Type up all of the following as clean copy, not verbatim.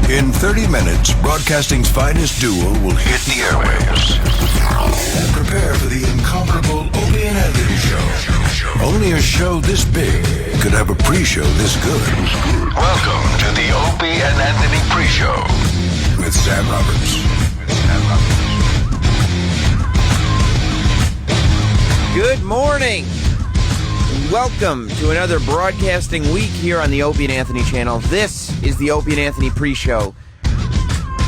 In 30 minutes, broadcasting's finest duo will hit the airwaves. And prepare for the incomparable Opie and Anthony Show. Only a show this big could have a pre-show this good. Welcome to the Opie and Anthony pre-show with Sam Roberts. Good morning. Welcome to another broadcasting week here on the Opie and Anthony channel. This is the Opie and Anthony pre-show,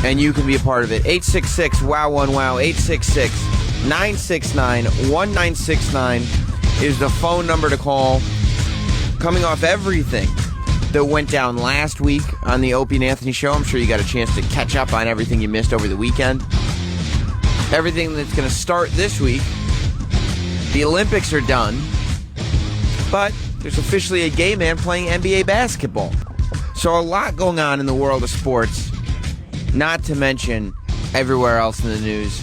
and you can be a part of it. 866-WOW1WOW, 866-969-1969 is the phone number to call. Coming off everything that went down last week on the Opie and Anthony show, I'm sure you got a chance to catch up on everything you missed over the weekend. Everything that's going to start this week. The Olympics are done. But there's officially a gay man playing NBA basketball. So a lot going on in the world of sports, not to mention everywhere else in the news.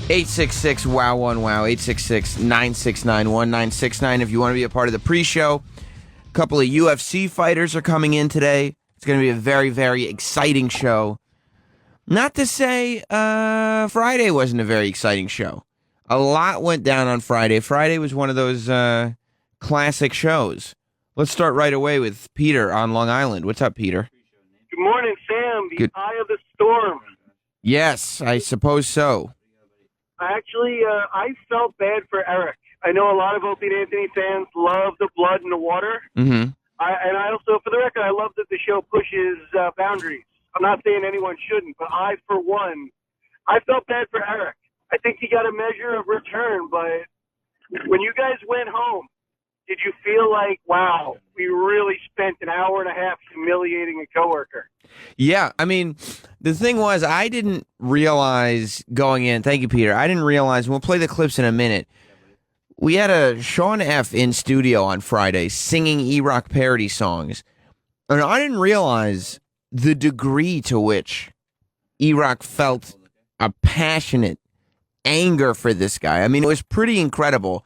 866-WOW1WOW, 866-969-1969 if you want to be a part of the pre-show. A couple of UFC fighters are coming in today. It's going to be a very, very exciting show. Not to say Friday wasn't a very exciting show. A lot went down on Friday. Friday was one of those classic shows. Let's start right away with Peter on Long Island. What's up, Peter? Good morning, Sam. The Good. eye of the storm. Yes, I suppose so. Actually, I felt bad for Eric. I know a lot of Opie and Anthony fans love the blood and the water. Mm-hmm. And I also, for the record, I love that the show pushes boundaries. I'm not saying anyone shouldn't, but I, for one, I felt bad for Eric. I think he got a measure of return, but when you guys went home, did you feel like, wow, we really spent an hour and a half humiliating a coworker? Yeah, I mean, the thing was, I didn't realize going in, thank you, Peter, I didn't realize, we'll play the clips in a minute, we had a Sean F. in studio on Friday singing E-Rock parody songs, and I didn't realize the degree to which E-Rock felt a passionate anger for this guy. I mean, it was pretty incredible.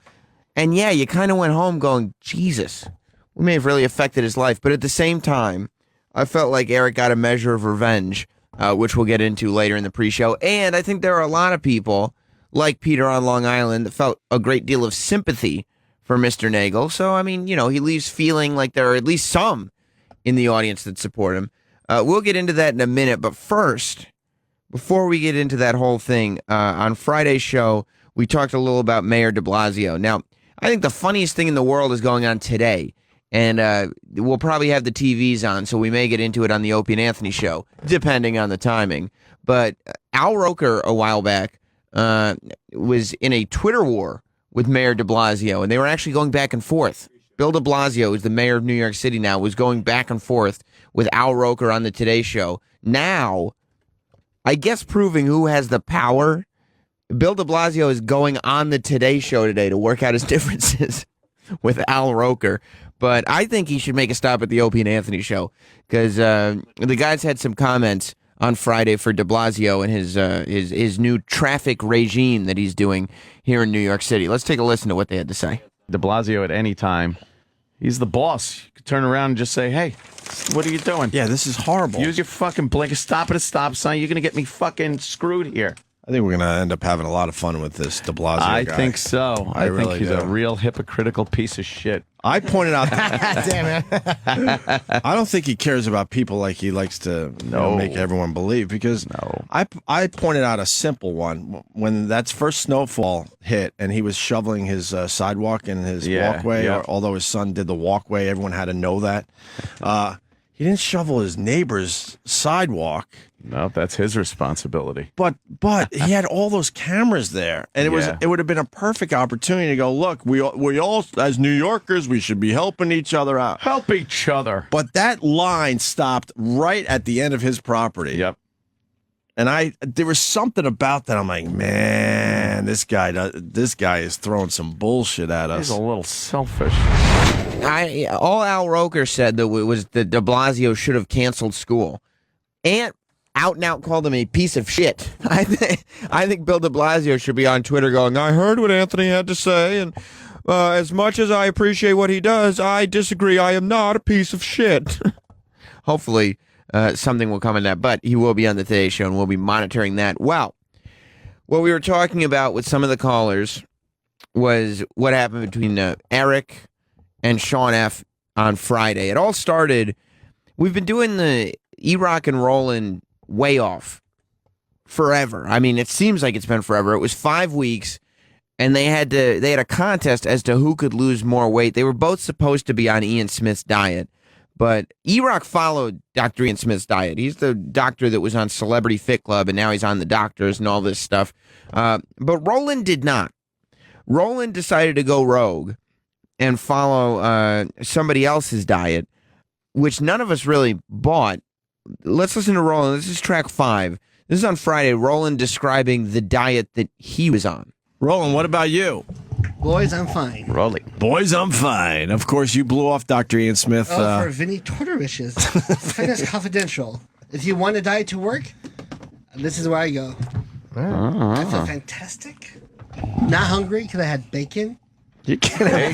And yeah, you kind of went home going, Jesus, we may have really affected his life. But at the same time, I felt like Eric got a measure of revenge, which we'll get into later in the pre-show. And I think there are a lot of people, like Peter on Long Island, that felt a great deal of sympathy for Mr. Nagel. So, I mean, you know, he leaves feeling like there are at least some in the audience that support him. We'll get into that in a minute. But first, before we get into that whole thing, on Friday's show, we talked a little about Mayor de Blasio. Now, I think the funniest thing in the world is going on today, and we'll probably have the TVs on, so we may get into it on the Opie and Anthony show, depending on the timing. But Al Roker, a while back, was in a Twitter war with Mayor de Blasio, and they were actually going back and forth. Bill de Blasio, who's the mayor of New York City now, was going back and forth with Al Roker on the Today Show. Now, I guess proving who has the power, Bill de Blasio is going on the Today Show today to work out his differences with Al Roker. But I think he should make a stop at the Opie and Anthony show because the guys had some comments on Friday for de Blasio and his new traffic regime that he's doing here in New York City. Let's take a listen to what they had to say. De Blasio at any time, he's the boss. You could turn around and just say, hey, what are you doing? Yeah, this is horrible. Use your fucking blinker. Stop at a stop sign. You're going to get me fucking screwed here. I think we're going to end up having a lot of fun with this de Blasio guy. I think so. I think really he's do. a real hypocritical piece of shit. I pointed out Damn it. I don't think he cares about people like he likes to make everyone believe because I pointed out a simple one. When that first snowfall hit and he was shoveling his sidewalk and his walkway, although his son did the walkway, everyone had to know that. He didn't shovel his neighbor's sidewalk. No, that's his responsibility. But he had all those cameras there, and it would have been a perfect opportunity to go, look, we all as New Yorkers, we should be helping each other out. Help each other. But that line stopped right at the end of his property. Yep. And there was something about that. I'm like, man, this guy is throwing some bullshit at us. He's a little selfish. All Al Roker said that was that de Blasio should have canceled school. And out and out called him a piece of shit. I think Bill de Blasio should be on Twitter going, I heard what Anthony had to say, and as much as I appreciate what he does, I disagree. I am not a piece of shit. Hopefully, something will come in that. But he will be on the Today Show, and we'll be monitoring that. Well, what we were talking about with some of the callers was what happened between Eric and Sean F. on Friday. It all started, we've been doing the E-Rock and Roland way off forever. I mean, it seems like it's been forever. It was 5 weeks, and they had a contest as to who could lose more weight. They were both supposed to be on Ian Smith's diet, but E-Rock followed Dr. Ian Smith's diet. He's the doctor that was on Celebrity Fit Club, and now he's on The Doctors and all this stuff. But Roland did not. Roland decided to go rogue and follow somebody else's diet, which none of us really bought. Let's listen to Roland. This is track 5. This is on Friday. Roland describing the diet that he was on. Roland, what about you? Boys, I'm fine. Rolling. Boys, I'm fine. Of course, you blew off Dr. Ian Smith. For Vinny Tortorishes. Fitness Confidential. If you want a diet to work, this is where I go. I feel fantastic. Not hungry because I had bacon. You kidding?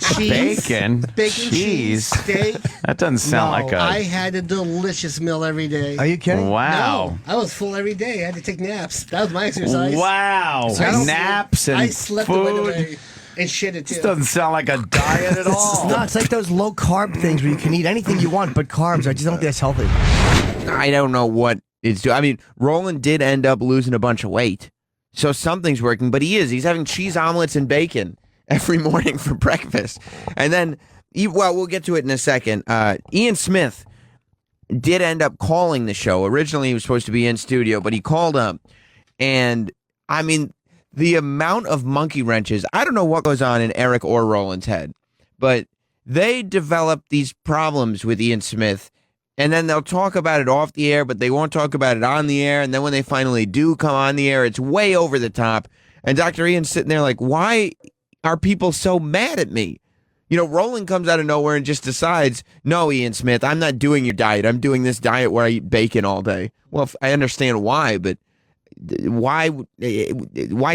Cheese. Bacon. Cheese. Steak. That doesn't sound like a... I had a delicious meal every day. Are you kidding? Wow. No, I was full every day. I had to take naps. That was my exercise. Wow. So I don't- Naps and I slept food. away and shit it too. This doesn't sound like a diet at all. No, it's like those low carb things where you can eat anything you want but carbs. I just don't think that's healthy. I don't know what it's doing. I mean, Roland did end up losing a bunch of weight, so something's working, but he's having cheese omelets and bacon every morning for breakfast. And then, well, we'll get to it in a second. Ian Smith did end up calling the show. Originally, he was supposed to be in studio, but he called up. And, I mean, the amount of monkey wrenches, I don't know what goes on in Eric or Roland's head, but they develop these problems with Ian Smith, and then they'll talk about it off the air, but they won't talk about it on the air. And then when they finally do come on the air, it's way over the top. And Dr. Ian's sitting there like, why are people so mad at me? You know, Roland comes out of nowhere and just decides, no, Ian Smith, I'm not doing your diet. I'm doing this diet where I eat bacon all day. Well, I understand why, but why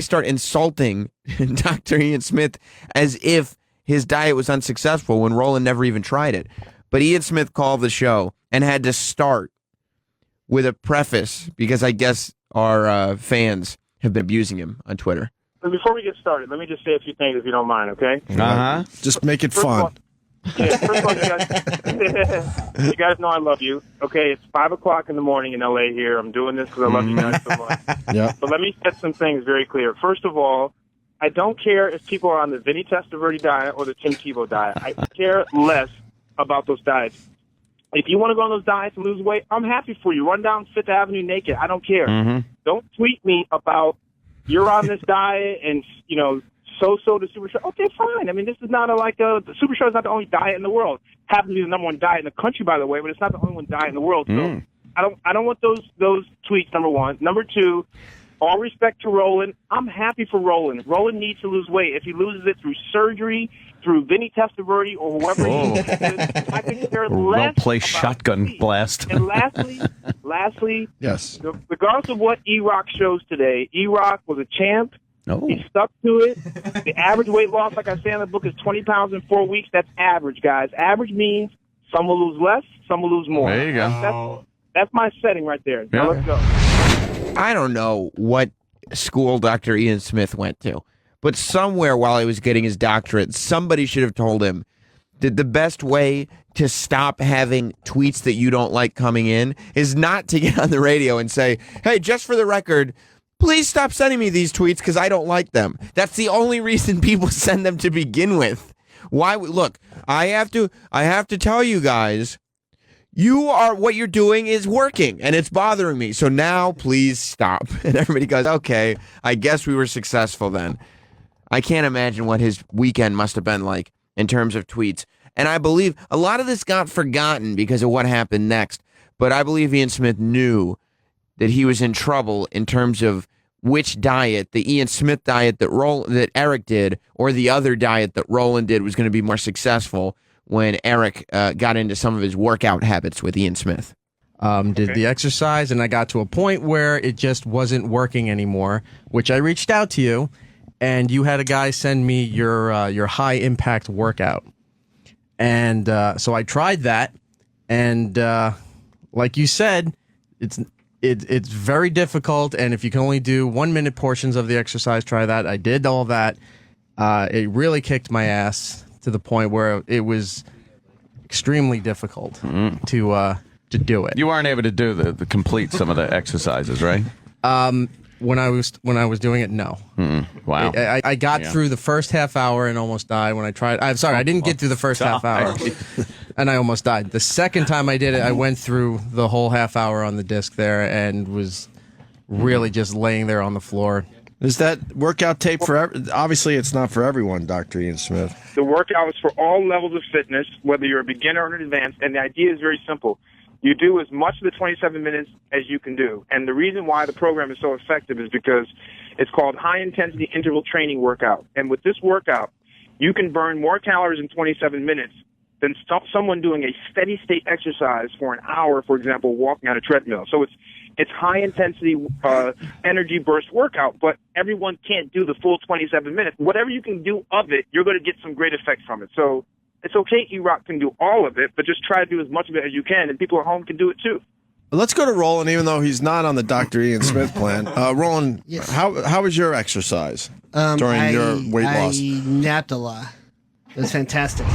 start insulting Dr. Ian Smith as if his diet was unsuccessful when Roland never even tried it? But Ian Smith called the show and had to start with a preface because I guess our fans have been abusing him on Twitter. Before we get started, let me just say a few things if you don't mind, okay? Uh-huh. Just make it First of fun. all, first of all, you guys know I love you. Okay, it's 5 o'clock in the morning in L.A. here. I'm doing this because I love you guys so much. Yeah. But let me set some things very clear. First of all, I don't care if people are on the Vinny Testaverde diet or the Tim Tebow diet. I care less about those diets. If you want to go on those diets and lose weight, I'm happy for you. Run down Fifth Avenue naked. I don't care. Don't tweet me about you're on this diet and, you know, so-so the Super Show. Okay, fine. I mean, this is not the Super Show is not the only diet in the world. Happens to be the number one diet in the country, by the way, but it's not the only one diet in the world. So I don't want those tweets, number one. Number two, all respect to Roland. I'm happy for Roland. Roland needs to lose weight. If he loses it through surgery, through Vinny Testaverde, or whoever he uses, I think there's less Don't play about shotgun tweets. blast. And lastly, Yes. regardless of what E-Rock shows today, E-Rock was a champ. Oh. He stuck to it. The average weight loss, like I say in the book, is 20 pounds in 4 weeks. That's average, guys. Average means some will lose less, some will lose more. There you go. That's my setting right there. Now let's go. I don't know what school Dr. Ian Smith went to, but somewhere while he was getting his doctorate, somebody should have told him that the best way to stop having tweets that you don't like coming in is not to get on the radio and say, hey, just for the record, please stop sending me these tweets because I don't like them. That's the only reason people send them to begin with. Why? Look, I have to tell you guys, what you're doing is working and it's bothering me. So now please stop. And everybody goes, okay, I guess we were successful then. I can't imagine what his weekend must have been like in terms of tweets. And I believe a lot of this got forgotten because of what happened next. But I believe Ian Smith knew that he was in trouble in terms of which diet, the Ian Smith diet that Eric did, or the other diet that Roland did, was going to be more successful when Eric got into some of his workout habits with Ian Smith. Did the exercise, and I got to a point where it just wasn't working anymore, which I reached out to you, and you had a guy send me your high impact workout. And so I tried that, and like you said, it's very difficult. And if you can only do 1 minute portions of the exercise, try that. I did all that. It really kicked my ass to the point where it was extremely difficult to do it. You weren't able to do the complete some of the exercises, right? When I was doing it, no. Wow. I got through the first half hour and almost died when I tried. I'm sorry, I didn't get through the first half hour, and I almost died. The second time I did it, I went through the whole half hour on the disc there and was really just laying there on the floor. Is that workout tape for? Obviously, it's not for everyone, Dr. Ian Smith. The workout is for all levels of fitness, whether you're a beginner or an advanced, and the idea is very simple. You do as much of the 27 minutes as you can do. And the reason why the program is so effective is because it's called high-intensity interval training workout. And with this workout, you can burn more calories in 27 minutes than someone doing a steady-state exercise for an hour, for example, walking on a treadmill. So it's high-intensity energy burst workout, but everyone can't do the full 27 minutes. Whatever you can do of it, you're going to get some great effects from it. So it's okay, E-Rock can do all of it, but just try to do as much of it as you can, and people at home can do it too. Let's go to Roland, even though he's not on the Dr. Ian Smith plan. Roland, Yes. how was your exercise during your weight loss? I napped a lot. It was fantastic.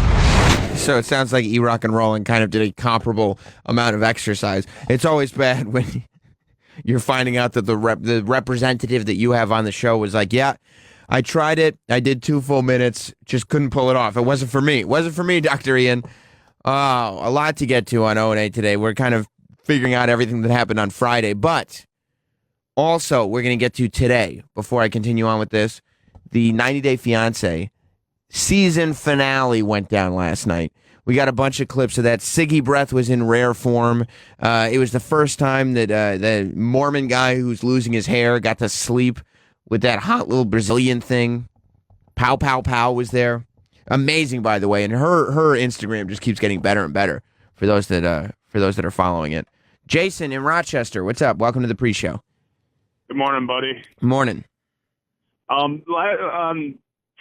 So it sounds like E-Rock and Roland kind of did a comparable amount of exercise. It's always bad when you're finding out that the representative that you have on the show was like, yeah, I tried it. I did 2 full minutes. Just couldn't pull it off. It wasn't for me. It wasn't for me, Dr. Ian. A lot to get to on O&A today. We're kind of figuring out everything that happened on Friday. But also, we're going to get to today, before I continue on with this, the 90 Day Fiancé season finale went down last night. We got a bunch of clips of that. Siggy Breath was in rare form. It was the first time that the Mormon guy who's losing his hair got to sleep with that hot little Brazilian thing. Pow Pow Pow was there. Amazing, by the way. And her Instagram just keeps getting better and better for those that are following it. Jason in Rochester, what's up? Welcome to the pre-show. Good morning, buddy. Morning.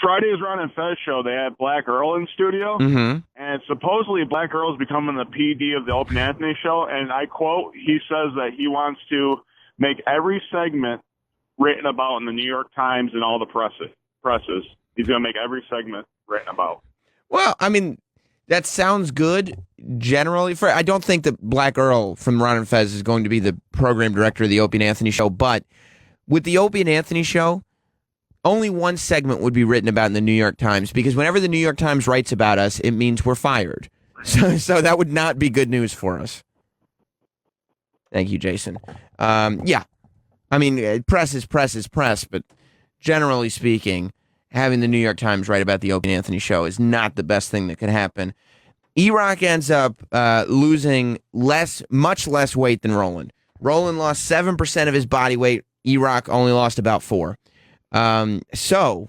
Friday's Ron and Fez show, they had Black Earl in studio, and supposedly Black Earl is becoming the PD of the Opie and Anthony show, and I quote, he says that he wants to make every segment written about in the New York Times and all the presses. He's going to make every segment written about. Well, I mean, that sounds good generally. I don't think that Black Earl from Ron and Fez is going to be the program director of the Opie and Anthony show, but with the Opie and Anthony show, only one segment would be written about in the New York Times, because whenever the New York Times writes about us, it means we're fired. So that would not be good news for us. Thank you, Jason. Yeah. I mean, press is press, but generally speaking, having the New York Times write about the Opie and Anthony show is not the best thing that could happen. E-Rock ends up losing much less weight than Roland. Roland lost 7% of his body weight. E-Rock only lost about 4%. So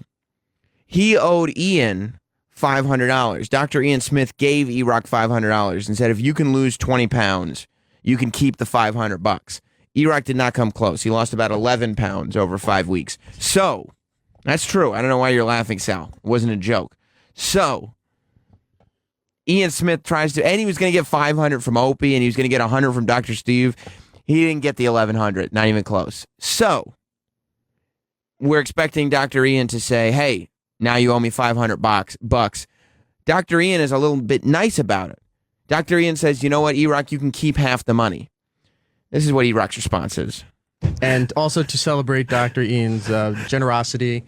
he owed Ian $500. Dr. Ian Smith gave E-Rock $500 and said, if you can lose 20 pounds, you can keep the $500. E-Rock did not come close. He lost about 11 pounds over 5 weeks. So that's true. I don't know why you're laughing, Sal. It wasn't a joke. So Ian Smith tries to, and he was going to get 500 from Opie, and he was going to get 100 from Dr. Steve. He didn't get the 1,100, not even close. So we're expecting Dr. Ian to say, hey, now you owe me $500. Dr. Ian is a little bit nice about it. Dr. Ian says, you know what, E-Rock, you can keep half the money. This is what E-Rock's response is. And also to celebrate Dr. Ian's generosity,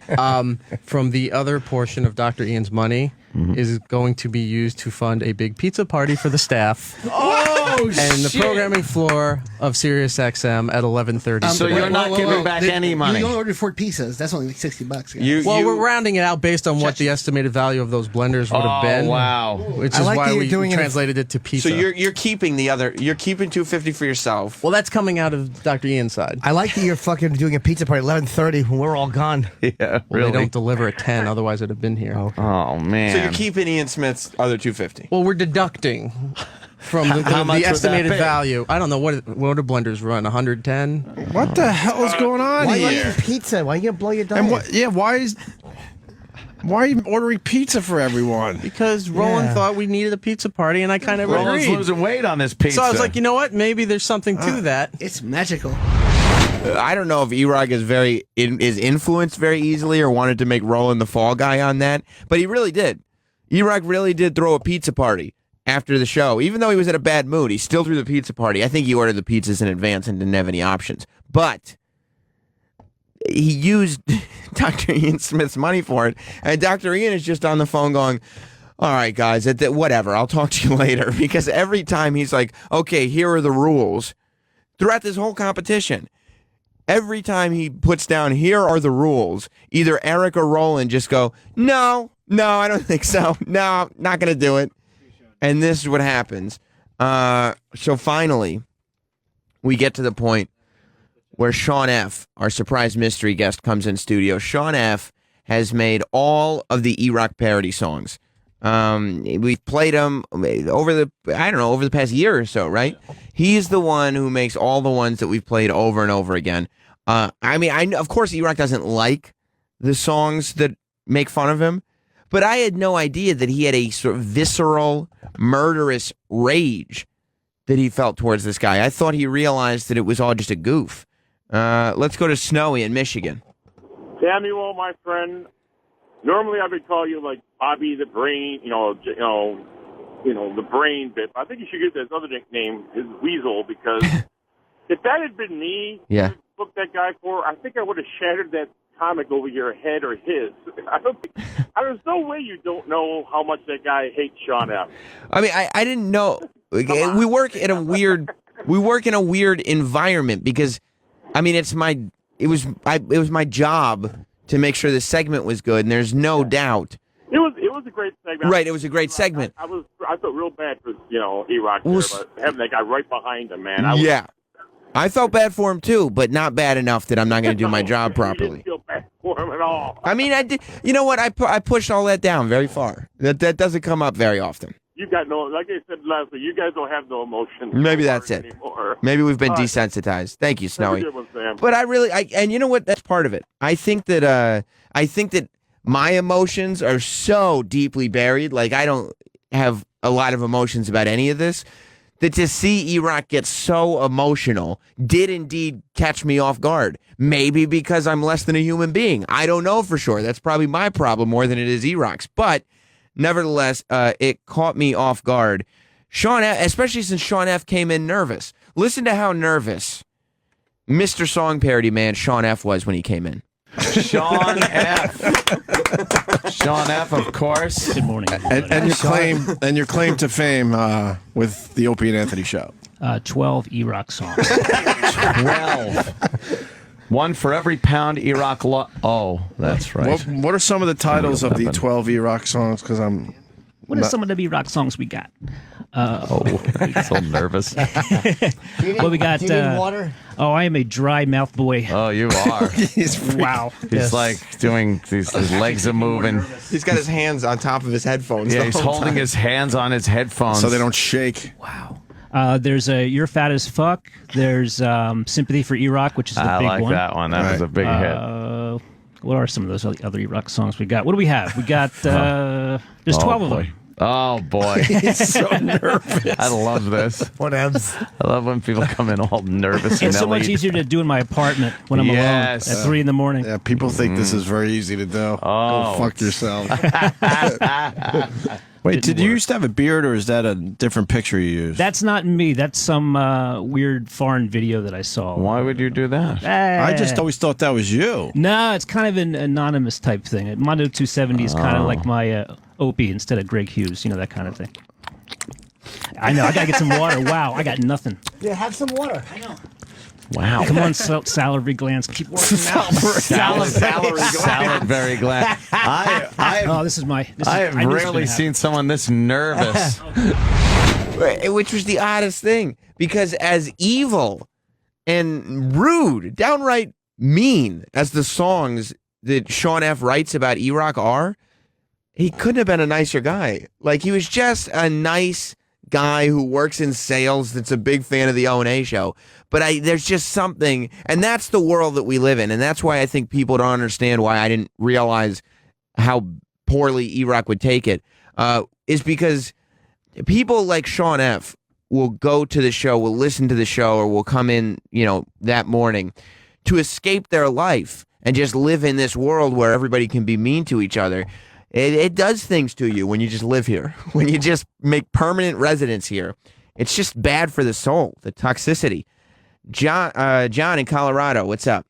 from the other portion of Dr. Ian's money is going to be used to fund a big pizza party for the staff. And the programming floor of SiriusXM at 11:30. So you're not giving back any money. You only ordered 4 pizzas. That's only like $60. Guys. We're rounding it out based on what the estimated value of those blenders would have been. Oh, wow. Which is why we translated it to pizza. So you're keeping you're keeping $250 for yourself. Well, that's coming out of Dr. Ian's side. I like that you're fucking doing a pizza party at 11:30 when we're all gone. Yeah, well, really. They don't deliver at 10, otherwise I'd have been here. Oh, man. So you're keeping Ian Smith's other $250. Well, we're deducting from the estimated value. I don't know what do blenders run. 110. What the hell is going on Why here? are you eating pizza? Why are you gonna blow your diet? And why Why are you ordering pizza for everyone? Because Roland thought we needed a pizza party, and I kind of Roland's agreed. losing weight on this pizza. So I was like, you know what? Maybe there's something to that. It's magical. I don't know if Uriah is influenced very easily or wanted to make Roland the fall guy on that, but he really did. Uriah really did throw a pizza party after the show. Even though he was in a bad mood, he still threw the pizza party. I think he ordered the pizzas in advance and didn't have any options. But he used Dr. Ian Smith's money for it, and Dr. Ian is just on the phone going, all right, guys, whatever, I'll talk to you later. Because every time he's like, okay, here are the rules. Throughout this whole competition, every time he puts down, here are the rules, either Eric or Roland just go, no, I don't think so. No, not going to do it. And this is what happens. So finally, we get to the point where Sean F., our surprise mystery guest, comes in studio. Sean F. has made all of the E-Rock parody songs. We've played them over the past year or so, right? He's the one who makes all the ones that we've played over and over again. Of course, E-Rock doesn't like the songs that make fun of him, but I had no idea that he had a sort of visceral, murderous rage that he felt towards this guy. I thought he realized that it was all just a goof. Let's go to Snowy in Michigan. Samuel, my friend, normally I would call you like Bobby the Brain, the brain bit. I think you should get this other nickname, is Weasel, because if that had been me, yeah, booked that guy for, I think I would have shattered that comic over your head or his. There's no way you don't know how much that guy hates Sean F. I mean, I didn't know. We work in a weird environment because, I mean, it was my job to make sure the segment was good, and there's no doubt. It was a great segment. Right, it was a great segment. I felt real bad for E-Rock there, but having that guy right behind him, man. I felt bad for him too, but not bad enough that I'm not going to do my job properly. You didn't feel bad for him at all. I mean, I did. You know what? I pushed all that down very far. That doesn't come up very often. You got no, like I said last week, you guys don't have no emotion. Maybe that's it. Anymore. Maybe we've been desensitized. Thank you, Snowy. Have a good one, Sam. But and you know what? That's part of it. I think that my emotions are so deeply buried. Like, I don't have a lot of emotions about any of this. That to see E-Rock get so emotional did indeed catch me off guard. Maybe because I'm less than a human being. I don't know for sure. That's probably my problem more than it is E-Rock's. But nevertheless, it caught me off guard. Sean F., especially since Sean F. came in nervous. Listen to how nervous Mr. Song Parody Man Sean F. was when he came in. Sean F. Sean F., of course. Good morning. And your claim to fame with the Opie and Anthony show. 12 E-Rock songs. 12. One for every pound E-Rock. Oh, that's right. What are some of the titles of the 12 E-Rock songs? Because What are some of the E-Rock songs we got? I'm so nervous. Well, we got. Do you need water? Oh, I am a dry mouth boy. Oh, you are. Wow. He's like doing his legs are moving. He's got his hands on top of his headphones. Yeah, he's holding his hands on his headphones so they don't shake. Wow. There's a You're Fat as Fuck. There's Sympathy for E-Rock, which is the big one. I like that one. That was a big hit. What are some of those other E-Rock songs we got? What do we have? We got, there's 12 of them. Oh, boy. He's so nervous. I love this. Whatevs. I love when people come in all nervous and It's so much easier to do in my apartment when I'm alone at 3 in the morning. Yeah, people think this is very easy to do. Oh. Go fuck yourself. Wait, did you used to have a beard, or is that a different picture you used? That's not me. That's some weird foreign video that I saw. Why would you do that? I just always thought that was you. No, it's kind of an anonymous type thing. Mondo 270 is kind of like my Opie instead of Greg Hughes, that kind of thing. I know. I got to get some water. Wow, I got nothing. Yeah, have some water. I know. Wow. Come on, salary glands. Keep working out. Salivary gland. This is my... I have rarely seen someone this nervous. Which was the oddest thing, because as evil and rude, downright mean as the songs that Sean F. writes about E-Rock are, he couldn't have been a nicer guy. Like, he was just a nice guy who works in sales that's a big fan of the O&A show. But there's just something, and that's the world that we live in, and that's why I think people don't understand why I didn't realize how poorly E-Rock would take it, is because people like Sean F. will go to the show, will listen to the show, or will come in, that morning to escape their life and just live in this world where everybody can be mean to each other. It does things to you when you just live here, when you just make permanent residence here. It's just bad for the soul, the toxicity. John in Colorado, what's up?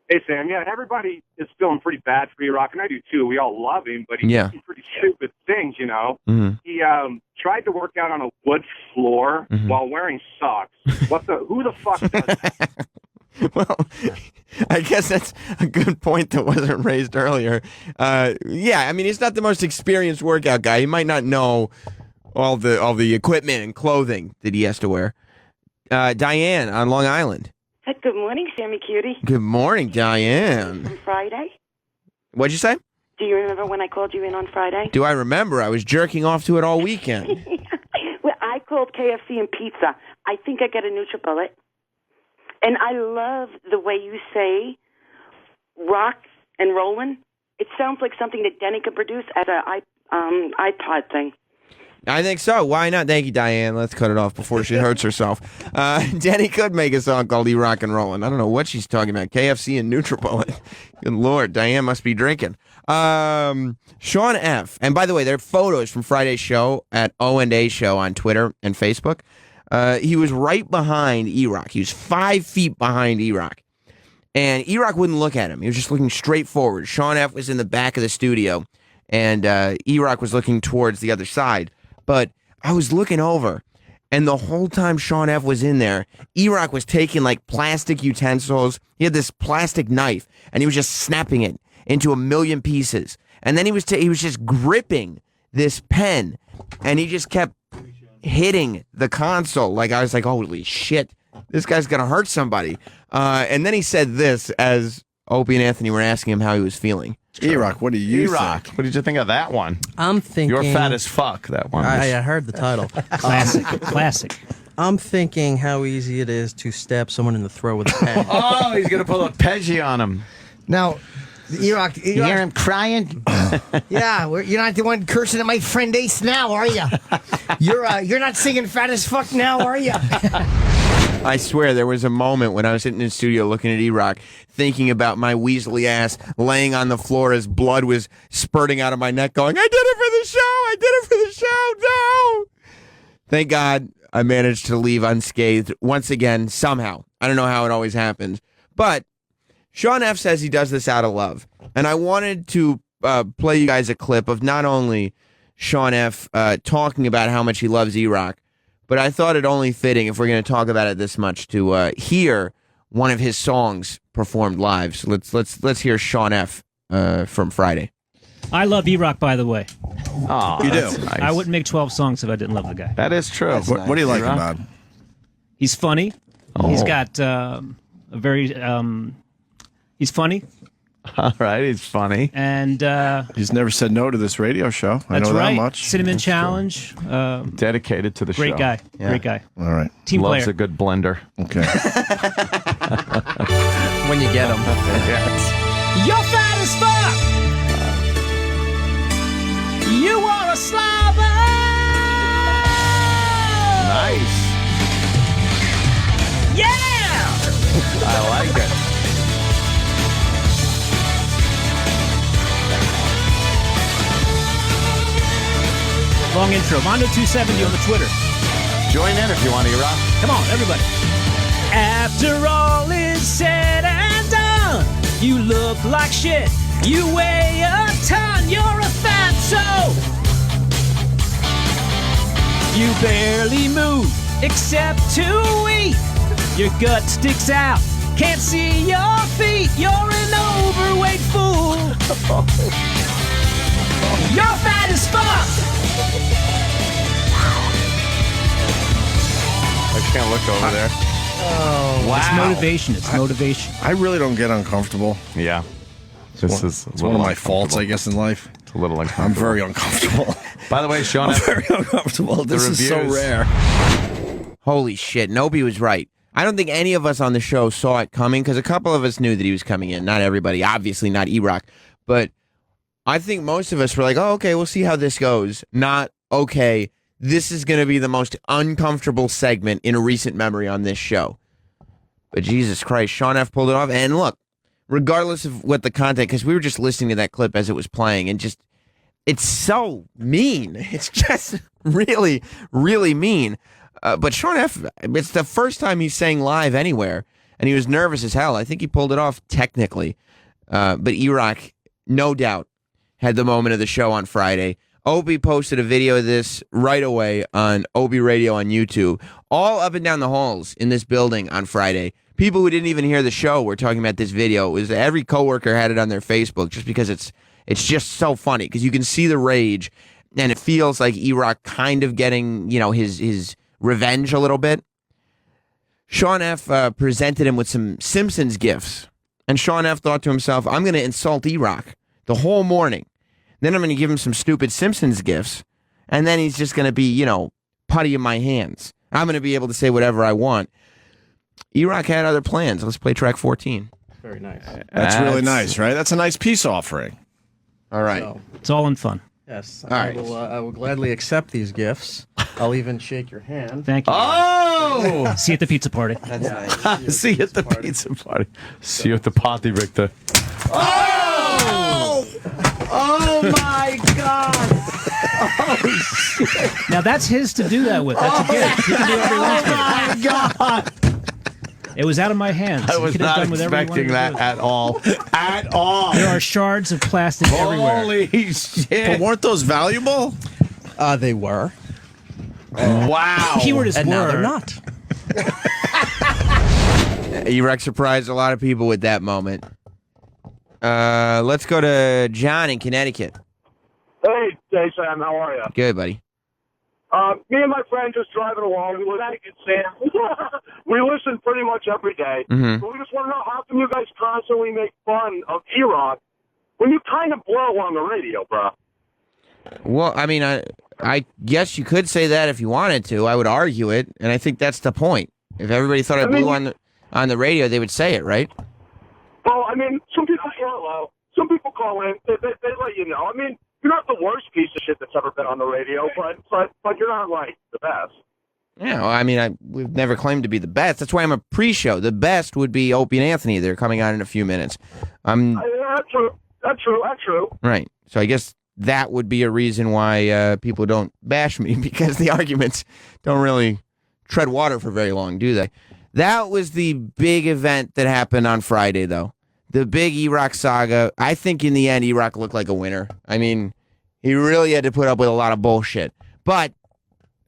Hey, Sam. Yeah, everybody is feeling pretty bad for E-Rock, and I do too. We all love him, but he did some pretty stupid things, Mm-hmm. He tried to work out on a wood floor while wearing socks. Who the fuck does that? Well, I guess that's a good point that wasn't raised earlier. He's not the most experienced workout guy. He might not know all the equipment and clothing that he has to wear. Diane on Long Island. Good morning, Sammy Cutie. Good morning, Diane. On Friday? What'd you say? Do you remember when I called you in on Friday? Do I remember? I was jerking off to it all weekend. Well, I called KFC and pizza. I think I got a NutriBullet. And I love the way you say rock and rollin'. It sounds like something that Denny could produce as an iPod thing. I think so. Why not? Thank you, Diane. Let's cut it off before she hurts herself. Denny could make a song called E-Rock and Rollin'. I don't know what she's talking about. KFC and NutriBullet. Good Lord. Diane must be drinking. Sean F. And by the way, there are photos from Friday's show at O&A Show on Twitter and Facebook. He was right behind E-Rock. He was 5 feet behind E-Rock. And E-Rock wouldn't look at him. He was just looking straight forward. Sean F. was in the back of the studio, and E-Rock was looking towards the other side. But I was looking over, and the whole time Sean F. was in there, E-Rock was taking like plastic utensils. He had this plastic knife, and he was just snapping it into a million pieces. And then he was just gripping this pen, and he just kept hitting the console. Like, I was like, holy shit, this guy's gonna hurt somebody. And then he said this as Opie and Anthony were asking him how he was feeling. E-Rock, what do you E-Rock, think? what did you think of that one? I'm thinking... You're fat as fuck, that one. I heard the title. Classic. I'm thinking how easy it is to stab someone in the throat with a pen. Oh, he's going to pull a Peggy on him. Now, E-Rock, You hear him crying? yeah, you're not the one cursing at my friend Ace now, are you? You're not singing fat as fuck now, are you? I swear there was a moment when I was sitting in the studio looking at E-Rock, thinking about my weaselly ass laying on the floor as blood was spurting out of my neck, going, I did it for the show! I did it for the show! No! Thank God I managed to leave unscathed once again, somehow. I don't know how it always happens. But Sean F. says he does this out of love. And I wanted to play you guys a clip of not only Sean F. Talking about how much he loves E-Rock, but I thought it only fitting, if we're going to talk about it this much, to hear one of his songs performed live. So let's hear Sean F. From Friday. I love E-Rock, by the way. Oh, you do? Nice. I wouldn't make 12 songs if I didn't love the guy. That is true. What do you like about him? He's funny. Oh. He's got a very... he's funny. All right, he's funny. And he's never said no to this radio show. I that's know right. that much. Cinnamon Challenge. Dedicated to the great show. Guy. Yeah. Great guy. All right. Team Loves player. a good blender. Okay. When you get them. You're fat as fuck! You are a slobber! Nice. Yeah! I like it. Long intro. Mondo270 on the Twitter. Join in if you want to, E-Rock. Come on, everybody. After all is said and done, you look like shit. You weigh a ton. You're a fatso. You barely move except to eat. Your gut sticks out. Can't see your feet. You're an overweight fool. You're fat as fuck. I can't look over there. Oh, wow. It's motivation. It's motivation. I really don't get uncomfortable. Yeah. It's one of my faults, I guess, in life. It's a little uncomfortable. I'm very uncomfortable. By the way, Sean, I'm very uncomfortable. This is so rare. Holy shit, Nobi was right. I don't think any of us on the show saw it coming, because a couple of us knew that he was coming in. Not everybody, obviously not E-Rock. But I think most of us were like, oh, okay, we'll see how this goes. Not, okay, this is going to be the most uncomfortable segment in recent memory on this show. But Jesus Christ, Sean F. pulled it off. And look, regardless of what the content, because we were just listening to that clip as it was playing, and just, it's so mean. It's just really, really mean. But Sean F., it's the first time he's saying live anywhere, and he was nervous as hell. I think he pulled it off technically. But E-Rock, no doubt, had the moment of the show on Friday. Opie posted a video of this right away on Opie Radio on YouTube. All up and down the halls in this building on Friday. People who didn't even hear the show were talking about this video. It was every coworker had it on their Facebook just because it's just so funny because you can see the rage and it feels like E-Rock kind of getting, his revenge a little bit. Sean F. Presented him with some Simpsons gifs. And Sean F. thought to himself, I'm going to insult E-Rock the whole morning. Then I'm going to give him some stupid Simpsons gifts, and then he's just going to be, putty in my hands. I'm going to be able to say whatever I want. E-Rock had other plans. Let's play track 14. Very nice. That's really nice, right? That's a nice peace offering. All right. So, it's all in fun. Yes. All right. I will gladly accept these gifts. I'll even shake your hand. Thank you. Oh! See you at the pizza party. That's nice. See you at the pizza party. See you at the party, Victor. Oh! Oh my God! Oh, shit. Now that's his to do that with. That's a gift. He can do whatever he wants with it. Oh my God! It was out of my hands. I was not expecting that at all. At all. There are shards of plastic everywhere. Holy shit. But weren't those valuable? They were. Wow. Keyword is And now were. they're not. E-Rock surprised a lot of people with that moment. Let's go to John in Connecticut. Hey, Sam, how are you? Good, buddy. Me and my friend just driving along. We listen, Sam. We listen pretty much every day. Mhm. But we just want to know, how come you guys constantly make fun of E-Rock when you kind of blow on the radio, bro? Well, I mean, I guess you could say that if you wanted to. I would argue it, and I think that's the point. If everybody thought I blew on the radio, they would say it, right? Well, I mean, some people some people call in. They let you know. I mean, you're not the worst piece of shit that's ever been on the radio, but you're not like the best. Yeah, well, I mean, we've never claimed to be the best. That's why I'm a pre-show. The best would be Opie and Anthony. They're coming on in a few minutes. That's true. Right. So I guess that would be a reason why people don't bash me, because the arguments don't really tread water for very long, do they? That was the big event that happened on Friday, though. The big E-Rock saga. I think in the end, E-Rock looked like a winner. I mean, he really had to put up with a lot of bullshit. But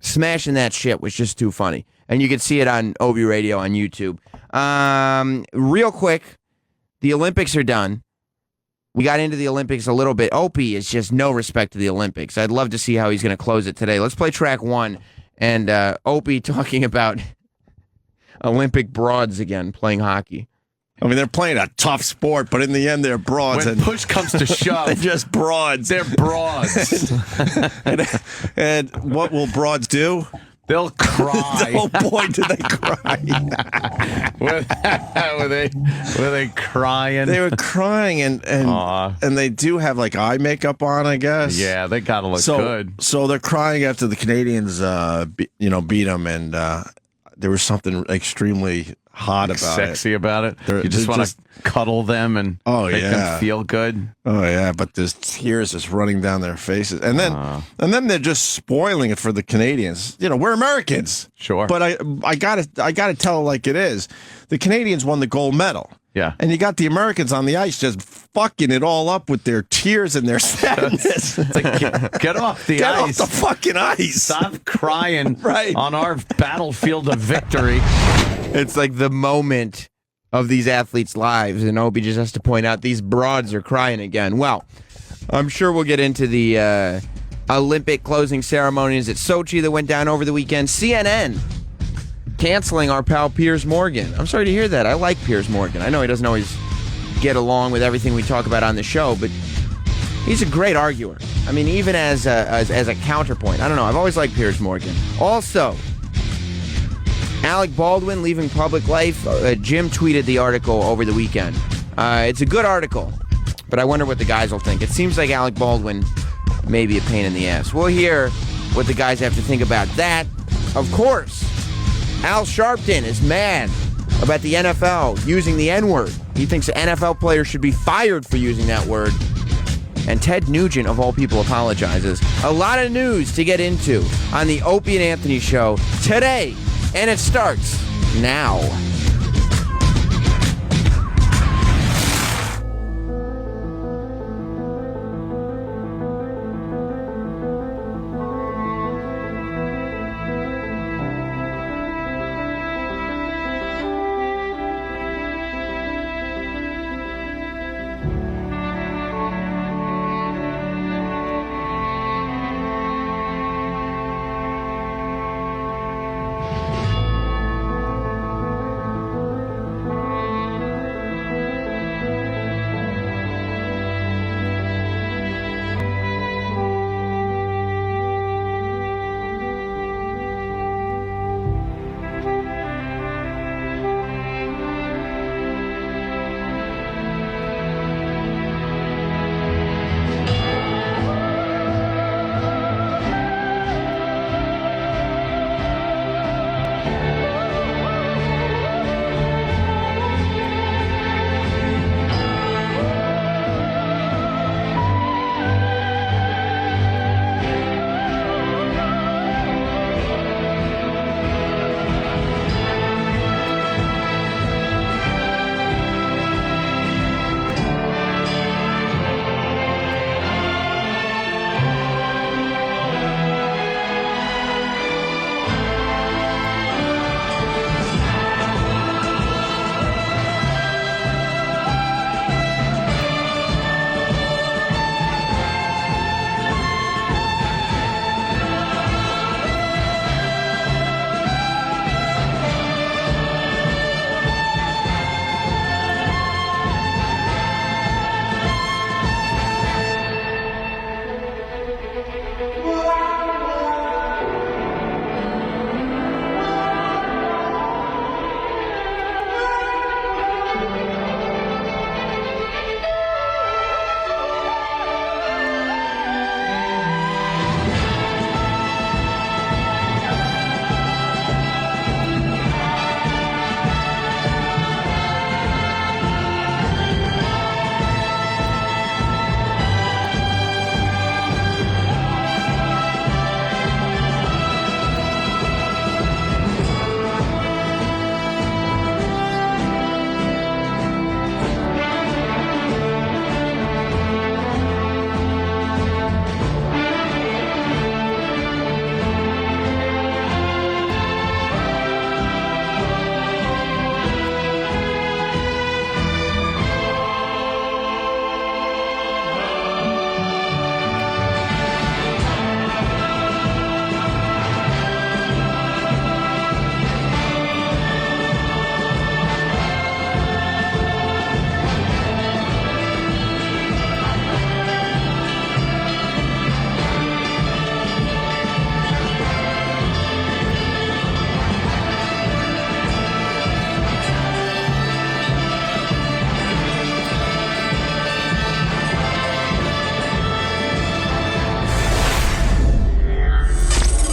smashing that shit was just too funny. And you can see it on Opie Radio on YouTube. Real quick, the Olympics are done. We got into the Olympics a little bit. Opie is just no respect to the Olympics. I'd love to see how he's going to close it today. Let's play track 1. And Opie talking about Olympic broads again, playing hockey. I mean, they're playing a tough sport, but in the end, they're broads. When push comes to shove, they're just broads. They're broads. and what will broads do? They'll cry. Oh boy, did they cry! were they crying? They were crying, and they do have like eye makeup on, I guess. Yeah, they gotta look good. So they're crying after the Canadians, beat them, and there was something extremely hot about sexy it. about it. You just want to cuddle them and make them feel good. Oh yeah, but there's tears just running down their faces, and then they're just spoiling it for the Canadians. You know, we're Americans, sure, but I gotta tell it like it is. The Canadians won the gold medal. Yeah, and you got the Americans on the ice just fucking it all up with their tears and their sadness. It's like, get off the ice. Get off the fucking ice. Stop crying on our battlefield of victory. It's like the moment of these athletes' lives, and Opie just has to point out these broads are crying again. Well, I'm sure we'll get into the Olympic closing ceremonies at Sochi that went down over the weekend. CNN canceling our pal Piers Morgan. I'm sorry to hear that. I like Piers Morgan. I know he doesn't always get along with everything we talk about on the show, but he's a great arguer. I mean, even as a counterpoint. I don't know. I've always liked Piers Morgan. Also, Alec Baldwin leaving public life. Jim tweeted the article over the weekend. It's a good article but I wonder what the guys will think. It seems like Alec Baldwin may be a pain in the ass. We'll hear what the guys have to think about that. Of course, Al Sharpton is mad about the NFL using the N-word. He thinks NFL players should be fired for using that word. And Ted Nugent, of all people, apologizes. A lot of news to get into on the Opie and Anthony Show today. And it starts now.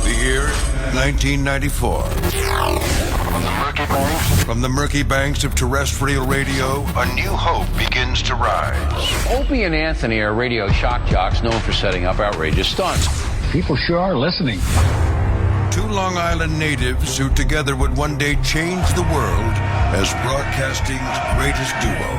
The year 1994. From the murky banks of terrestrial radio, a new hope begins to rise. Opie and Anthony are radio shock jocks known for setting up outrageous stunts. People sure are listening. Two Long Island natives who together would one day change the world as broadcasting's greatest duo.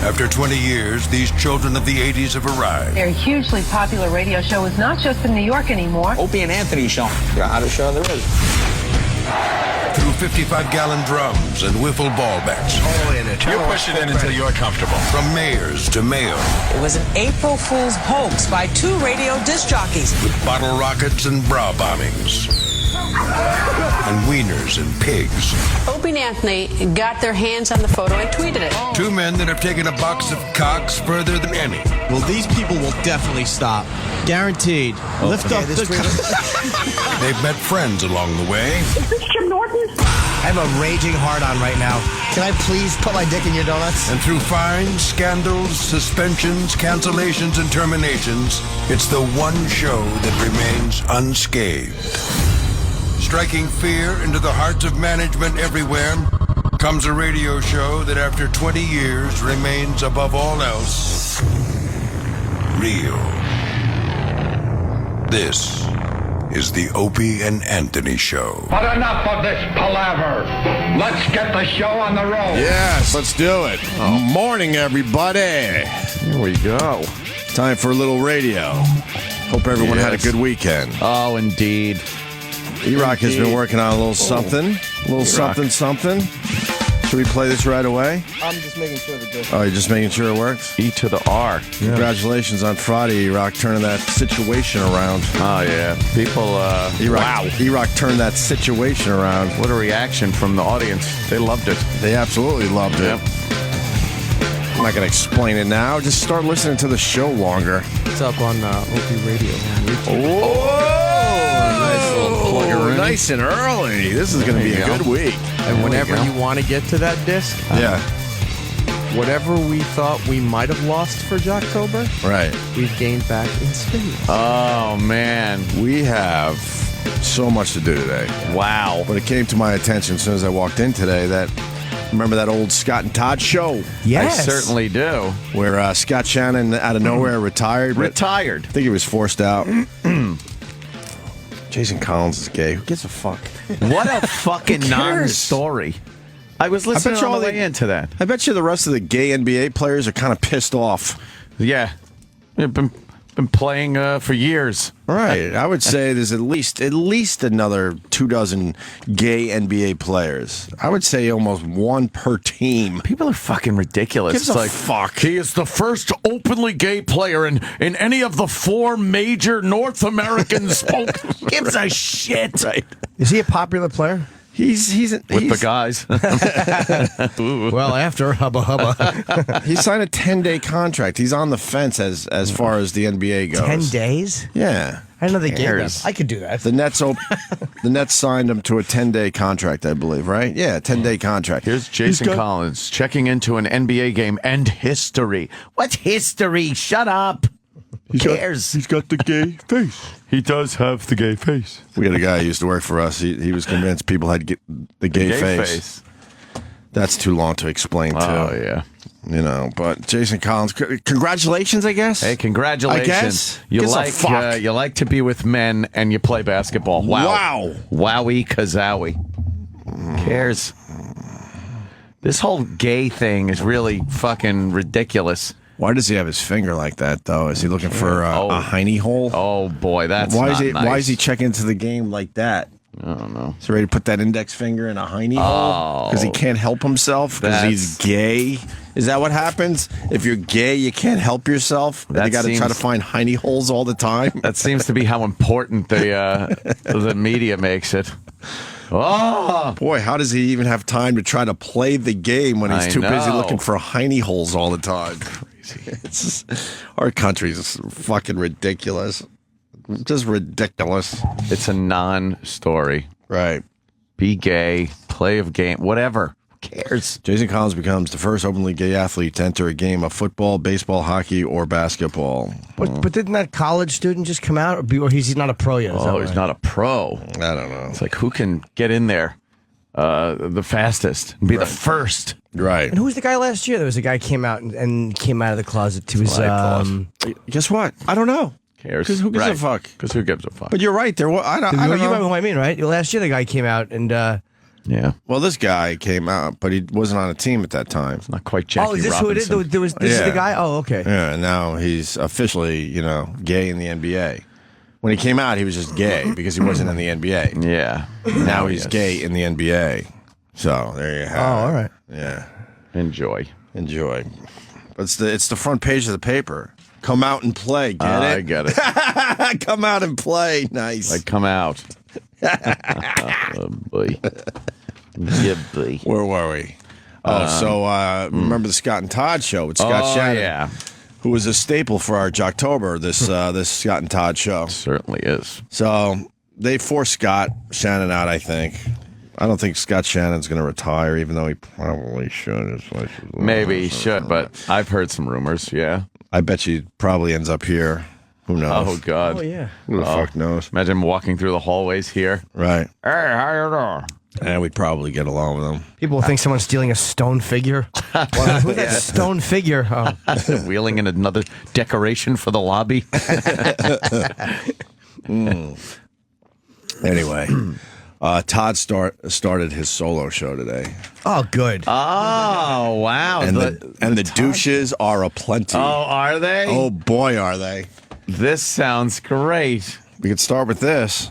After 20 years, these children of the 80s have arrived. Their hugely popular radio show is not just in New York anymore. Opie and Anthony Show. The hottest show there is. Through 55-gallon drums and wiffle ball bats. You push it in until you're comfortable. From mayors to mayo. It was an April Fool's hoax by two radio disc jockeys. With bottle rockets and bra bombings. And wieners and pigs. Opie and Anthony got their hands on the photo and tweeted it. Two men that have taken a box of cocks further than any. Well, these people will definitely stop. Guaranteed. Lift up the... They've met friends along the way. Is this Jim Jordan? I have a raging hard-on right now. Can I please put my dick in your donuts? And through fines, scandals, suspensions, cancellations, and terminations, it's the one show that remains unscathed. Striking fear into the hearts of management everywhere comes a radio show that after 20 years remains above all else real. This is the Opie and Anthony Show. But enough of this palaver. Let's get the show on the road. Yes, let's do it. Morning, everybody. Here we go. Time for a little radio. Hope everyone had a good weekend. Oh, indeed. E-Rock has been working on a little something. Something. Should we play this right away? I'm just making sure that this. Oh, you're just making sure it works? E to the R. Congratulations on Friday, E-Rock, turning that situation around. Oh, yeah. People, wow. E-Rock turned that situation around. What a reaction from the audience. They loved it. They absolutely loved it. I'm not going to explain it now. Just start listening to the show longer. It's up on Opie Radio on YouTube. Nice little plugger. Nice and early. This is going to be a good week. And whenever you want to get to that disc, whatever we thought we might have lost for Jocktober, right, we've gained back in spades. Oh, man. We have so much to do today. Wow. But it came to my attention as soon as I walked in today that, remember that old Scott and Todd show? Yes. I certainly do. Where Scott Shannon, out of nowhere, retired. I think he was forced out. Jason Collins is gay. Who gives a fuck? What a fucking non-story. I was listening all the way into that. I bet you the rest of the gay NBA players are kind of pissed off. Yeah. They've been playing for years. Right. I would say there's at least another 24 gay NBA players. I would say almost one per team. People are fucking ridiculous. Gives a fuck. He is the first openly gay player in any of the 4 major North American sports. Gives a shit. Right. Is he a popular player? He's with the guys. Well, after hubba. He signed a 10-day contract. He's on the fence as far as the NBA goes. 10 days? Yeah. I didn't know they gave that. I could do that. The Nets signed him to a 10-day contract, I believe, right? Yeah, 10-day contract. Here's Jason Collins checking into an NBA game and history. What's history? Shut up. Who cares? He's got the gay face. He does have the gay face. We got a guy who used to work for us. He was convinced people had the gay face. That's too long to explain, too. Oh, yeah. You know, but Jason Collins, congratulations, I guess. Hey, congratulations. I guess. You like to be with men and you play basketball. Wow. Wowie kazowie. Cares? This whole gay thing is really fucking ridiculous. Why does he have his finger like that, though? Is he looking for a hiney hole? Oh, boy, that's nice. Nice. Why is he checking into the game like that? I don't know. Is he ready to put that index finger in a hiney hole? Because he can't help himself? Because he's gay? Is that what happens? If you're gay, you can't help yourself? You got to try to find hiney holes all the time? That seems to be how important the media makes it. Oh boy, how does he even have time to try to play the game when he's too busy looking for hiney holes all the time? Crazy. Our country's fucking ridiculous. Just ridiculous. It's a non-story. Right. Be gay, play a game, whatever. Who cares? Jason Collins becomes the first openly gay athlete to enter a game of football, baseball, hockey, or basketball. But didn't that college student just come out? Or he's not a pro yet? He's not a pro. I don't know. It's like, who can get in there the fastest and be the first? Right. And who was the guy last year? There was a guy came out and came out of the closet to his. Guess what? I don't know. Cares? Because who gives a fuck? Because who gives a fuck? But you're right. I don't know. You know who I mean, right? Last year the guy came out and. Yeah. Well, this guy came out, but he wasn't on a team at that time. It's not quite Jackie Robinson. Robinson. Who it is? This is the guy? Oh, okay. Yeah, and now he's officially, gay in the NBA. When he came out, he was just gay because he wasn't in the NBA. Yeah. Now he's gay in the NBA. So, there you have it. Oh, all right. Yeah. Enjoy. But it's the front page of the paper. Come out and play. Get it? I get it. Come out and play. Nice. Like, come out. Oh, boy. Yeah, boy. Where were we? Remember the Scott and Todd show with Scott Shannon? Yeah. Who was a staple for our Jocktober, this Scott and Todd show. Certainly is. So they forced Scott Shannon out, I think. I don't think Scott Shannon's going to retire, even though he probably should. Maybe he should, but I've heard some rumors, yeah. I bet you probably ends up here. Who knows? Oh, God. Oh, yeah. Who the fuck knows? Imagine walking through the hallways here. Right. Hey, how you doing? And we'd probably get along with him. People will think someone's stealing a stone figure. Well, who's that stone figure? Oh. Wheeling in another decoration for the lobby. Anyway, Todd started his solo show today. Oh, good. Oh, wow. And the douches are aplenty. Oh, are they? Oh, boy, are they. This sounds great. We could start with this,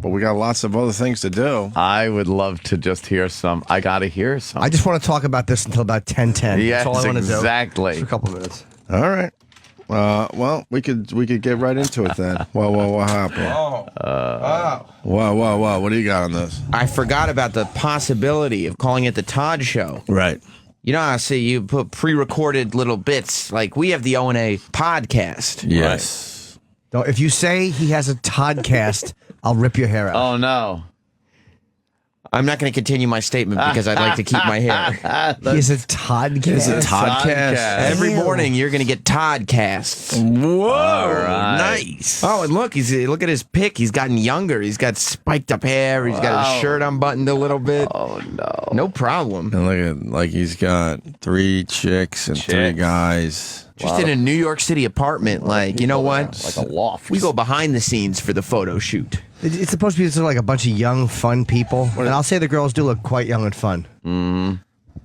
but we got lots of other things to do. I would love to just hear some. I got to hear some. I just want to talk about this until about 10:10. Yes, That's all I want to do. exactly. For a couple minutes. All right. Well, we could get right into it then. What happened? What do you got on this? I forgot about the possibility of calling it the Todd Show. Right. You know how I see you put pre-recorded little bits, like we have the O&A podcast. Yes. No, if you say he has a Toddcast, I'll rip your hair out. Oh, no. I'm not going to continue my statement because I'd like to keep my hair. He's a Toddcast. He's a Toddcast. Every morning you're going to get Toddcasts. Whoa, right. Nice. Oh, and look at his pic. He's gotten younger. He's got spiked up hair. He's got his shirt unbuttoned a little bit. Oh, no. No problem. And look at he's got 3 chicks and 3 guys. Just in a New York City apartment. Like, you know what? Like a loft. We go behind the scenes for the photo shoot. It's supposed to be sort of like a bunch of young, fun people. And I'll say the girls do look quite young and fun.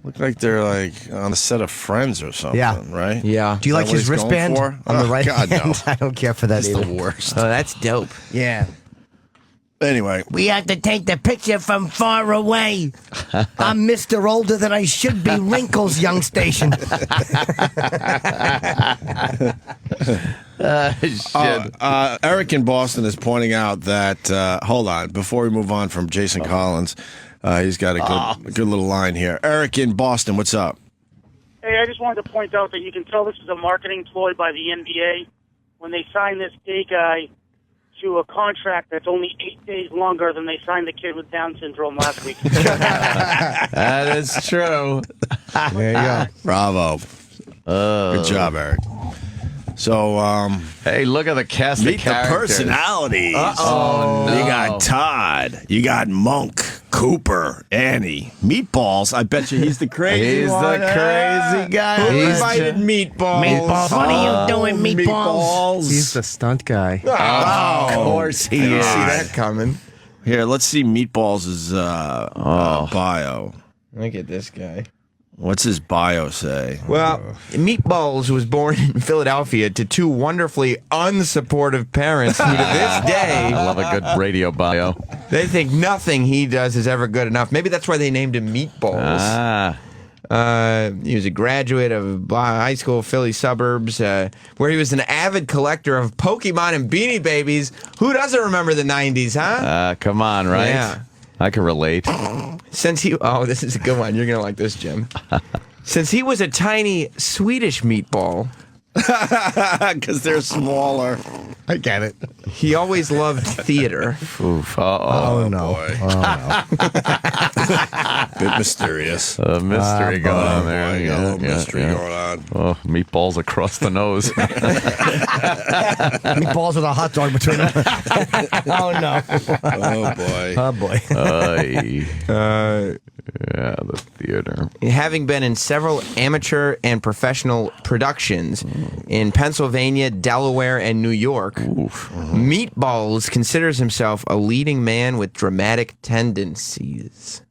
Look like they're like on a set of Friends or something, right? Yeah. Do you like his wristband on the right God, hand? no. I don't care for that It's either. the worst. Oh, that's dope. Yeah. Anyway, We have to take the picture from far away. I'm Mr. Older Than I Should Be, Wrinkles, Young Station. Eric in Boston is pointing out that, hold on, before we move on from Jason Collins, he's got a good little line here. Eric in Boston, what's up? Hey, I just wanted to point out that you can tell this is a marketing ploy by the NBA when they sign this gay guy to a contract that's only 8 days longer than they signed the kid with Down syndrome last week. That is true. There you go. Bravo. Good job, Eric. So, hey, look at the cast meet of the characters. personalities. Oh, no. You got Todd. You got Monk, Cooper, Annie. Meatballs. I bet you he's the crazy He's one. the crazy guy. Who He's invited Meatballs? Meatballs. What are you doing, Meatballs? He's the stunt guy. Oh, Of course he is. See that coming. Here, let's see Meatballs' bio. Look at this guy. What's his bio say? Well, Meatballs was born in Philadelphia to 2 wonderfully unsupportive parents who to this day I love a good radio bio. they think nothing he does is ever good enough. Maybe that's why they named him Meatballs. He was a graduate of high school, Philly suburbs, where he was an avid collector of Pokemon and Beanie Babies. Who doesn't remember the 90s, huh? Come on, right? Yeah. I can relate. This is a good one. You're going to like this, Jim. Since he was a tiny Swedish meatball. Because they're smaller. I get it. He always loved theater. Oof. Oh, no. Boy. Oh, no. Bit mysterious. A mystery going on there. Boy, a little mystery going on. Oh, meatballs across the nose. Meatballs with a hot dog between them. Oh, no. Oh, boy. Oh, boy. Yeah, the theater. Having been in several amateur and professional productions in Pennsylvania, Delaware, and New York, Meatballs considers himself a leading man with dramatic tendencies.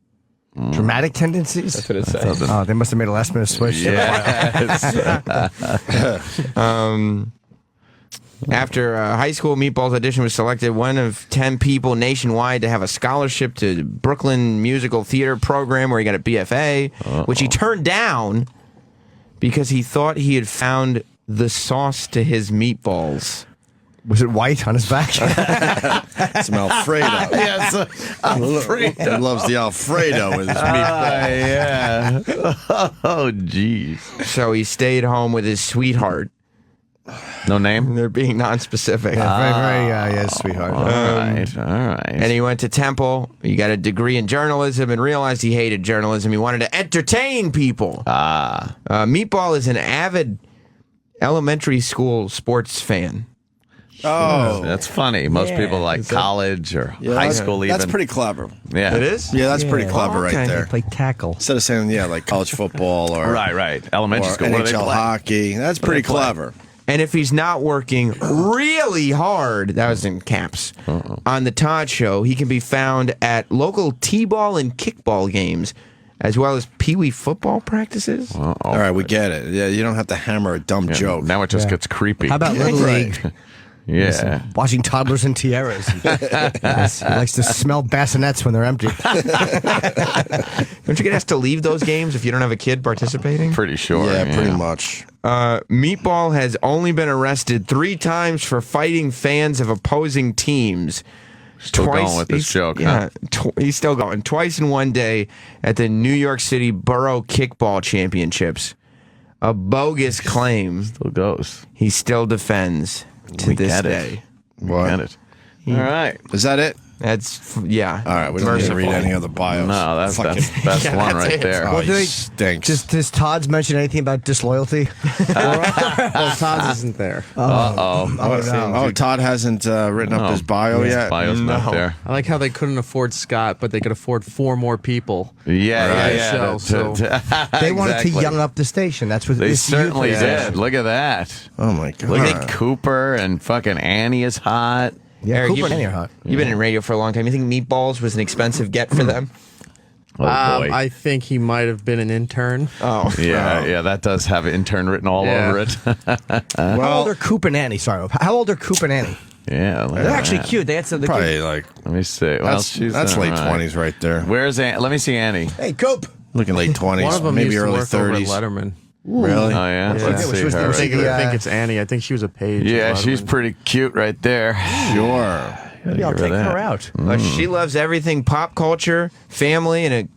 Dramatic tendencies? That's what it says. Oh, they must have made a last minute switch. Yes. After high school, Meatballs audition was selected one of 10 people nationwide to have a scholarship to Brooklyn Musical Theater program where he got a BFA, which he turned down because he thought he had found the sauce to his meatballs. Was it white on his back? Some Alfredo. Yes, Alfredo. He loves the Alfredo with his meatballs. Yeah. Oh, jeez. So he stayed home with his sweetheart No name? They're being non-specific. Yeah, very, yes, sweetheart. All right. And he went to Temple. He got a degree in journalism and realized he hated journalism. He wanted to entertain people. Meatball is an avid elementary school sports fan. Oh, that's funny. Most people like college or high school even. That's pretty clever. Yeah. It is? Yeah, that's pretty clever right there. Play tackle. Instead of saying, like college football or Right. Elementary or school. What do they NHL play? hockey. That's pretty clever. And if he's not working really hard, that was in caps, on the Todd Show, he can be found at local T-ball and kickball games, as well as peewee football practices. All right, we get it. Yeah, you don't have to hammer a dumb joke. Now it just gets creepy. How about Little League? Yeah. Watching toddlers in tiaras. He likes to smell bassinets when they're empty. Don't you get asked to leave those games if you don't have a kid participating? Pretty sure. Yeah, pretty much. Meatball has only been arrested 3 times for fighting fans of opposing teams. Still going with this joke, huh? He's still going. Twice in one day at the New York City Borough Kickball Championships. A bogus claim. Still goes. He still defends to this day. What? Get it. All right. Is that it? That's, yeah. All right, we don't need to read any of the bios. No, that's the best one right there. Oh, he stinks. Does Todd's mention anything about disloyalty? Well, Todd's isn't there. Oh, Todd hasn't written up his bio yet? His bio's not there. I like how they couldn't afford Scott, but they could afford 4 more people. Yeah. Show, so. They wanted to young up the station. That's what They certainly did. Look at that. Oh, my God. Look at Cooper and fucking Annie is hot. Yeah, Eric, Cooper you've and Annie are hot. You've been in radio for a long time. You think Meatballs was an expensive get for them? Oh, boy. I think he might have been an intern. Oh. Yeah, that does have intern written all over it. How old are Coop and Annie? Sorry. How old are Coop and Annie? Yeah. They're actually cute. They had some. Probably like, let me see. Well, that's late 20s right there. Where's Annie? Let me see Annie. Hey, Coop. Looking late 20s, One of them maybe used early to work over at 30s. Letterman. Really? Oh, yeah. Let's see her. I think it's Annie. I think she was a page. Yeah, at she's Letterman. pretty cute right there. Sure. Maybe I'll take her out. She loves everything pop culture, family, and a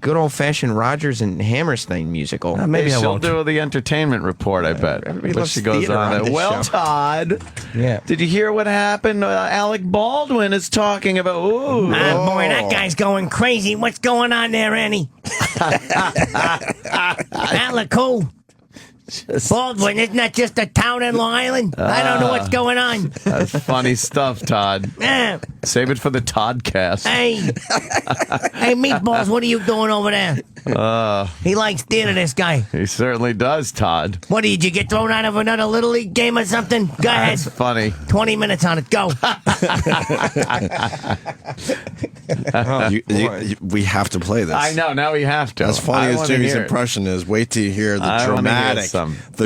good old-fashioned Rodgers and Hammerstein musical. Maybe I she'll won't. do the entertainment report, I bet. Everybody But loves she goes theater on on. this Well, show. Todd, Yeah. did you hear what happened? Alec Baldwin is talking about. Ooh, Boy, that guy's going crazy. What's going on there, Annie? Alec who? Baldwin, isn't that just a town in Long Island? I don't know what's going on. That's funny stuff, Todd. Yeah. Save it for the Toddcast. Hey, Meatballs, what are you doing over there? He likes theater, this guy. He certainly does, Todd. What, did you get thrown out of another Little League game or something? Go ahead. That's funny. 20 minutes on it. Go. We have to play this. I know. Now we have to. As funny I as wanna Jimmy's hear it. impression is, wait till you hear I the wanna hear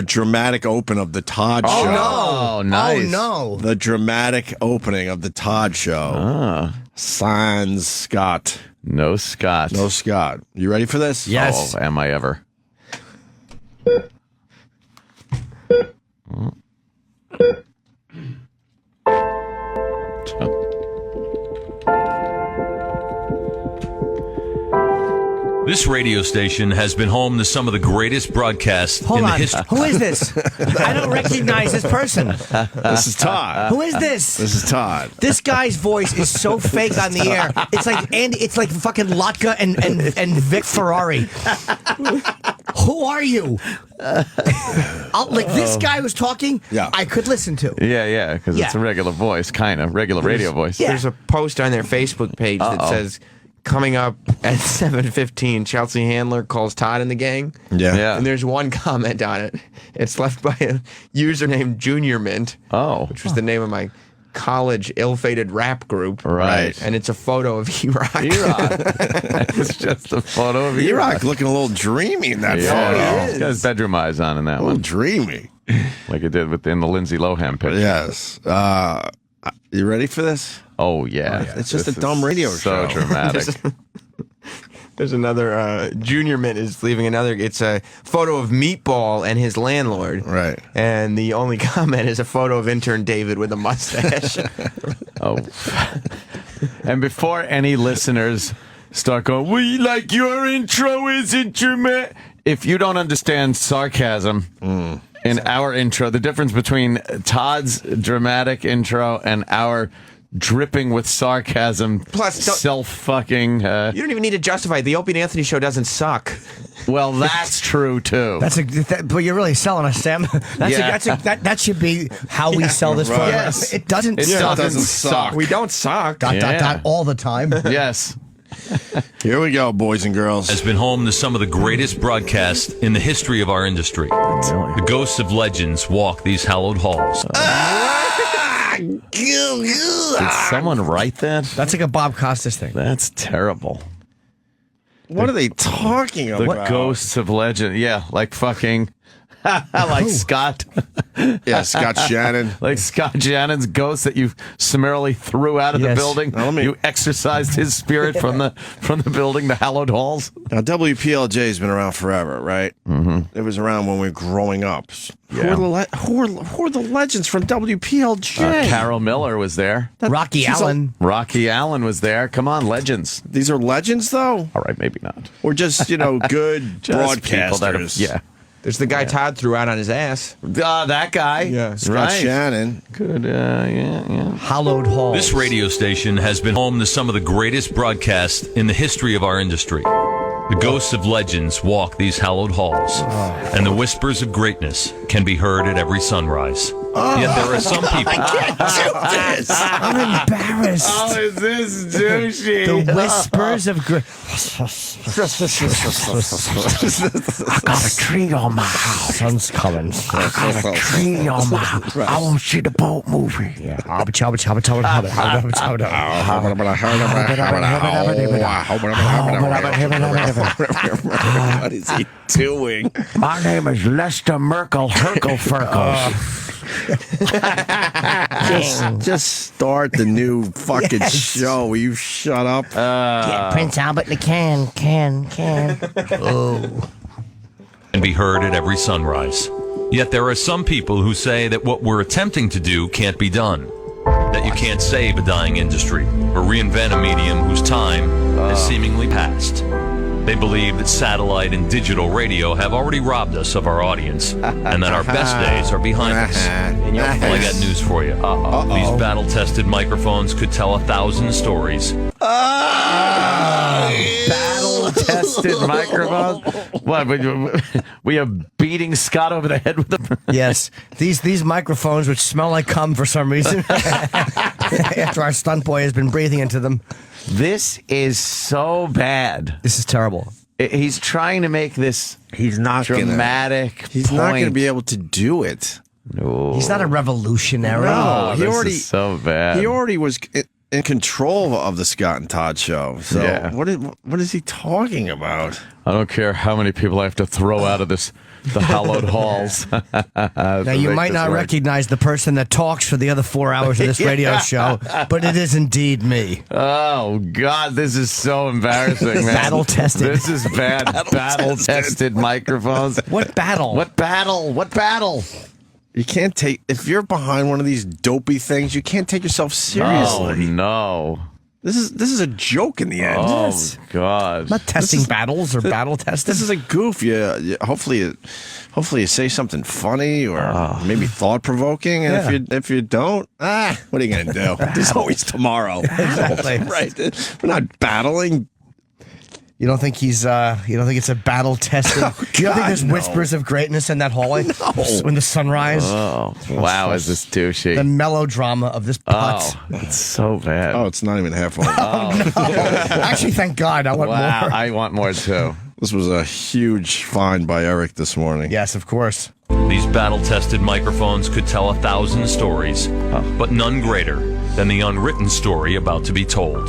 dramatic open of the Todd Show. Oh, nice. Oh, no. The dramatic opening of the Todd Show. Sans Scott. No Scott. No Scott. You ready for this? Yes. Oh, am I ever? This radio station has been home to some of the greatest broadcasts Hold in the on. history. Who is this? I don't recognize this person. This is Todd. Who is this? This is Todd. This guy's voice is so fake on the air. It's like it's like fucking Latka and Vic Ferrari. Who are you? This guy was talking. Yeah. I could listen to. Yeah, because it's a regular voice, kind of regular radio voice. There's a post on their Facebook page that says, coming up at 7:15, Chelsea Handler calls Todd and the gang. Yeah. And there's one comment on it. It's left by a user named Junior Mint. Which was the name of my college ill-fated rap group. Right. And it's a photo of E-Rock. It's just a photo of E-Rock looking a little dreamy in that photo. He's got his bedroom eyes on in that A little one. dreamy. Like it did in the Lindsay Lohan picture. Yes. You ready for this? Oh, yeah. It's just This a dumb is radio so show. dramatic. There's another, Junior Mint is leaving another, it's a photo of Meatball and his landlord. Right. And the only comment is a photo of intern David with a mustache. And before any listeners start going, we like your intro isn't dramatic. If you don't understand sarcasm, in our intro. The difference between Todd's dramatic intro and our dripping with sarcasm, plus self-fucking. You don't even need to justify it. The Opie and Anthony show doesn't suck. Well, that's true too. But you're really selling us, Sam. That should be how we sell this program. Yes. It doesn't. It suck. doesn't suck. We don't suck. Dot all the time. Yes. Here we go, boys and girls. Has been home to some of the greatest broadcasts in the history of our industry. The ghosts of legends walk these hallowed halls. Did someone write that? That's like a Bob Costas thing. That's terrible. What are they talking about? The ghosts of legend. Yeah, like fucking. Like Scott. Yeah, Scott Shannon. Like Scott Shannon's ghost that you summarily threw out of the building. Now, You exorcised his spirit from the building, the hallowed halls. Now, WPLJ's been around forever, right? Mm-hmm. It was around when we were growing up. Yeah. Who are the legends from WPLJ? Carol Miller was there. Rocky Allen. Rocky Allen was there. Come on, legends. These are legends, though? All right, maybe not. Or just, good Just people that broadcasters. yeah. There's the guy Todd threw out on his ass. That guy. Yeah. Scott Shannon. Good. Yeah. Hollowed halls. This radio station has been home to some of the greatest broadcasts in the history of our industry. The ghosts of legends walk these hallowed halls, and the whispers of greatness can be heard at every sunrise. Yet there are some people. I can't do this. I'm embarrassed. Oh, is this douchey? The whispers of I got a tree on my house. Sun's coming. I got a tree on my house. I want to see the boat movie. Yeah. What is he doing? My name is Lester Merkel Herkel Ferkel. Just start the new fucking show. Will you shut up? Get Prince Albert in the can. Oh. And be heard at every sunrise. Yet there are some people who say that what we're attempting to do can't be done. That you can't save a dying industry or reinvent a medium whose time has seemingly passed. They believe that satellite and digital radio have already robbed us of our audience and that our best days are behind us. Well, I got news for you. These battle-tested microphones could tell 1,000 stories. Battle-tested microphones? What, we are beating Scott over the head with them? Yes. These microphones, which smell like cum for some reason, after our stunt boy has been breathing into them. This is so bad. This is terrible. He's trying to make this He's not dramatic He's not going to be able to do it. No. He's not a revolutionary. No, this is so bad. He already was in control of the Scott and Todd show. So Yeah. what is he talking about? I don't care how many people I have to throw out of the hallowed halls. Now, you might not recognize the person that talks for the other 4 hours of this radio show, but it is indeed me. Oh, God, this is so embarrassing, man. Battle-tested. This is bad. Battle-tested microphones. What battle? What battle? You can't take, if you're behind one of these dopey things, you can't take yourself seriously. Oh, no. This is a joke in the end. Oh, Yes. God. I'm not testing battles or battle testing. This is a goof. Hopefully you say something funny or maybe thought provoking. And if you don't, what are you gonna do? There's always tomorrow. Exactly. Right. We're not battling. You don't think it's a battle testing? You don't think there's whispers of greatness in that hallway? No. When the sunrise? Oh, wow, is this douchey? The melodrama of this putt. Oh, it's so bad. Oh, it's not even half over. No. Actually, thank God. I want more. I want more, too. This was a huge find by Eric this morning. Yes, of course. These battle-tested microphones could tell 1,000 stories, but none greater than the unwritten story about to be told.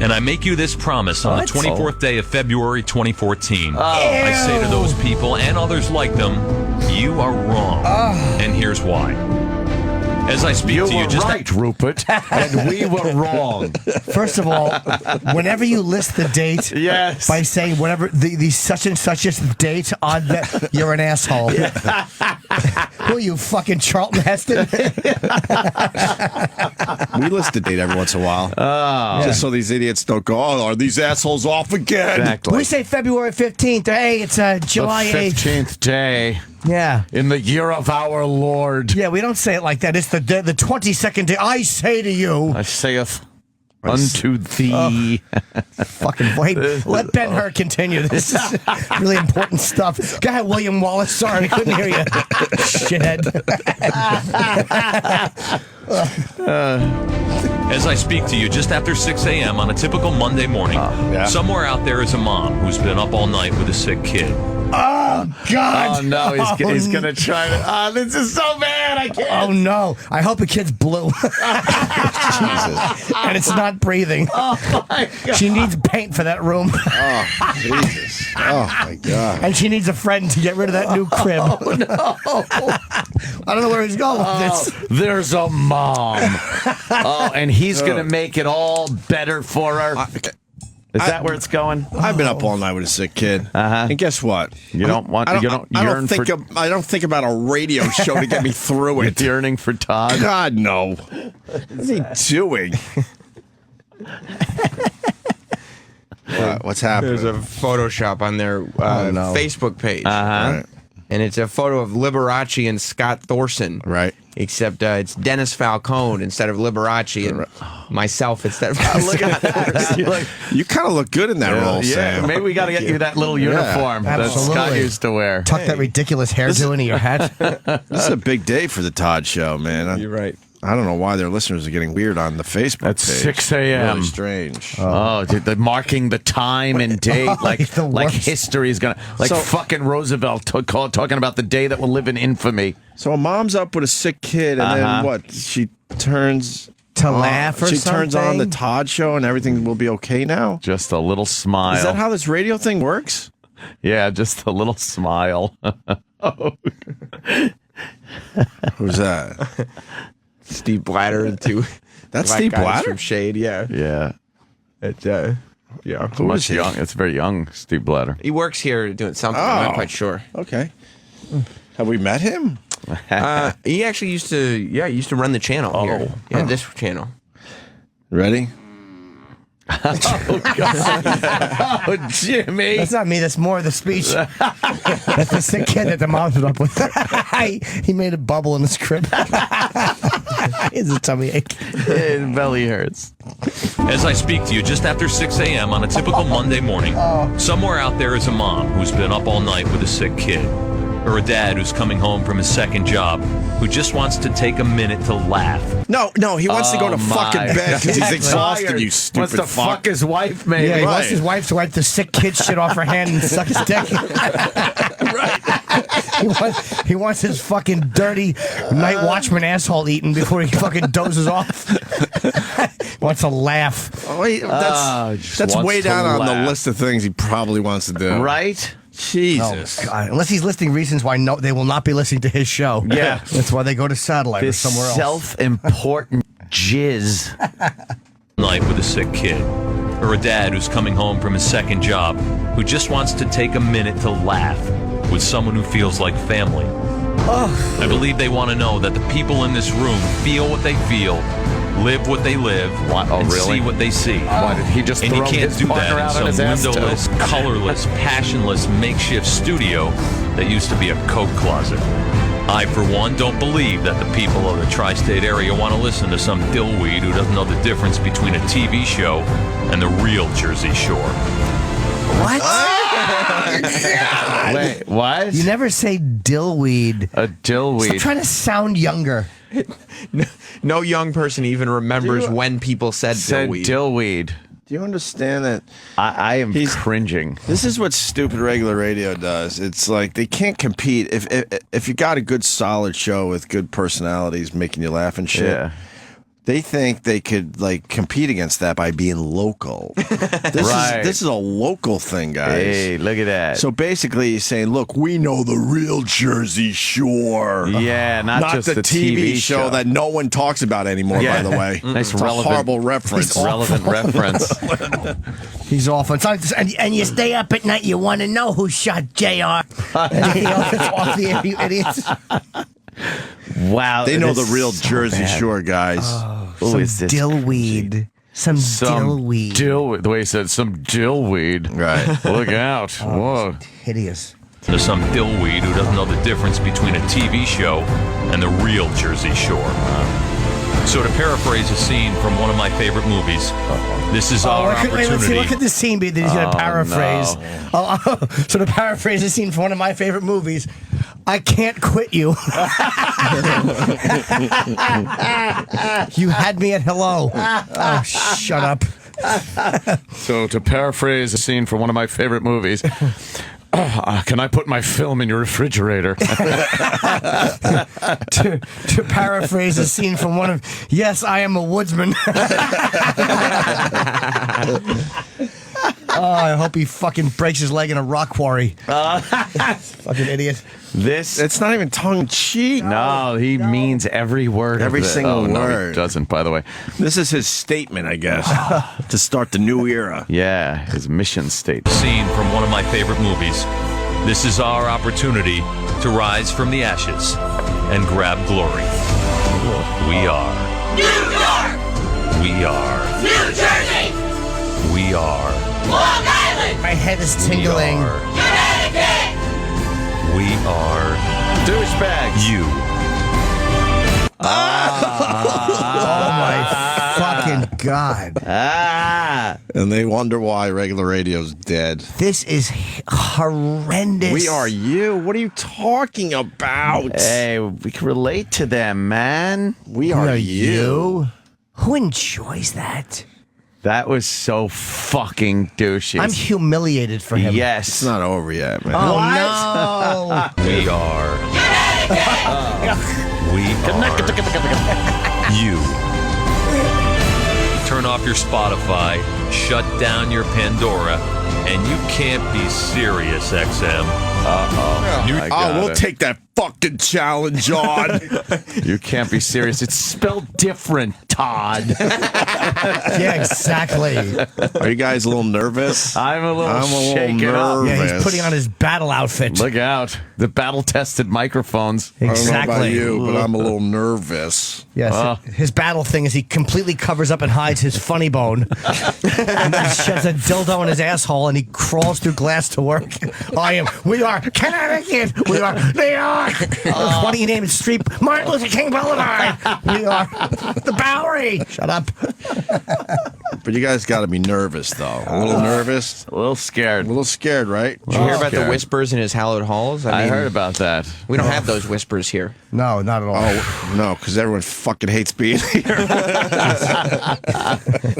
And I make you this promise on the 24th day of February 2014. I say to those people and others like them, you are wrong. And here's why. As I speak to you, just right, Rupert, and we were wrong. First of all, whenever you list the date by saying whatever the such and such is date on that, you're an asshole. Who are you, fucking Charlton Heston? We list the date every once in a while. Just so these idiots don't go, are these assholes off again? Exactly. We say February 15th. Hey, it's July 8th. 15th day. Yeah. In the year of our Lord. Yeah, we don't say it like that. It's the 22nd day. I say to you. I saith unto thee. Fucking wait. Let Ben-Hur continue. This is really important stuff. Go ahead, William Wallace. Sorry, I couldn't hear you. Shithead. As I speak to you just after 6 a.m. on a typical Monday morning, somewhere out there is a mom who's been up all night with a sick kid. Oh, God. Oh, no. He's going to try to... Oh, this is so bad. I can't. Oh, no. I hope the kid's blue. Jesus. And it's not breathing. Oh, my God. She needs paint for that room. Oh, Jesus. Oh, my God. And she needs a friend to get rid of that new crib. Oh, no. I don't know where he's going with this. There's a mom. Oh, and he's going to make it all better for her. Is that where it's going? I've been up all night with a sick kid, and guess what? You don't want. I you don't yearn for. I don't think about a radio show to get me through it. Yearning for Todd. God no. What's he doing? What's happening? There's a Photoshop on their Facebook page. Right. And it's a photo of Liberace and Scott Thorson. Right. Except it's Dennis Falcone instead of Liberace and myself instead of Look at that. You kind of look good in that role, Sam. Maybe we got to get you that little uniform that Scott used to wear. Tuck that ridiculous hairdo into your hat. This is a big day for the Todd Show, man. You're right. I don't know why their listeners are getting weird on the Facebook That's page. 6 a.m. Really strange. Oh, dude, they're marking the time and date like history is gonna fucking Roosevelt talking about the day that will live in infamy. So a mom's up with a sick kid, and then what? She turns to laugh or she something? turns on the Todd Show, and everything will be okay now. Just a little smile. Is that how this radio thing works? Yeah, just a little smile. Who's that? Steve Blatter and two. That's Steve Blatter from Shade. Yeah. Yeah. It's yeah. Who is he? Young. It's very young, Steve Blatter. He works here doing something. I'm not quite sure. Okay. Have we met him? He actually used to run the channel here. Yeah, this channel. Ready? Oh, God. Oh, Jimmy. That's not me. That's more of the speech. That's the sick kid that the mom's been up with. He made a bubble in his crib. It's a tummy ache. His belly hurts. As I speak to you just after 6 a.m. on a typical Monday morning, somewhere out there is a mom who's been up all night with a sick kid. Or a dad who's coming home from his second job who just wants to take a minute to laugh. No, he wants to go to fucking bed because he's exhausted, you stupid wants to fuck his wife, maybe. Yeah, he wants his wife to wipe the sick kid shit off her hand and suck his dick. Right. He wants his fucking dirty night watchman asshole eaten before he fucking dozes off. Wants to laugh. Oh, that's way down on the list of things he probably wants to do. Right? Jesus. Oh, God. Unless he's listing reasons why they will not be listening to his show. Yeah. That's why they go to satellite This or somewhere else. self-important jizz. Night with a sick kid. Or a dad who's coming home from his second job who just wants to take a minute to laugh with someone who feels like family. I believe they want to know that the people in this room feel what they feel, live what they live, and see what they see. Why did he just and you throw can't his do partner that out on in his some ass, too? windowless, colorless, passionless makeshift studio that used to be a coat closet. I, for one, don't believe that the people of the tri-state area want to listen to some dillweed who doesn't know the difference between a TV show and the real Jersey Shore. What? Wait, what? You never say dillweed. A dillweed. Stop trying to sound younger. No young person even remembers when people said dillweed. Dillweed. Do you understand that? I am cringing. This is what stupid regular radio does. It's like they can't compete. If you got a good solid show with good personalities making you laugh and shit, they think they could like compete against that by being local. This is a local thing, guys. Hey, look at that. So basically, he's saying, "Look, we know the real Jersey Shore. Yeah, not just the TV show that no one talks about anymore." By the way, nice, it's relevant, a horrible reference. Relevant reference. He's awful. It's like this, and you stay up at night. You want to know who shot Jr. It's off the air, you idiots. Wow, they know the real Jersey Shore guys. Some dillweed. Some dillweed. The way he said, some dillweed. Right. Look out. Whoa. Hideous. To some dillweed who doesn't know the difference between a TV show and the real Jersey Shore. So to paraphrase a scene from one of my favorite movies, this is our opportunity. Let's see, what could this scene be that he's going to paraphrase? No. So to paraphrase a scene from one of my favorite movies, I can't quit you. You had me at hello. Oh, shut up. So to paraphrase a scene from one of my favorite movies, can I put my film in your refrigerator? to paraphrase a scene from one of Yes, I Am a Woodsman. I hope he fucking breaks his leg in a rock quarry. Fucking idiot. It's not even tongue in cheek. No, he means every word. Every single word. No, he doesn't, by the way. This is his statement, I guess, to start the new era. Yeah, his mission statement. Scene from one of my favorite movies. This is our opportunity to rise from the ashes and grab glory. We are New York! We are New Jersey! We are Long Island! My head is tingling. Connecticut! We are douchebags. You. Oh my fucking God. And they wonder why regular radio's dead. This is horrendous. We are you. What are you talking about? Hey, we can relate to them, man. We are you. Who enjoys that? That was so fucking douchey. I'm humiliated for him. Yes. It's not over yet, man. Oh, no. We are We are you. Turn off your Spotify, shut down your Pandora, and you can't be serious, XM. We'll take that fucking challenge on. You can't be serious. It's spelled different, Todd. Yeah, exactly. Are you guys a little nervous? I'm a little shaken up. Yeah, he's putting on his battle outfit. Look out. The battle-tested microphones. Exactly. I don't know about you, but I'm a little nervous. Yes, his battle thing is he completely covers up and hides his funny bone. And then sheds a dildo in his asshole and he crawls through glass to work. We are Connecticut. We are New York. What do you name it? Street Martin Luther King Boulevard. We are the Bowery. Shut up. But you guys got to be nervous, though. A little nervous. A little scared. A little scared, right? Did you hear about the whispers in his hallowed halls? I heard about that. We don't have those whispers here. No, not at all. Oh, no, because everyone fucking hates being here.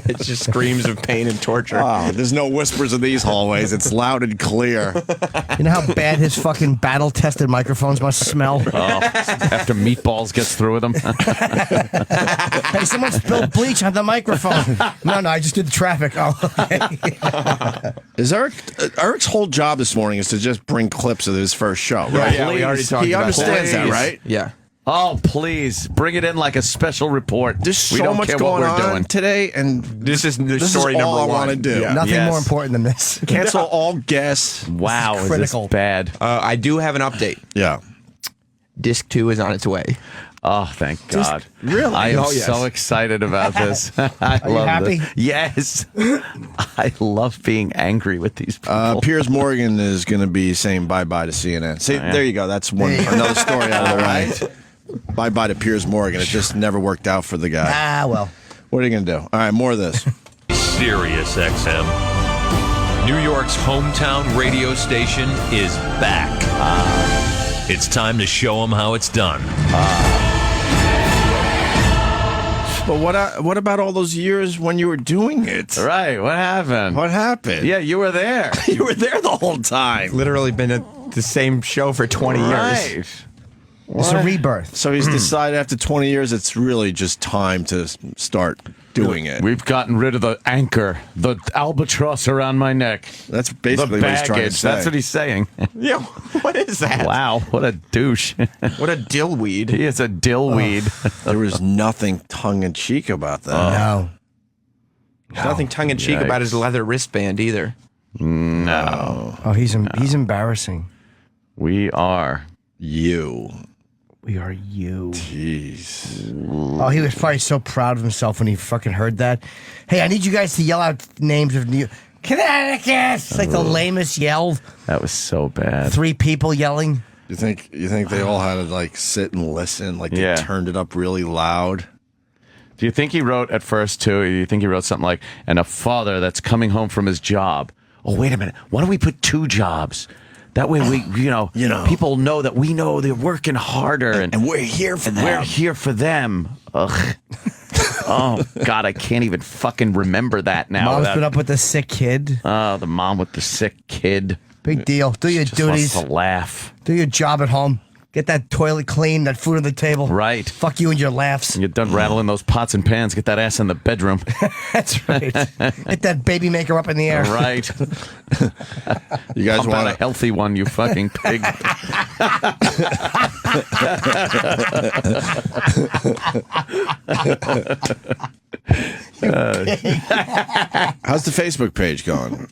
It just screams of pain and torture. Oh, there's no whispers in these hallways. It's loud and clear. You know how bad his fucking battle-tested microphones must smell? After Meatballs gets through with them. Hey, someone spilled bleach on the microphone. No, I just did the traffic. Oh, okay. Is Eric's whole job this morning is to just bring clips of his first show, right? Yeah, we already talked He about understands that, right? Yeah. Oh, please. Bring it in like a special report. There's We so don't much care going what we're on doing. today, and This is all story number I one. want to do. Yeah. Nothing Yes. more important than this. Cancel all guests. Wow, is this critical. bad? I do have an update. Yeah. Disc 2 is on its way. Oh, thank God. Really? I am Oh, yes. so excited about this. I you love happy? this. Yes. I love being angry with these people. Piers Morgan is going to be saying bye-bye to CNN. See, there you go. That's another story out of the right. Bye-bye to Piers Morgan. It just never worked out for the guy. Ah, well. What are you going to do? All right, more of this. Sirius XM. New York's hometown radio station is back. It's time to show them how it's done. But what about all those years when you were doing it? Right, what happened? What happened? Yeah, you were there. You were there the whole time. Literally been at the same show for 20 years. Right. It's a rebirth. So he's decided after 20 years it's really just time to start doing it. We've gotten rid of the anchor, the albatross around my neck. That's basically the what he's trying to baggage. say. That's what he's saying. Yeah, what is that? Wow, what a douche. What a dillweed. He is a dillweed. There was nothing tongue-in-cheek about that. No. There's nothing tongue-in-cheek Yikes. about his leather wristband either. No. Oh, he's embarrassing. We are. You. We are you. Jeez. Oh, he was probably so proud of himself when he fucking heard that. Hey, I need you guys to yell out names of Connecticut. It's like the lamest yell. That was so bad. 3 people yelling. You think they all had to like sit and listen? Like they turned it up really loud. Do you think he wrote at first too? Do you think he wrote something like, "And a father that's coming home from his job"? Oh, wait a minute. Why don't we put 2 jobs? That way we, people know that we know they're working harder and we're here for them. We're here for them. Ugh. Oh God, I can't even fucking remember that now. Mom's been up with the sick kid. Oh, the mom with the sick kid. Big deal. Do your Just duties. wants to laugh. Do your job at home. Get that toilet clean, that food on the table. Right. Fuck you and your laughs. You're done rattling those pots and pans. Get that ass in the bedroom. That's right. Get that baby maker up in the air. Right. You guys want a healthy one, you fucking pig. How's the Facebook page going?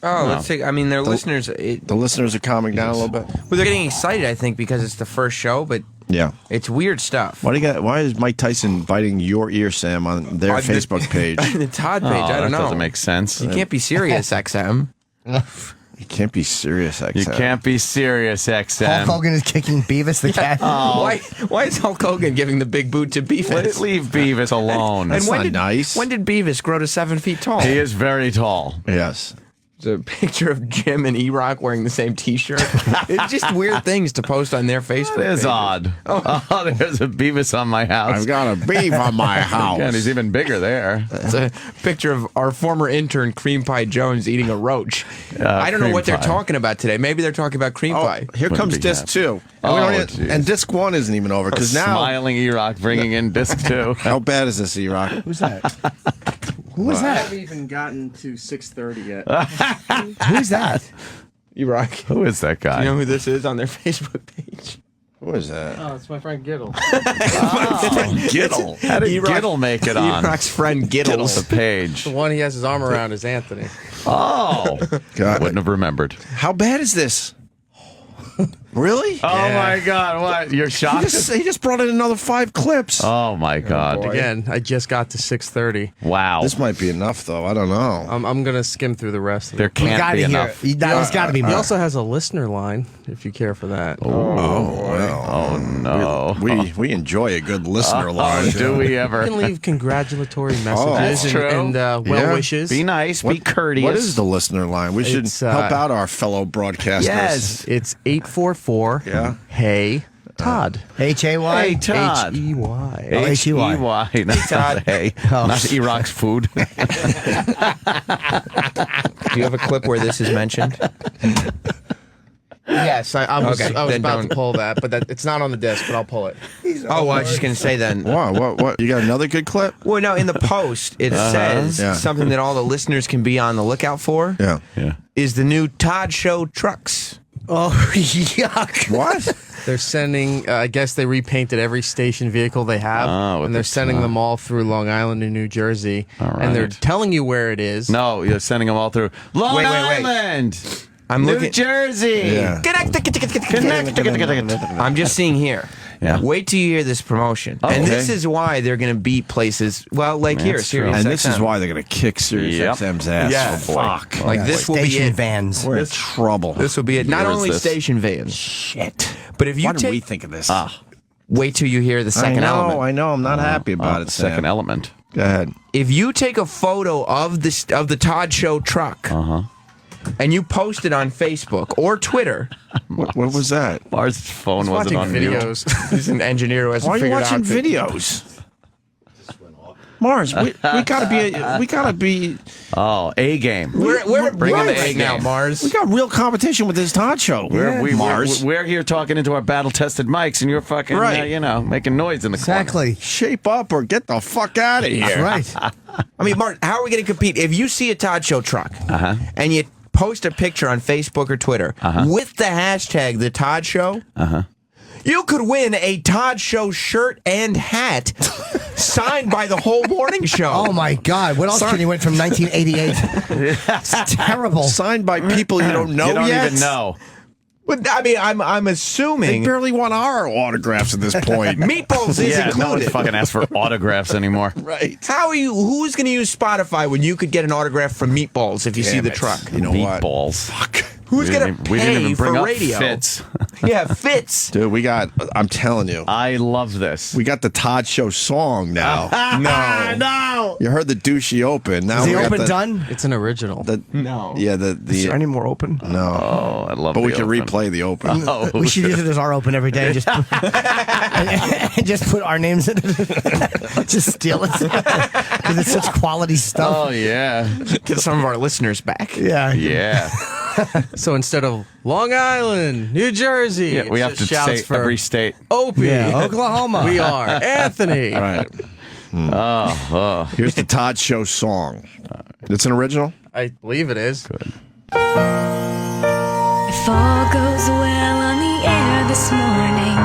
Let's see. I mean, their listeners. The listeners are calming down a little bit. Well, they're getting excited, I think, because it's the first show, but Yeah. it's weird stuff. Why is Mike Tyson biting your ear, Sam, on their Facebook page? The Todd page, I don't know. That doesn't make sense. You can't be serious, XM. You can't be serious, XM. You can't be serious, XM. Hulk Hogan is kicking Beavis the cat. Why is Hulk Hogan giving the big boot to Beavis? Leave Beavis alone. That's when not did, nice. When did Beavis grow to 7 feet tall? He is very tall. Yes. There's a picture of Jim and E-Rock wearing the same T-shirt. It's just weird things to post on their Facebook. It is pages. odd. Oh, there's a Beavis on my house. I've got a beef on my house. And he's even bigger there. It's a picture of our former intern, Cream Pie Jones, eating a roach. I don't know Cream what they're Pie. talking about today. Maybe they're talking about cream pie. Here Wouldn't comes be disc happy. 2. Oh, And disc 1 isn't even over because now. Smiling E-Rock bringing in disc 2. How bad is this, E-Rock? Who's that? Who is I that? haven't even gotten to 6:30 yet. Who's that? E-Rock. Who is that guy? You know who this is on their Facebook page? Who is that? Oh, it's my friend Gittle. Giddle. How did E-Rock- Giddle make it on? E-Rock's friend Giddles. The page. The one he has his arm around is Anthony. Oh. God. Wouldn't have remembered. How bad is this? Really? Oh, my God. What? You're shocked? He just brought in another 5 clips. Oh, my God. Again, I just got to 6:30. Wow. This might be enough, though. I don't know. I'm gonna skim through the rest of There it. can't be enough. There's got to be He more. also has a listener line, if you care for that. Oh, no. We enjoy a good listener line. Do we You ever? can leave congratulatory messages that's true. and well wishes. Be nice. Be courteous. What is the listener line? We should It's, help out our fellow broadcasters. Yes. It's 844. Yeah. Hey, Todd. H-A-Y? Hey, Todd. H-E-Y. Oh, H-E-Y. H-E-Y. Not Todd. Hey. Not E-Rock's food. Do you have a clip where this is mentioned? Yes, I was Okay, about then don't. to pull that, but it's not on the disc, but I'll pull it. Oh, well, I was just going to say then. What? You got another good clip? Well, no, in the post, it says Yeah. something that all the listeners can be on the lookout for Yeah. is the new Todd Show trucks. Oh, yuck. What? They're sending, I guess they repainted every station vehicle they have, Oh, with and they're the sending them all through Long Island and New Jersey, All and they're right. telling you where it is. No, you're sending them all through Long Wait. Island. I'm New looking. Jersey. Yeah. I'm just seeing here. Yeah. Wait till you hear this promotion. Okay. And this is why they're going to beat places, well, like here, That's true. Sirius And this is XM. why they're going to kick Sirius Yep. XM's ass. Yeah. Oh, fuck. Like this will be Station it. vans. We're in trouble. This will be it. Not Where is only this? station vans. Shit. But if you Why did take, we think of this? wait till you hear the second element. I know. I'm not happy about it, Sam. Second element. Go ahead. If you take a photo of the Todd Show truck and you post it on Facebook or Twitter, What was that? Mars' phone He's wasn't watching on mute. videos. he's an engineer who hasn't Why are you figured watching out that- videos? Mars, we gotta be. Oh, A game. We're bringing the right A now, game. Mars. We got real competition with this Todd Show. We're here talking into our battle-tested mics, and you're fucking, Right. making noise in the corner. Exactly. Shape up or get the fuck out of here. That's right. I mean, Mark, how are we going to compete? If you see a Todd Show truck and you post a picture on Facebook or Twitter with the hashtag The Todd Show, you could win a Todd Show shirt and hat signed by the whole morning show. Oh, my God. What else can you win from 1988? It's terrible. Signed by people you don't know You don't yet. even know. But I mean, I'm assuming they barely want our autographs at this point. Meatballs is included. No one fucking asks for autographs anymore. Right. How are you? Who's going to use Spotify when you could get an autograph from Meatballs if you see the truck? You know Meatballs. what? Fuck. Who's going to We didn't pay even bring for up radio? Fitz. Yeah, Fitz. Dude, I'm telling you. I love this. We got the Todd Show song now. No. You heard the douchey open. Now Is the we got open done? It's an original. No. Yeah, Is there any more open? No. Oh, I love But we the can open. replay the open. Oh, We should use it as our open every day. Just and just put our names in it. Just steal it because it's such quality stuff. Oh, yeah. Get some of our listeners back. Yeah. Yeah. So instead of Long Island, New Jersey, Yeah, we it have to just shouts say for every state. Opie, Yeah, Oklahoma. We are Anthony. Right. Oh. Here's the Todd Show song. It's an original? I believe it is. Good. If all goes well on the air this morning,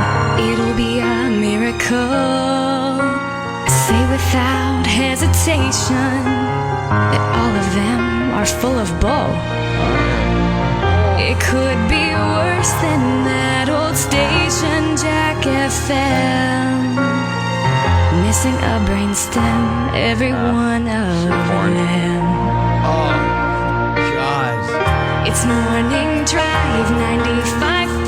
it'll be a miracle. I say without hesitation that all of them are full of bull. It could be worse than that old station, Jack FM. Missing a brainstem, every one of them. Oh, God. It's morning drive 95.5,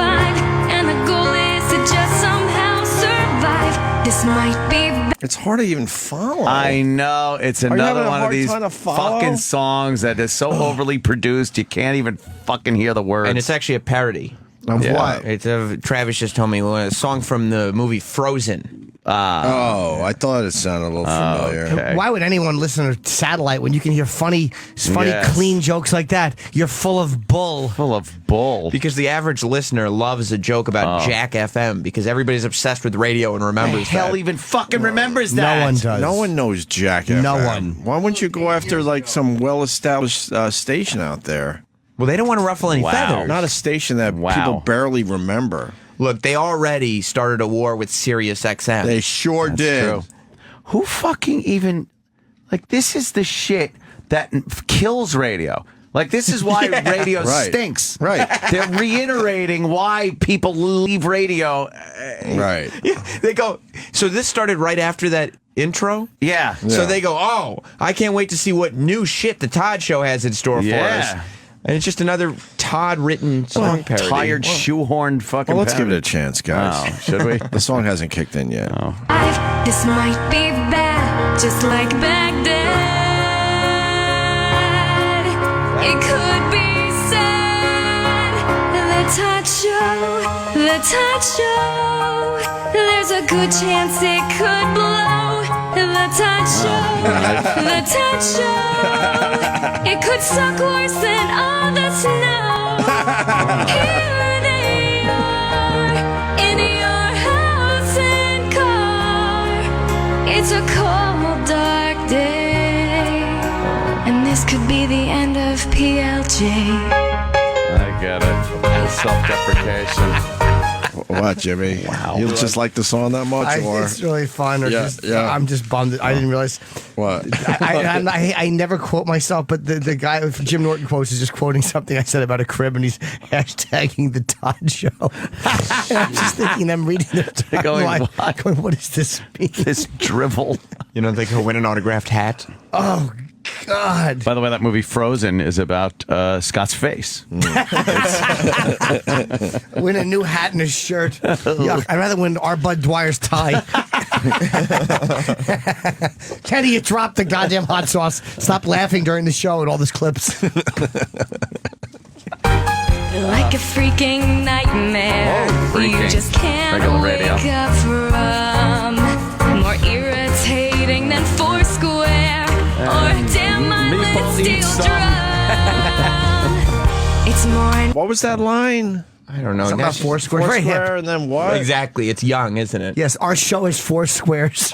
and the goal is to just somehow survive. This might be It's hard to even follow. I know. It's you another having a one of hard these time to follow? fucking songs that is so overly produced you can't even fucking hear the words. And it's actually a parody. Of what? It's Travis just told me a song from the movie Frozen. Oh, I thought it sounded a little familiar. Okay. Why would anyone listen to satellite when you can hear funny, Yes. clean jokes like that? You're full of bull. Full of bull. Because the average listener loves a joke about Jack FM because everybody's obsessed with radio and remembers hell that. even fucking remembers that? No one does. No one knows Jack FM. No one. Why wouldn't you go after like some well-established station out there? Well, they don't want to ruffle any feathers. Not a station that people barely remember. Look, they already started a war with Sirius XM. They sure did. True. Who fucking even like this is the shit that kills radio. Like this is why radio stinks. Right. They're reiterating why people leave radio. Right. Yeah, they go. So this started right after that intro. Yeah. So they go, oh, I can't wait to see what new shit the Todd Show has in store for us. And it's just another Todd-written song parody. Tired, shoehorned fucking. Well, let's give it parody. a chance, guys. Oh, should we? The song hasn't kicked in yet. Oh. this might be bad, just like Baghdad. It could be sad. The Todd Show, the Todd Show. There's a good chance it could blow. The Todd Show, the Todd Show. It could suck worse than all the snow. Here they are in your house and car. It's a cold, dark day, and this could be the end of PLJ. I get it. Self-deprecation. What, Jimmy? Wow. You just like the song that much? Or? It's really fun. Or I'm just bummed. I didn't realize. What? I never quote myself, but the guy with Jim Norton quotes is just quoting something I said about a crib, and he's hashtagging the Todd Show. And I'm just thinking them reading their timeline, going, what does this mean? This drivel. You don't think he'll win an autographed hat? Oh, God. By the way, that movie Frozen is about Scott's face. Win a new hat and a shirt. Yuck. I'd rather win our Bud Dwyer's tie. Kenny, you dropped the goddamn hot sauce. Stop laughing during the show at all these clips. Like a freaking nightmare. You just can't wake up from. More irritating than Foursquare. Or damn mindless steel drum. It's more. What was that line? I don't know. Something about Foursquare. Very hip. And then what? Exactly. It's young, isn't it? Yes, our show is four squares.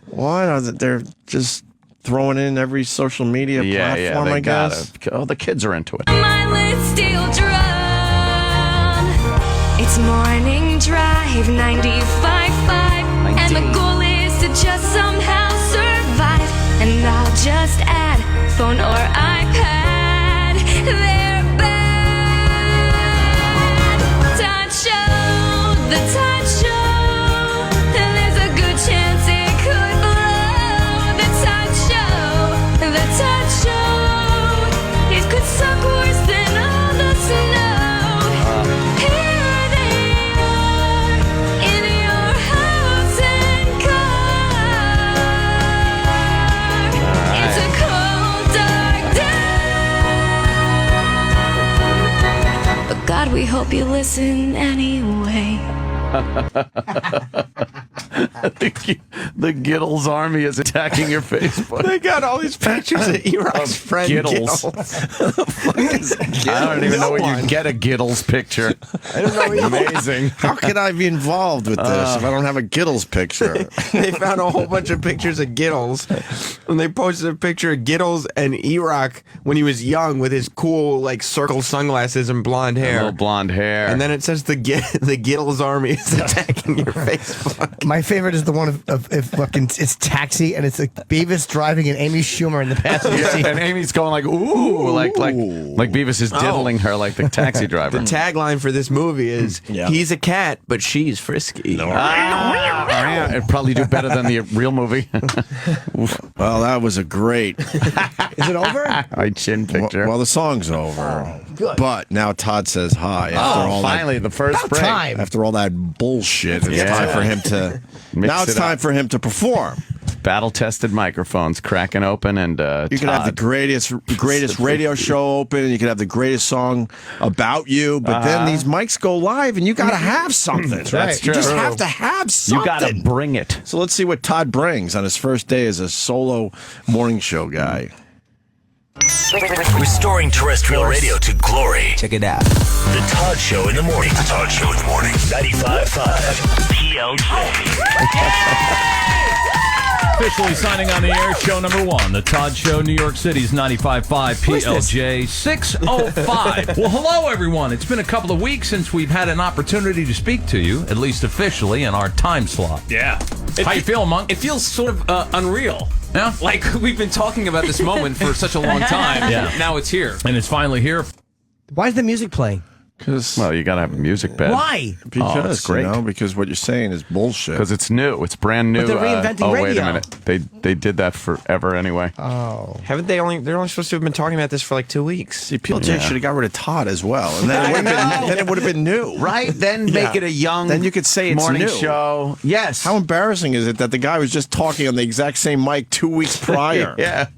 What? They're just throwing in every social media platform, I guess. Oh, the kids are into it. Mindless steel drum. It's morning drive 95.5. And the goal is to just somehow survive. And I'll just add phone or iPad. They're hope you listen anyway. The Giddles army is attacking your Facebook. They got all these pictures of Uriah's friend Giddles. I don't even know where you get a Giddles picture. I don't know. Amazing. How can I be involved with this if I don't have a Giddles picture? They found a whole bunch of pictures of Giddles, and they posted a picture of Giddles and Uriah when he was young with his cool, like, circle sunglasses and blonde hair. Little blonde hair. And then it says the Giddles army is attacking your Facebook. My favorite is the one of fucking it's Taxi, and it's like Beavis driving and Amy Schumer in the passenger seat. And Amy's going like, ooh, like Beavis is diddling her like the taxi driver. The tagline for this movie is, he's a cat, but she's frisky. It'd probably do better than the real movie. Well, that was a great. Is it over? My chin picture. Well, the song's over. Good. But now Todd says hi. After all finally, the first break. Time. After all that bullshit, it's time for him to. Now it's time for him to perform. Battle-tested microphones cracking open, and you can have the greatest radio show open, and you can have the greatest song about you, but then these mics go live, and you got to have something. That's true. You just have to have something. You got to bring it. So let's see what Todd brings on his first day as a solo morning show guy. Restoring terrestrial radio to glory. Check it out. The Todd Show in the morning. The Todd Show in the morning. 95.5 PLJ. Officially signing on the air, show number 1, The Todd Show, New York City's 95.5 PLJ 605. Well, hello, everyone. It's been a couple of weeks since we've had an opportunity to speak to you, at least officially, in our time slot. Yeah. How you feeling, Monk? It feels sort of unreal. Yeah? Like we've been talking about this moment for such a long time. Yeah. Now it's here. And it's finally here. Why is the music playing? Well, you got to have a music bed. Why? Because, it's great. Because what you're saying is bullshit. Because it's new. It's brand new. But they're reinventing wait radio. a minute. They did that forever anyway. Oh. Haven't they only? They're only supposed to have been talking about this for like 2 weeks. See, PLJ should have got rid of Todd as well, and then it would have been new, Right? Then make it a young. Then you could say it's morning new. show. Yes. How embarrassing is it that the guy was just talking on the exact same mic 2 weeks prior? Yeah.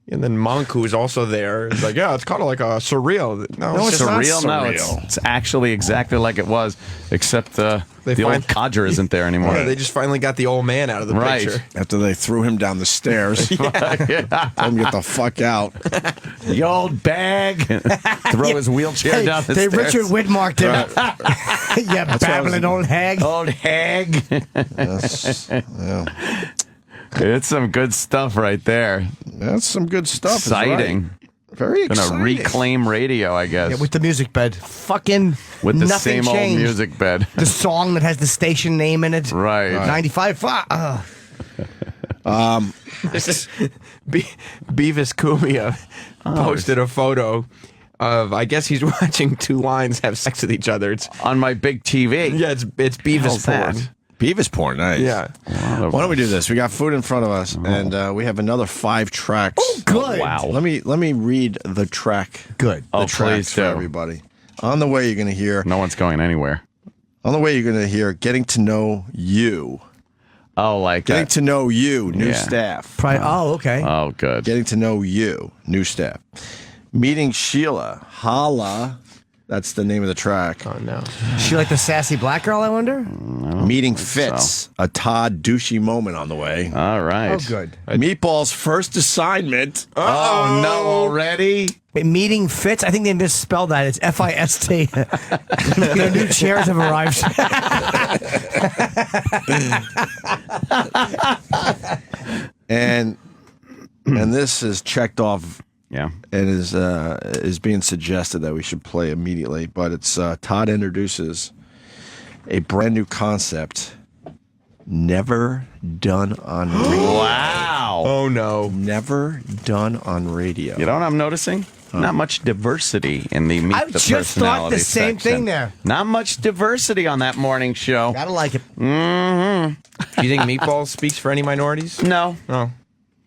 And then Monk, who was also there, is like, yeah, it's kind of like a surreal. No, it's not surreal. No, it's actually exactly like it was, except the old codger isn't there anymore. Yeah, they just finally got the old man out of the picture. After they threw him down the stairs. Told him to get the fuck out. The old bag. Throw his wheelchair down the stairs. They Richard Widmarked him. Yeah, babbling old hag. Old hag. Yeah. It's some good stuff right there. That's some good stuff. Exciting. Right. Very exciting. Gonna reclaim radio, I guess. Yeah, with the music bed. Fucking with the nothing same changed. old music bed. The song that has the station name in it. Right. 95.5. Beavis Kumia posted a photo of, I guess he's watching two lions have sex with each other. It's on my big TV. Yeah, it's Beavis porn. Beavis porn, nice. Yeah. Why don't we do this? We got food in front of us, and we have another 5 tracks. Oh, good. Wow. Let me read the track. Good. The tracks for everybody. On the way, you're going to hear. No one's going anywhere. On the way, you're going to hear "Getting to Know You." Oh, like Getting to Know You, new staff. Okay. Oh, good. Getting to Know You, new staff. Meeting Sheila, Holla. That's the name of the track. Oh, no. She like the sassy black girl, I wonder? Meeting Fitz, a Todd douchey moment on the way. All right. Oh, good. Meatball's first assignment. Oh, no, already? Wait, meeting Fitz? I think they misspelled that. It's F-I-S-T. Their new chairs have arrived. and this is checked off. Yeah, and is being suggested that we should play immediately. But it's Todd introduces a brand new concept, never done on radio. Wow! Oh no, never done on radio. You know what I'm noticing? Not much diversity in the Meet I the just thought the Personality same section. thing there. Not much diversity on that morning show. Gotta like it. Mm-hmm. Do you think Meatball speaks for any minorities? No. Oh.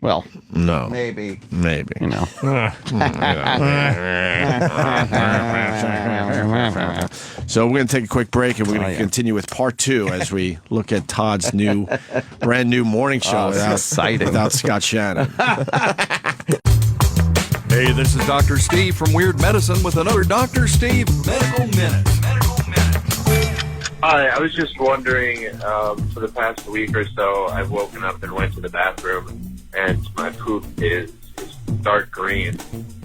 Well, no. Maybe. You know. So we're going to take a quick break, and we're going to continue with part 2 as we look at Todd's brand new morning show without Scott Shannon. Hey, this is Dr. Steve from Weird Medicine with another Dr. Steve Medical Minute. Hi, I was just wondering, for the past week or so, I've woken up and went to the bathroom, and my poop is dark green.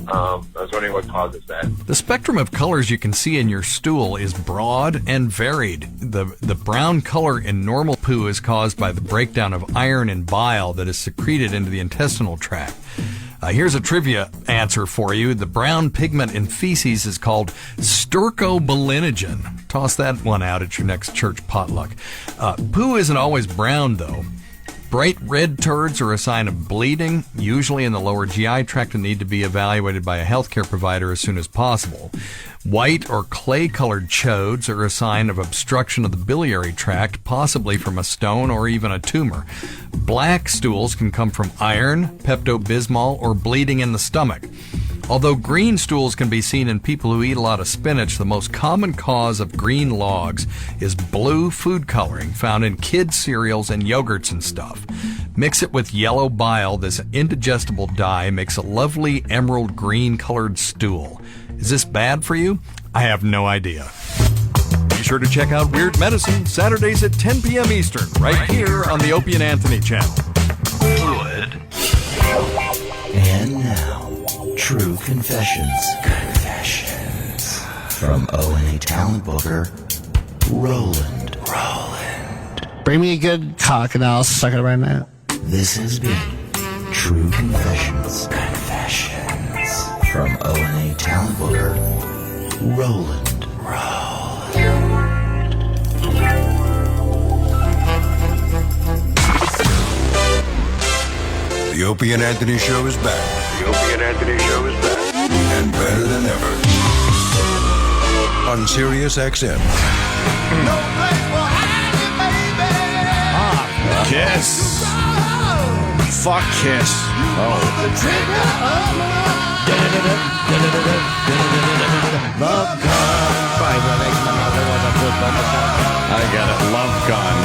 I was wondering what causes that. The spectrum of colors you can see in your stool is broad and varied. The brown color in normal poo is caused by the breakdown of iron and bile that is secreted into the intestinal tract. Here's a trivia answer for you. The brown pigment in feces is called stercobilinogen. Toss that one out at your next church potluck. Poo isn't always brown, though. Bright red turds are a sign of bleeding, usually in the lower GI tract, and need to be evaluated by a healthcare provider as soon as possible. White or clay-colored chodes are a sign of obstruction of the biliary tract, possibly from a stone or even a tumor. Black stools can come from iron, Pepto-Bismol, or bleeding in the stomach. Although green stools can be seen in people who eat a lot of spinach, the most common cause of green logs is blue food coloring found in kids' cereals and yogurts and stuff. Mix it with yellow bile. This indigestible dye makes a lovely emerald green colored stool. Is this bad for you? I have no idea. Be sure to check out Weird Medicine Saturdays at 10 p.m. Eastern, right here on the Opie and Anthony channel. Fluid. And now, True Confessions. Confessions. From O&A talent booker, Roland. Bring me a good cock and I'll suck it right now. This has been True Confessions. Confessions. From O&A talent booker, Roland. The Opie and Anthony Show is back. The Opie and Anthony Show is back. And better than ever. On Sirius XM. Kiss. Fuck Kiss. Love I got it. Love gun.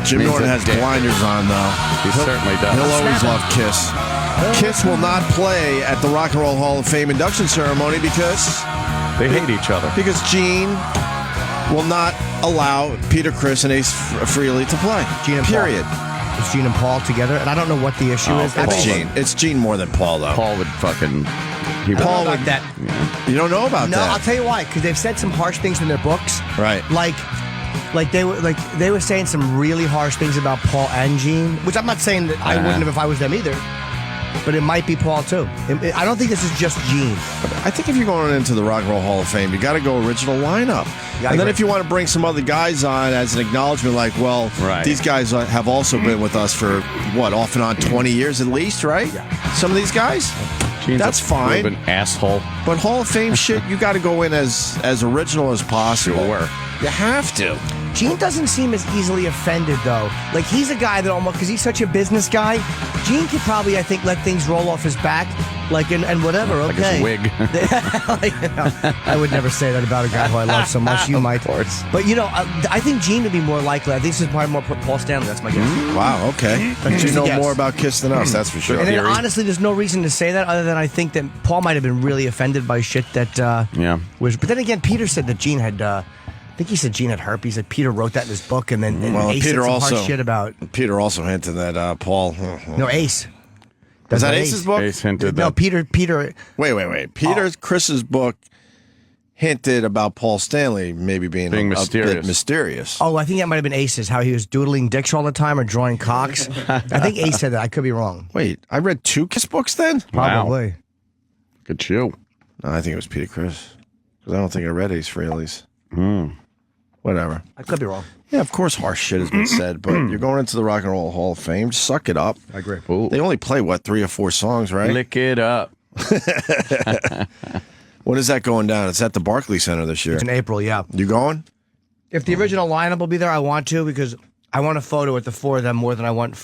Jim Norton has blinders on, though. He certainly does. He'll always love Kiss. Kiss will not play at the Rock and Roll Hall of Fame induction ceremony because they hate each other. Because Gene will not allow Peter, Chris, and Ace Frehley to play. Gene and period. Paul. It's Gene and Paul together, and I don't know what the issue is. It's Gene. It's Gene more than Paul, though. Paul would fucking. Paul would that. You don't know about No, that. I'll tell you why. Because they've said some harsh things in their books. Right. Like they were saying some really harsh things about Paul and Gene, which I'm not saying that I wouldn't have if I was them either. But it might be Paul too. I don't think this is just Gene. I think if you're going into the Rock and Roll Hall of Fame, you got to go original lineup. And then if you want to bring some other guys on as an acknowledgement, like, well, these guys have also been with us for what, off and on 20 years at least, right? Yeah. Some of these guys. Gene's that's fine. An asshole. But Hall of Fame shit, you got to go in as original as possible. Sure. You have to. Gene doesn't seem as easily offended, though. Like, he's a guy that almost, because he's such a business guy, Gene could probably, I think, let things roll off his back, like, and whatever, like okay. his wig. I would never say that about a guy who I love so much. You might. Of course. But, I think Gene would be more likely. I think this is probably more Paul Stanley. That's my guess. Wow, okay. You know more about Kiss than us, that's for sure. And then, honestly, there's no reason to say that other than I think that Paul might have been really offended by shit that was. But then again, Peter said that Gene had. I think he said Gene had herpes. That Peter wrote that in his book, and then Ace Peter said some also hard shit about. Peter also hinted that Paul. No, Ace. Is that Ace's book? Ace hinted No, that. Peter. Wait. Chris's book hinted about Paul Stanley maybe being a bit mysterious. Oh, I think that might have been Ace's. How he was doodling dicks all the time or drawing cocks. I think Ace said that. I could be wrong. Wait, I read 2 Kiss books then? Probably. Good show. No, I think it was Peter Chris. Because I don't think I read Ace Frehley's. Whatever. I could be wrong. Yeah, of course harsh shit has been said, but you're going into the Rock and Roll Hall of Fame. Suck it up. I agree. Ooh. They only play, 3 or 4 songs, right? Lick it up. When is that going down? It's at the Barclays Center this year. It's in April, yeah. You going? If the original lineup will be there, I want to because I want a photo with the 4 of them more than I want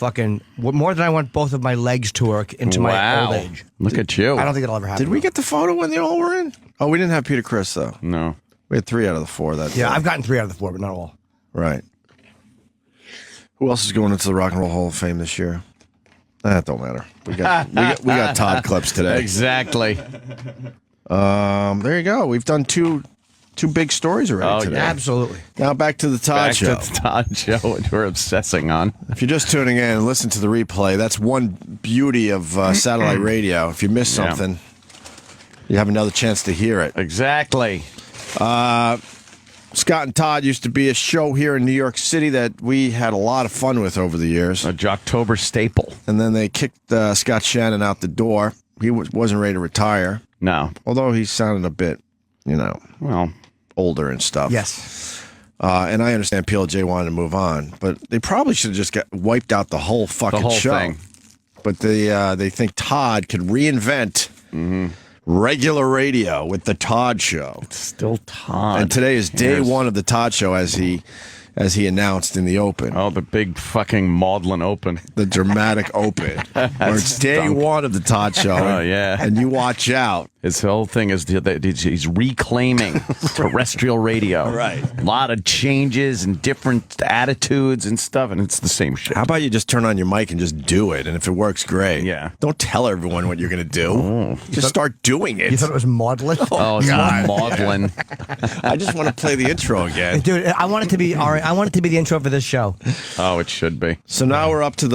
both of my legs to work into my old age. Look at you. I don't think it'll ever happen. Did we get the photo when they all were in? Oh, we didn't have Peter Chris, though. No. We had 3 out of the 4 that Yeah, day. I've gotten 3 out of the 4, but not all. Right. Who else is going into the Rock and Roll Hall of Fame this year? That don't matter. We got Todd clips today. Exactly. There you go. We've done two big stories already today. Yeah, absolutely. Now back to the Todd Show. Back to the Todd Show, which we're obsessing on. If you're just tuning in and listen to the replay, that's one beauty of satellite radio. If you miss something, you have another chance to hear it. Exactly. Scott and Todd used to be a show here in New York City that we had a lot of fun with over the years. A Jocktober staple. And then they kicked Scott Shannon out the door. He wasn't ready to retire. No. Although he sounded a bit, older and stuff. Yes. And I understand PLJ wanted to move on, but they probably should have just wiped out the whole fucking show. Thing. But they think Todd could reinvent regular radio with the Todd Show. It's still Todd. And today is day one of the Todd Show as he announced in the Open. Oh, the big fucking maudlin Open. The dramatic Open. Where it's day one of the Todd Show. Oh, yeah. And you watch out. His whole thing is that he's reclaiming terrestrial radio. Right. A lot of changes and different attitudes and stuff, and it's the same shit. How about you just turn on your mic and just do it? And if it works, great. Yeah. Don't tell everyone what you're going to do. Just start doing it. You thought it was maudlin? Oh, it's not maudlin. I just want to play the intro again. Dude, I want it to be the intro for this show. Oh, it should be. So now we're up to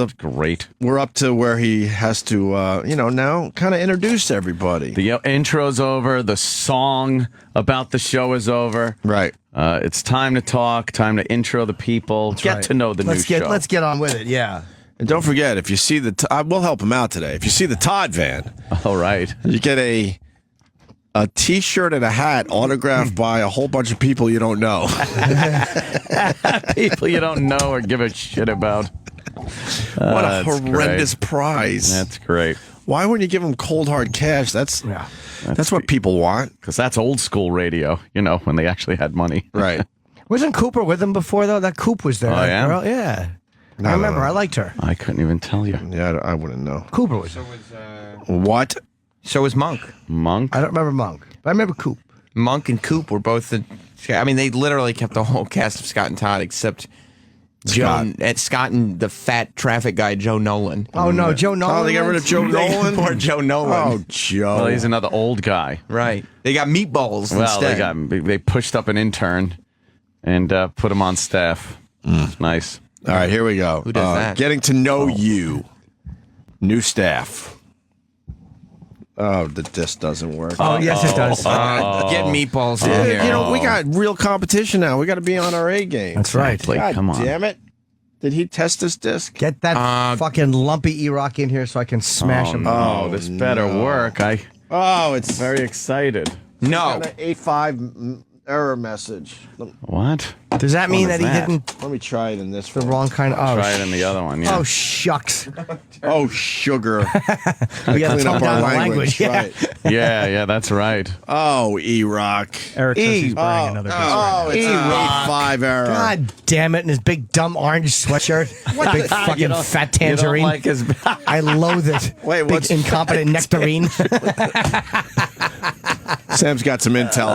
we're up to where he has to, now kind of introduce everybody. The intro's over. The song about the show is over. Right. It's time to talk. Time to intro the people. Get to know the new show. Let's get on with it. Yeah. And don't forget, if you see we'll help him out today. If you see the Todd van, all right, you get a T-shirt and a hat autographed by a whole bunch of people you don't know. People you don't know or give a shit about. What a horrendous prize. That's great. Why wouldn't you give them cold hard cash? That's what people want. Because that's old school radio, when they actually had money. Right. Wasn't Cooper with them before, though? That Coop was there. Oh, yeah? Girl? Yeah. I remember. I liked her. I couldn't even tell you. Yeah, I wouldn't know. Cooper was there. What? So was Monk. Monk? I don't remember Monk, but I remember Coop. Monk and Coop were both they literally kept the whole cast of Scott and Todd except Scott and the fat traffic guy, Joe Nolan. Oh, no, Joe Nolan. Oh, they got rid of Joe Nolan? Poor Joe Nolan. Oh, Joe. Well, he's another old guy. Right. They got meatballs instead. They pushed up an intern and put him on staff. It's nice. All right, here we go. Who does that? Getting to know you. New staff. Oh, the disc doesn't work. Oh, yes, it does. Get meatballs in here. We got real competition now. We got to be on our A game. That's right. God come on. Damn it. Did he test this disc? Get that fucking lumpy E-Rock in here so I can smash him. Oh, this better work. It's very excited. No. Got an A5 error message. What? Does that mean that he didn't Let me try it in this the one. wrong kind of... Try it in the other one, yeah. Oh, shucks. Oh, sugar. We got to Clean tone up down our the language. language. Yeah. Yeah, that's right. Oh, E-Rock. Eric says he's buying another disc right now. It's an A5 error. God damn it, in his big dumb orange sweatshirt. Big fucking fat tangerine. You don't like his... I loathe it. Wait, big what's incompetent nectarine. Sam's got some intel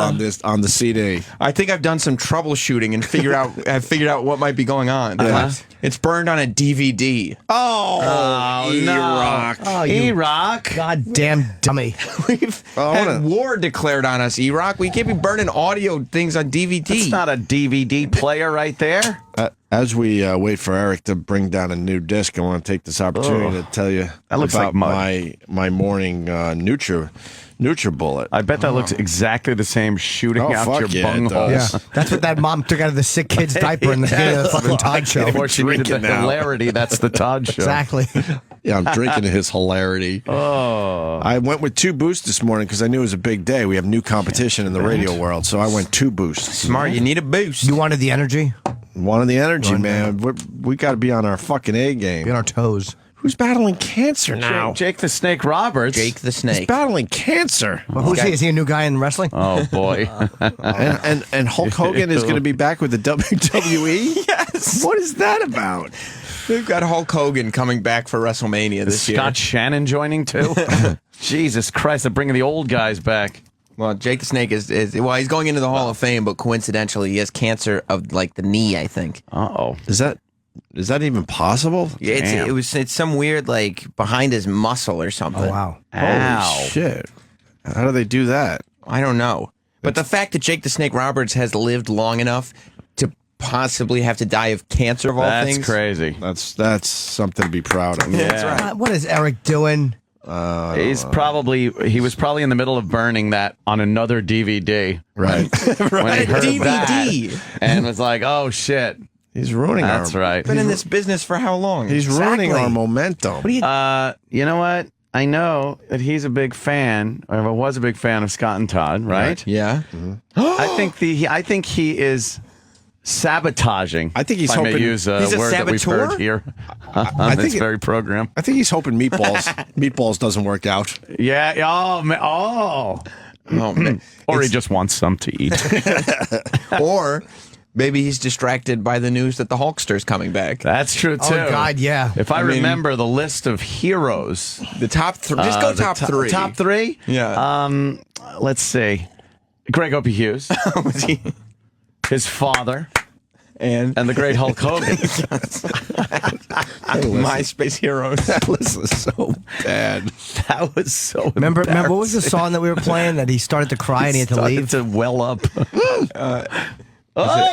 on the CD. I think I've done some troubleshooting and figured out what might be going on. It's burned on a DVD. Oh, E-Rock. Oh, E-Rock. Goddamn dummy. We've had war declared on us, E-Rock. We can't be burning audio things on DVD. It's not a DVD player right there. As we wait for Eric to bring down a new disc, I want to take this opportunity to tell you That looks about like my morning NutriBullet. I bet that looks exactly the same shooting out fuck your yeah, it bunghole. does. Yeah, that's what that mom took out of the sick kid's diaper in the beginning of the fucking Todd Show. Before she needed the Drinking now. hilarity, that's the Todd Show. Exactly. Yeah, I'm drinking his hilarity. Oh. I went with 2 boosts this morning because I knew it was a big day. We have new competition in the radio world, so I went 2 boosts. Smart. You need a boost. You wanted the energy? Wanted the energy, man. We got to be on our fucking A game. Be on our toes. Who's battling cancer now? Jake the Snake Roberts. Jake the He's Snake. battling cancer. Well, who's he? Is he a new guy in wrestling? Oh, boy. and Hulk Hogan is going to be back with the WWE? Yes. What is that about? We've got Hulk Hogan coming back for WrestleMania this year. Scott Shannon joining, too? Jesus Christ, they're bringing the old guys back. Well, Jake the Snake is he's going into the Hall of Fame, but coincidentally, he has cancer of, the knee, I think. Uh-oh. Is that Is that even possible? Yeah, it's some weird like behind his muscle or something. Oh, wow. Holy shit. How do they do that? I don't know. But the fact that Jake the Snake Roberts has lived long enough to possibly have to die of cancer of all things. That's crazy. That's something to be proud of. Yeah. That's right. What is Eric doing? He was probably in the middle of burning that on another DVD. Right. When he heard DVD. that and was like, oh shit. He's ruining That's right. Been in this business for how long? He's ruining our momentum. You know what? I know that he's a big fan, or was a big fan of Scott and Todd, right? Yeah. I think he is sabotaging. I think he's if I may hoping use a he's a word that we've saboteur? heard here on this very program. I think he's hoping meatballs doesn't work out. Yeah. Oh man. Or he just wants some to eat. Or maybe he's distracted by the news that the Hulkster's coming back. That's true too. Oh God, yeah. If I remember the list of heroes, the top three. Just go top three. Top three? Yeah. Let's see. Greg Opie Hughes. His father. And the great Hulk Hogan. MySpace heroes. That list is so bad. That was so Remember what was the song that we were playing that he started to cry and he had to leave? To well up.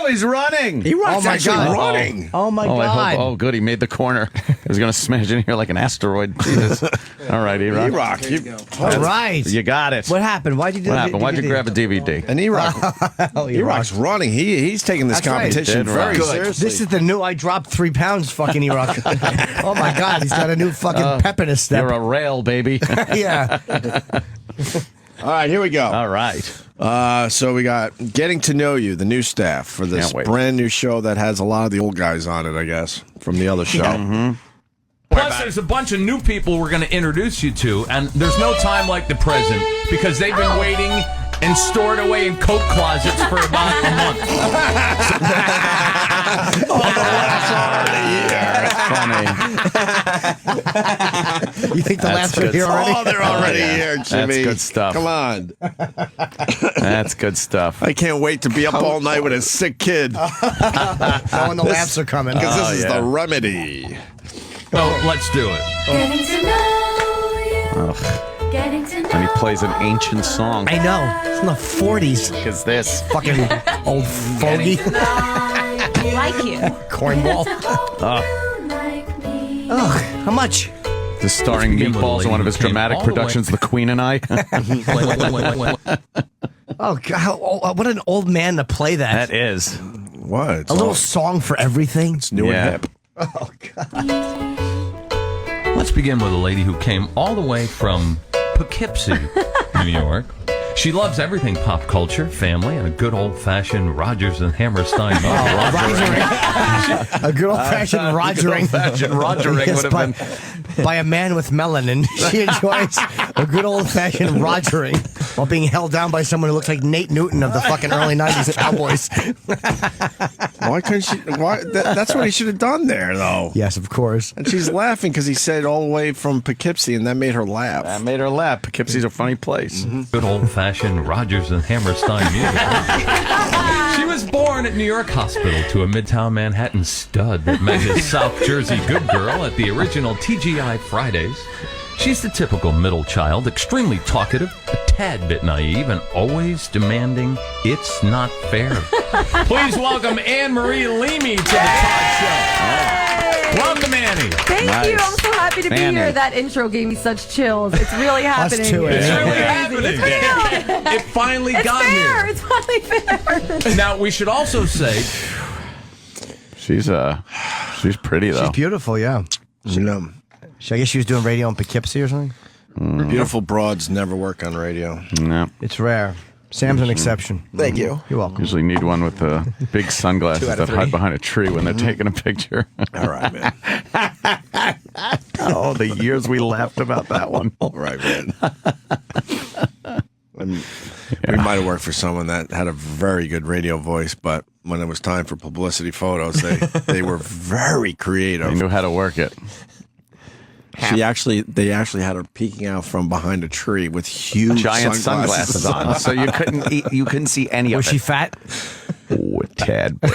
He's running. He runs running. Oh my God. Oh, good. He made the corner. He was going to smash in here like an asteroid. Jesus. All right, E-Rock. E-Rock. All right. You got it. What happened? Why'd you do What that? happened? Why'd you grab a DVD? And E-Rock. E-Rock's running. He's taking this That's right. competition very seriously. This is the new I dropped 3 pounds fucking E-Rock. Oh my God, he's got a new fucking pep in his step. You're a rail, baby. Yeah. All right, here we go. All right. So we got Getting to Know You, the new staff for this brand new show that has a lot of the old guys on it, I guess, from the other show. Mm-hmm. Plus, there's a bunch of new people we're going to introduce you to, and there's no time like the present because they've been waiting and stored away in coat closets for about a month. You think the laughs are here already? Oh, they're already here, Jimmy. That's good stuff. Come on. That's good stuff. I can't wait to be up all night with a sick kid. Oh, and the laughs are coming. Because this is the remedy. Oh, let's do it. Getting to know you. Getting to know And he plays an ancient song. I know. It's in the 40s. Look at this. Fucking old fogey. like you. Cornball. Oh, how much? The starring Meatballs in one of his dramatic productions, The Queen and I. Oh, God. What an old man to play that. That is. What? A little song for everything. It's new and hip. Oh, God. Let's begin with a lady who came all the way from Poughkeepsie, New York. She loves everything pop culture, family, and a good old-fashioned Rodgers and Hammerstein. A good old-fashioned Rogering. Rogering would have been by a man with melanin. She enjoys a good old-fashioned Rogering while being held down by someone who looks like Nate Newton of the fucking early 90s Cowboys. Why couldn't she? That's what he should have done there, though. Yes, of course. And she's laughing because he said all the way from Poughkeepsie, and that made her laugh. That made her laugh. Poughkeepsie's a funny place. Mm-hmm. Good old-fashioned Rodgers and Hammerstein music. She was born at New York Hospital to a Midtown Manhattan stud that met his South Jersey good girl at the original TGI Fridays. She's the typical middle child, extremely talkative, a tad bit naive, and always demanding it's not fair. Please welcome Anne-Marie Leamy to the Todd Show. Welcome, Annie. Thank you. I'm so happy to be here. That intro gave me such chills. It's really happening. Us too, It's yeah. really happening. It's real. It finally It's got fair. here. It's finally fair. Now, we should also say She's pretty, though. She's beautiful, yeah. I guess she was doing radio in Poughkeepsie or something? Beautiful broads never work on radio. No. It's rare. Sam's an exception. Thank you. You're welcome. Usually need one with the big sunglasses 2 out that of 3. hide behind a tree when they're taking a picture. All right, man. Oh, the years we laughed about that one. All right, man. We might have worked for someone that had a very good radio voice, but when it was time for publicity photos, they were very creative. They knew how to work it. They actually had her peeking out from behind a tree with huge Giant sunglasses on, so you couldn't see any Was of she it. fat? Oh, a tad bit.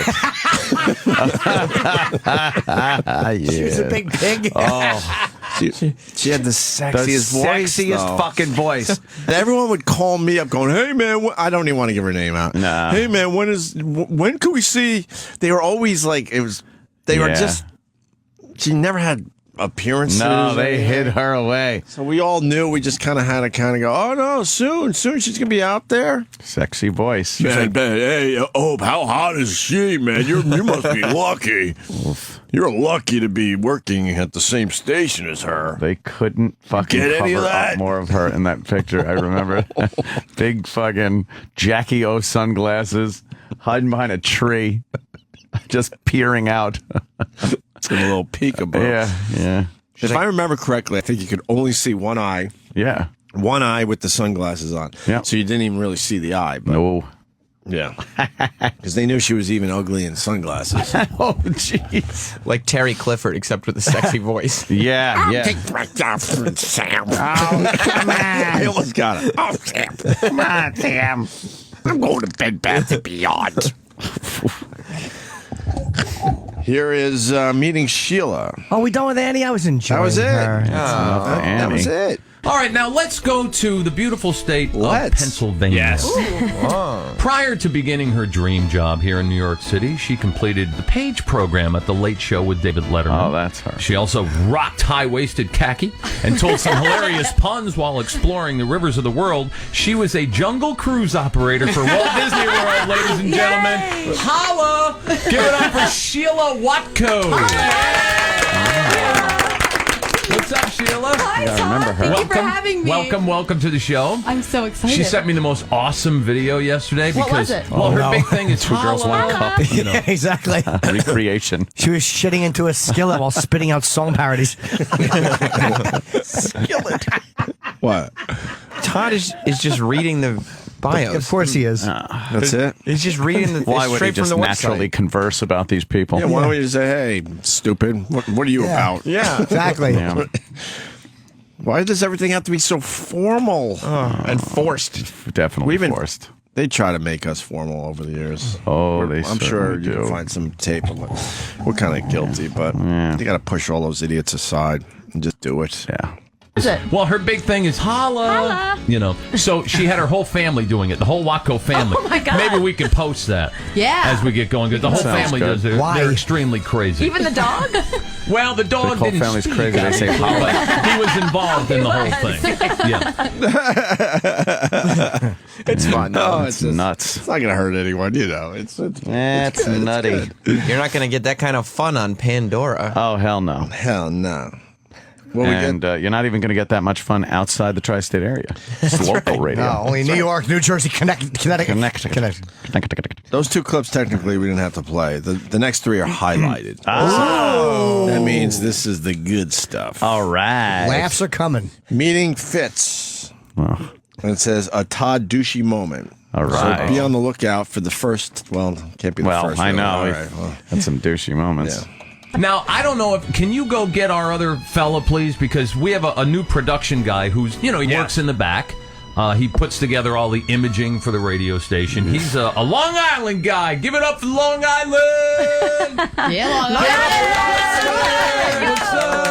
She was a big pig. Oh. She had the sexiest The voice. sexiest fucking voice. Everyone would call me up going, hey, man, I don't even want to give her name out. Nah. Hey, man, when can we see? They were always like, they were just, she never had appearances. No, they hid her away. So we all knew. We just kind of had to go, oh, no, soon she's going to be out there. Sexy voice. Man, hey, how hot is she, man? You must be lucky. You're lucky to be working at the same station as her. They couldn't fucking Get any of cover that? up more of her in that picture. I remember. Big fucking Jackie O sunglasses, hiding behind a tree, just peering out. It's a little peekaboo. Yeah. If I remember correctly, I think you could only see one eye. Yeah. One eye with the sunglasses on. Yeah. So you didn't even really see the eye. But No. Yeah. Because they knew she was even ugly in sunglasses. Oh, jeez. Like Terry Clifford, except with a sexy voice. Yeah. Sam. Oh, come on. I almost got it. Oh, Sam. Come on, Sam. I'm going to Bed Bath & Beyond. Here is meeting Sheila. Oh, we done with Annie? I was enjoying That was it. her. That was it. All right, now let's go to the beautiful state of Pennsylvania. Yes. Prior to beginning her dream job here in New York City, she completed the Page program at The Late Show with David Letterman. Oh, that's her. She also rocked high-waisted khaki and told some hilarious puns while exploring the rivers of the world. She was a jungle cruise operator for Walt Disney World, ladies and gentlemen. Holla! Give it up for Sheila Watko. What's up, Sheila? Hi, Todd. remember her. Thank you for having me. Welcome to the show. I'm so excited. She sent me the most awesome video yesterday What because was it? well, her big thing is Two girls, one cup. You know. Yeah, exactly. Recreation. She was shitting into a skillet while spitting out song parodies. Skillet. What? Todd is just reading the bios. Of course he is. That's it? He's just reading the Why would he straight from just the naturally website. converse about these people? Yeah, why don't you just say, hey, stupid, what are you about? Yeah. Exactly. Yeah. Why does everything have to be so formal? And forced. Definitely We've forced. They try to make us formal over the years. Oh, they I'm sure certainly you do. can find some tape of it. We're kind of guilty, but you got to push all those idiots aside and just do it. Yeah. Well, her big thing is holla. You know, so she had her whole family doing it, the whole Watko family. Oh, my God. Maybe we can post that. Yeah. As we get going, because the whole Sounds family good. does it. Why? They're extremely crazy. Even the dog? Well, the dog The whole didn't family's speak, crazy. They say holla. but he was involved in the whole thing. Yeah. It's fun. No, It's nuts. It's not going to hurt anyone, you know. It's That's good, nutty. You're not going to get that kind of fun on Pandora. Oh, hell no. Hell no. Well, And you're not even going to get that much fun outside the tri-state area. It's local radio. No, only New York, New Jersey, Connecticut. Connecticut. those two clips, technically, we didn't have to play. The next three are highlighted. Oh. That means this is the good stuff. All right. Laughs are coming. Meeting Fitz. Oh, And it says a Todd douchey moment. all right. So be on the lookout for the first. Well, can't be the first. I really. know. All We've right, well, had some douchey moments. yeah. Now, I don't know if can you go get our other fella, please, because we have a new production guy who's he works in the back. He puts together all the imaging for the radio station. He's a Long Island guy. Give it up for Long Island! Yeah, Long Island. What's up?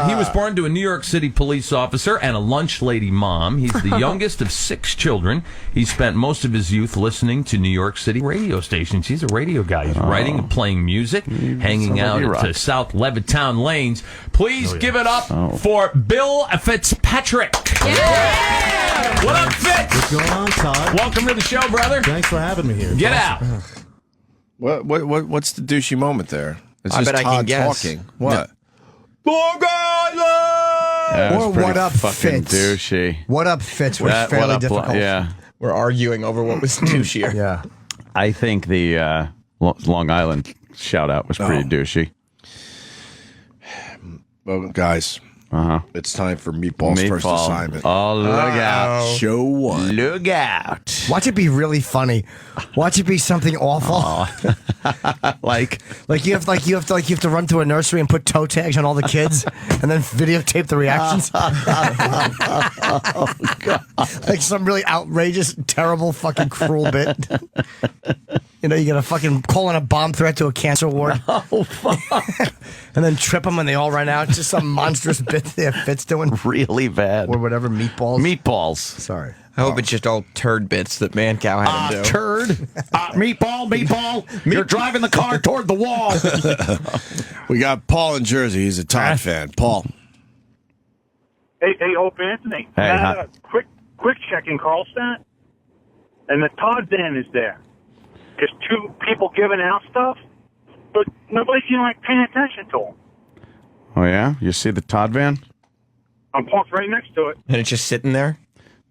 He was born to a New York City police officer and a lunch lady mom. He's the youngest of 6 children. He spent most of his youth listening to New York City radio stations. He's a radio guy. He's writing and playing music, hanging out at South Levittown lanes. Please give it up for Bill Fitzpatrick. Yeah! What up, Fitz? What's going on, Todd? Welcome to the show, brother. Thanks for having me here. Get out. What's the douchey moment there? It's I just bet I can Todd guess. talking. What? Long Island! That was Or pretty what up, fucking Fitz? douchey. What up, Fitz? Was What fairly up, difficult. yeah. We're arguing over what was douchier. Yeah. I think the Long Island shout out was pretty douchey. Well, guys, it's time for Meatball's first Meatball. assignment. Oh, look out. Show 1. Look out. Watch it be really funny. Watch it be something awful. Like you have to run to a nursery and put toe tags on all the kids and then videotape the reactions. oh, God. Like some really outrageous, terrible, fucking cruel bit. You know, you got to fucking call in a bomb threat to a cancer ward. Oh, fuck. And then trip them and they all run out. Just some monstrous bit there Fitz doing. Really bad. Or whatever, meatballs. Meatballs. Sorry. I hope it's just all turd bits that Mancow had him do. Turd. Meatball. You're driving the car toward the wall. We got Paul in Jersey. He's a Todd fan. Paul. Hey, Opie Anthony. Hey, I had a quick check in Carlstadt, and the Todd van is there. There's two people giving out stuff, but nobody's even paying attention to them. Oh, yeah? You see the Todd van? I'm parked right next to it. And it's just sitting there?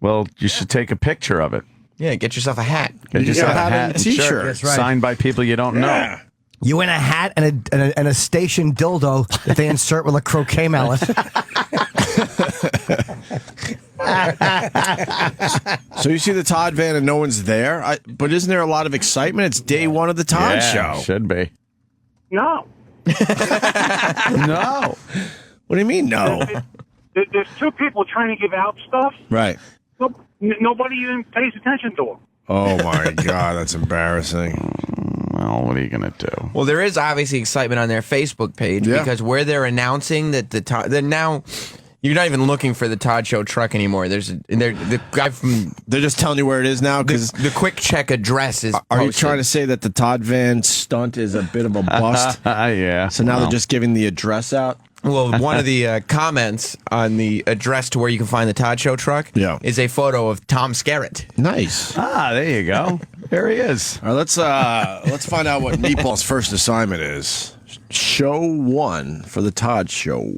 Well, you should take a picture of it. Yeah, get yourself a hat. Get yourself a hat and a t-shirt. That's right. Signed by people you don't know. You in a hat and a station dildo that they insert with a croquet mallet. So you see the Todd van and no one's there? But isn't there a lot of excitement? It's day one of the Todd Show. Should be. No. No. What do you mean, no? There's two people trying to give out stuff. Right. Nobody even pays attention to them. Oh, my God. That's embarrassing. Well, what are you going to do? Well, there is obviously excitement on their Facebook page because where they're announcing that that now you're not even looking for the Todd Show truck anymore. The guy from they're just telling you where it is now because the quick check address is. Are you trying to say that the Todd van stunt is a bit of a bust? Yeah. So now they're just giving the address out. Well, one of the comments on the address to where you can find the Todd Show truck is a photo of Tom Skerritt. Nice. There you go. There he is. All right, let's find out what Meatball's first assignment is. Show 1 for the Todd Show.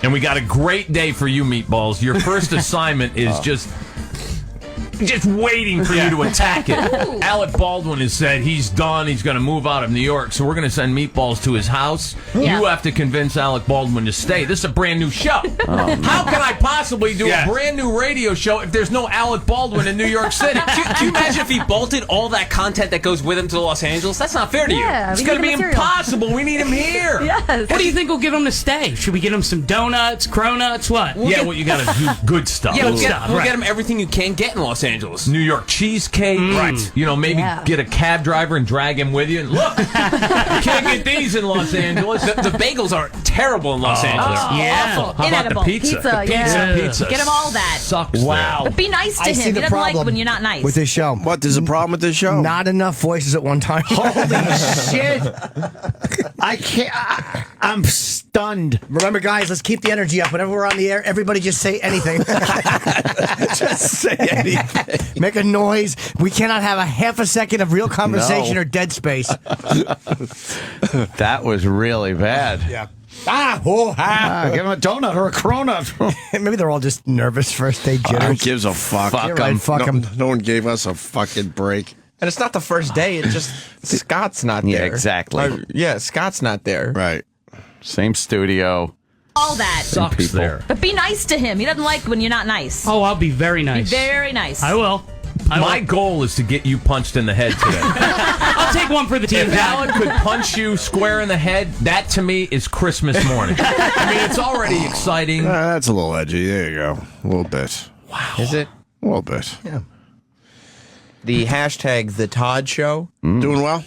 And we got a great day for you, Meatballs. Your first assignment is just waiting for you to attack it. Alec Baldwin has said he's done. He's going to move out of New York, so we're going to send Meatballs to his house. Yeah. You have to convince Alec Baldwin to stay. This is a brand new show. How can I possibly do a brand new radio show if there's no Alec Baldwin in New York City? Can you imagine if he bolted all that content that goes with him to Los Angeles? That's not fair to you. Yeah, It's we going to need be the material. impossible. We need him here. Yes. What do you think will get him to stay? Should we get him some donuts, cronuts, what? Well, you got to do good stuff. Yeah, we'll get him everything you can get in Los Angeles. New York cheesecake. Right. You know, maybe get a cab driver and drag him with you. And look, you can't get these in Los Angeles. The bagels are terrible in Los Angeles. Yeah. How about the pizza? Pizza Get him all that. sucks. But be nice to I him. see He the doesn't like problem when you're not nice. with this show. What? There's a problem with this show? Not enough voices at one time. Holy shit. I can't. I'm stunned. Remember, guys, let's keep the energy up. Whenever we're on the air, everybody just say anything. Just say anything. Make a noise. We cannot have a half a second of real conversation No. or dead space. That was really bad. Yeah. Give him a donut or a cronut. Maybe they're all just nervous first day jitters. Who gives a fuck? You're right, fuck 'em. No one gave us a fucking break. And it's not the first day. It's just Scott's not there. Yeah, exactly. Scott's not there. Right. Same studio. all that. Sucks people. there. But be nice to him. He doesn't like when you're not nice. Oh, I'll be very nice. Be very nice. I will. My goal is to get you punched in the head today. I'll take one for the team. If Alec could punch you square in the head, that to me is Christmas morning. I mean, it's already exciting. That's a little edgy. There you go. A little bit. Wow. Is it? A little bit. Yeah. The hashtag The Todd Show. Doing well?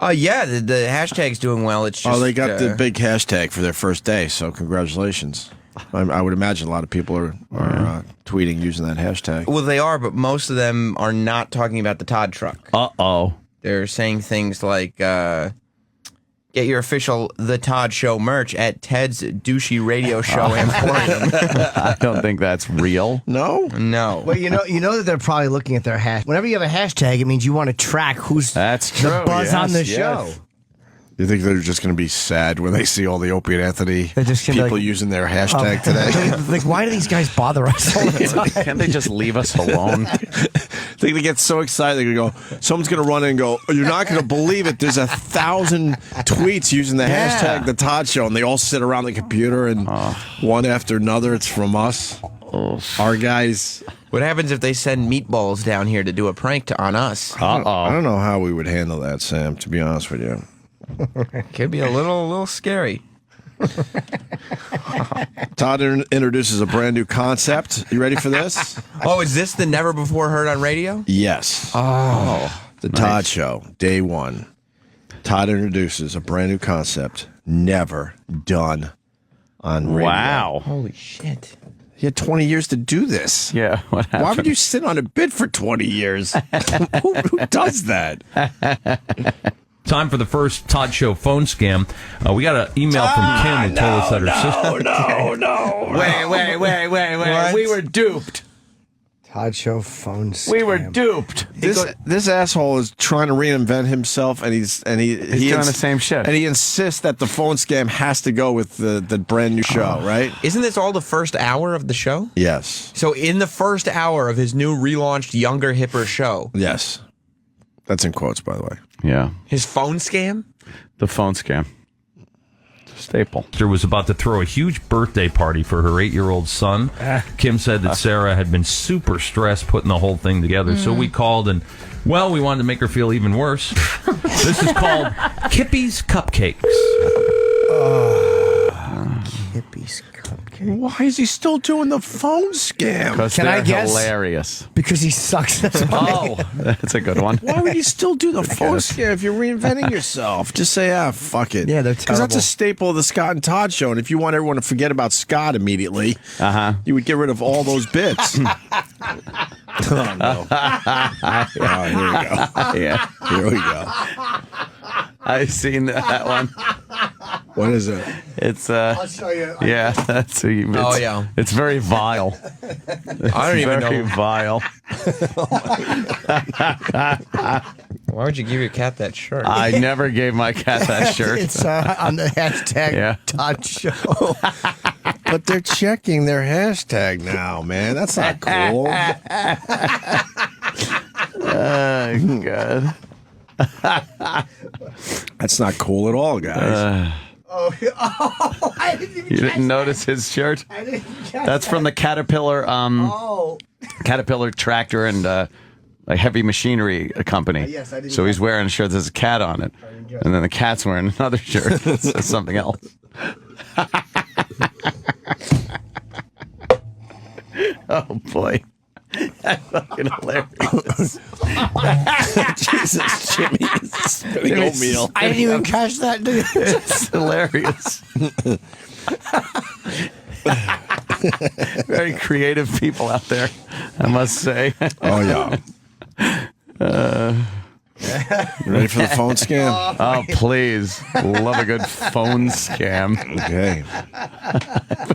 Yeah, the hashtag's doing well. It's just, they got the big hashtag for their first day, so congratulations. I would imagine a lot of people are tweeting using that hashtag. Well, they are, but most of them are not talking about the Todd truck. Uh-oh. They're saying things like, get your official The Todd Show merch at Ted's Douchey Radio Show Emporium. I don't think that's real. No? No. Well, you know that they're probably looking at their hash. Whenever you have a hashtag, it means you want to track who's That's true. the buzz on the yes. show. You think they're just going to be sad when they see all the Opie and Anthony just gonna be people like, using their hashtag today? Like, why do these guys bother us all the time? Can't they just leave us alone? They get so excited. They're going to go, someone's going to run in and go, oh, you're not going to believe it. There's 1,000 tweets using the hashtag The Todd Show. And they all sit around the computer and one after another, it's from us. Our guys. What happens if they send meatballs down here to do a prank on us? I don't know how we would handle that, Sam, to be honest with you. Could be a little scary. Todd introduces a brand new concept. You ready for this? Oh, is this the never before heard on radio? Yes. Oh. The Todd Show, day one. Todd introduces a brand new concept, never done on radio. Wow. Holy shit. You had 20 years to do this. Yeah, what happened? Why would you sit on a bid for 20 years? who does that? Time for the first Todd Show phone scam. We got an email from Kim who told us that her sister... Wait. We were duped. Todd Show phone scam. We were duped. This asshole is trying to reinvent himself, and he's doing the same shit. And he insists that the phone scam has to go with the brand new show, right? Isn't this all the first hour of the show? Yes. So in the first hour of his new relaunched, younger, hipper show. Yes. That's in quotes, by the way. Yeah. His phone scam? The phone scam. Staple. Sister was about to throw a huge birthday party for her 8-year-old son. Kim said that Sarah had been super stressed putting the whole thing together, so we called and, well, we wanted to make her feel even worse. This is called Kippy's Cupcakes. Kippy's Cupcakes. Why is he still doing the phone scam? Because Can I they're guess? Hilarious. Because he sucks at money. Oh, that's a good one. Why would you still do the phone scam if you're reinventing yourself? Just say, fuck it. Yeah, they're Because that's a terrible. staple of the Scott and Todd Show. And if you want everyone to forget about Scott immediately, you would get rid of all those bits. Oh, no. Oh, here we go. Yeah. Here we go. I've seen that one. What is it? It's I'll show you. yeah, that's yeah. It's very vile. I don't even very know. vile. Why would you give your cat that shirt? I never gave my cat that shirt. It's on the hashtag Todd Show. But they're checking their hashtag now, man. That's not cool. Oh, God. That's not cool at all, guys. I didn't even You didn't notice his shirt? I didn't catch That's from the Caterpillar Caterpillar tractor and a heavy machinery company. Yes, I didn't so he's wearing a shirt that has a cat on it. And then the cat's wearing another shirt that says something else. Oh, boy. That's fucking hilarious. Jesus, Jimmy is spinning oatmeal. I didn't even catch that, dude. It's hilarious. Very creative people out there, I must say. Oh, yeah. You ready for the phone scam? Oh, please. Love a good phone scam. Okay.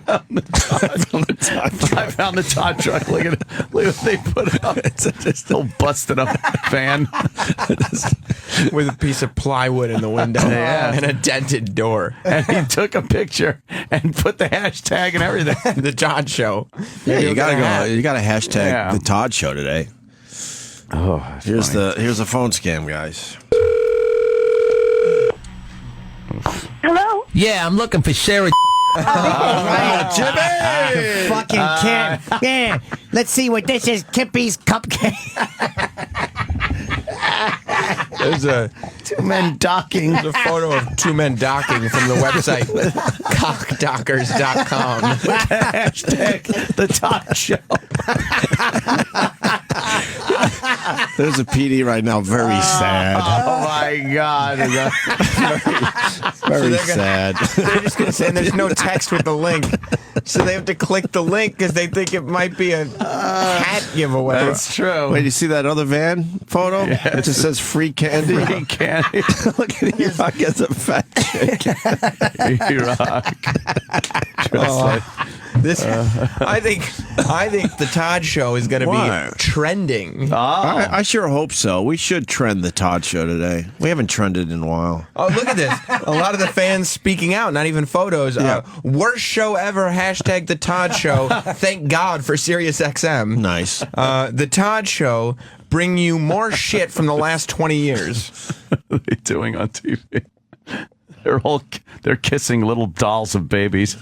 I found the Todd truck. Look at what they put up. It's a still busted up van. With a piece of plywood in the window and a dented door. And he took a picture and put the hashtag and everything. The Todd Show. Yeah, you gotta go. You gotta hashtag the Todd Show today. Oh, here's the phone scam, guys. Hello? Yeah, I'm looking for Sarah. Jimmy! Fucking Kim. Yeah. Let's see what this is. Kippy's Cupcake. There's a Two men docking. There's a photo of two men docking from the website cockdockers.com. Hashtag the Todd Show. There's a PD right now, very sad. Oh my God. Very sad. They're just going to say there's no text with the link. So they have to click the link because they think it might be a hat giveaway. That's true. Wait, you see that other van photo? It just says free candy. Free candy. Look at Uriah as a fat chick. I think the Todd Show is going to be trending. I sure hope so. We should trend the Todd Show today. We haven't trended in a while. Oh, look at this. A lot of the fans speaking out, not even photos. Worst show ever, hashtag the Todd Show. Thank God for Sirius XM. Nice. The Todd Show bring you more shit from the last 20 years. What are they doing on TV? They're kissing little dolls of babies.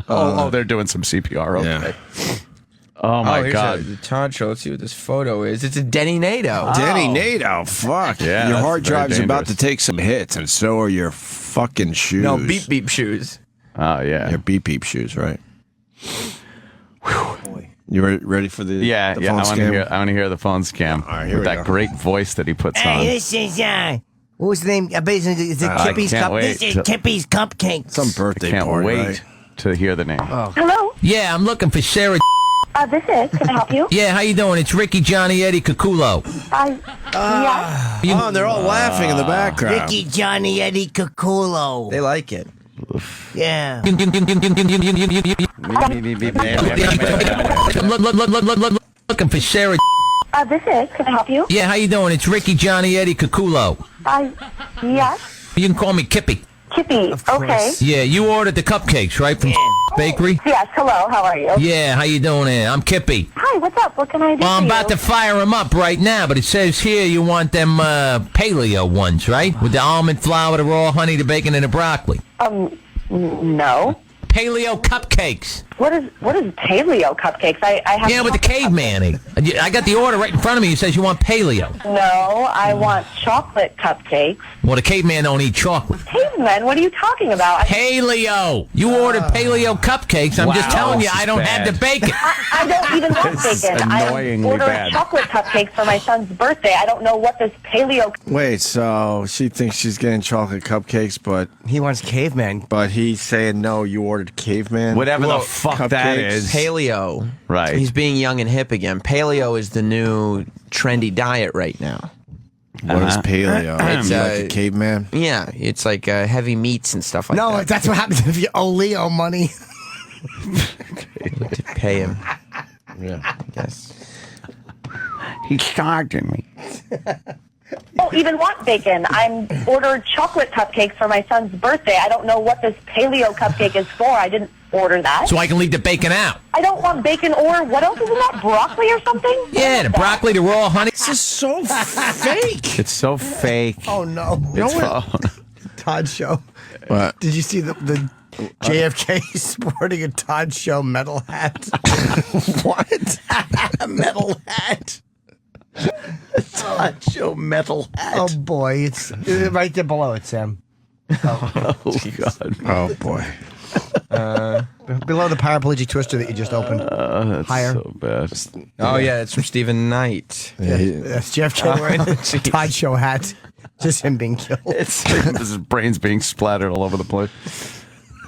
They're doing some CPR. Okay. Yeah. Oh my here's God. The Todd Show. Let's see what this photo is. It's a Denny NATO. Denny NATO. Fuck. Yeah, your that's hard very drive's about dangerous. to take some hits, and so are your fucking shoes. No, beep beep shoes. Oh yeah. Your beep beep shoes, right? You ready for the Yeah, the yeah. phone scam? I want to hear the phone scam. All right, here with we that go. great voice that he puts on. Hey, this is what was the name? Is it I Kippy's can't Cup? wait This is to- Kippy's Cupcakes. Some birthday I can't party, wait right? to hear the name. Hello? Yeah, I'm looking for Sarah. This is. Can I help you? Yeah, how you doing? It's Ricky, Johnny, Eddie, Cuculo. Yeah. Oh, they're all laughing in the background. Ricky, Johnny, Eddie, Cuculo. They like it. Yeah. Looking for Sarah. This is. Can I help you? Yeah, how you doing? It's Ricky, Johnny, Eddie, Cuculo. Yes. You can call me Kippy. Kippy. Okay. Yeah, you ordered the cupcakes, right, from bakery? Yes. Hello. How are you? Yeah, how you doing there? I'm Kippy. Hi. What's up? What can I do? Well, I'm for about you? to fire them up right now, but it says here you want them paleo ones, right? With the almond flour, the raw honey, the bacon, and the broccoli. No. Paleo cupcakes. What is paleo cupcakes? I have. Yeah, with the caveman. I got the order right in front of me. It says you want paleo. No, I want chocolate cupcakes. Well, the caveman don't eat chocolate. Cavemen, what are you talking about? Paleo. You ordered paleo cupcakes. I'm just Wow, telling you, this is I don't bad. have the bacon. I don't even want This is bacon. annoyingly I ordered bad. chocolate cupcakes for my son's birthday. I don't know what this paleo. Wait, so she thinks she's getting chocolate cupcakes, but he wants caveman. But he's saying no. You ordered caveman. Whatever Well, the fuck that cupcakes. is. Paleo. Right. He's being young and hip again. Paleo is the new trendy diet right now. What is paleo? It's like a caveman. Yeah, it's like heavy meats and stuff like No, that. that's what happens if you owe Leo money. To pay him. Yeah. I guess. He's charging me. I don't even want bacon. I'm ordered chocolate cupcakes for my son's birthday. I don't know what this paleo cupcake is for. I didn't order that. So I can leave the bacon out. I don't want bacon or what else is in that? Broccoli or something? Yeah, the broccoli, the raw honey. This is so fake. It's so fake. Oh no! It's Todd Show. What? Did you see the JFK sporting a Todd Show metal hat? What? A metal hat. Todd Show metal hat. Oh boy, it's right there below it, Sam. Oh God. Oh boy. Below the paraplegic twister that you just opened. That's Higher. so bad. Oh yeah, it's from Stephen Knight. That's JFK wearing the Todd Show hat. Just him being killed. It's his brains being splattered all over the place.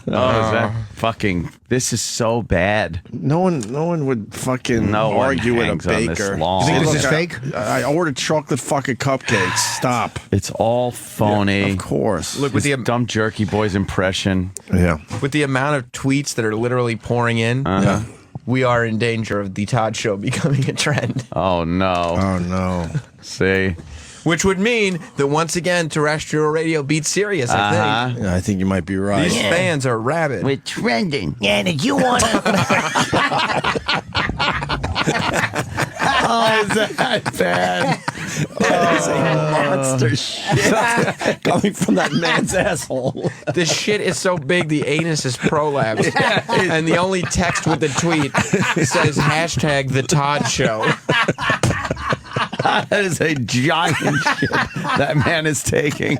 Oh, is that fucking? This is so bad. No one would fucking No one argue with a hangs on this baker. long. You think this Look, is fake? I ordered chocolate fucking cupcakes. Stop. It's all phony. Of course. Look with His the dumb jerky boys impression. Yeah. with the amount of tweets that are literally pouring in. Yeah. We are in danger of the Todd Show becoming a trend. Oh no. Oh no. See. Which would mean that once again, terrestrial radio beats Sirius, I think. Yeah, I think you might be right. These fans are rabid. We're trending. Yeah, did you want to? Oh, is that bad? That is a monster shit coming from that man's asshole. The shit is so big, the anus is prolapsed. And the only text with the tweet says hashtag the Todd Show. That is a giant shit that man is taking.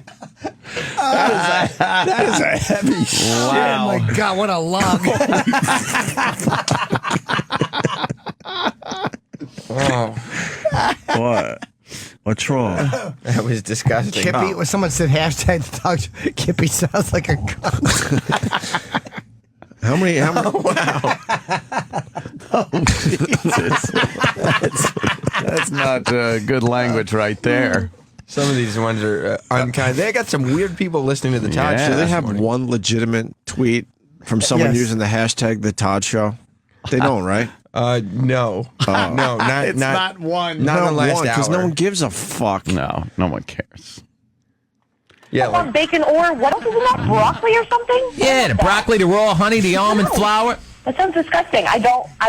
That is a heavy shit. Oh my God, what a log. What? What's wrong? That was disgusting. Kippy, when someone said hashtag the Todd Show, Kippy sounds like a cunt. How many? Oh, Jesus. That's not good language right there. Some of these ones are unkind. They got some weird people listening to the Todd Yeah. Show. Do they this have morning. one legitimate tweet from someone Yes. using the hashtag the Todd Show? They don't, right? No. No, not, It's not one. Not in the last because no hour. one gives a fuck. No one cares. Yeah, I want bacon or what else is in that? Broccoli or something? Yeah, the broccoli, the raw honey, the almond flour. That sounds disgusting. I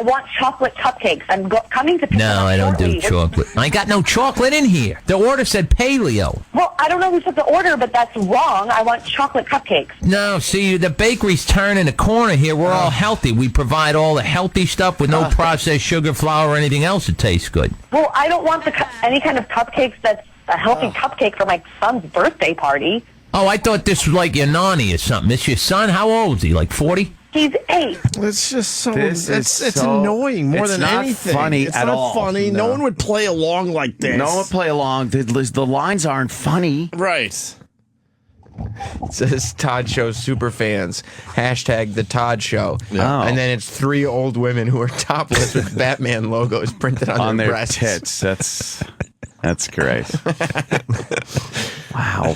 want chocolate cupcakes. I'm coming to pick them No, up I don't do shortly. chocolate. I got no chocolate in here. The order said paleo. Well, I don't know who took the order, but that's wrong. I want chocolate cupcakes. No, see, the bakery's turning the corner here. We're all healthy. We provide all the healthy stuff with no processed sugar, flour, or anything else that tastes good. Well, I don't want any kind of cupcakes that's a healthy cupcake for my son's birthday party. Oh, I thought this was like your nanny or something. This your son? How old is he? Like 40? He's 8. It's just so. This It's is so- annoying more it's than not anything. funny it's at not all. funny. No one would play along like this. No one would play along. The lines aren't funny. Right. It says Todd Show super fans. Hashtag the Todd Show. Yeah. Oh. And then it's 3 old women who are topless with Batman logos printed on their breasts. tits. That's great. Wow.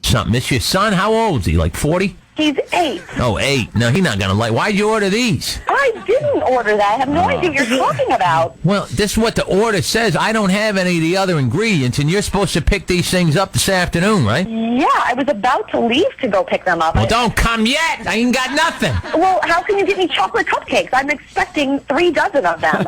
Something. This your son? How old is he? Like 40? He's 8. Oh, 8. No, he's not going to like. Why'd you order these? I didn't order that. I have no idea what you're talking about. Well, this is what the order says. I don't have any of the other ingredients, and you're supposed to pick these things up this afternoon, right? Yeah, I was about to leave to go pick them up. Well, don't come yet. I ain't got nothing. Well, how can you get me chocolate cupcakes? I'm expecting 3 dozen of them.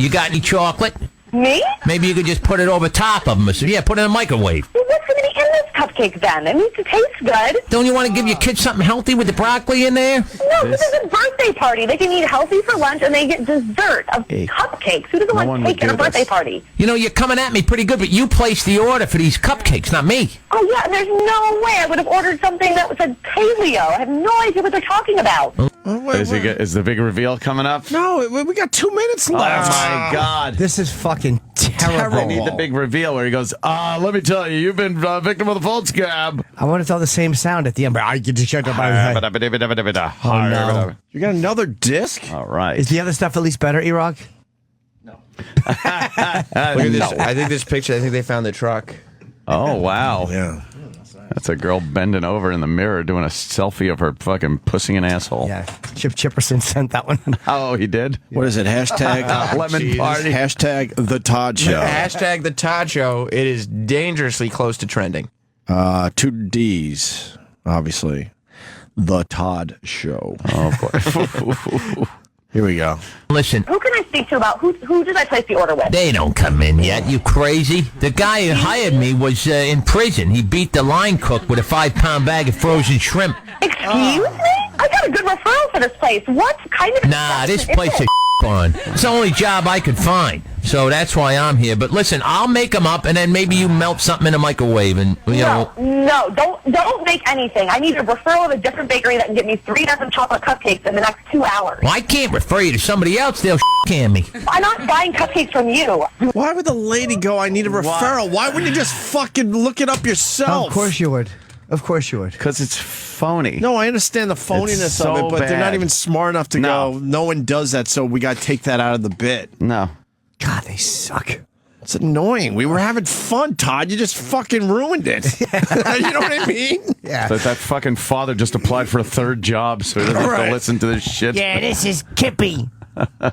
You got any chocolate? Me? Maybe you could just put it over top of them. So, yeah, put it in the microwave. Well, what's going to be in this cupcake then? It needs to taste good. Don't you want to give your kids something healthy with the broccoli in there? No, this is a birthday party. They can eat healthy for lunch, and they get dessert of cupcakes. Who doesn't want cake at a birthday party? You know, you're coming at me pretty good, but you placed the order for these cupcakes, not me. Oh, yeah, and there's no way I would have ordered something that said paleo. I have no idea what they're talking about. Is the big reveal coming up? No, we got 2 minutes left. Oh, my God. This is fucking terrible. They need the big reveal where he goes, let me tell you, you've been victim of the phone scam. I want to throw the same sound at the end, but I get to check up. Oh, no. You got another disc? All right. Is the other stuff at least better, E-Rock? Look at this. I think this picture, I think they found the truck. Oh, wow. Yeah. That's a girl bending over in the mirror doing a selfie of her fucking pussy and asshole. Yeah. Chip Chipperson sent that one. Oh, he did? What is it? Hashtag Lemon Party. Hashtag the Todd Show. Hashtag the Todd Show. It is dangerously close to trending. 2 D's, obviously. The Todd Show. Oh, boy. Here we go. Listen. Who can I speak to about who did I place the order with? They don't come in yet. You crazy? The guy who hired me was in prison. He beat the line cook with a 5-pound bag of frozen shrimp. Excuse me? I got a good referral for this place. What kind of Nah, this establishment place is is on. It's the only job I could find. So that's why I'm here. But listen, I'll make them up, and then maybe you melt something in the microwave, and you know. No, don't make anything. I need a referral of a different bakery that can get me 3 dozen chocolate cupcakes in the next 2 hours. Well, I can't refer you to somebody else. They'll can me. I'm not buying cupcakes from you. Why would the lady go, I need a referral? Why wouldn't you just fucking look it up yourself? Of course you would. Of course you would. Because it's phony. No, I understand the phoniness of it, but they're not even smart enough to go, no one does that, so we got to take that out of the bit. No. God, they suck. It's annoying. We were having fun, Todd. You just fucking ruined it. You know what I mean? Yeah. That fucking father just applied for a 3rd job, so he doesn't have to listen to this shit. Yeah, this is Kippy.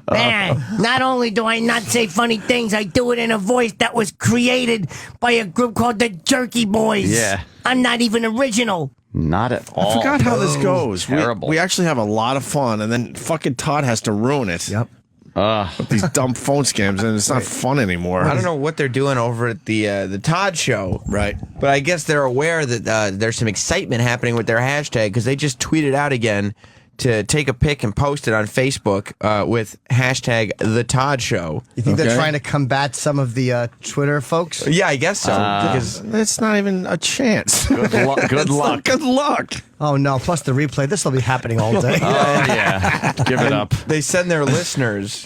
Man, not only do I not say funny things, I do it in a voice that was created by a group called the Jerky Boys. Yeah. I'm not even original. Not at all. I forgot how this goes. Terrible. We actually have a lot of fun, and then fucking Todd has to ruin it. Yep. With these dumb phone scams, and it's not fun anymore. I don't know what they're doing over at the Todd Show. Right. But I guess they're aware that there's some excitement happening with their hashtag because they just tweeted out again to take a pic and post it on Facebook with hashtag the Todd Show. You think they're trying to combat some of the Twitter folks? Yeah, I guess so. Because it's not even a chance. Good luck. Good luck. Good luck. Oh, no. Plus the replay. This will be happening all day. Oh, yeah. Give it up. They send their listeners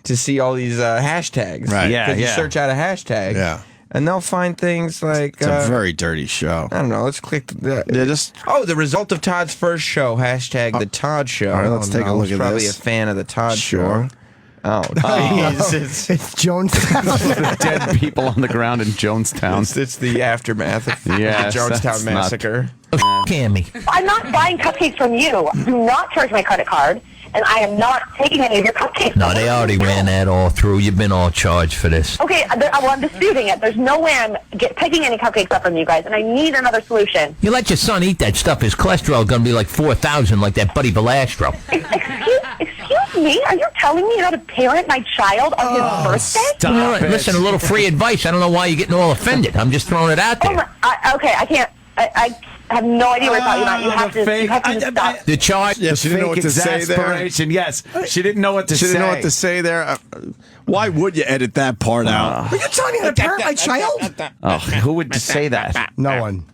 to see all these hashtags. Right. Yeah, Because you yeah. search out a hashtag. Yeah. And they'll find things like... It's a very dirty show. I don't know. Let's click... Yeah, just... Oh, the result of Todd's first show. Hashtag the Todd Show. All right, let's take a look at Probably this. a fan of the Todd Sure. Show. Oh, geez. It's Jonestown. Dead people on the ground in Jonestown. It's the aftermath of the Yes, Jonestown that's not- massacre. Can me. I'm not buying cupcakes from you. Do not charge my credit card, and I am not taking any of your cupcakes. No, they already ran that all through. You've been all charged for this. Okay, I'm disputing it. There's no way I'm picking any cupcakes up from you guys, and I need another solution. You let your son eat that stuff, his cholesterol gonna be like 4,000, like that Buddy Belastro. Excuse me? Are you telling me how to parent my child on his birthday? All right, listen, a little free advice. I don't know why you're getting all offended. I'm just throwing it out there. Okay, I can't. I have no idea what you're talking about. You have to stop. The charge. Yeah, she didn't know what to say there. Exasperation. Yes, she didn't know what to say. She didn't know what to say there. Why would you edit that part out? Are you telling me how to parent my child? Oh, who would say that? No one.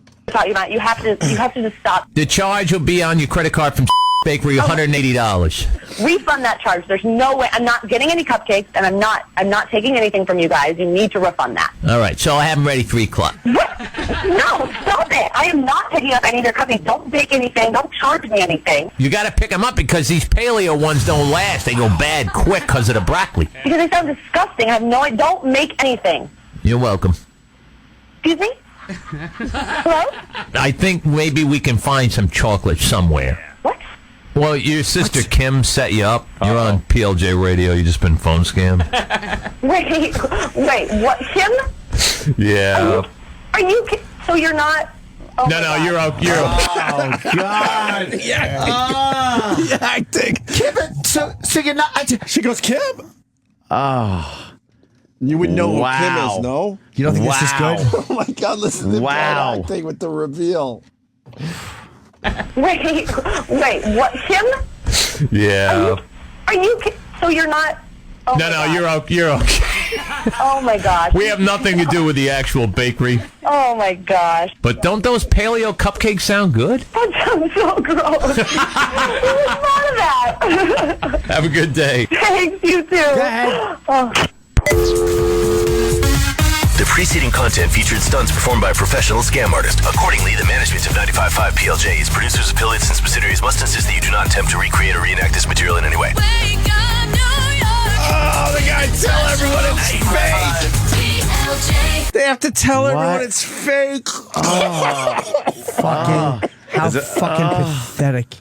You have to just stop. The charge will be on your credit card from Bakery $180. Refund that charge. There's no way. I'm not getting any cupcakes, and I'm not taking anything from you guys. You need to refund that. All right, so I have them ready 3 o'clock. What? No, stop it. I am not taking up any of their cupcakes. Don't bake anything. Don't charge me anything. You got to pick them up because these paleo ones don't last. They go bad quick because of the broccoli. Because they sound disgusting. I have no idea. Don't make anything. You're welcome. Excuse me? Hello? I think maybe we can find some chocolate somewhere. What? Well, your sister Kim set you up. You're on PLJ Radio. You just been phone scammed. Wait, what? Kim? Yeah. Are you so you're not... Oh No, you're okay. Oh, God. Yeah, I think. Kim, so you're not... She goes, Kim? Oh. You would know Wow. who Kim is, no? You don't think this is good? Oh, my God, listen to Wow. that acting with the reveal. Wait, what? Kim? Yeah. Are you... So you're not... Oh my God. You're okay. Oh, my gosh. We have nothing to do with the actual bakery. Oh, my gosh. But don't those paleo cupcakes sound good? That sounds so gross. Who would thought of that? Have a good day. Thanks, you too. Go ahead. Oh. The preceding content featured stunts performed by a professional scam artist. Accordingly, the management of 95.5 PLJ's producers, affiliates, and subsidiaries must insist that you do not attempt to recreate or reenact this material in any way. Oh, the guy tell everyone it's fake. They have to tell everyone it's fake. Fucking... How fucking pathetic.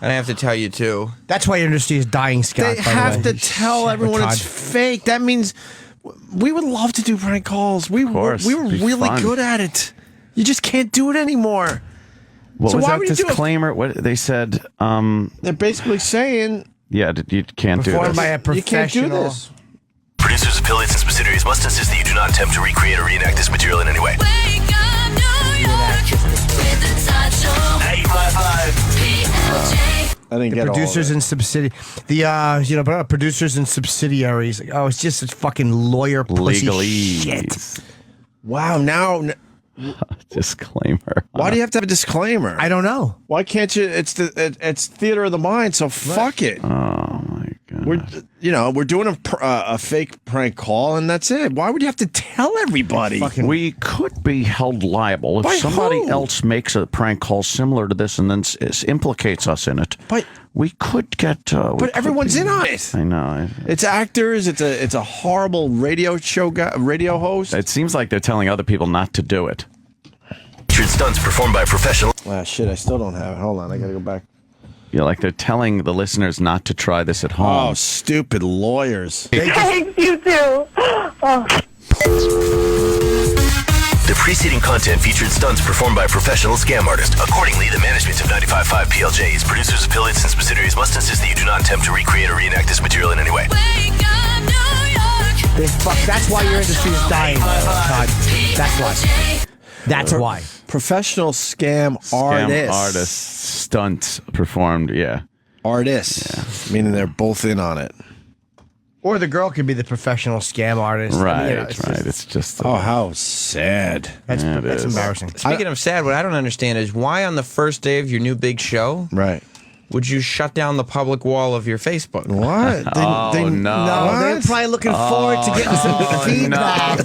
And I have to tell you, too. That's why your industry is dying, Scott. They have to tell everyone it's fake. That means we would love to do prank calls. We were really fun. good at it. You just can't do it anymore. What So was why that would you do it? disclaimer? What they said? They're basically saying Yeah, you can't do Performed this. by a you can't do professional. this. Producers, affiliates, and subsidiaries must insist that you do not attempt to recreate or reenact this material in any way. I didn't get Producers all and producers and subsidiaries. Oh, it's just such fucking lawyer pussy shit. Legalese. Wow, now Disclaimer. why do you have to have a disclaimer? I don't know. Why can't you? It's theater of the mind, so fuck it. Oh my God. We're doing a fake prank call, and that's it. Why would you have to tell everybody? We could be held liable if By somebody who? else makes a prank call similar to this and then implicates us in it. But we could get. but everyone's in on it. I know. It's actors. It's a horrible radio host. It seems like they're telling other people not to do it. Featured stunts performed by a professional. Ah, shit! I still don't have it. Hold on, I gotta go back. Yeah, like they're telling the listeners not to try this at home. Oh, stupid lawyers! Thanks, you too. Oh. The preceding content featured stunts performed by a professional scam artist. Accordingly, the management of 95.5 PLJ's producers, affiliates, and subsidiaries must insist that you do not attempt to recreate or reenact this material in any way. That's why your industry is dying, Todd. That's why. That's why. Professional scam artists. Stunts performed, yeah. Artists, meaning they're both in on it. Or the girl could be the professional scam artist. Right, it's just- It's just. Oh, how sad. That's is. embarrassing. Speaking of sad, what I don't understand is why on the first day of your new big show, Right. would you shut down the public wall of your Facebook? What? No. No, they're probably looking forward to getting some feedback.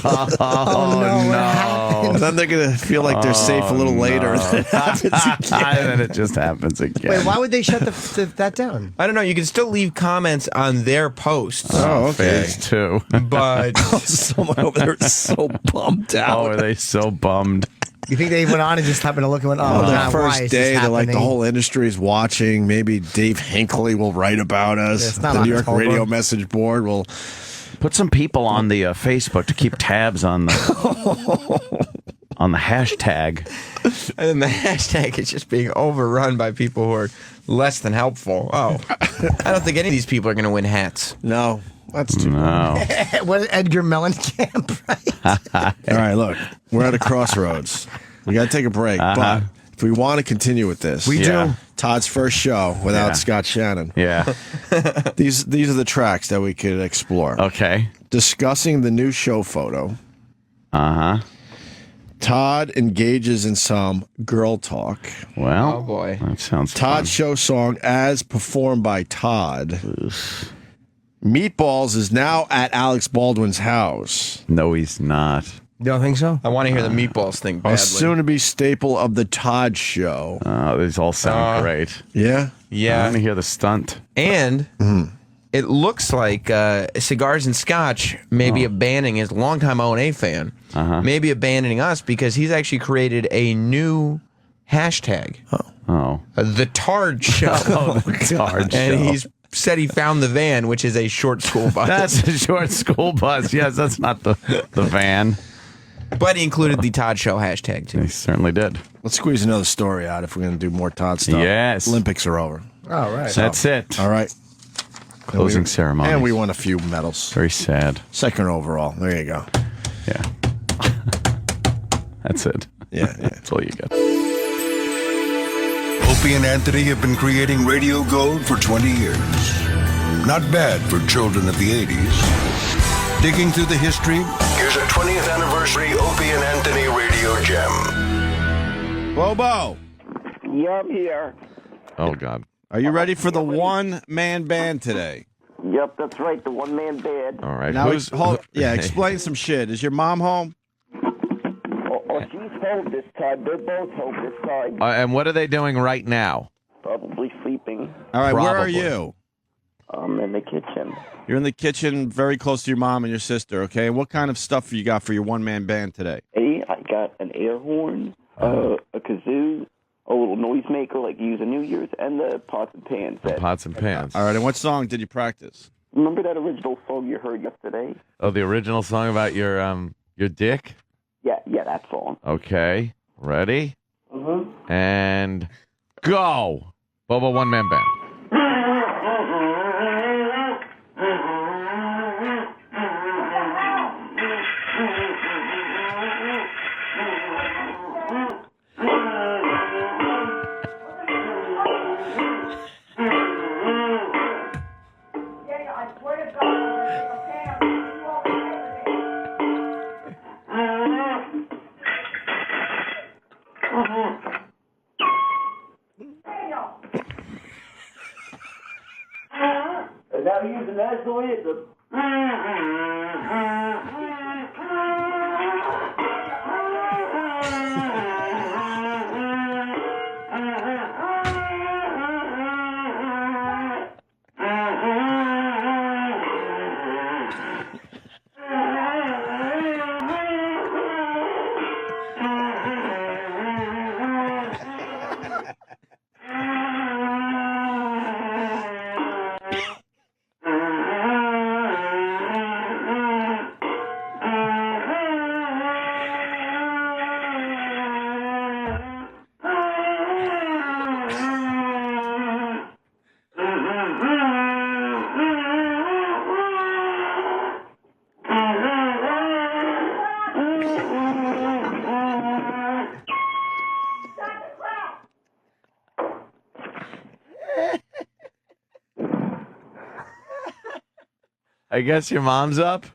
And then they're gonna feel like they're safe a little later. And then it happens again. And then it just happens again. Wait, why would they shut that down? I don't know. You can still leave comments on their posts. Oh, okay. Phase 2. But Someone over there is so bummed out. Oh, are they so bummed? You think they went on and just happened to look and went, oh, the God, why first is day, this they're like, the happening? whole industry is watching. Maybe Dave Hinckley will write about us. It's not The New York October. Radio message board will. Put some people on the Facebook to keep tabs on the on the hashtag. and then the hashtag is just being overrun by people who are less than helpful. Oh, I don't think any of these people are going to win hats. No, that's too No. What Edgar Mellencamp, right? All right, look, we're at a crossroads. We got to take a break. But if we want to continue with this, We do. Todd's first show without Yeah. Scott Shannon. Yeah. These are the tracks that we could explore. Okay. Discussing the new show photo. Uh-huh. Todd engages in some girl talk. Well, Oh, boy. that sounds Todd fun. Show song as performed by Todd. Meatballs is now at Alex Baldwin's house. No, he's not. You don't think so? I want to hear the meatballs thing A badly. soon-to-be staple of the Todd Show. Oh, these all sound great. Yeah? Yeah. Let me hear the stunt. And it looks like Cigars and Scotch may be abandoning his longtime O&A fan, maybe abandoning us because he's actually created a new hashtag. Oh. The Tard Show. The Tard And Show. he's said he found the van, which is a short school bus. That's a short school bus. Yes, that's not the van. But he included the Todd Show hashtag, too. He certainly did. Let's squeeze another story out if we're going to do more Todd stuff. Yes. Olympics are over. All right. That's it. All right. Closing ceremony. And we won a few medals. Very sad. Second overall. There you go. Yeah. That's it. Yeah. That's all you get. Opie and Anthony have been creating radio gold for 20 years. Not bad for children of the 80s. Digging through the history, here's a 20th anniversary Opie and Anthony radio gem. Bobo. Yeah, I'm here. Oh, God. Are you ready for the one-man band today? Yep, that's right, the one-man band. All right. Now, explain some shit. Is your mom home? Oh, she's home this time. They're both home this time. And what are they doing right now? Probably sleeping. All right, where are Probably. you? I'm in the kitchen. You're in the kitchen, very close to your mom and your sister, okay? And what kind of stuff you got for your one-man band today? Hey, I got an air horn, a kazoo, a little noisemaker like you use in New Year's, and the pots and pans. Pots and pans. All right, and what song did you practice? Remember that original song you heard yesterday? Oh, the original song about your dick? Yeah, that song. Okay. Ready? Mm-hmm. And go. Bobo one-man band. And now use the national anthem. I guess your mom's up?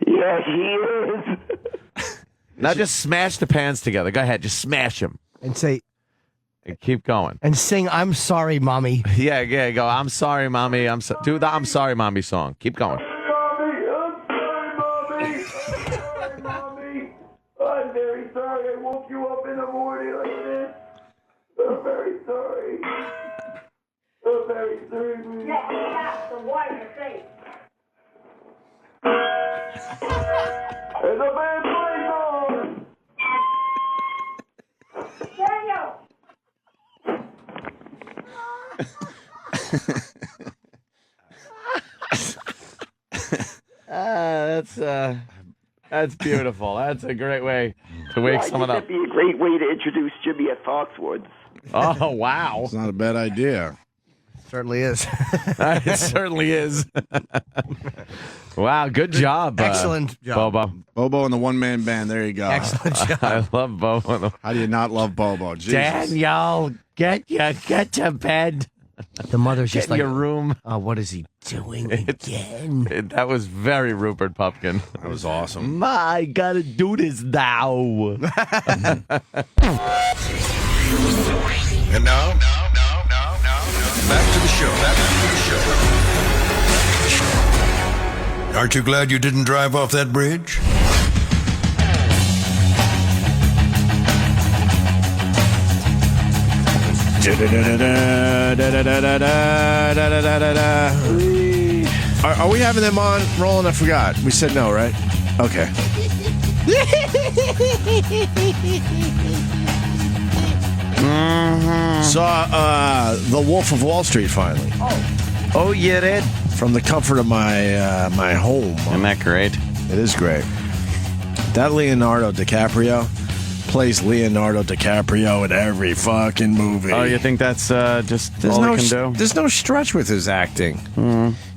Yeah, he is. Now just smash the pans together. Go ahead. Just smash them. And say, And keep going. and sing "I'm Sorry, Mommy." Yeah, go. I'm sorry, mommy. Do the I'm sorry, mommy song. Keep going. I'm very sorry I woke you up in the morning like this. I'm very sorry. I'm very sorry. Yeah, so why your face? And the band plays on. Daniel! That's beautiful. That's a great way to wake someone up. That'd be a great way to introduce Jimmy at Foxwoods. Oh, wow. It's not a bad idea. Certainly is. It certainly is. Wow, good job. Excellent job. Bobo. Bobo and the one-man band. There you go. Excellent job. I love Bobo. How do you not love Bobo? Jesus. Daniel, get to bed. The mother's Get just in like, your room. oh, what is he doing again? That was very Rupert Pupkin. That was awesome. I gotta do this now. And now, back to the show. Aren't you glad you didn't drive off that bridge? Are we having them on, Roland? I forgot. We said no, right? Okay. Saw The Wolf of Wall Street finally. Oh, you did? From the comfort of my my home. Isn't that great? It is great. That Leonardo DiCaprio plays Leonardo DiCaprio in every fucking movie. Oh, you think that's just all he can do? There's no stretch with his acting.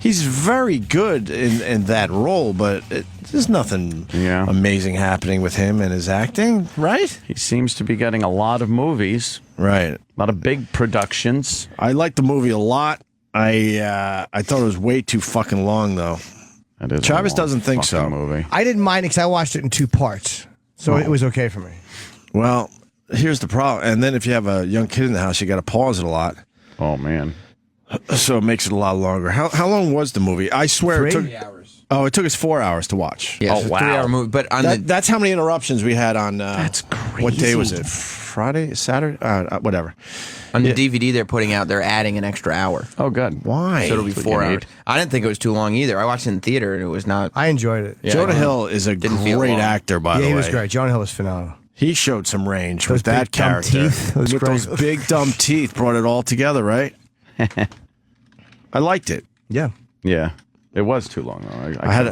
He's very good in that role, but there's nothing amazing happening with him and his acting, right? He seems to be getting a lot of movies. Right. A lot of big productions. I liked the movie a lot. I thought it was way too fucking long, though. That is Travis doesn't think so. Movie. I didn't mind it because I watched it in 2 parts, so it was okay for me. Well, here's the problem. And then if you have a young kid in the house, you got to pause it a lot. Oh, man. So it makes it a lot longer. How long was the movie? I swear it took 3 hours. Oh, it took us 4 hours to watch. Yeah, it's a 3-hour movie. But on that's how many interruptions we had on. That's crazy. What day was it? Friday? Saturday? Whatever. On the DVD they're putting out, they're adding an extra hour. Oh, good. Why? So it'll be That's 4 what you hours. I didn't think it was too long either. I watched it in theater and it was not. I enjoyed it. Yeah, Jonah Hill is a great actor, by the way. Yeah, he was great. Jonah Hill was phenomenal. He showed some range Those with that big, dumb character. teeth. Those With great. those big dumb teeth, brought it all together, right? I liked it. Yeah. Yeah. It was too long, though. I had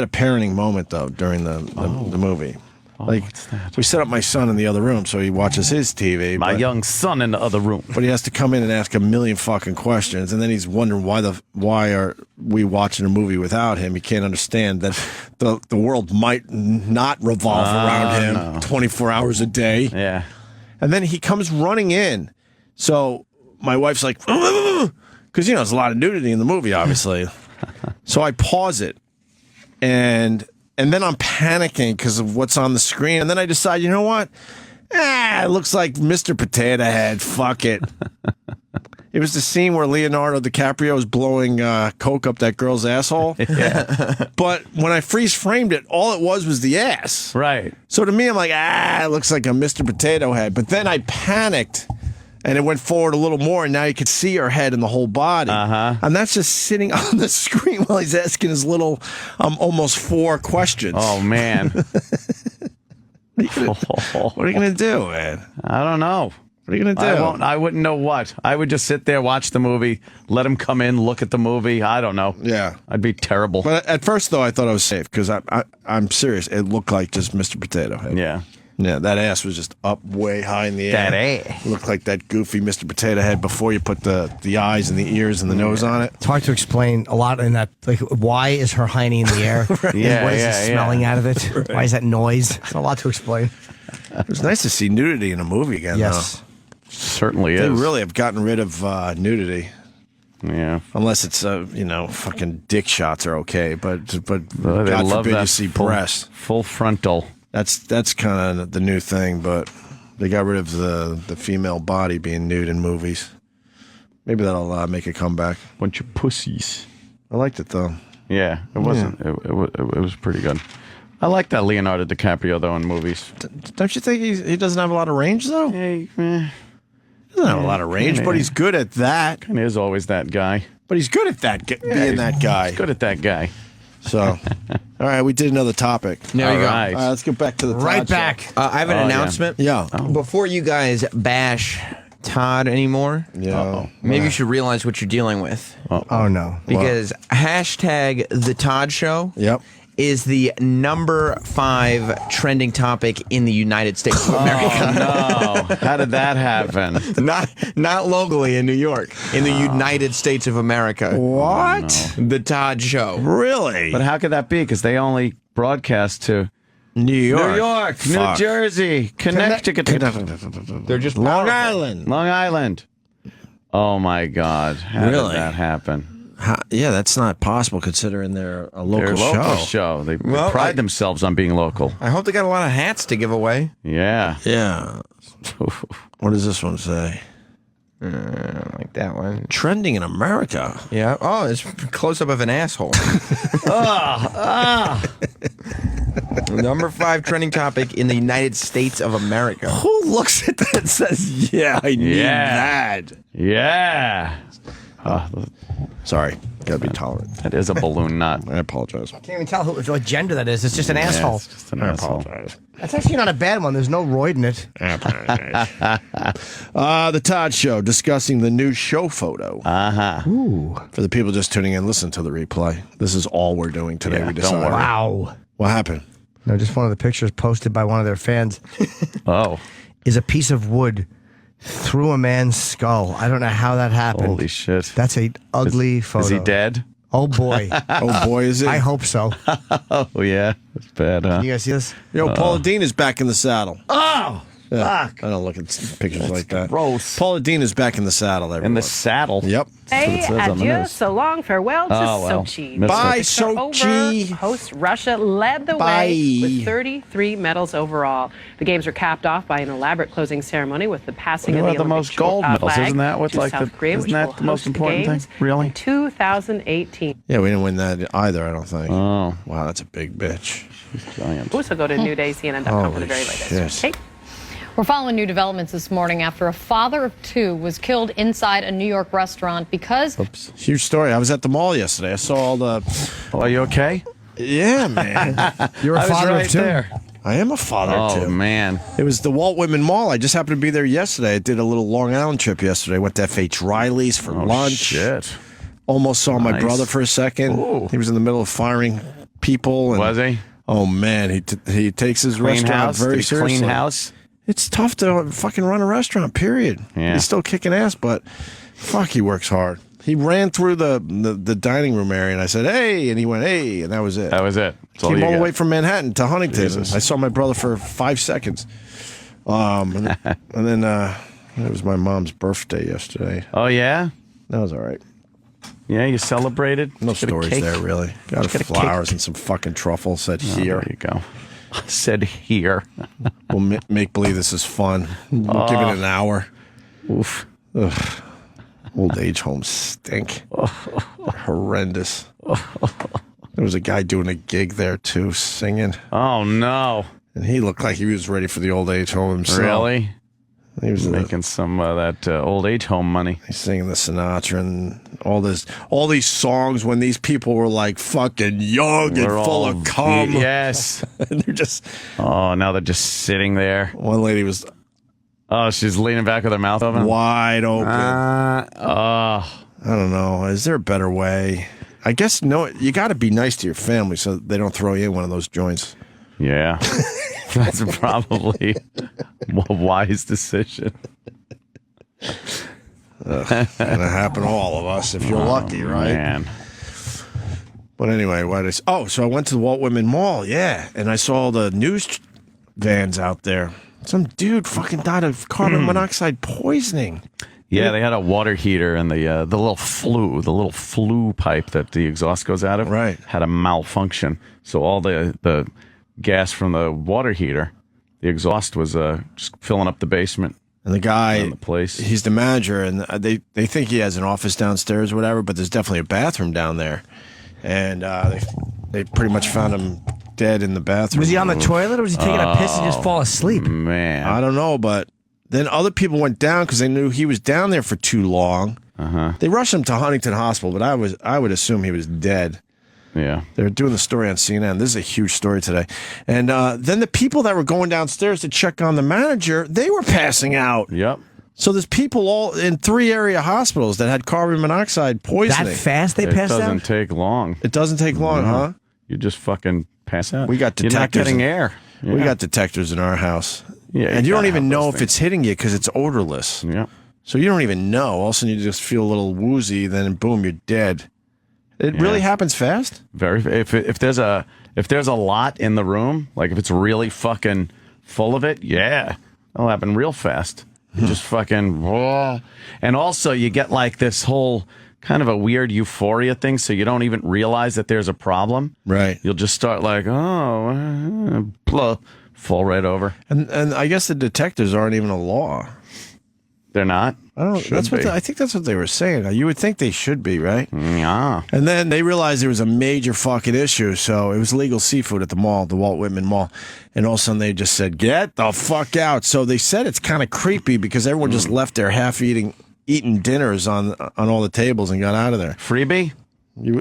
a parenting moment though during the movie. What's that? We set up my son in the other room so he watches his TV. My young son in the other room. But he has to come in and ask a million fucking questions, and then he's wondering why are we watching a movie without him? He can't understand that the world might not revolve around him 24 hours a day. Yeah. And then he comes running in. So my wife's like, because there's a lot of nudity in the movie, obviously. So I pause it, and then I'm panicking because of what's on the screen. And then I decide, you know what? It looks like Mr. Potato Head. Fuck it. It was the scene where Leonardo DiCaprio is blowing coke up that girl's asshole. Yeah. But when I freeze framed it, all it was the ass. Right. So to me, I'm like, it looks like a Mr. Potato Head. But then I panicked. And it went forward a little more, and now you could see her head and the whole body. And that's just sitting on the screen while he's asking his little, almost 4 questions. Oh, man. What are you going to do, man? I don't know. What are you going to do? I wouldn't know what. I would just sit there, watch the movie, let him come in, look at the movie. I don't know. Yeah. I'd be terrible. But at first, though, I thought I was safe because I'm serious. It looked like just Mr. Potato Head. Yeah. Yeah, that ass was just up way high in the air. That ass. Looked like that goofy Mr. Potato Head before you put the eyes and the ears and the nose on it. It's hard to explain a lot in that. Like, why is her hiney in the air? Right. And what is it smelling out of it? Right. Why is that noise? It's a lot to explain. It was nice to see nudity in a movie again, Yes. though. Certainly They is. really have gotten rid of nudity. Yeah. Unless it's, fucking dick shots are okay. But They God love forbid that you see full- breasts. Full frontal. That's kind of the new thing, but they got rid of the female body being nude in movies. Maybe that'll make a comeback. Bunch of pussies. I liked it, though. Yeah, it wasn't. It was pretty good. I like that Leonardo DiCaprio, though, in movies. Don't you think he doesn't have a lot of range, though? He doesn't have a lot of range, but he's good at that. Kind of is always that guy. But he's good at that, being that guy. He's good at that guy. So, all right, we did another topic. There you go. All right, let's get back to the Todd show. I have an announcement. Yeah. Before you guys bash Todd anymore, maybe you should realize what you're dealing with. Oh, no. Because hashtag the Todd Show is the number 5 trending topic in the United States of America. No. How did that happen? Not locally in New York, in the United States of America. What? The Todd Show. Really? But how could that be? Because they only broadcast to New York, New Jersey, Connecticut. They're just Long Island. Long Island. Oh my God! How Really? did that happen? Yeah, that's not possible considering they're a local show. They pride themselves on being local. I hope they got a lot of hats to give away. Yeah. Yeah. What does this one say? Like that one. Trending in America. Yeah. Oh, it's a close-up of an asshole. Number 5 trending topic in the United States of America. Who looks at that and says, yeah, I need that? Yeah. Sorry. Gotta be tolerant. That is a balloon knot. I apologize. Can't even tell what gender that is. It's just an asshole. It's just an asshole. Apologize. That's actually not a bad one. There's no roid in it. The Todd Show, discussing the new show photo. Ooh. For the people just tuning in, listen to the replay. This is all we're doing today. Yeah, we don't decided. worry. Wow. What happened? No, just one of the pictures posted by one of their fans Oh. is a piece of wood through a man's skull. I don't know how that happened. Holy shit. That's a ugly photo. Is he dead? Oh boy. Oh boy, is it? I hope so. Oh yeah. That's bad, huh? You guys see this? Paula Dean is back in the saddle. Oh! Yeah, Fuck. I don't look at pictures like that. Gross. Paula Dean is back in the saddle. Everyone. In the saddle? Yep. Hey, That's what it says on the adieu, news. so long, farewell to Oh, well. Sochi. Missed Bye, it. Sochi. Host Russia led the Bye. way with 33 medals overall. The games were capped off by an elaborate closing ceremony with the passing Who of the had the Olympic most gold medals? flag Isn't that what's to like South the? Korea, Isn't which will that the most host important games thing? Really? in 2018. Yeah, we didn't win that either, I don't think. Oh, wow, that's a big bitch. Giant. Also go to newdaycnn.com for the very Holy latest. shit. Hey. We're following new developments this morning after a father of 2 was killed inside a New York restaurant because Oops. Huge story. I was at the mall yesterday. I saw all the. Are you okay? Yeah, man. You're a I was father right of 2. there. I am a father Oh too. man. It was the Walt Whitman Mall. I just happened to be there yesterday. I did a little Long Island trip yesterday. Went to F.H. Riley's for lunch. Shit. Almost saw my Nice. brother for a second. Ooh. He was in the middle of firing people. And, Was he? Oh man, he takes his Clean restaurant house? very Did he seriously. clean house? It's tough to fucking run a restaurant. Period. Yeah. He's still kicking ass, but fuck, he works hard. He ran through the dining room area, and I said, "Hey," and he went, "Hey," and that was it. That was it. That's Came you all the got. way from Manhattan to Huntington. Jesus. I saw my brother for 5 seconds. And then it was my mom's birthday yesterday. Oh yeah. That was all right. Yeah, you celebrated. No Just got a stories cake. there, really. Got Just got a flowers cake. and some fucking truffle. Said Oh, here. there you go. Said here. We'll make believe this is fun. We'll give it an hour. Oof. Ugh. Old age homes stink. Horrendous. There was a guy doing a gig there too, singing, Oh no. and he looked like he was ready for the old age home himself. Really? He was Making some of that old age home money. He's singing the Sinatra and all these songs when these people were like fucking young and We're full all- of cum. Yes. And they're just. Oh, now they're just sitting there. One lady was Oh, she's leaning back with her mouth open. wide open. Oh. I don't know. Is there a better way? I guess no. You got to be nice to your family so they don't throw you in one of those joints. Yeah. That's probably a wise decision. Gonna happen to all of us if you're lucky, right? Man. But anyway, so I went to the Walt Whitman Mall, yeah, and I saw all the news vans out there. Some dude fucking died of carbon monoxide poisoning. Yeah, they had a water heater and the little flue pipe that the exhaust goes out of, right, had a malfunction. So all the gas from the water heater, the exhaust was just filling up the basement. And the guy, in the place. He's the manager, and they think he has an office downstairs or whatever, but there's definitely a bathroom down there. And they pretty much found him dead in the bathroom. Was he on the toilet or was he taking a piss and just fall asleep? Man. I don't know, but then other people went down because they knew he was down there for too long. They rushed him to Huntington Hospital, but I would assume he was dead. Yeah. They're doing the story on CNN. This is a huge story today. And then the people that were going downstairs to check on the manager, they were passing out. Yep. So there's people all in 3 area hospitals that had carbon monoxide poisoning. That fast they passed out? It doesn't take long. It doesn't take long, huh? You just fucking pass out. We got detectors. You're not getting air. We Yeah. got detectors in our house. Yeah, and you don't gotta even have know those if it's hitting you because it's odorless. Yeah. So you don't even know. All of a sudden you just feel a little woozy, then boom, you're dead. It really happens fast? Very. If there's a lot in the room, like if it's really fucking full of it, yeah, it'll happen real fast. Just fucking, and also you get like this whole kind of a weird euphoria thing, so you don't even realize that there's a problem. Right. You'll just start like, fall right over. And I guess the detectors aren't even a law. They're not? I don't. Should That's what be. I think. That's what they were saying. Now, you would think they should be, right? Yeah. And then they realized there was a major fucking issue. So it was legal seafood at the mall, the Walt Whitman Mall, and all of a sudden they just said, "Get the fuck out." So they said it's kind of creepy because everyone just left their eating dinners on all the tables and got out of there. Freebie?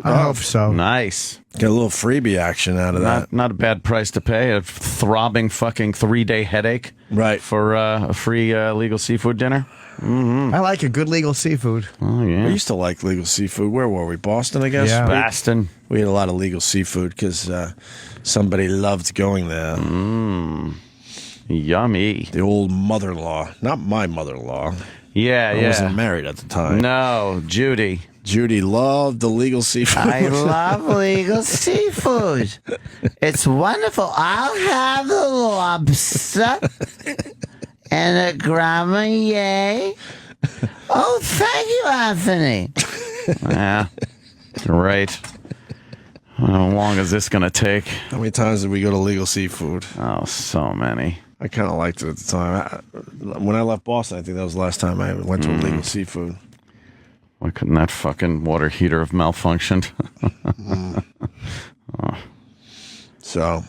I hope so. Nice. Get a little freebie action out of that. Not a bad price to pay. A throbbing fucking 3-day headache. Right. For a free legal seafood dinner. Mm-hmm. I like a good legal seafood. Oh, yeah. We used to like legal seafood. Where were we? Boston, I guess? Yeah. Boston. We had a lot of legal seafood because somebody loved going there. Yummy. The old mother-in-law. Not my mother-in-law. Yeah, I wasn't married at the time. No, Judy. Judy loved the legal seafood. I love legal seafood. It's wonderful. I'll have the lobster and a Gramier. Oh, thank you, Anthony. Yeah. Right. How long is this going to take? How many times did we go to legal seafood? Oh, so many. I kind of liked it at the time. When I left Boston, I think that was the last time I went to a legal seafood. Why couldn't that fucking water heater have malfunctioned? So,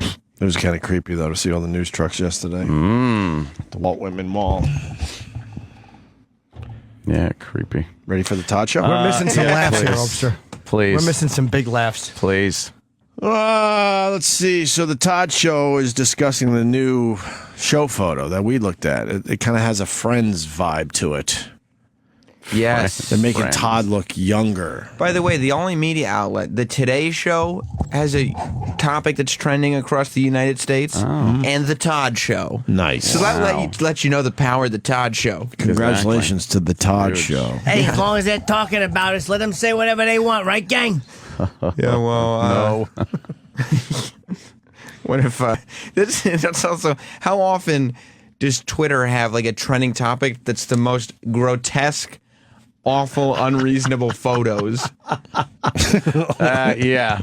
it was kind of creepy, though, to see all the news trucks yesterday. The Walt Whitman Mall. Yeah, creepy. Ready for the Todd Show? We're missing some laughs here, Obster. Please. We're missing some big laughs. Please. Let's see. So the Todd Show is discussing the new show photo that we looked at. It kind of has a Friends vibe to it. Yes. They're making Friends. Todd look younger. By the way, the only media outlet, the Today Show, has a topic that's trending across the United States, and the Todd Show. Nice. So that let you know the power of the Todd Show. Congratulations to the Todd Show. Hey, as long as they're talking about us, let them say whatever they want, right, gang? Yeah, well, no. What if that's also how often does Twitter have like a trending topic that's the most grotesque, awful, unreasonable photos? Yeah.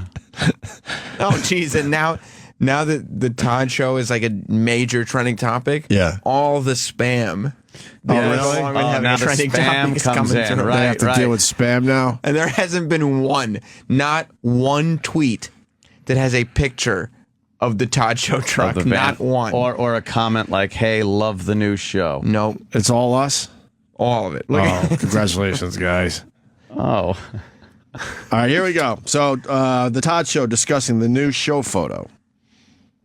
Oh, geez, and now that the Todd Show is like a major trending topic, yeah, all the spam. Now the spam comes in, They have to deal with spam now. And there hasn't been not one tweet that has a picture of the Todd Show truck. Not one. Or a comment like, hey, love the new show. Nope. It's all us? All of it. Look at Congratulations, guys. Oh. All right, here we go. So the Todd Show discussing the new show photo.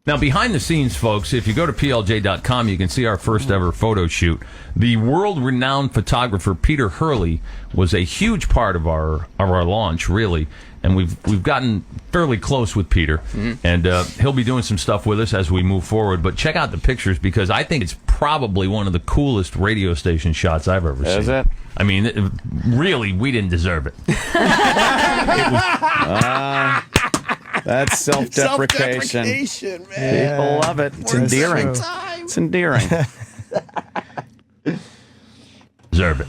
Now, behind the scenes, folks, if you go to PLJ.com, you can see our first ever photo shoot. The world-renowned photographer Peter Hurley was a huge part of our launch, really. And we've gotten fairly close with Peter, and he'll be doing some stuff with us as we move forward. But check out the pictures because I think it's probably one of the coolest radio station shots I've ever seen. Is it? I mean, really, we didn't deserve it. That's self-deprecation. Man. People love it. It's endearing. It's endearing. Deserve it.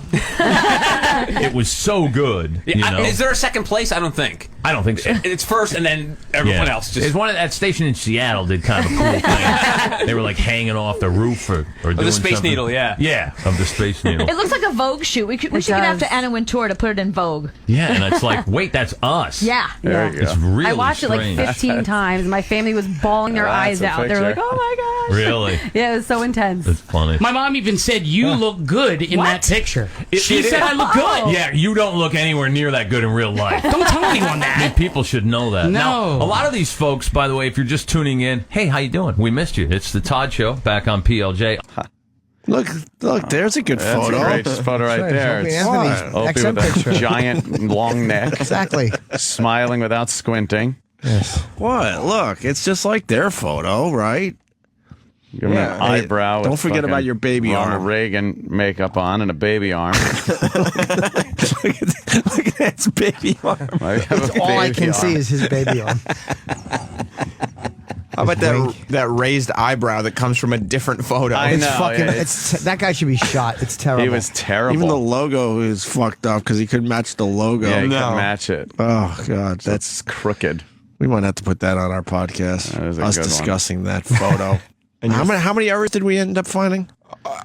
It was so good. You know? Is there a second place? I don't think. I don't think so. It's first, and then everyone else. Just There's one at that station in Seattle did kind of a cool thing. They were like hanging off the roof or doing the Space something. Needle, yeah. Yeah, of the Space Needle. It looks like a Vogue shoot. We should get after Anna Wintour to put it in Vogue. Yeah, and it's like, wait, that's us. Yeah. There you go. It's really I watched strange. it like 15 times. My family was bawling their eyes out. They were like, oh my gosh. Really? Yeah, it was so intense. That's funny. My mom even said, you look good in that picture. She said I look good. Yeah, you don't look anywhere near that good in real life. Don't tell anyone that. I mean, people should know that. No. Now, a lot of these folks, by the way, if you're just tuning in, hey, how you doing? We missed you. It's the Todd Show back on PLJ. Look, there's a good That's photo. a great photo right there. Opie It's Anthony's Opie XM with a picture. giant long neck. Exactly. Smiling without squinting. Yes. What? Look, it's just like their photo, right? Give him an eyebrow. Don't with forget fucking about your baby Ronald arm. Reagan makeup on and a baby arm. Look at that baby arm. That's all I can see is his baby arm. How about that raised eyebrow that comes from a different photo? I It's know, fucking. yeah, it's that guy should be shot. It's terrible. He was terrible. Even the logo is fucked up because he couldn't match the logo. Yeah, he couldn't match it. Oh God, That's crooked. we might have to put that on our podcast. That is a Us good one. discussing that photo. And how many errors did we end up finding?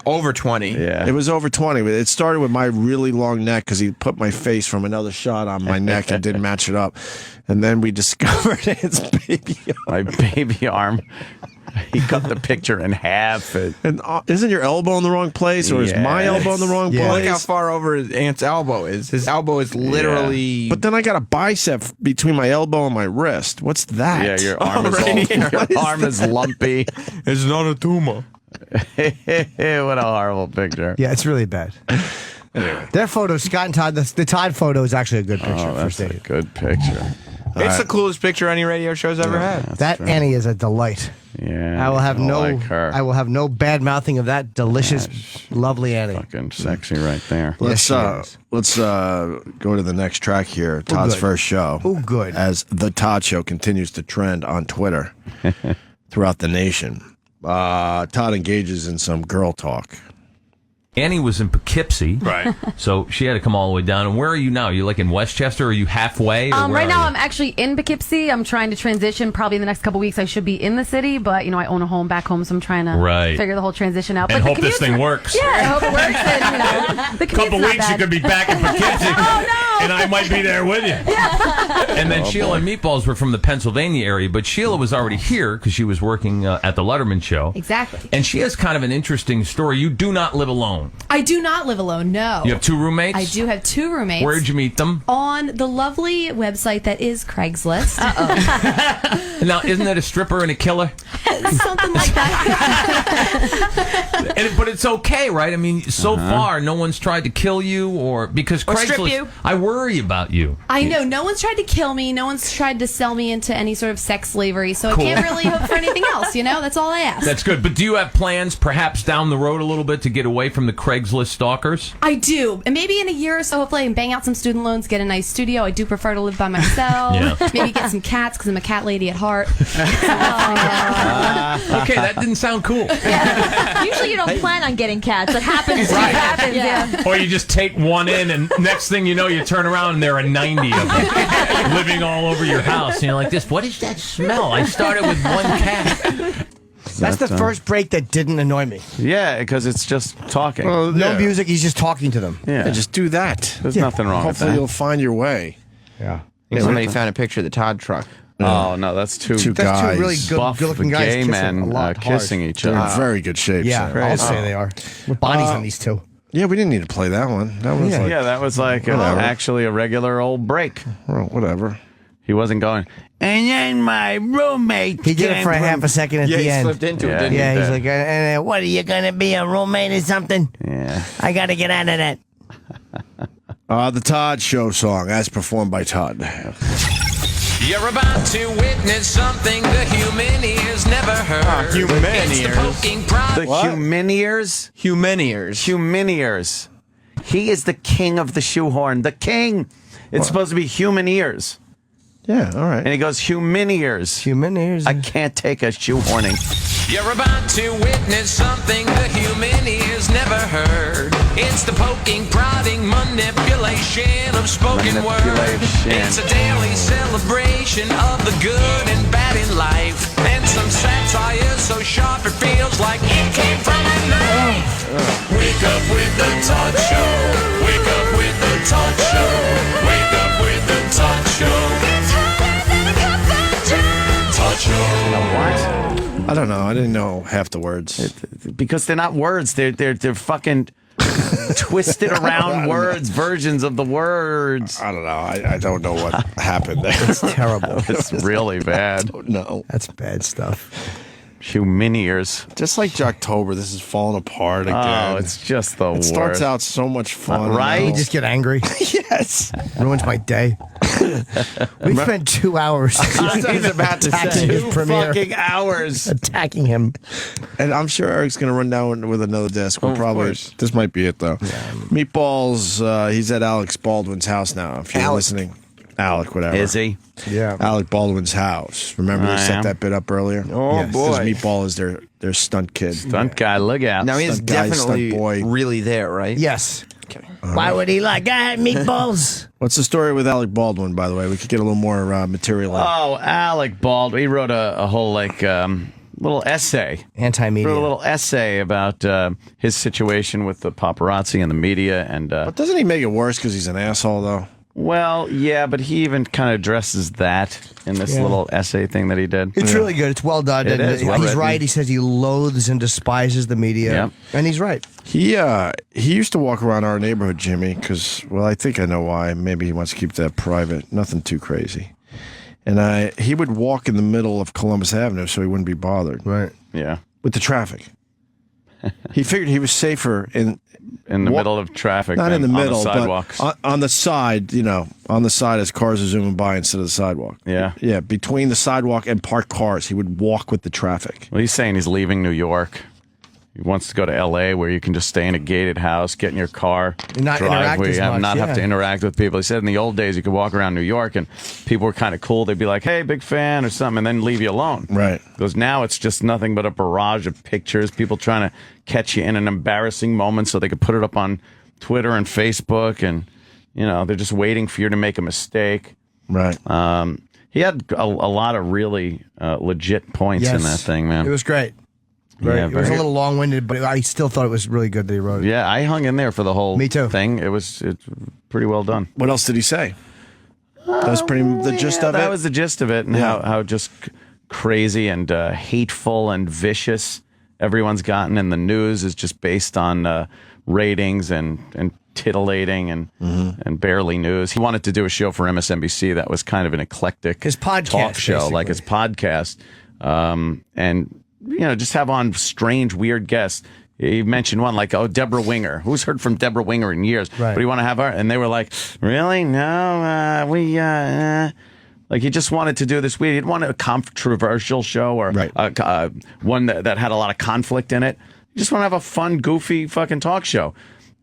Over 20. Yeah. It was over 20. But it started with my really long neck because he put my face from another shot on my neck and didn't match it up. And then we discovered his baby arm. My baby arm. He cut the picture in half. And isn't your elbow in the wrong place, or is my elbow in the wrong place? Look how far over his aunt's elbow is. His elbow is literally. But then I got a bicep between my elbow and my wrist. What's that? Yeah, your arm is Right here. your What is arm is lumpy. It's not a tumor. What a horrible picture. Yeah, it's really bad. Anyway, their photo, Scott and Todd. The Todd photo is actually a good picture. Oh, that's a good picture. It's the coolest picture any radio show's ever had. That Annie is a delight. Yeah, I will have no. like her. I will have no bad mouthing of that delicious, lovely Annie. Fucking sexy right there. Let's go to the next track here. Todd's good. first show. Oh, good. As the Todd Show continues to trend on Twitter throughout the nation. Todd engages in some girl talk. Annie was in Poughkeepsie. Right. So she had to come all the way down. And where are you now? You like in Westchester? Are you halfway? Or where Right are now, you? I'm actually in Poughkeepsie. I'm trying to transition. Probably in the next couple weeks, I should be in the city. But, I own a home back home, so I'm trying to figure the whole transition out. And but hope this thing works. Yeah, I hope it works. And, the couple commute's not weeks, you bad. could be back in Poughkeepsie. Oh, no. And I might be there with you. And then Sheila and Meatballs were from the Pennsylvania area, but Sheila was already here because she was working at the Letterman show. Exactly. And she has kind of an interesting story. You do not live alone. I do not live alone, no. You have two roommates? I do have two roommates. Where'd you meet them? On the lovely website that is Craigslist. Now, isn't that a stripper and a killer? Something like that. But it's okay, right? I mean, so far, no one's tried to kill you or because Or strip Craigslist. you. I worry about you. I know. No one's tried to kill me. No one's tried to sell me into any sort of sex slavery. So Cool. I can't really hope for anything else, That's all I ask. That's good. But do you have plans, perhaps down the road a little bit, to get away from the Craigslist stalkers? I do. And maybe in a year or so, hopefully I can bang out some student loans, get a nice studio. I do prefer to live by myself. Yeah. Maybe get some cats because I'm a cat lady at heart. Okay, that didn't sound cool. Usually you don't plan on getting cats. It happens. It happens. Yeah. Or you just take one in, and next thing you know, you turn around and there are 90 of them living all over your house. And you're like, what is that smell? I started with one cat. That's the first break that didn't annoy me. Yeah, because it's just talking. Well, No yeah. music. He's just talking to them. Yeah. Just do that. There's nothing wrong with Hopefully that. you'll find your way. Yeah. Somebody found a picture of the Todd truck. Oh, no, that's two Two That's guys. two really buff good-looking guys gay kissing men a lot kissing hard. each They're other. in very good shape. Yeah, so. I'll say they are. What bodies on these two? Yeah, we didn't need to play that one. That was like, Yeah, that was like Whatever. actually a regular old break. well, whatever. He wasn't going, and then my roommate. He did it for a half a second at Yeah, the he end. slipped into it, Yeah, didn't he? Yeah, he's did. like, what are you gonna be, a roommate or something? Yeah. I gotta get out of that. The Todd Show song, as performed by Todd. You're about to witness something the human ears never heard. human It's the ears. poking prod. The Humaniers? Humaniers. He is the king of the shoehorn. The king. It's supposed to be human ears. Yeah, all right. And he goes, human ears. Human ears. I can't take a shoehorning. You're about to witness something the human ears never heard. It's the poking, prodding, manipulation of spoken word. Manipulation. It's a daily celebration of the good and bad in life. And some satire so sharp it feels like it came from a knife. Wake up with the Todd Show. Wake up with the Todd Show. Wake up with the Todd Show. Todd Show. I don't know. I didn't know half the words. Because they're not words. They're fucking twisted around words, versions of the words. I don't know. I don't know what happened there. It's terrible. It's really bad. No. That's bad stuff. Humaniers. Just like Jocktober, this is falling apart again. Oh, it's just the It worst. starts out so much fun. Right? You just get angry. Yes. Ruins my day. We spent 2 hours He's about to attacking say his 2 premiere. fucking hours. Attacking him. And I'm sure Eric's going to run down with another disc. We'll Of probably. course. This might be it, though. Meatballs, he's at Alex Baldwin's house now, if you're Alex. listening. Alec, whatever. Is he? Yeah. Alec Baldwin's house. Remember we set that bit up earlier? Oh, boy. Because Meatball is their stunt kid. Stunt guy, look out. Now he is Stunt guy, definitely stunt boy. really there, right? Yes. Why would he like that, meatballs? What's the story with Alec Baldwin, by the way? We could get a little more material out. Oh, Alec Baldwin. He wrote a whole, little essay. Anti-media. Wrote a little essay about his situation with the paparazzi and the media. And But doesn't he make it worse because he's an asshole, though? well, yeah, but he even kind of addresses that in this little essay thing that he did. It's really good. It's well done. It And is well he's written. right. He says he loathes and despises the media. Yep. And he's right. He used to walk around our neighborhood, Jimmy, because, well, I think I know why. Maybe he wants to keep that private. Nothing too crazy. And he would walk in the middle of Columbus Avenue so he wouldn't be bothered. Right. Yeah. With the traffic. He figured he was safer in the middle of traffic. Not in the than middle, on the sidewalks. but on the side, on the side as cars are zooming by instead of the sidewalk. Yeah. Yeah, between the sidewalk and parked cars, he would walk with the traffic. Well, he's saying he's leaving New York. He wants to go to L.A. where you can just stay in a gated house, get in your car, And not drive, interact where as you much, not have yeah. to interact with people. He said in the old days you could walk around New York and people were kind of cool. They'd be like, "Hey, big fan" or something, and then leave you alone. Right. Because now it's just nothing but a barrage of pictures, people trying to catch you in an embarrassing moment so they could put it up on Twitter and Facebook, and they're just waiting for you to make a mistake. Right. He had a lot of really legit points in that thing, man. It was great. Right. Yeah, It was a very- little long-winded, but I still thought it was really good that he wrote it. Yeah, I hung in there for the whole Me too. thing. It's pretty well done. What else did he say? That was pretty the gist of it? That was the gist of it, and how just crazy and hateful and vicious everyone's gotten in the news is just based on ratings and titillating and barely news. He wanted to do a show for MSNBC that was kind of an eclectic podcast, talk show, like his podcast, and just have on strange, weird guests. He mentioned one like, Deborah Winger. Who's heard from Deborah Winger in years? Right. But you want to have her? And they were like, really? No, like he just wanted to do this. We didn't want a controversial show or one that had a lot of conflict in it. He just want to have a fun, goofy fucking talk show.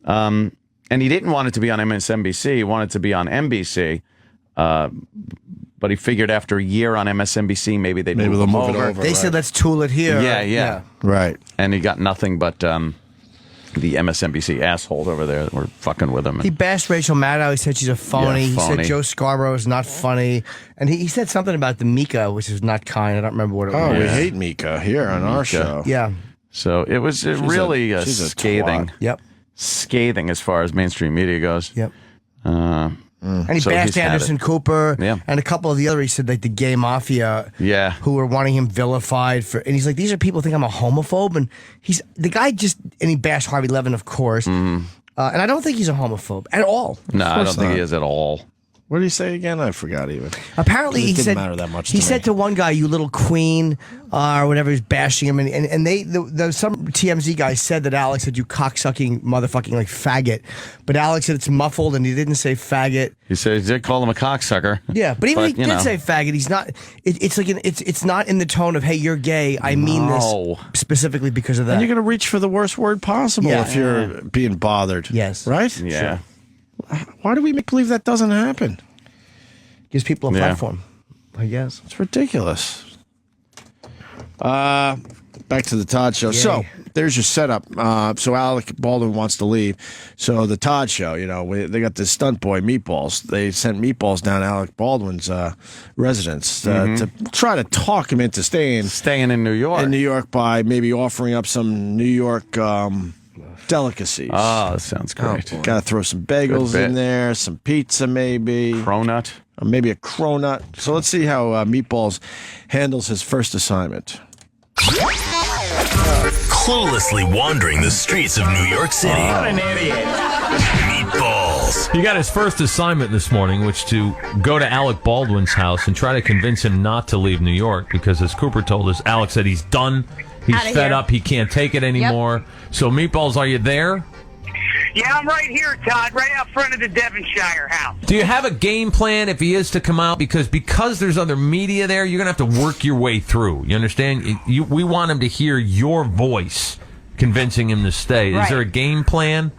And he didn't want it to be on MSNBC. He wanted it to be on NBC. But he figured after a year on MSNBC, maybe they'd move they'll him move it over. over. They said, let's tool it here. Yeah. Right. And he got nothing but the MSNBC assholes over there that were fucking with him. He bashed Rachel Maddow. He said she's a phony. Yeah, He phony. said Joe Scarborough is not funny. And he said something about the Mika, which is not kind. I don't remember what it was. Oh, we hate Mika here on our Mika. show. Yeah. So it was really she's a scathing. twat. Yep. Scathing as far as mainstream media goes. Yep. And he So bashed he's had Anderson it. Cooper Yeah. and a couple of the other, he said, like the gay mafia Yeah. who were wanting him vilified for, and he's like, these are people who think I'm a homophobe. And the guy and he bashed Harvey Levin, of course. And I don't think he's a homophobe at all. No, I don't course think not. he is at all. What did he say again? I forgot even. Apparently, It he didn't said matter that much he to said me. to one guy, "You little queen," or whatever. He's bashing him, and some TMZ guy said that Alex said, "You cocksucking motherfucking like faggot," but Alex said it's muffled, and he didn't say faggot. He said he did call him a cocksucker. Yeah, but even if he you did know. say faggot, he's not. It's like it's not in the tone of "Hey, you're gay." I mean No. this specifically because of that. And you're going to reach for the worst word possible Yeah. if you're being bothered. Yes. Right? Yeah. Why do we make believe that doesn't happen? Gives people a Yeah. platform, I guess. It's ridiculous. Back to the Todd Show. Yay. So there's your setup. So Alec Baldwin wants to leave. So the Todd Show, they got this stunt boy, Meatballs. They sent Meatballs down to Alec Baldwin's residence to try to talk him into staying in New York. In New York by maybe offering up some New York delicacies. Oh, that sounds great. Got to throw some bagels Good bit. in there, some pizza maybe. Cronut. Maybe a cronut. So let's see how Meatballs handles his first assignment. Cluelessly wandering the streets of New York City. What an idiot. Meatballs. He got his first assignment this morning, which to go to Alec Baldwin's house and try to convince him not to leave New York because, as Cooper told us, Alex said he's done. He's Outta fed here. up. He can't take it anymore. So, Meatballs, are you there? Yeah, I'm right here, Todd, right out front of the Devonshire house. Do you have a game plan if he is to come out? Because there's other media there, you're going to have to work your way through. You understand? We want him to hear your voice convincing him to stay. Is Right. there a game plan?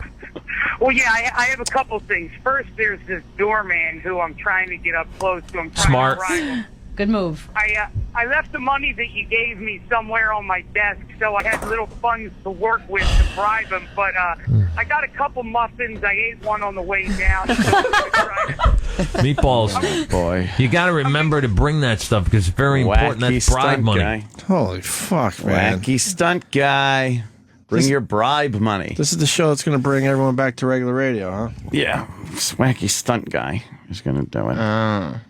Well, yeah, I have a couple things. First, there's this doorman who I'm trying to get up close to. I'm trying Smart. to bribe him. Good move. I left the money that you gave me somewhere on my desk, so I had little funds to work with to bribe him. But I got a couple muffins. I ate one on the way down. Meatballs. Oh, boy. You got to remember to bring that stuff because it's very important. Wacky That's bribe stunt money. guy. Holy fuck, man. Wacky stunt guy. Bring your bribe money. This is the show that's going to bring everyone back to regular radio, huh? Yeah. This wacky stunt guy is going to do it.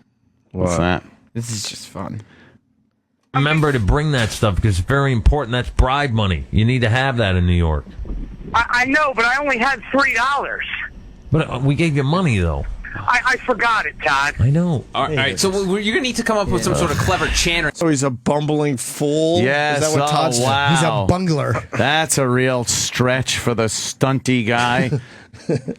What's that? This is just fun. Remember to bring that stuff because it's very important. That's bribe money. You need to have that in New York. I know, but I only had $3. But we gave you money, though. I forgot it, Todd. I know. All right, so you're going to need to come up with some sort of clever chant. Oh, he's a bumbling fool? Yes. Is that what Todd's wow. He's a bungler. That's a real stretch for the stunty guy.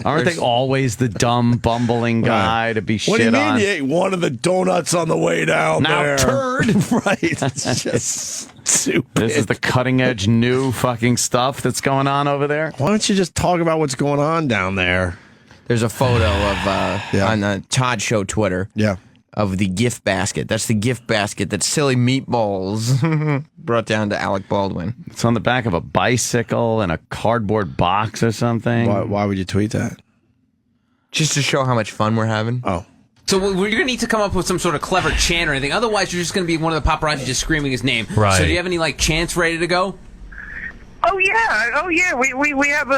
Aren't they always the dumb, bumbling guy to be What do you shit mean on? you ate one of the donuts on the way down Now there? turd. Right. It's just stupid. This is the cutting edge new fucking stuff that's going on over there. Why don't you just talk about what's going on down there? There's a photo of on the Todd Show Twitter. Yeah. Of the gift basket. That's the gift basket that Silly Meatballs brought down to Alec Baldwin. It's on the back of a bicycle and a cardboard box or something. Why would you tweet that? Just to show how much fun we're having. Oh. So you're going to need to come up with some sort of clever chant or anything. Otherwise, you're just going to be one of the paparazzi just screaming his name. Right. So do you have any chants ready to go? Oh yeah. We have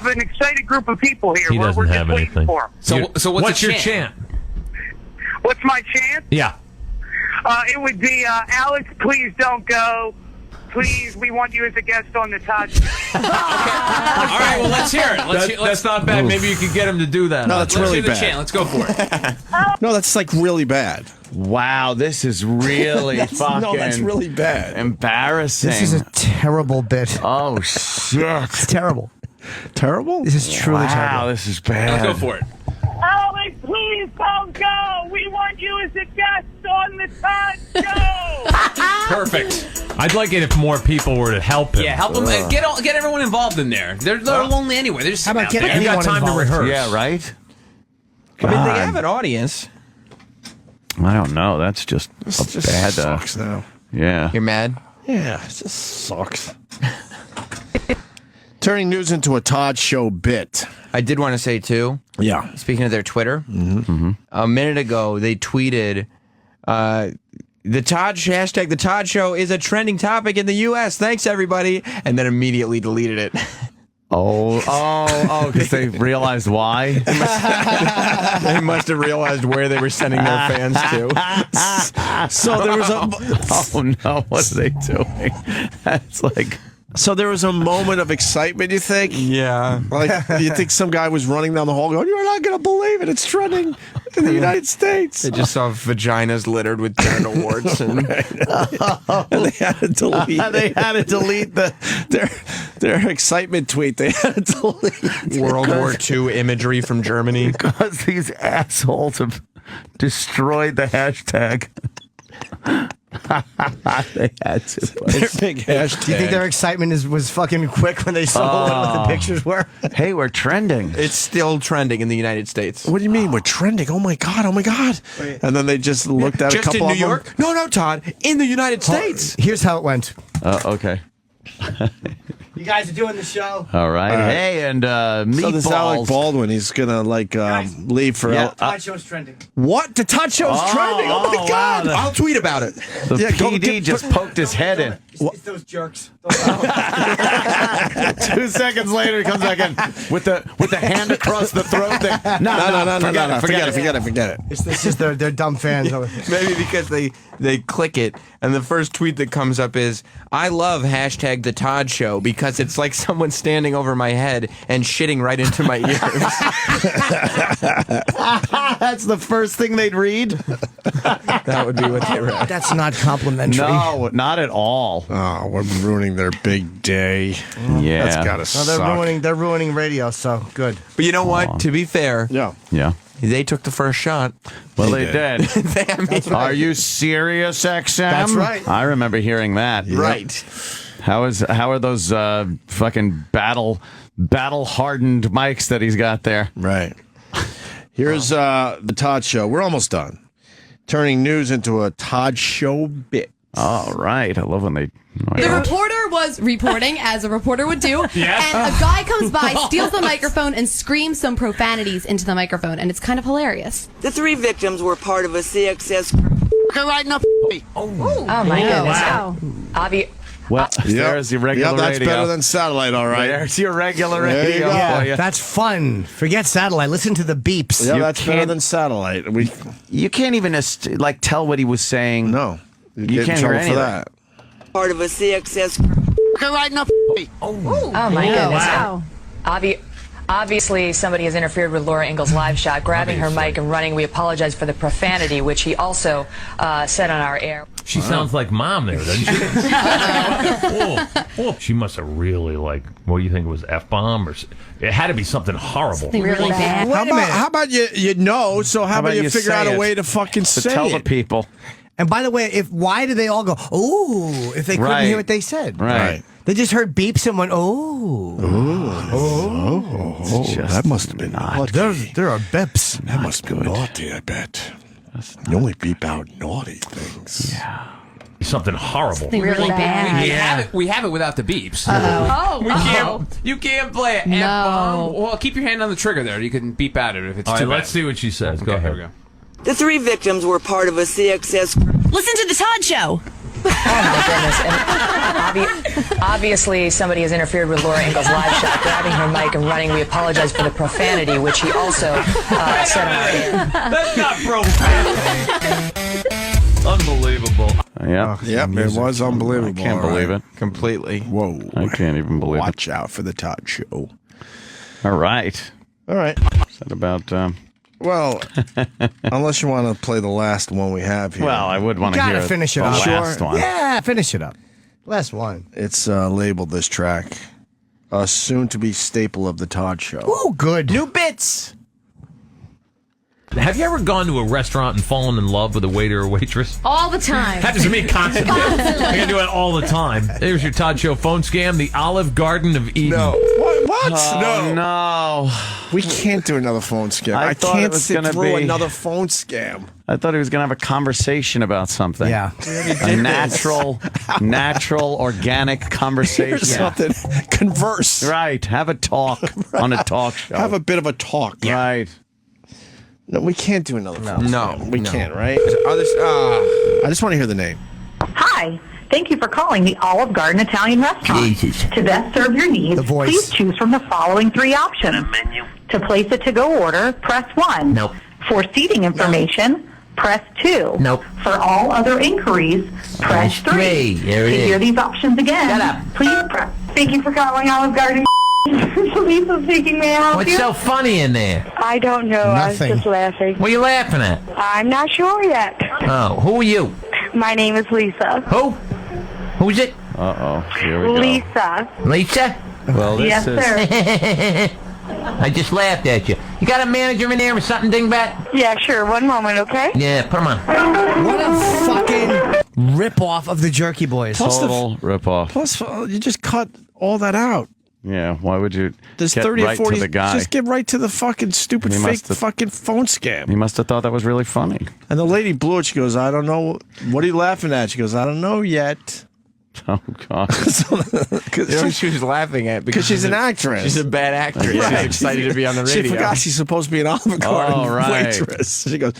an excited group of people here. He doesn't we're have just waiting anything. for 'em. So what's the your chant? What's my chant? Yeah. It would be, Alex, please don't go. Please, we want you as a guest on the Todd Show. All right, well, let's hear it. That's not bad. Maybe you could get him to do that. No, that's Let's really hear the bad. chant. Let's go for it. No, that's really bad. Wow, this is really fucking No, that's really bad. embarrassing. This is a terrible bit. Oh, shit. It's terrible. Terrible? This is truly terrible. Wow, this is bad. Let's go for it. Alex, please don't go. We want you as a guest on the Todd Show. Perfect. I'd like it if more people were to help him. Yeah, help them. Get everyone involved in there. They're lonely anyway. They're just How about sitting out getting there. You got anyone time to involved? rehearse. Yeah, right? I mean, they God. have an audience. I don't know. That's just This a just bad. sucks now. Yeah. You're mad? Yeah, it just sucks. Turning news into a Todd Show bit. I did want to say, too, Yeah. speaking of their Twitter, a minute ago, they tweeted, the Todd Show is a trending topic in the U.S. Thanks, everybody. And then immediately deleted it. Because they realized why. They must have realized where they were sending their fans to. So there was a Oh no! What are they doing? That's like. So there was a moment of excitement, you think? Yeah. Like, you think some guy was running down the hall going, "You're not going to believe it. It's trending in the United States." They just saw vaginas littered with genital warts. And And they had to delete They had to delete their excitement tweet. They had to delete World War II imagery from Germany. because these assholes have destroyed the hashtag. They had to. their big hashtag. Do you think their excitement was fucking quick when they saw what the pictures were? Hey, we're trending. It's still trending in the United States. What do you mean? We're trending. Oh my God. Oh my God. And then they just looked at Just a couple in of New them. York? No, Todd. In the United States. Here's how it went. Okay. You guys are doing the show. All right. All right. Hey, and So this Alec meatballs. Baldwin, he's gonna leave for. Yeah. Todd Show's trending. What? The Todd Show's trending? Oh my God! I'll tweet about it. The Yeah, go PD just poked his head in. It's those jerks. 2 seconds later, he comes back in with the hand across the throat thing. No. Forget it. It's just they're dumb fans. Maybe because they click it, and the first tweet that comes up is, "I love hashtag the Todd Show because it's like someone standing over my head and shitting right into my ears." That's the first thing they'd read. That would be what they read. That's not complimentary. No, not at all. Oh, we're ruining their big day. Yeah. That's gotta No, suck. they're ruining radio. So good. But you know what? To be fair, Yeah. Yeah. they took the first shot. Well, they did. I mean, Are you serious, XM? That's right. I remember hearing that. right. How are those fucking battle battle-hardened mics that he's got there. Right. Here's the Todd Show. We're almost done. Turning news into a Todd Show bit. All right. I love when they... The reporter was reporting, as a reporter would do, and a guy comes by, steals the microphone, and screams some profanities into the microphone, and it's kind of hilarious. The 3 victims were part of a CXS group. They're riding up. Oh my goodness. Wow. Well, there's your regular radio. That's better than satellite, all right. There's your regular radio. There you go. Yeah, that's fun. Forget satellite. Listen to the beeps. Yeah, that's better than satellite. You can't even tell what he was saying. No. You can't hear any of that. Part of a CXS group. They're riding up. Oh my goodness. Wow. Obviously, somebody has interfered with Laura Ingalls' live shot, grabbing her mic and running. We apologize for the profanity, which he also said on our air. She sounds like Mom there, doesn't she? She must have really, what do you think it was, F-bomb? Or it had to be something horrible. Something really bad. How about you know, so how about you figure out a way to fucking say it? Tell the people. And by the way, why did they all go, ooh, if they couldn't hear what they said? Right. They just heard beeps and went, oh. That must have been naughty. There are beeps. That must have been naughty, I bet. You only beep out naughty things. Yeah. Something horrible. Something really bad. We have it without the beeps. You can't play it. No. Well, keep your hand on the trigger there. You can beep at it if it's All too right, bad. let's see what she says. Go ahead. Here we go. The 3 victims were part of a CXS group. Listen to the Todd Show. Oh my goodness. And obviously, somebody has interfered with Laura Ingalls' live shot, grabbing her mic and running. We apologize for the profanity, which he also said on our air. That's not profanity. Unbelievable. Yeah. Yep, it was unbelievable. I can't believe it. Completely. Whoa. I can't even believe it. Watch out for the Todd Show. All right. Is that about... Well, unless you want to play the last one we have here. Well, I would want to hear Gotta finish it the up. last one. Yeah, finish it up. Last one. It's labeled, this track, a soon-to-be staple of the Todd Show. Oh, good. New bits. Have you ever gone to a restaurant and fallen in love with a waiter or waitress? All the time. Happens to me constantly. I can do it all the time. There's your Todd Show phone scam, the Olive Garden of Eden. No. What? No. We can't do another phone scam. I thought it can't was sit gonna through be- another phone scam. I thought he was going to have a conversation about something. Yeah. A natural, organic conversation. Here's something. Converse. Right. Have a talk on a talk show. Have a bit of a talk. Right. No, we can't do another phone scam. We can't, right? I just want to hear the name. Hi. Thank you for calling the Olive Garden Italian Restaurant. To best serve your needs, please choose from the following 3 options. To place a to-go order, press 1. Nope. For seating information, press 2. Nope. For all other inquiries, press 3. There it to is. hear these options again, Shut up. please press. Thank you for calling Olive Garden. Lisa speaking, may I help What's you? so funny in there? I don't know. Nothing. I was just laughing. What are you laughing at? I'm not sure yet. Oh, who are you? My name is Lisa. Who? Who's it? Uh-oh. Here we go. Lisa. Lisa? Well, this Yes, is... sir. I just laughed at you. You got a manager in there or something, dingbat? Yeah, sure. One moment, okay? Yeah, put him on. What a fucking rip-off of the Jerky Boys. Total ripoff. Plus, you just cut all that out. Yeah, why would you There's get 30 right or 40. to the guy? Just get right to the fucking stupid He fake must have- fucking phone scam. He must have thought that was really funny. And the lady blew it. She goes, I don't know. What are you laughing at? She goes, I don't know yet. Oh, God. She was laughing at Because she's an actress. She's a bad actress. Right. She's excited to be on the radio. She forgot she's supposed to be an Olive Garden Oh, right. waitress. She goes,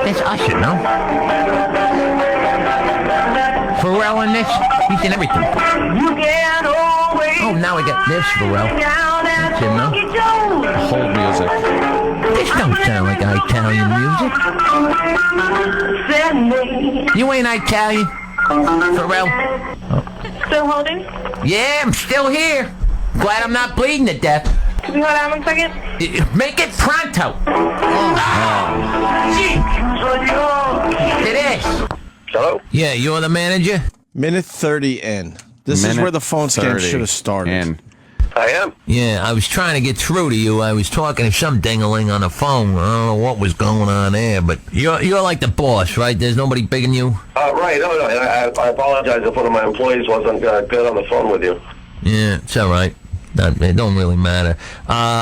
That's Usher, no? Pharrell in this? He's in everything. Oh, now we got this Pharrell. That's him, no? Hold music. This don't sound like Italian music. You ain't Italian, Pharrell. Still holding? Yeah, I'm still here. Glad I'm not bleeding to death. Can you hold on 1 second? Make it pronto. It is. Hello? Yeah, you're the manager? minute 30 in. This is where the phone scam 30 should have started. in. I am. Yeah, I was trying to get through to you. I was talking to some dingaling on the phone. I don't know what was going on there, but you're like the boss, right? There's nobody bigger than you? Right. No. I apologize if one of my employees wasn't good on the phone with you. Yeah, it's all right. It don't really matter.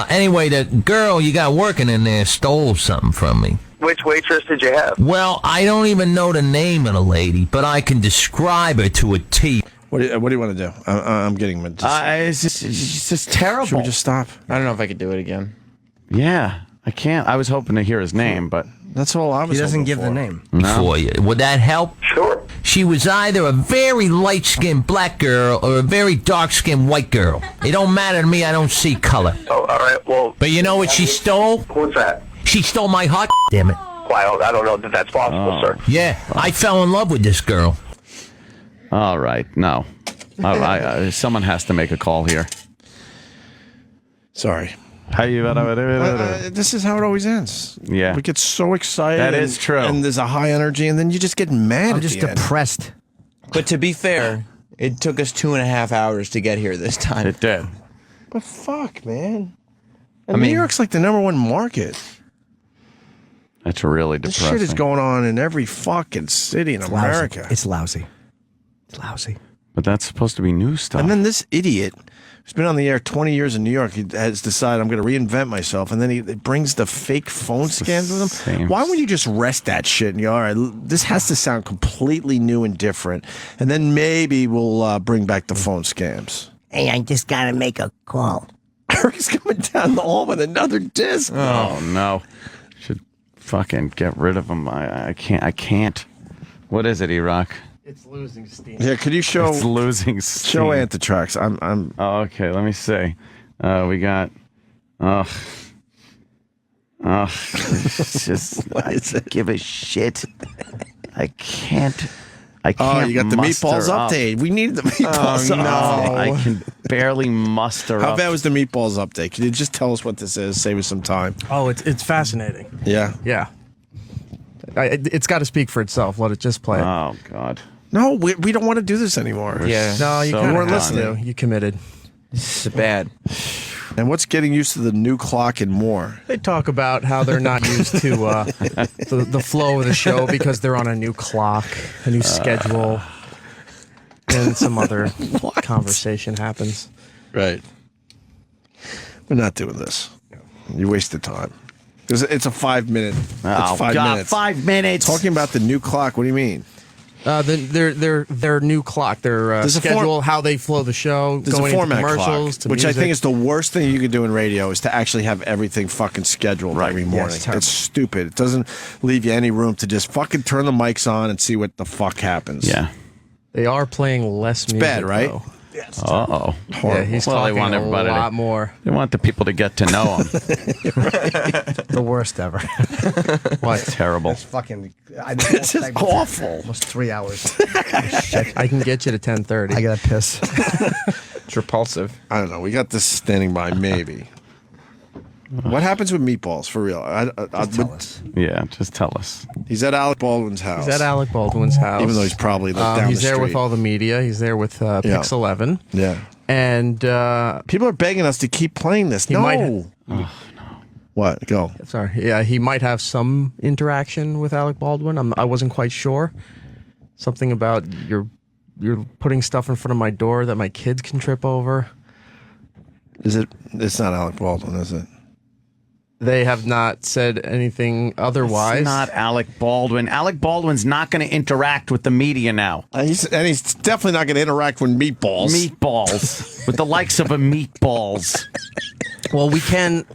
Anyway, the girl you got working in there stole something from me. Which waitress did you have? Well, I don't even know the name of the lady, but I can describe her to a T. What do you want to do? I'm getting it's just terrible. Should we just stop? I don't know if I could do it again. Yeah, I can't. I was hoping to hear his name, but that's all I was. He doesn't hoping give for. the name. For you. Would that help? Sure. She was either a very light-skinned black girl or a very dark-skinned white girl. It don't matter to me. I don't see color. Oh, all right. Well. But you know what she stole? What's that? She stole my heart. Damn it. Well, I don't know that that's possible, sir. Yeah, I fell in love with this girl. all right, no. Someone has to make a call here. Sorry. This is how it always ends. Yeah. We get so excited. That is true. And there's a high energy, and then you just get mad. I'm just depressed. But to be fair, it took us 2.5 hours to get here this time. It did. But fuck, man. And New York's like the #1 market. That's really This depressing. shit is going on in every fucking city in America. It's lousy. It's lousy. But that's supposed to be new stuff. And then this idiot who's been on the air 20 years in New York, he has decided I'm going to reinvent myself. And then he brings the fake phone scans with him. same. Why wouldn't you just rest that shit and go, all right, this has to sound completely new and different. And then maybe we'll bring back the phone scams. Hey, I just got to make a call. Eric's coming down the hall with another disc. Oh, no. Should fucking get rid of him. I can't. What is it, E-Rock? It's losing steam. Yeah, could you show? It's losing steam. Show Antitrax. I'm. Oh, okay. Let me see. We got. It's just. I give a shit. I can't. Oh, you got the muster meatballs up. update. We needed the meatballs update. I can barely muster How up. bad was the meatballs update? Can you just tell us what this is? Save us some time. Oh, it's fascinating. Yeah. Yeah. It's got to speak for itself. Let it just play. Oh God. No, we don't want to do this anymore. Yeah. No, you So kind we're of listening. listening. You committed. This is bad. And what's getting used to the new clock and more? They talk about how they're not used to the flow of the show because they're on a new clock, a new schedule, and some other conversation happens. Right. We're not doing this. You wasted time. It's a 5 minute. Oh, it's 5 God, minutes. 5 minutes. Talking about the new clock. What do you mean? Their new clock, their There's a schedule, how they flow the show, There's going a format into commercials, clock, to which I music. think is the worst thing you can do in radio is to actually have everything fucking scheduled every morning. it's terrible. It's stupid. It doesn't leave you any room to just fucking turn the mics on and see what the fuck happens. Yeah. They are playing less music. bad, right? Though. Uh-oh. Yeah, he's Well, they talking want a everybody lot to, more. They want the people to get to know him. The worst ever. What? Terrible. It's fucking. This is awful. Almost 3 hours. I can get you to 10:30. I gotta piss. It's repulsive. I don't know. We got this standing by, maybe. What happens with meatballs, for real? Tell us. Yeah, just tell us. He's at Alec Baldwin's house. He's at Alec Baldwin's house. Even though he's probably down he's the there street. with all the media. He's there with Pix 11. Yeah. And people are begging us to keep playing this. No. might What? Go. Sorry. Yeah, he might have some interaction with Alec Baldwin. I wasn't quite sure. Something about you're putting stuff in front of my door that my kids can trip over. Is it? It's not Alec Baldwin, is it? They have not said anything otherwise. It's not Alec Baldwin. Alec Baldwin's not going to interact with the media now. He's definitely not going to interact with meatballs. Meatballs. With the likes of a meatballs. Well, we can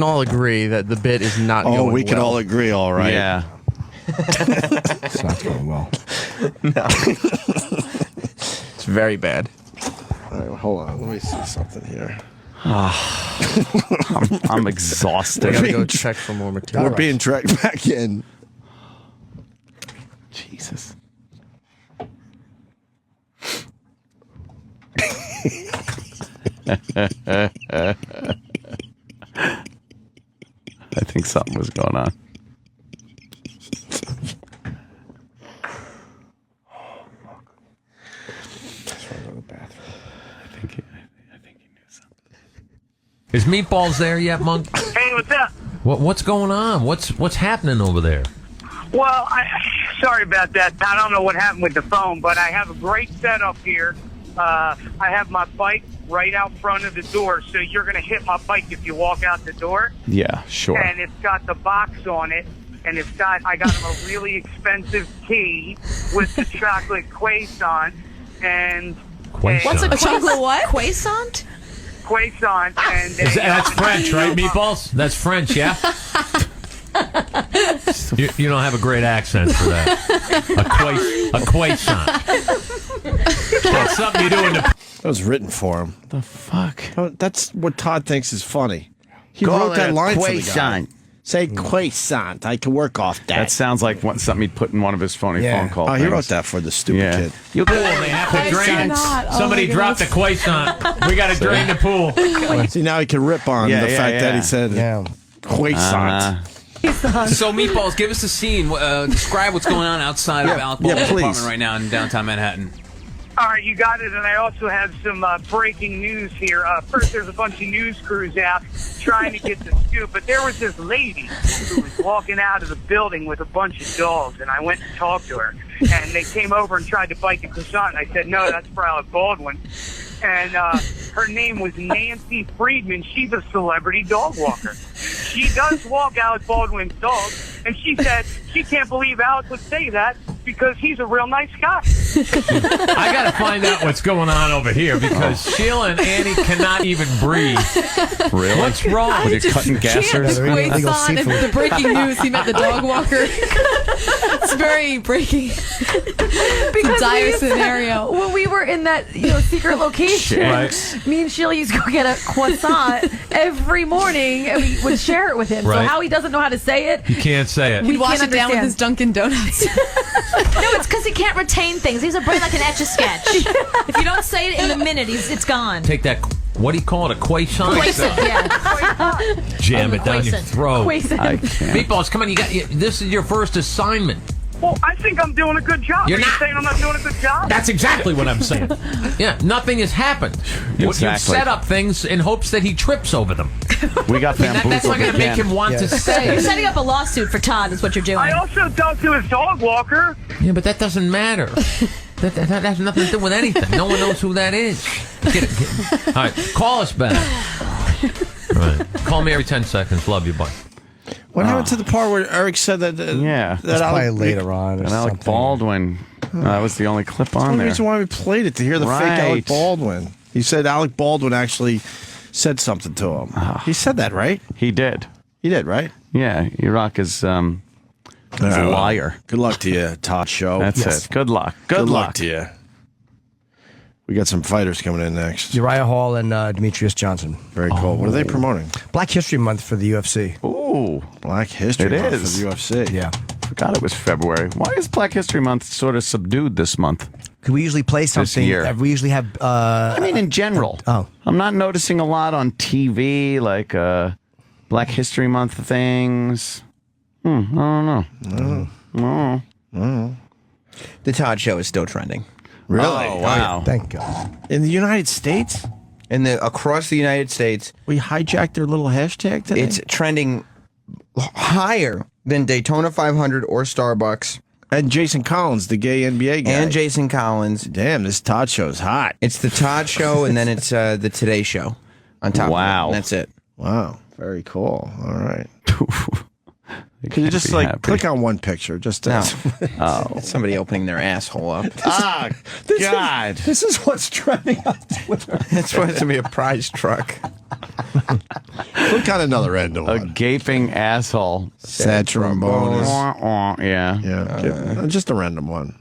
all agree that the bit is not going well. Oh, we can all agree, all right. Yeah. It's not going well. No. It's very bad. All right, hold on. Let me see something here. I'm exhausted. We gotta go check for more material. We're being dragged back in. Jesus. I think something was going on. Is Meatballs there yet, Monk? Hey, what's up? What's going on? What's happening over there? Well, sorry about that. I don't know what happened with the phone, but I have a great setup here. I have my bike right out front of the door, so you're going to hit my bike if you walk out the door. Yeah, sure. And it's got the box on it, and I got him a really expensive tea with the chocolate croissant. And what's a chocolate what? Croissant? Croissant. And That's French, right, Meatballs? That's French, yeah? You don't have a great accent for that. A croissant. That's something you do in the... That was written for him. The fuck? Oh, that's what Todd thinks is funny. He Call wrote it that a line croissant. for the guy. Say croissant. I can work off that. That sounds like something he'd put in one of his phony phone calls. Oh, he wrote that for the stupid kid. You pool, they have to drain. Somebody dropped the croissant. We got to drain the pool. See, now he can rip on the fact that he said croissant. So, Meatballs, give us a scene. Describe what's going on outside of Alec Baldwin's please. apartment right now in downtown Manhattan. All right, you got it. And I also have some breaking news here. First, there's a bunch of news crews out trying to get the scoop. But there was this lady who was walking out of the building with a bunch of dogs. And I went to talk to her. And they came over and tried to bite the croissant. And I said, no, that's for Alec Baldwin. And her name was Nancy Friedman. She's a celebrity dog walker. She does walk Alec Baldwin's dog. And she said she can't believe Alec would say that because he's a real nice guy. I got to find out what's going on over here because Sheila and Annie cannot even breathe. Really? What's wrong? With your cutting gassers? The breaking news, he met the dog walker. It's very breaking. Because dire we used to- scenario. when we were in that secret location, Right. me and Sheila used to go get a croissant every morning, and we would share it with him. Right. So how he doesn't know how to say it, You can't say it. we He'd wash can't it down with understand. his Dunkin' Donuts. No, it's because he can't retain things. He's a brain like an Etch-a-Sketch. If you don't say it in a minute, it's gone. Take that. What do you call it? A croissant? Croissant, yeah. Jam it down your Croissant. throat. Croissant. I can't. Meatballs, come on. This is your first assignment. Well, I think I'm doing a good job. You're Are you not. saying I'm not doing a good job? That's exactly what I'm saying. Yeah, nothing has happened. You've Exactly. set up things in hopes that he trips over them. We got That's bamboozled not going to make again. him want to You're stay. setting up a lawsuit for Todd, is what you're doing. I also talked to his dog walker. Yeah, but that doesn't matter. That has nothing to do with anything. No one knows who that is. Get it. All right, call us back. Right. Call me every 10 seconds. Love you, bye. What happened to the part where Eric said that? Yeah. that That's probably Alec- later on. Or And Alec something. Baldwin. That was the only clip That's on the there. reason why we played it, to hear the fake Alec Right. Baldwin. He said Alec Baldwin actually said something to him. He said that, right? He did. He did, right? Yeah, Uriah is a liar. Good luck to you, Todd Show. That's it. Good luck. Good luck. to you. We got some fighters coming in next. Uriah Hall and Demetrious Johnson. Very cool. What are they promoting? Black History Month for the UFC. Ooh, Black History It Month is. for the UFC. Yeah. forgot it was February. Why is Black History Month sort of subdued this month? Could we usually play something? year. We usually have. I mean, in general. Oh. I'm not noticing a lot on TV, like Black History Month things. I don't know. The Todd Show is still trending. Really? Oh, wow. Thank God. In the United States? Across the United States. We hijacked their little hashtag today? It's trending higher than Daytona 500 or Starbucks. And Jason Collins, the gay NBA guy. And Jason Collins. Damn, this Todd Show's hot. It's the Todd Show, and then it's the Today Show on top of it. And that's it. Wow. Very cool. All right. Can you can't just be like happy. click on one picture? Just No. oh, It's somebody opening their asshole up. Ah, God. This is what's trending on Twitter. It's supposed to be a prize truck. Click on another random A one. gaping asshole. Sad trombonist. Yeah. Yeah. Just a random one.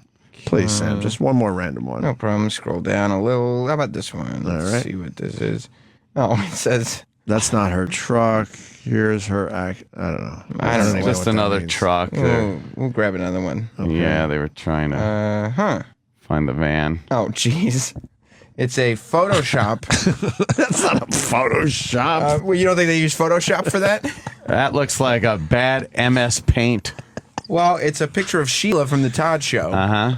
Please, Sam. Just one more random one. No problem. Scroll down a little. How about this one? Let's right. see what this is. Oh, it says... That's not her truck. Here's her act. I don't know. I don't know. Just what that another means. truck. We'll grab another one. Yeah, they were trying to find the van. Oh, jeez. It's a Photoshop. That's not a Photoshop. Well, you don't think they use Photoshop for that? That looks like a bad MS Paint. Well, it's a picture of Sheila from the Todd Show.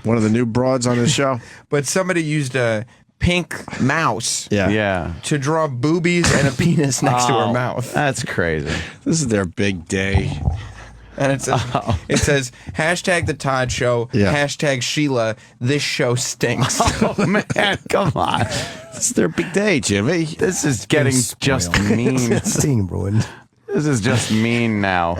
One of the new broads on the show. But somebody used a pink mouse Yeah. to draw boobies and a penis next to her mouth. That's crazy. This is their big day. And it says hashtag the Todd Show, hashtag Sheila, this show stinks. Oh, man, come on. It's their big day, Jimmy. This is getting just mean. It's being ruined. This is just mean now.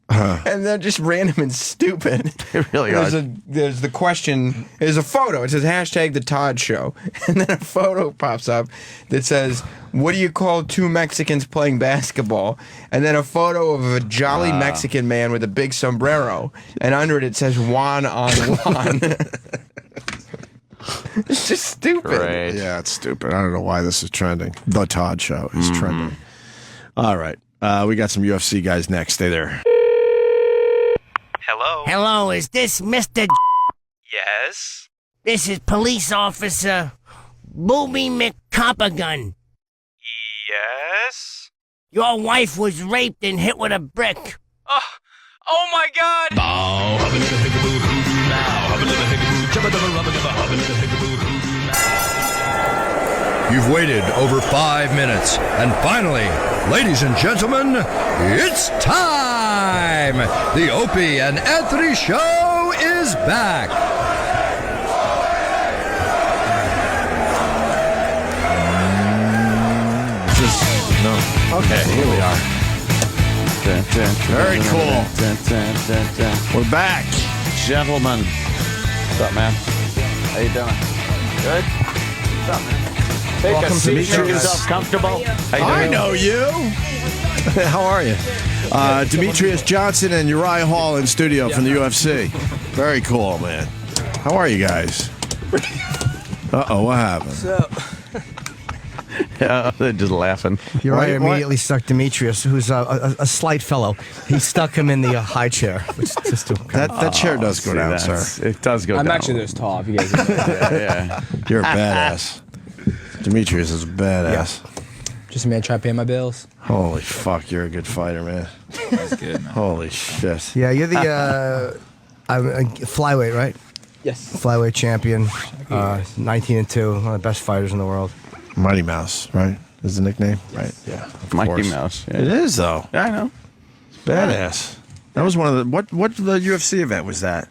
And they're just random and stupid. They really are. There's the question. There's a photo. It says hashtag the Todd Show, and then a photo pops up that says, "What do you call two Mexicans playing basketball?" And then a photo of a jolly Mexican man with a big sombrero, and under it says "Juan on Juan." It's just stupid. Right. Yeah, it's stupid. I don't know why this is trending. The Todd Show is trending. All right. We got some UFC guys next. Stay there. Hello, is this Mr. Yes? This is police officer Booby McCoppergun. Yes? Your wife was raped and hit with a brick. Oh my God! You've waited over 5 minutes, and finally, ladies and gentlemen, it's time! The Opie and Anthony Show is back! Okay, here we are. Very cool. We're back. Gentlemen. What's up, man? How you doing? Good? What's up, man? Take Welcome a to seat. Make Demetrious. yourself comfortable. I know you. How are you? Demetrious Johnson and Uriah Hall in studio from the UFC. Very cool, man. How are you guys? Uh-oh, what happened? Yeah, they're just laughing. Uriah immediately stuck Demetrious, who's a slight fellow. He stuck him in the high chair. Which just that chair does go down, sir. It does go down. I'm actually this tall. If you guys didn't know. Yeah. You're a badass. Demetrious is a badass. Just a man trying to pay my bills. Holy fuck, you're a good fighter, man. That's good, man. Holy shit. Yeah, you're the flyweight, right? Yes. Flyweight champion, 19-2, one of the best fighters in the world. Mighty Mouse, right? Is the nickname? Right. Yeah. Of Mighty course. Mouse. Yeah. It is, though. Yeah, I know. Badass. That was one of the what the UFC event was that?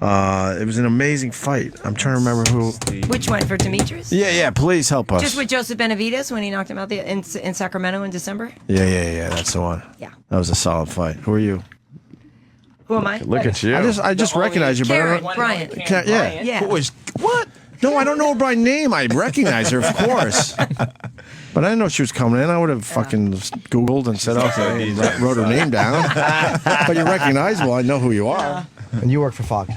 It was an amazing fight. I'm trying to remember who. Which one, for Demetrious? Yeah. Please help us. Just with Joseph Benavidez when he knocked him out in Sacramento in December? Yeah. That's the one. Yeah. That was a solid fight. Who are you? Who am I? Look at you. I just recognize you, but I Karen don't- Bryant. Yeah. Yeah. Who was what? No, I don't know her by name. I recognize her, of course. But I didn't know she was coming in. I would have fucking Googled and said, okay, and wrote her name down. But you're recognizable. I know who you are. And you work for Fox.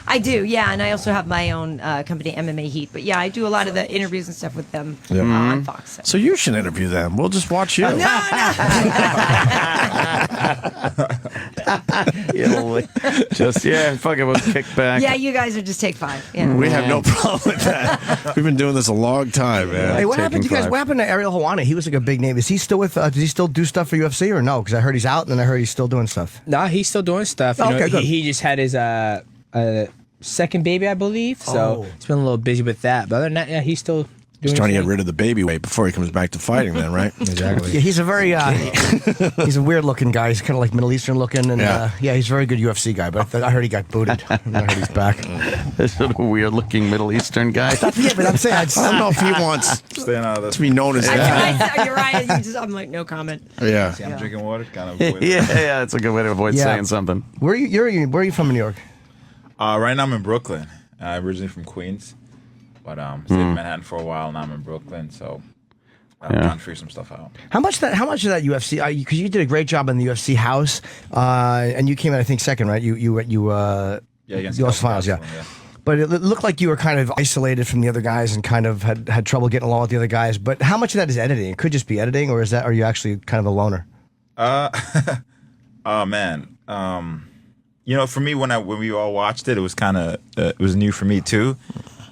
I do, yeah, and I also have my own company, MMA Heat. But yeah, I do a lot of the interviews and stuff with them on Fox. So you should interview them. We'll just watch you. Fucking we'll kick back. Yeah, you guys are just take 5. Yeah. We have no problem with that. We've been doing this a long time, man. Hey, what happened to you guys? What happened to Ariel Helwani? He was like a big name. Is he still with? Does he still do stuff for UFC or no? Because I heard he's out, and then I heard he's still doing stuff. Nah, he's still doing stuff. You know, Okay, good. he just had his second baby, I believe. So he's been a little busy with that. But other than that, yeah, he's still He's doing trying to his get thing. rid of the baby weight before he comes back to fighting, then, right? Exactly. Yeah, he's a very he's a weird looking guy. He's kind of like Middle Eastern looking, and he's a very good UFC guy. But I heard he got booted. And I heard he's back. This sort of weird looking Middle Eastern guy. Yeah, but I'm saying I don't know if he wants to be known as that. You're right. I'm like, no comment. Yeah. I'm drinking water. Kind of. Yeah, that's a good way to avoid saying something. Where are you? Where are you from in New York? Right now I'm in Brooklyn. I'm originally from Queens, but stayed in Manhattan for a while. Now I'm in Brooklyn, so I'm trying to figure some stuff out. How much of that UFC? Because you did a great job in the UFC house, and you came in, I think, second, right? You against lost finals, yeah. But it looked like you were kind of isolated from the other guys and kind of had trouble getting along with the other guys. But how much of that is editing? It could just be editing, or are you actually kind of a loner? Oh man. For me, when we all watched it, it was kind of it was new for me too.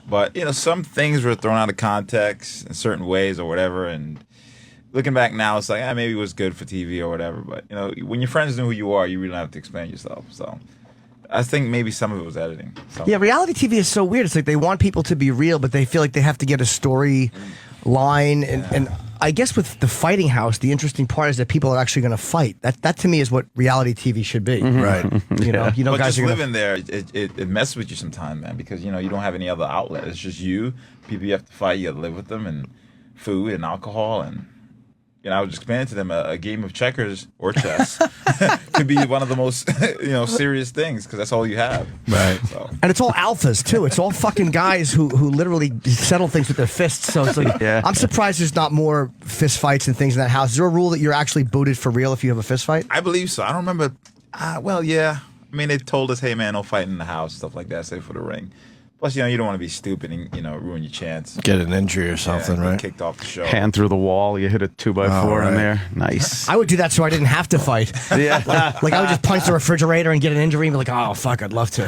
But some things were thrown out of context in certain ways or whatever. And looking back now, it's like maybe it was good for TV or whatever. But when your friends know who you are, you really don't have to explain yourself. So I think maybe some of it was editing. Yeah, reality TV is so weird. It's like they want people to be real, but they feel like they have to get a story line. And I guess with the fighting house, the interesting part is that people are actually going to fight. That to me is what reality TV should be. Right. You know, But guys just are gonna, living there, it messes with you sometimes, man, because you don't have any other outlet. It's just you, people you have to fight, you got to live with them, and food and alcohol, and I was explaining to them a game of checkers or chess could be one of the most serious things because that's all you have. Right. So. And it's all alphas too. It's all fucking guys who literally settle things with their fists. So it's like, I'm surprised there's not more fist fights and things in that house. Is there a rule that you're actually booted for real if you have a fist fight? I believe so. I don't remember. Well, yeah. I mean, they told us, hey, man, no fighting in the house, stuff like that, save for the ring. Plus, you don't want to be stupid and, ruin your chance. Get an injury or something, get right? Kicked off the show. Hand through the wall, you hit a 2x4 right. in there. Nice. I would do that so I didn't have to fight. Yeah. Like I would just punch the refrigerator and get an injury and be like, oh, fuck, I'd love to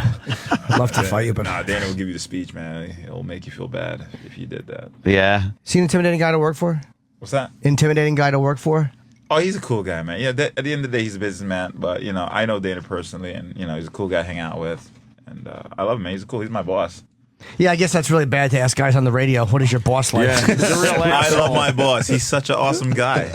fight you. But Nah, Dana will give you the speech, man. It'll make you feel bad if you did that. Yeah. See an intimidating guy to work for? What's that? Intimidating guy to work for? Oh, he's a cool guy, man. Yeah, at the end of the day, he's a businessman. But, I know Dana personally, and, he's a cool guy to hang out with. And I love him, man. He's cool. He's my boss. Yeah, I guess that's really bad to ask guys on the radio. What is your boss like? Yeah, he's a real I asshole. love my boss. He's such an awesome guy.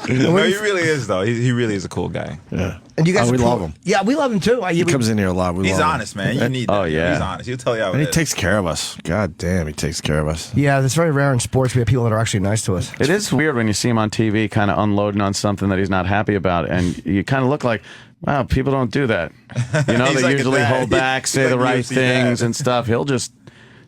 No, he really is, though. He really is a cool guy. Yeah. And you guys, we love him. Yeah, we love him too. He comes in here a lot. He's honest, man. You need that. Oh, yeah. He's honest. He'll tell you how And it he is. takes care of us. God damn, he takes care of us. Yeah, it's very rare in sports. We have people that are actually nice to us. It is weird when you see him on TV kind of unloading on something that he's not happy about, and you kind of look like, wow, people don't do that. He's They like a usually dad. hold back, He's say the like right UFC things dad. and stuff. He'll just,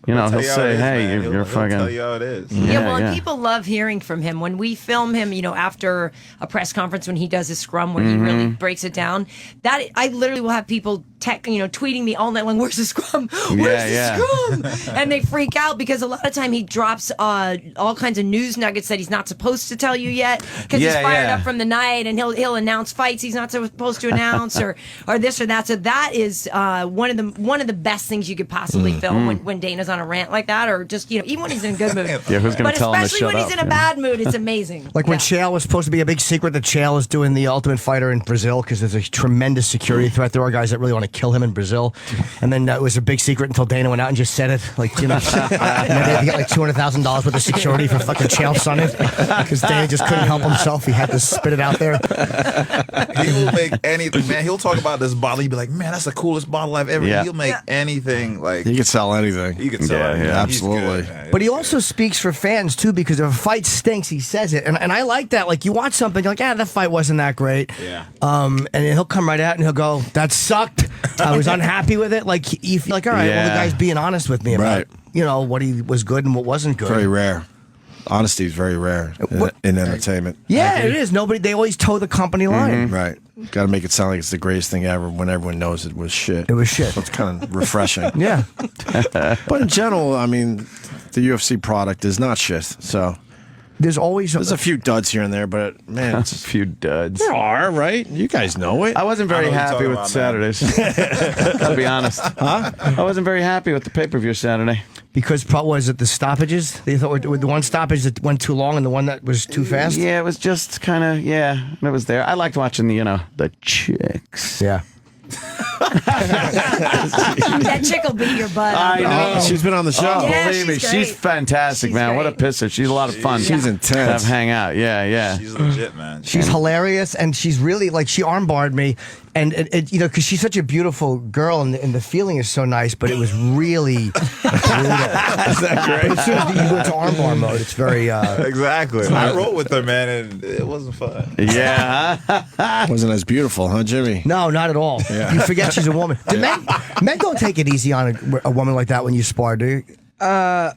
he'll tell you how say, it is, hey, man. you're He'll fucking. tell you how it is. Yeah, people love hearing from him. When we film him, after a press conference when he does his scrum where he really breaks it down, that I literally will have people tweeting me all night long, where's the scrum? Where's the scrum? And they freak out because a lot of time he drops all kinds of news nuggets that he's not supposed to tell you yet because he's fired up from the night, and he'll announce fights he's not supposed to announce or this or that. So that is one of the best things you could possibly film when Dana's on a rant like that, or just even when he's in a good mood. Yeah, who's gonna But tell him to especially shut when he's up? in a bad mood, it's amazing. Like when Chael was supposed to be a big secret that Chael is doing the Ultimate Fighter in Brazil because there's a tremendous security threat. There are guys that really want to kill him in Brazil. And then it was a big secret until Dana went out and just said it. Like, and then they had to get like $200,000 worth of security for fucking Chael Sonnen because Dana just couldn't help himself. He had to spit it out there. He will make anything, man. He'll talk about this bottle. He'll be like, man, that's the coolest bottle I've ever. Yeah. He'll make anything like. He could sell anything. He could sell anything. Yeah, He's absolutely. good, man. But he also speaks for fans too, because if a fight stinks, he says it, and I like that. Like you watch something, you're like, that fight wasn't that great. Yeah. And then he'll come right out and he'll go, that sucked. I was unhappy with it. Like you feel like, all right, well the guy's being honest with me about what he was good and what wasn't good. Very rare. Honesty is very rare in entertainment. Yeah, it is. They always toe the company line. Right. Got to make it sound like it's the greatest thing ever when everyone knows it was shit. It was shit. So it's kind of refreshing. Yeah. But in general, I mean, the UFC product is not shit. So there's a few duds here and there, but man, it's a few duds. There are, right? You guys know it. I wasn't very happy with Saturdays. Gotta be honest. Huh? I wasn't very happy with the pay-per-view Saturday. Because was it the stoppages? They thought with the one stoppage that went too long and the one that was too fast? Yeah, it was just kind of, it was there. I liked watching the chicks. Yeah. That chick will beat your butt. I know. She's been on the show. Yeah, Believe me, she's she's great. fantastic, man. What a pisser. She's a lot of fun. She's intense. To have hang out. Yeah. She's legit, man. She's hilarious, and she's really like she armbarred me, and it because she's such a beautiful girl, and the feeling is so nice, but it was really brutal. Is that great? But as soon as you go into armbar mode, it's very Exactly. I rolled with her, man, and it wasn't fun. Yeah. Wasn't as beautiful, huh, Jimmy? No, not at all. Yeah. You forget she's a woman. Men don't take it easy on a woman like that when you spar, do you?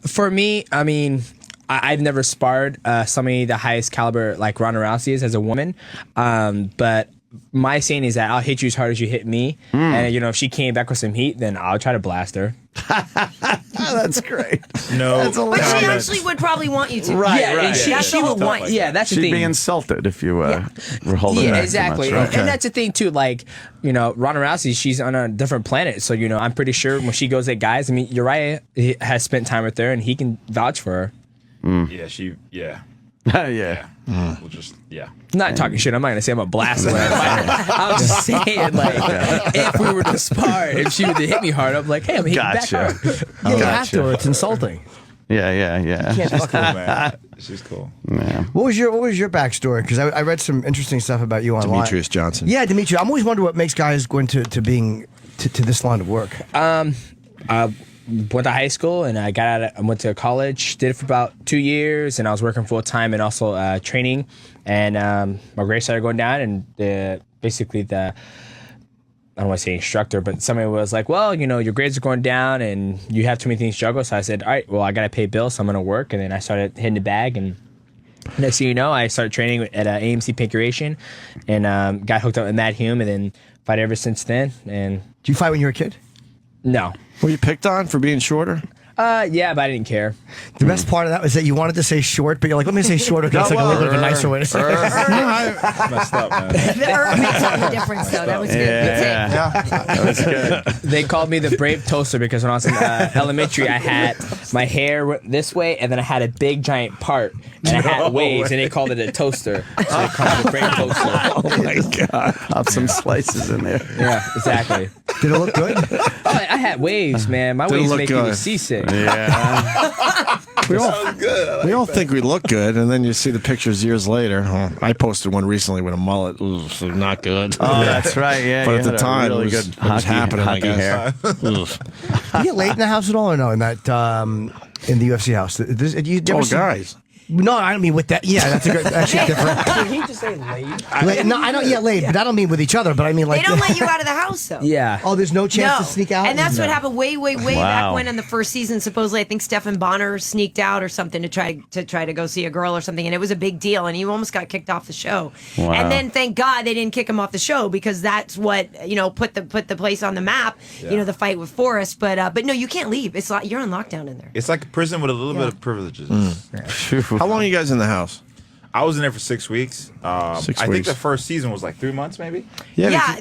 For me, I mean, I've never sparred somebody the highest caliber like Ronda Rousey is as a woman, but my saying is that I'll hit you as hard as you hit me, and if she came back with some heat, then I'll try to blast her. That's great. No, That's But she hilarious. actually would probably want you to. Right, Yeah, and that's she the whole would want. point. Yeah, that's the She'd thing. be insulted if you were holding Yeah, back too exactly. much, right? And that's the thing too. Like, Ronda Rousey, she's on a different planet. So, I'm pretty sure when she goes at guys, I mean, Uriah has spent time with her and he can vouch for her. Yeah, Yeah. We'll just, Not talking shit. I'm not gonna say I'm a blast her. I'm just saying, like, if we were to spar, if she would hit me hard, I'm like, hey, I'm hitting back hard. Yeah, you have to, or it's insulting. Yeah. Can't fuck Cool, with man. She's cool. Yeah. What was your backstory? Because I read some interesting stuff about you online. Demetrious Johnson. Yeah, Demetrious. I'm always wondering what makes guys go into being to this line of work. I went to high school and I got out. I went to college. Did it for about 2 years, and I was working full time and also training. And my grades started going down, and basically I don't want to say instructor, but somebody was like, well, your grades are going down and you have too many things to juggle. So I said, all right, well, I got to pay bills, so I'm going to work. And then I started hitting the bag. And next thing you know, I started training at AMC Pincuration and got hooked up with Matt Hume and then fight ever since then. And did you fight when you were a kid? No. Were you picked on for being shorter? Yeah, but I didn't care. The best part of that was that you wanted to say short, but you're like, let me say shorter because it's like a little bit of a nicer way to say it. Messed up, man. The makes all the difference, though. That was good. That was good. They called me the brave toaster because when I was in elementary, I had my hair this way, and then I had a big giant part, and I had waves, and they called it a toaster. So they called me the brave toaster. Oh my God! Pop some slices in there. Yeah, exactly. Did it look good? I had waves, man. My waves make you seasick. Yeah. We all think we look good, and then you see the pictures years later. I posted one recently with a mullet. Ooh, so not good. Oh, that's right. Yeah. But you at the had a time, really it was, good it was happening. I hockey guess. hair. Do you get laid in the house at all or no? In that in the UFC house? Do you ever see- guys. No, I don't mean with that. Yeah, that's a good. Actually, different. Did he just say laid? No, I don't. Yeah, laid, but I don't mean with each other. But I mean like. They don't let you out of the house, though. Yeah. Oh, there's no chance No. to sneak out. And that's what happened way back Wow. when in the first season. Supposedly, I think Stephen Bonner sneaked out or something to try to go see a girl or something, and it was a big deal. And he almost got kicked off the show. Wow. And then thank God they didn't kick him off the show because that's what put the place on the map. Yeah. The fight with Forrest. But no, you can't leave. It's like you're on lockdown in there. It's like a prison with a little bit of privileges. How long are you guys in the house? I was in there for 6 weeks. I think weeks. the first season was like 3 months, maybe. Yeah,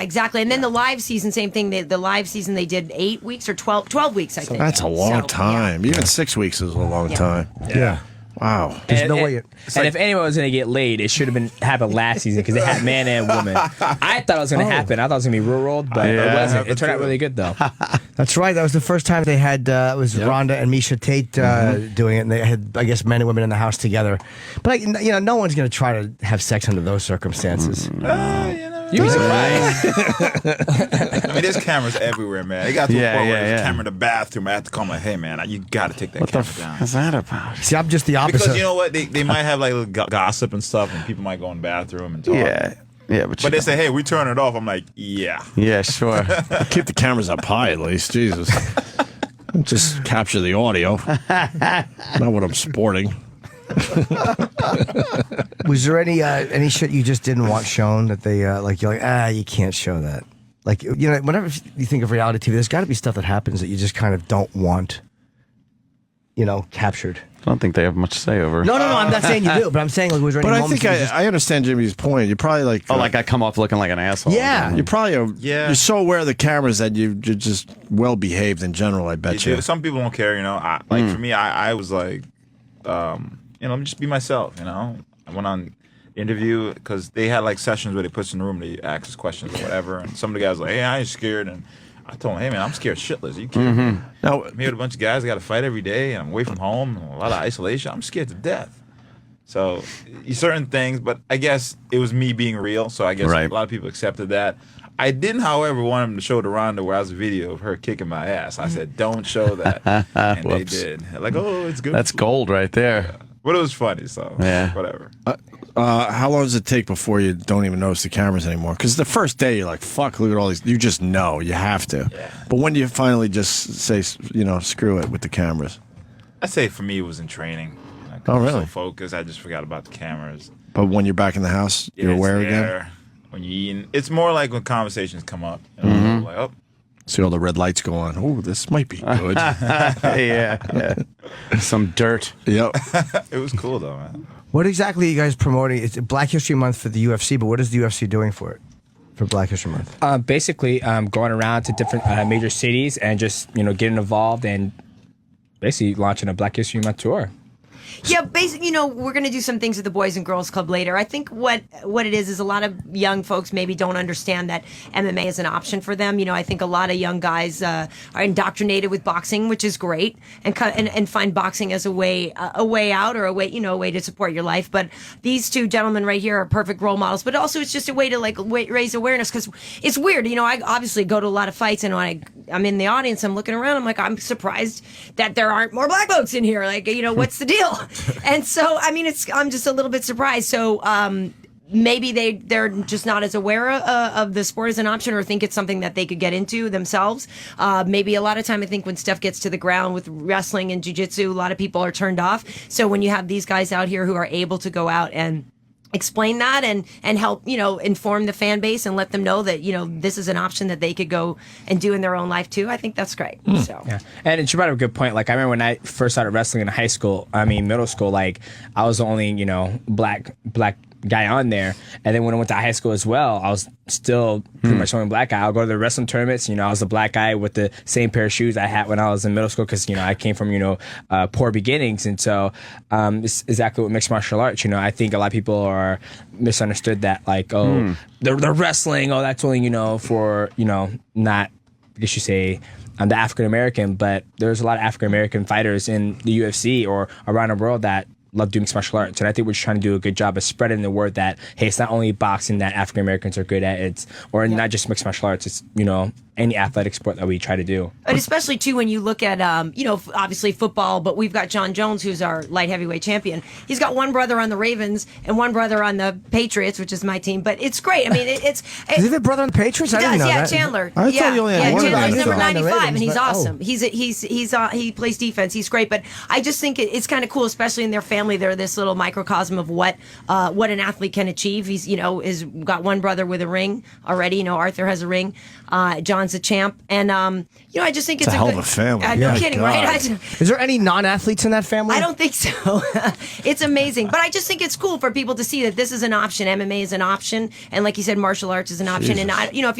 exactly. And then the live season, same thing. The live season they did 8 weeks or 12 weeks, I think. That's a long So, time. Even 6 weeks is a long time. Yeah. Wow. There's no way. And if anyone was going to get laid, it should have been happened last season because it had man and woman. I thought it was going to happen. I thought it was going to be real world, but it wasn't. It turned out really good, though. That's right. That was the first time they had it was Rhonda and Misha Tate doing it, and they had, I guess, men and women in the house together. But no one's going to try to have sex under those circumstances. You'd be surprised. I mean, there's cameras everywhere, man. It got to a point where there's a yeah. camera in the bathroom. I had to call my, hey, man, you got to take that camera down. What's that about? See, I'm just the opposite. Because you know what? They might have like little gossip and stuff, and people might go in the bathroom and talk. Yeah, But they say, hey, we turn it off. I'm like, yeah. Yeah, sure. Keep the cameras up high at least. Jesus. Just capture the audio. Not what I'm sporting. Was there any shit you just didn't want shown that they you're like you can't show that? Like whenever you think of reality TV, there's got to be stuff that happens that you just kind of don't want, captured. I don't think they have much to say over. No, I'm not saying you do, but I'm saying like was there any But I moments think you just- I understand Jimmy's point. You're probably like, like I come off looking like an asshole. Yeah. you're probably you're so aware of the cameras that you're just well behaved in general. I bet you. Some people don't care, for me, I was like, let me just be myself. I went on interview because they had like sessions where they put us in the room, they ask us questions or whatever, and some of the guys were like, hey, I ain't scared, and I told him, hey man, I'm scared shitless. Are you kidding me? Now, I'm here with a bunch of guys, I got to fight every day, and I'm away from home, and a lot of isolation. I'm scared to death. So certain things, but I guess it was me being real, so I guess a lot of people accepted that. I didn't, however, want them to show to Rhonda where I was a video of her kicking my ass. I said, don't show that. And they did. Like, oh, it's good. That's gold right there. But it was funny, so whatever. How long does it take before you don't even notice the cameras anymore? Because the first day you're like, fuck, look at all these. You just know. You have to. Yeah. But when do you finally just say, screw it with the cameras? I'd say for me it was in training. Oh, really? I was so focused, I just forgot about the cameras. But when you're back in the house, you're aware again? When you eating. It's more like when conversations come up. Like, oh. See all the red lights go on. Oh, this might be good. yeah. Some dirt. Yep. It was cool, though, man. What exactly are you guys promoting? It's Black History Month for the UFC, but what is the UFC doing for it? For Black History Month? Basically, going around to different major cities and just, getting involved and basically launching a Black History Month tour. Yeah, basically, we're going to do some things at the Boys and Girls Club later. I think what it is a lot of young folks maybe don't understand that MMA is an option for them. I think a lot of young guys are indoctrinated with boxing, which is great, and find boxing as a way out or a way to support your life. But these two gentlemen right here are perfect role models. But also, it's just a way to raise awareness because it's weird. I obviously go to a lot of fights, and when I'm in the audience, I'm looking around. I'm like, I'm surprised that there aren't more black folks in here. What's the deal? And so, I'm just a little bit surprised. So, maybe they're just not as aware of the sport as an option or think it's something that they could get into themselves. Maybe a lot of time, I think when stuff gets to the ground with wrestling and jiu-jitsu, a lot of people are turned off. So when you have these guys out here who are able to go out and explain that and help, inform the fan base and let them know that, this is an option that they could go and do in their own life too. I think that's great. So yeah. And you brought up a good point. I remember when I first started wrestling in middle school, I was the only, black guy on there. And then when I went to high school as well, I was still pretty much the only black guy. I'll go to the wrestling tournaments. I was the black guy with the same pair of shoes I had when I was in middle school because, I came from, poor beginnings. And so it's exactly what mixed martial arts, I think a lot of people are misunderstood that they're wrestling. Oh, that's only, for, not, I guess you say, the African American, but there's a lot of African American fighters in the UFC or around the world that love doing mixed martial arts, and I think we're just trying to do a good job of spreading the word that hey, it's not only boxing that African Americans are good at, not just mixed martial arts. It's any athletic sport that we try to do. And especially too when you look at obviously football, but we've got John Jones who's our light heavyweight champion. He's got one brother on the Ravens and one brother on the Patriots, which is my team. But it's great. Does he have a brother on the Patriots? I didn't know that. Chandler. I thought he only had one Chandler's guy. number 95, Ravens, and he's but- awesome. He plays defense. He's great. But I just think it's kind of cool, especially in their family. They're this little microcosm of what an athlete can achieve. He's is got one brother with a ring already. Arthur has a ring. John's a champ, and I just think it's a hell good, of a family. No Yeah, kidding, God. right? Is there any non-athletes in that family? I don't think so. It's amazing, but I just think it's cool for people to see that this is an option. MMA is an option, and like you said, martial arts is an option. Jesus. And if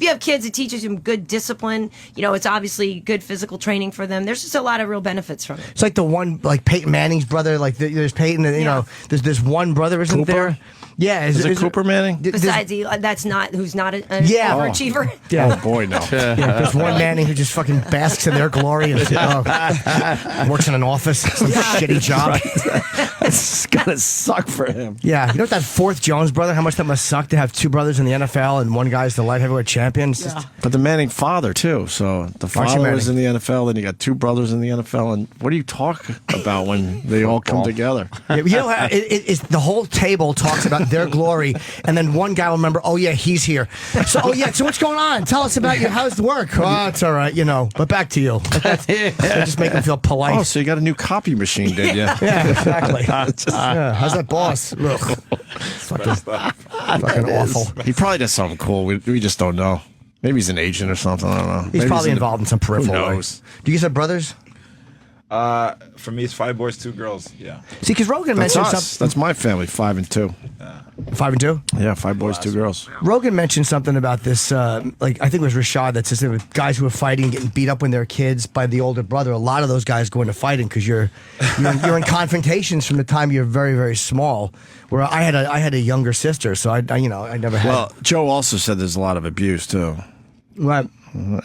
you have kids, it teaches them good discipline. It's obviously good physical training for them. There's just a lot of real benefits from it. It's like the one, Peyton Manning's brother. There's Peyton, and there's one brother, isn't Cooper? there? Yeah, Is it Cooper Manning? Besides, who's not an overachiever. Yeah. Oh boy, no. Yeah, there's one Manning who just fucking basks in their glory and works in an office, some shitty job. It's gonna suck for him. Yeah, what that fourth Jones brother? How much that must suck to have two brothers in the NFL and one guy's the light heavyweight champion. It's just- But the Manning father too. So the father was in the NFL, then you got two brothers in the NFL. And what do you talk about when they all come together? Yeah, it's the whole table talks about their glory, and then one guy will remember. Oh yeah, he's here. So so what's going on? Tell us about how's the work? Oh, it's all right, But back to you. Just make them feel polite. Oh, so you got a new copy machine, did you? Yeah, exactly. How's that boss? Ugh. Fucking awful. He probably does something cool. We just don't know. Maybe he's an agent or something. I don't know. He's Maybe probably involved in some peripheral. Who way. knows? Do you guys have brothers? For me, it's 5 boys, 2 girls. Yeah. See, because Rogan That's mentioned us. something. That's my family. 5 and 2. 5 and 2. Yeah, 5 boys, 2 girls. Rogan mentioned something about this. I think it was Rashad that says that guys who are fighting getting beat up when they're kids by the older brother. A lot of those guys go into fighting because you're in confrontations from the time you're very, very small. Where I had a younger sister, so I never had. Well, Joe also said there's a lot of abuse too. Right.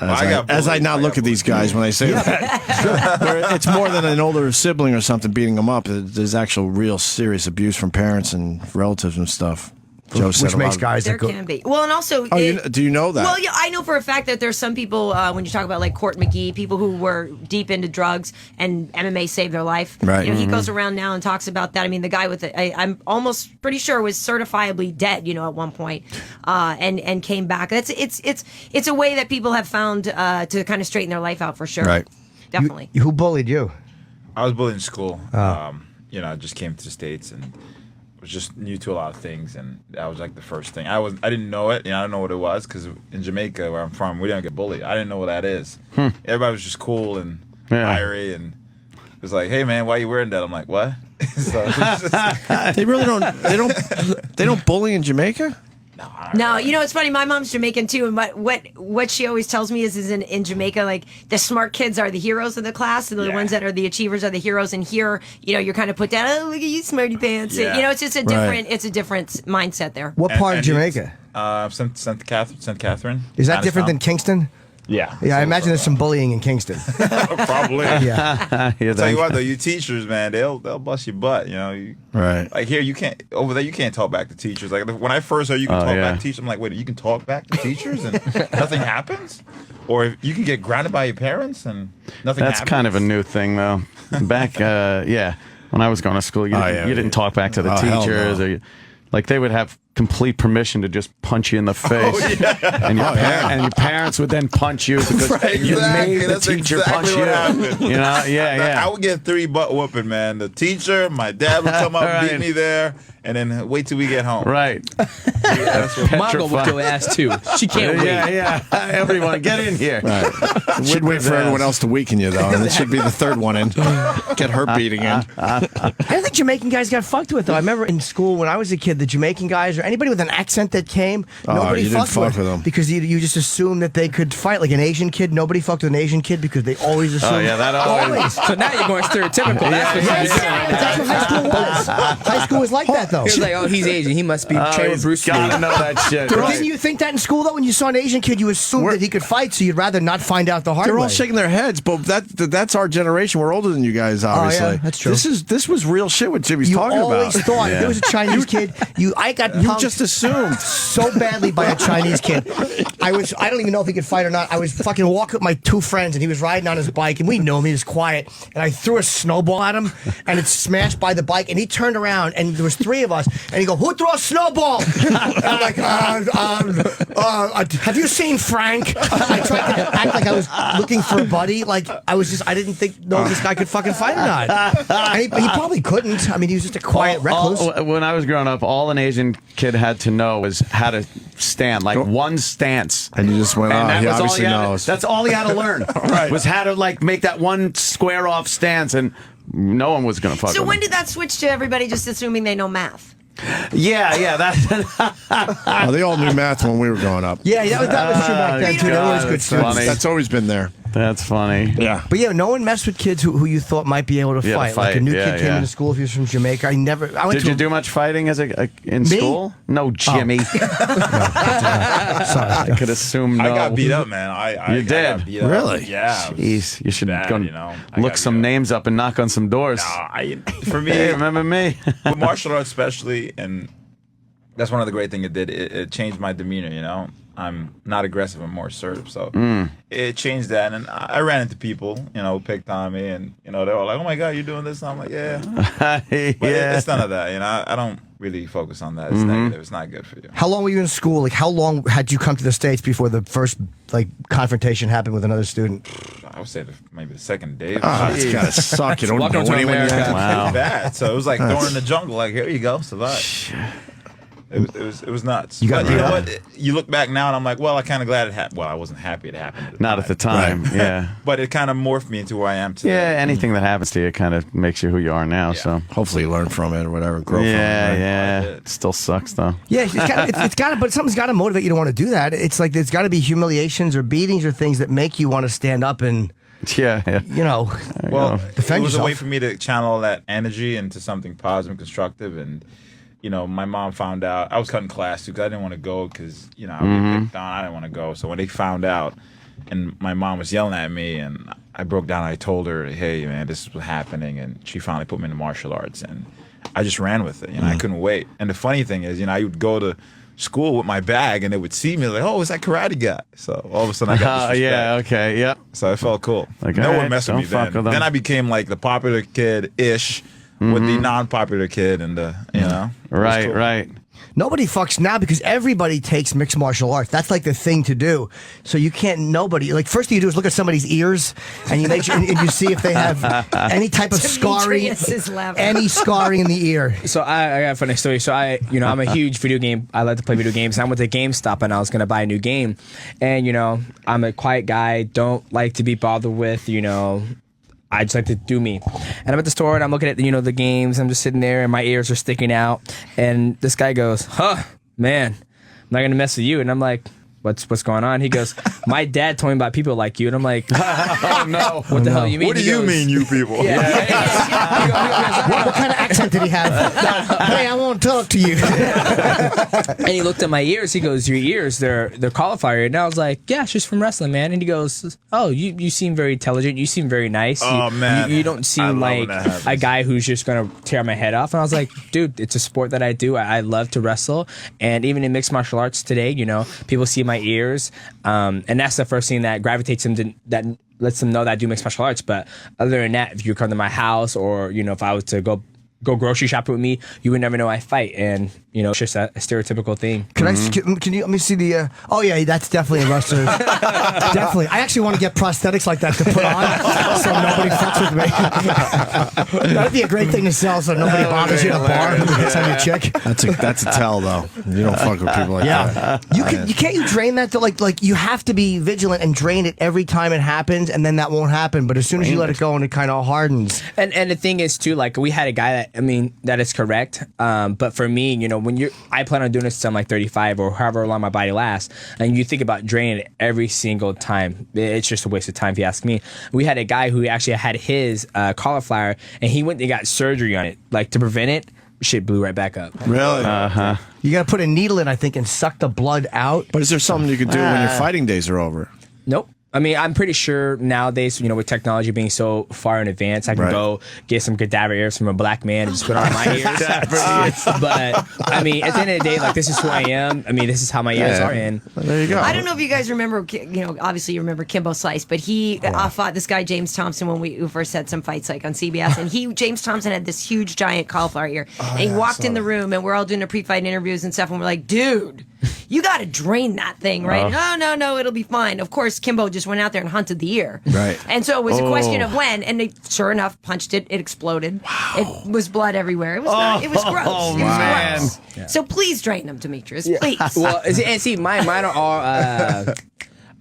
As I now look at these guys when I say that, where it's more than an older sibling or something beating them up. There's actual, real, serious abuse from parents and relatives and stuff. Joe said Which makes guys there can be. Well, and also, do you know that? Well, yeah, I know for a fact that there's some people when you talk about like Court McGee, people who were deep into drugs and MMA saved their life. Right. He goes around now and talks about that. I mean, the guy with I'm almost pretty sure was certifiably dead. At one point, and came back. It's a way that people have found to kind of straighten their life out for sure. Right. Definitely. Who bullied you? I was bullied in school. Oh. I just came to the States and was just new to a lot of things, and that was like the first thing. I didn't know it. I don't know what it was because in Jamaica, where I'm from, we don't get bullied. I didn't know what that is. Everybody was just cool and fiery, and it was like, "Hey man, why are you wearing that?" I'm like, "What?" So They really don't. They don't bully in Jamaica. No, you know it's funny. My mom's Jamaican too, and what she always tells me is in Jamaica, like the smart kids are the heroes of the class, and the ones that are the achievers are the heroes. And here, you're kind of put down. Oh, look at you, smarty pants. Yeah. It's just a different. It's a different mindset there. What part of Jamaica? St. Catherine. Is that different than Kingston? Yeah. Yeah, I imagine there's some bullying in Kingston. Probably. Yeah. I'll tell you what though, you teachers, man, they'll bust your butt. Right. Like here, you can't over there. You can't talk back to teachers. Like when I first heard you can talk back to teachers, I'm like, wait, you can talk back to teachers and nothing happens, or you can get grounded by your parents and nothing. That's happens? kind of a new thing, though. Back, when I was going to school, you didn't talk back to the teachers, or like they would have complete permission to just punch you in the face, and your parents would then punch you because you made the teacher punch you. I would get 3 butt whooping, man. The teacher, my dad would come up, beat me there, and then wait till we get home. Right. Mom gonna whoop your ass too. She can't wait. Yeah. Everyone, get in here. Right. She'd wait for everyone else to weaken you, though, and it should be the third one in. Get her beating in. I don't think Jamaican guys got fucked with, though. I remember in school when I was a kid, the Jamaican guys, or anybody with an accent that came, nobody you didn't fucked fuck with them. because you just assumed that they could fight. Like an Asian kid, nobody fucked with an Asian kid because they always assumed. that always. So now you're going stereotypical. That's what high school was. High school was like that, though. He was like, oh, he's Asian. He must be Chairman Bruce Lee. Gotta know that shit. But didn't you think that in school, though? When you saw an Asian kid, you assumed that he could fight, so you'd rather not find out the hard way. They're all shaking their heads, but that's our generation. We're older than you guys, obviously. Oh, yeah, that's true. This was real shit what Jimmy's talking about. You always thought there was a Chinese kid. I got punked just assumed so badly by a Chinese kid. I don't even know if he could fight or not. I was fucking walking with my 2 friends, and he was riding on his bike, and we knew him. He was quiet, and I threw a snowball at him, and it smashed by the bike, and he turned around, and there was 3 of us, and he go, "Who threw a snowball?" And I'm like, "Have you seen Frank?" I tried to act like I was looking for a buddy, like I didn't think this guy could fucking fight or not. And he probably couldn't. I mean, he was just a quiet recluse. When I was growing up, all an Asian kid had to know was how to stand, like one stance. And you just went, he obviously knows. That's all he had to learn. Right. Was how to make that one square off stance, and no one was going to fuck with So him. when did that switch to everybody just assuming they know math? Yeah, that's... They all knew math when we were growing up. Yeah, that was true back then, too. They were always good students. That's always been there. That's funny. Yeah. But no one messed with kids who you thought might be able to fight. Like a new kid came into school if he was from Jamaica. Did you do much fighting in school? No, Jimmy. Sorry. I could assume no. I got beat up, man. You did? got beat up. Really? Yeah. Jeez, you should bad, go look some names up and knock on some doors. For me, hey, remember me? with martial arts especially, and that's one of the great things it did. It changed my demeanor, I'm not aggressive, I'm more assertive. So it changed that. And I ran into people, picked on me, and, they were like, "Oh my God, you're doing this?" And I'm like, yeah. But it's none of that. I don't really focus on that. It's negative. It's not good for you. How long were you in school? Like, how long had you come to the States before the first, confrontation happened with another student? I would say maybe the second day. It's gotta suck. You don't know anyone yet. Wow. Bad. So it was like throwing in the jungle. Like, here you go, survive. It was nuts. But you know what? You look back now, and I'm like, well, I'm kind of glad it happened. Well, I wasn't happy it happened. Not at the time, Right. yeah. But it kind of morphed me into who I am today. Yeah, anything that happens to you kind of makes you who you are now. So hopefully you learn from it or whatever, grow from it. Right? Yeah. It still sucks though. Yeah, it's got to, but something's got to motivate you to want to do that. It's like there's got to be humiliations or beatings or things that make you want to stand up and. Yeah. Well, defend it was yourself. a way for me to channel that energy into something positive and constructive. And, my mom found out. I was cutting class, too, because I didn't want to go because, I would get picked on. I didn't want to go. So when they found out, and my mom was yelling at me, and I broke down. I told her, hey, man, this is what's happening. And she finally put me into martial arts. And I just ran with it. I couldn't wait. And the funny thing is, I would go to school with my bag, and they would see me like, oh, it's that karate guy. So all of a sudden I got disrespect. Yeah, okay, yep. So it felt cool. Like, no all one right, messed with me don't fuck then. with them. Then I became like the popular kid-ish with the non-popular kid, and Right. Nobody fucks now because everybody takes mixed martial arts. That's like the thing to do. So you can't, first thing you do is look at somebody's ears and you make sure, and you see if they have any type of scarring, any scarring in the ear. So I got a funny story. So I'm a huge video game. I like to play video games. I went to GameStop and I was going to buy a new game. And, I'm a quiet guy, don't like to be bothered with, I just like to do me. And I'm at the store and I'm looking at the games. I'm just sitting there and my ears are sticking out. And this guy goes, man, not gonna mess with you. And I'm like, what's going on? He goes, my dad told me about people like you. And I'm like, oh no, what the hell you mean? What do you mean, you people? What kind of accent did he have? Hey, I won't talk to you. And he looked at my ears. He goes, your ears, they're cauliflower. And I was like, yeah, it's just from wrestling, man. And he goes, oh, you seem very intelligent. You seem very nice. Oh, man. You don't seem like a guy who's just going to tear my head off. And I was like, dude, it's a sport that I do. I love to wrestle. And even in mixed martial arts today, you know, people see my ears. And that's the first thing that gravitates them to, that lets them know that I do mixed martial arts. But other than that, if you come to my house or, you know, if I was to go grocery shopping with me, you would never know I fight. And, you know, it's just a stereotypical thing. Can you let me see the oh yeah, that's definitely a wrestler. Definitely. I actually want to get prosthetics like that to put on so nobody fucks with me. That'd be a great thing to sell so nobody bothers you at a bar and gets on your chick. That's a tell though. You don't fuck with people like that. You can't you drain that to like you have to be vigilant and drain it every time it happens, and then that won't happen. But as soon as you let it go and it kind of hardens. And the thing is too, like we had a guy that is correct. But for me, you know, I plan on doing this until I'm like 35 or however long my body lasts, and you think about draining it every single time, it's just a waste of time if you ask me. We had a guy who actually had his cauliflower, and he went and got surgery on it, like to prevent it. Shit blew right back up. Really? You got to put a needle in, I think, and suck the blood out. But is there something you could do when your fighting days are over? Nope. I mean, I'm pretty sure nowadays, you know, with technology being so far in advance, I can go get some cadaver ears from a black man and just put on my ears. But, I mean, at the end of the day, like, this is who I am. I mean, this is how my ears are in. Well, there you go. I don't know if you guys remember, you know, obviously you remember Kimbo Slice, but he fought this guy, James Thompson, when we first had some fights, like, on CBS. And James Thompson had this huge, giant cauliflower ear. And he walked in the room, and we're all doing the pre-fight interviews and stuff, and we're like, dude, you got to drain that thing, right? No, it'll be fine. Of course, Kimbo just went out there and hunted the ear. Right. And so it was a question of when, and they, sure enough, punched it. It exploded. Wow. It was blood everywhere. It was it was gross. Oh, it was man. gross. Yeah. So please drain them, Demetrious. Please. Well, and see, mine are all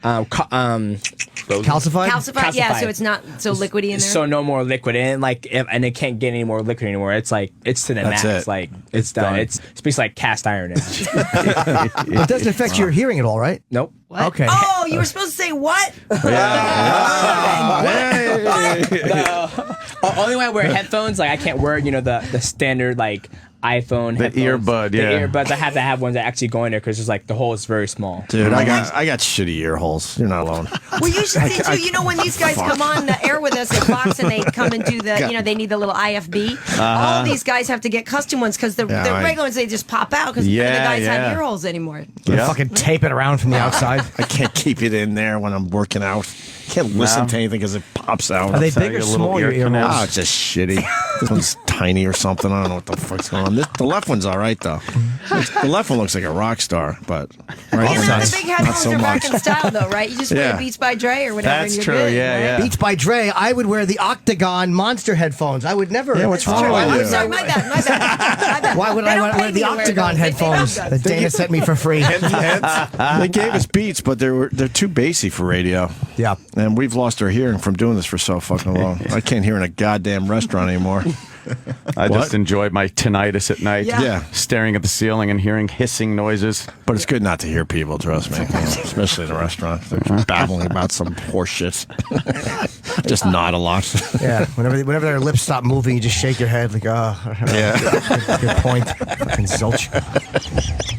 calcified. Yeah, so it's not so liquidy in there. So no more liquid, and and it can't get any more liquid anymore. It's like it's to the max. It. Like it's done. It's basically like cast iron now. It doesn't affect your hearing at all, right? Nope. What? Okay. Oh, you were supposed to say what? Only when I wear headphones, like I can't wear, you know, the standard like iPhone the headphones. earbud, the yeah. earbuds. I have to have ones that actually go in there because it's like the hole is very small. Dude, I got shitty ear holes. You're not alone. Well, you should see too. You know, when these guys come on the air with us at Fox and they come and do the, you know, they need the little IFB. All these guys have to get custom ones because the regular ones they just pop out because the guys have ear holes anymore. Fucking tape it around from the outside. I can't keep it in there when I'm working out. Can't listen to anything because it pops out. Are they big or small, your ear holes? Oh, it's just shitty. This one's tiny or something. I don't know what the fuck's going on. The left one's all right, though. The left one looks like a rock star, but right You know, the big headphones so are back much. in style, though, right? You just wear Beats by Dre or whatever. That's and you're true, good, yeah. right? Beats by Dre, I would wear the Octagon Monster headphones. I would never. Yeah, what's wrong Oh, with I'm you? sorry, my bad. Why would I want to wear the Octagon headphones that Dana sent me for free? They gave us Beats, but they're too bassy for radio. Yeah. And we've lost our hearing from doing this for so fucking long. I can't hear in a goddamn restaurant anymore. I just enjoy my tinnitus at night. Yeah. Staring at the ceiling and hearing hissing noises. But it's good not to hear people, trust me. Especially in a restaurant. They're babbling about some horse shit. Just nod a lot. Yeah. Whenever their lips stop moving, you just shake your head like, yeah. Good point. Fucking zilch.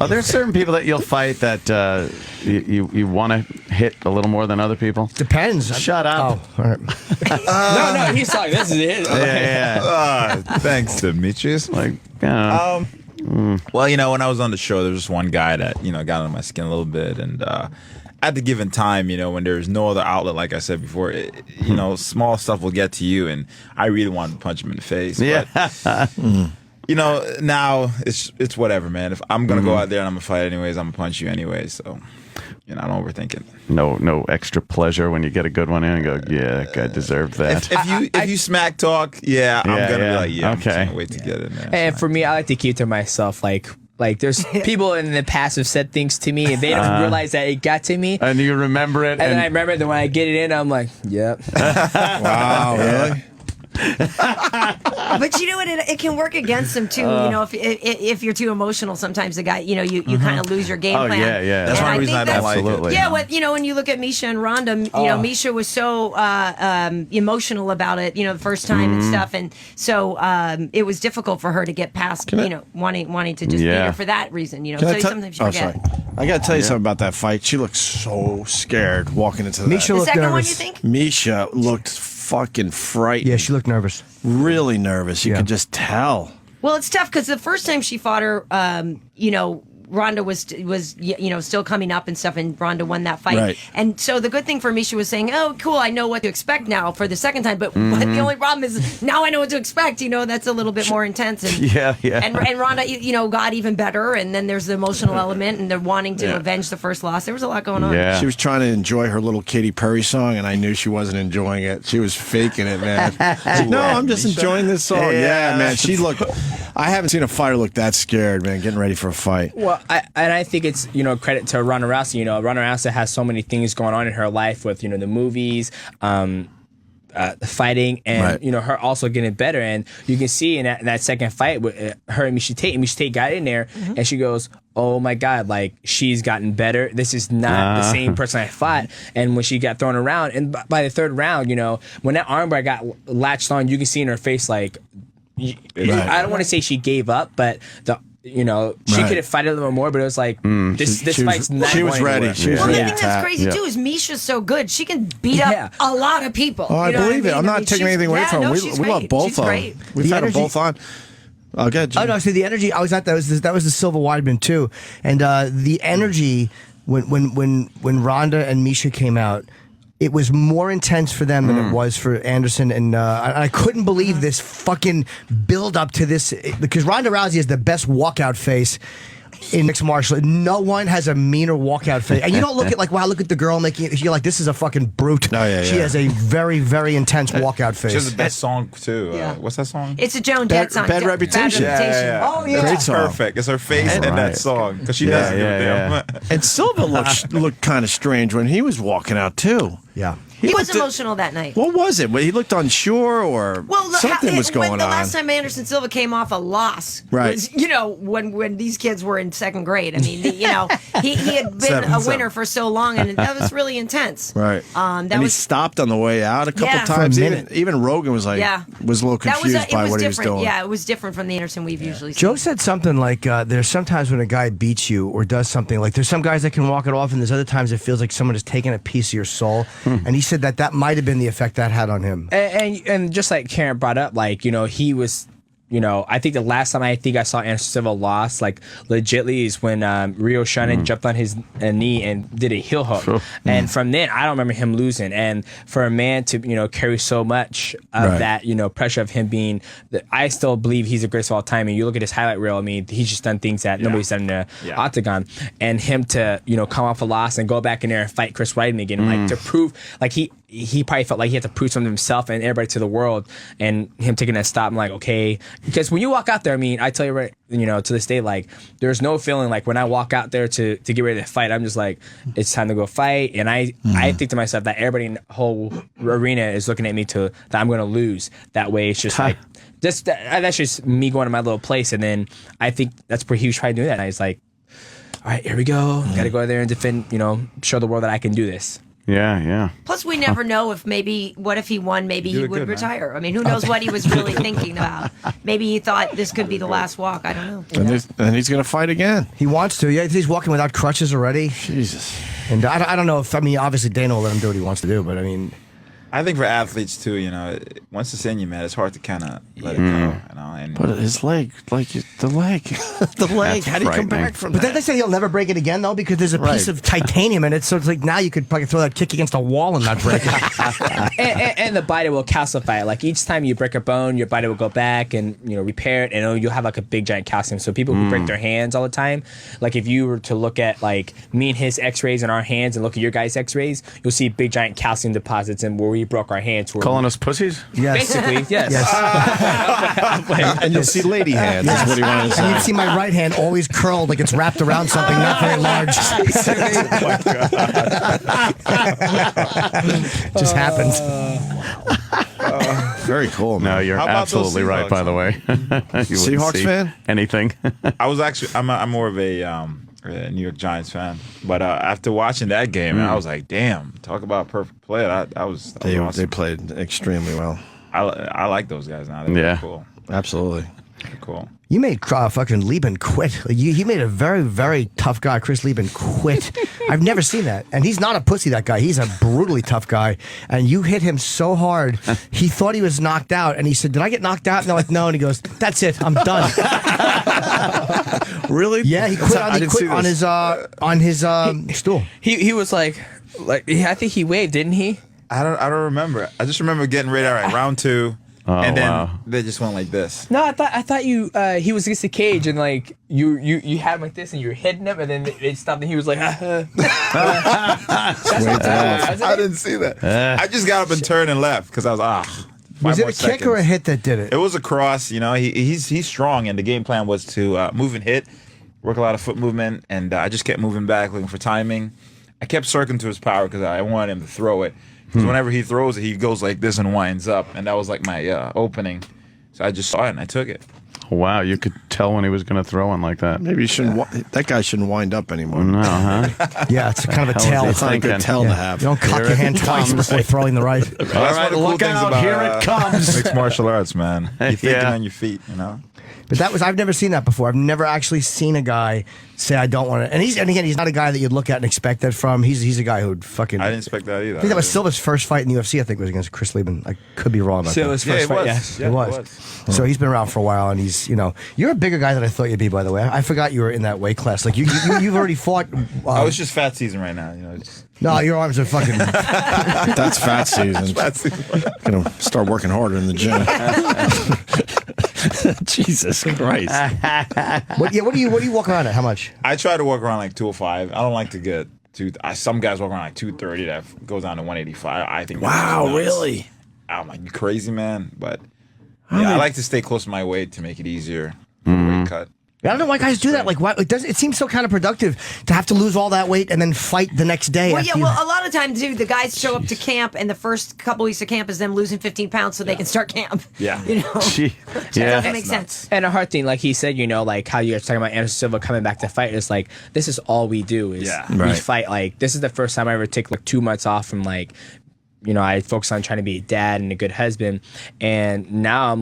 Are there certain people that you'll fight that you want to hit a little more than other people? Depends. Shut up. Oh, all right. No, he's talking. This is it. Yeah. Thanks, Demetrious. Like, yeah. Well, you know, when I was on the show, there was one guy that, you know, got under my skin a little bit. And at the given time, you know, when there's no other outlet, like I said before, you know, small stuff will get to you. And I really wanted to punch him in the face. Yeah. But, you know, now it's whatever, man. If I'm going to go out there and I'm going to fight anyways, I'm going to punch you anyways. So, you know, I don't overthink it. No extra pleasure when you get a good one in and go, yeah, that guy deserved that. If you smack talk, I'm going to be like, yeah, okay. I can't wait to get in there. And for me, I like to keep to myself. Like there's people in the past have said things to me and they don't realize that it got to me. And you remember it. And then I remember that when I get it in, I'm like, yep. Wow, really? But you know what? It can work against him too. You know, if you're too emotional, sometimes the guy, you know, you kind of lose your game plan. yeah. That's one reason I don't like it. Yeah, when you look at Misha and Rhonda, you know, Misha was so emotional about it, you know, the first time and stuff, and so it was difficult for her to get past, you know, wanting to just be there for that reason, you know. So sometimes you forget. I got to tell you something about that fight. She looked so scared walking into that. Misha looked second nervous. one, you think? Misha looked fucking frightened. Yeah, she looked nervous. Really nervous. You could just tell. Well, it's tough because the first time she fought her, you know, Rhonda was you know, still coming up and stuff, and Rhonda won that fight. Right. And so the good thing for Misha was saying, "Oh, cool, I know what to expect now for the second time." But the only problem is now I know what to expect. You know, that's a little bit more intense. And, Yeah. And Rhonda, you know, got even better. And then there's the emotional element, and they're wanting to avenge the first loss. There was a lot going on. Yeah. She was trying to enjoy her little Katy Perry song, and I knew she wasn't enjoying it. She was faking it, man. She's like, no, I'm just enjoying this song. Yeah, man. She looked. I haven't seen a fighter look that scared, man, getting ready for a fight. Well, I think it's, you know, credit to Ronda Rousey. You know, Ronda Rousey has so many things going on in her life with, you know, the movies, fighting, and you know, her also getting better. And you can see in that second fight with her and Miesha Tate. And Miesha Tate got in there, and she goes, "Oh my God, like she's gotten better. This is not the same person I fought." And when she got thrown around, and by the third round, you know, when that armbar got latched on, you can see in her face like, I don't want to say she gave up, but you know, she could have fought a little more, but it was like, this fight's not She was ready. She was Well, ready the to thing that's tap. crazy too is Misha's so good. She can beat up a lot of people. Oh, I You know what believe it. mean? I'm I not mean, taking she's- anything away yeah, from no, her. she's We love great. both She's of them. great. We've The had them energy- both on. Oh, good. Oh no! See, the energy. I was at that was the Silva Weidman too, and the energy when Rhonda and Misha came out, it was more intense for them than it was for Anderson, and I couldn't believe this fucking build up to this, because Ronda Rousey is the best walkout face in mixed martial. No one has a meaner walkout face, and you don't look at like, wow, look at the girl making it. You're like, this is a fucking brute. Oh, yeah, She yeah. has a very, very intense walkout face. She has the best song too. What's that song? It's a Joan Jett song. Bad Reputation. Yeah. Oh yeah. Great song. Perfect. It's her face and that song because she doesn't give a damn. And Silva looked kind of strange when he was walking out too. Yeah. He was emotional that night. What was it? He looked unsure, or something was going when the on. last time Anderson Silva came off a loss, Right. was, you know, when these kids were in second grade. I mean, you know, he had been a winner for so long, and that was really intense. Right. That and he was stopped on the way out a couple Yeah. times. For a minute. Even Rogan was like, was a little confused it by was what he different. was doing. Yeah, it was different from the Anderson we've usually seen. Joe said something like, there's sometimes when a guy beats you or does something, like there's some guys that can walk it off, and there's other times it feels like someone has taken a piece of your soul. And he said that might have been the effect that had on him. And just like Karen brought up, like, you know, he was, you know, I think the last time I saw Anderson Silva lost, like, legitly is when Rio Shannon jumped on his knee and did a heel hook. And from then, I don't remember him losing. And for a man to, you know, carry so much of that, you know, pressure of him being, I still believe he's the greatest of all time. And you look at his highlight reel, I mean, he's just done things that nobody's done in the octagon. And him to, you know, come off a loss and go back in there and fight Chris Weidman again, like, to prove, like, he probably felt like he had to prove something to himself and everybody to the world, and him taking that stop. I'm like, okay, because when you walk out there, I mean, I tell you right, you know, to this day, like, there's no feeling like when I walk out there to get ready to fight, I'm just like, it's time to go fight. And I think to myself that everybody in the whole arena is looking at me that I'm going to lose. That way, it's just like, that's just me going to my little place. And then I think that's where he was trying to do that. And I was like, all right, here we go. Got to go out there and defend, you know, show the world that I can do this. Yeah. Plus, we never know what if he won, maybe he would retire. I mean, who knows what he was really thinking about. Maybe he thought this could be the last walk. I don't know. And he's going to fight again. He wants to. Yeah, he's walking without crutches already. Jesus. And I don't know if, I mean, obviously Dana will let him do what he wants to do, but I mean, I think for athletes too, you know, once it's in you, man, it's hard to kind of let it go. You know, and But his leg, like the leg, the leg. How do you come back from But that? then they say he'll never break it again, though, because there's a piece of titanium in it. So it's like now you could probably throw that kick against a wall and not break it. and the body will calcify it. Like each time you break a bone, your body will go back and, you know, repair it, and you'll have like a big giant calcium. So people who break their hands all the time, like if you were to look at like me and his X-rays in our hands and look at your guys' X-rays, you'll see big giant calcium deposits and where we broke our hands. Calling us pussies? Yes. Basically, yes. And you'll see lady hands. That's what he wanted to say. And you'd see my right hand always curled like it's wrapped around something not very large. Just happens. Very cool, man. No, you're How about those absolutely right. Seahawks, By the way, You wouldn't Seahawks see fan? Anything? I'm more of a New York Giants fan, but after watching that game, I was like, damn, talk about perfect play. That was awesome. They played extremely well. I like those guys now. They're cool. Absolutely. They're cool. You made fucking Lieben quit. He made a very, very tough guy, Chris Lieben, quit. I've never seen that. And he's not a pussy, that guy. He's a brutally tough guy. And you hit him so hard, he thought he was knocked out. And he said, did I get knocked out? And they're like, no. And he goes, that's it. I'm done. Really? Yeah, he quit on his stool. He was like I think he waved, didn't he? I don't remember. I just remember getting ready. All right, round 2. And then they just went like this. No, I thought you he was against the cage and like you had him like this and you were hitting him and then it stopped and he was like I didn't see that. I just got up and turned and left because I was Was it a kick or a hit that did it? It was a cross. You know, he's strong and the game plan was to move and hit, work a lot of foot movement, and I just kept moving back looking for timing. I kept circling to his power because I wanted him to throw it. Because whenever he throws it, he goes like this and winds up. And that was like my opening. So I just saw it and I took it. Wow, you could tell when he was going to throw one like that. Maybe you shouldn't. That guy shouldn't wind up anymore. No, huh? Yeah, it's kind of a tell. It's not a good tell to have. You don't cock your hand twice before throwing the right. All right, look out, here it comes. Mixed martial arts, man. You're thinking on your feet, you know? But I've never seen that before. I've never actually seen a guy say I don't want to. And again, he's not a guy that you'd look at and expect that from. He's a guy who'd fucking. I didn't expect that either. I think that was Silva's first fight in the UFC. I think was against Chris Lieben. I could be wrong about Silva's that. first fight. Yeah, It was. So he's been around for a while, and he's you're a bigger guy than I thought you'd be. By the way, I forgot you were in that weight class. Like you've already fought. Oh, it's just fat season right now. No, your arms are fucking. That's fat season. Gonna start working harder in the gym. Jesus Christ. What do you walk around at? How much? I try to walk around like 205. I don't like to get some guys walk around like 230. That goes down to 185. I think. Wow, really? I'm like, you crazy, man. But I like to stay close to my weight to make it easier for the weight cut. I don't know why guys do that. Like, why it seems so counterproductive to have to lose all that weight and then fight the next day. Well, a lot of times, dude, the guys show up to camp, and the first couple weeks of camp is them losing 15 pounds so they can start camp. Yeah, That doesn't make sense. And a hard thing, like he said, like how you guys talking about Anderson Silva coming back to fight. It's like this is all we do is we fight. Like this is the first time I ever take like 2 months off from like. I focus on trying to be a dad and a good husband, and now I'm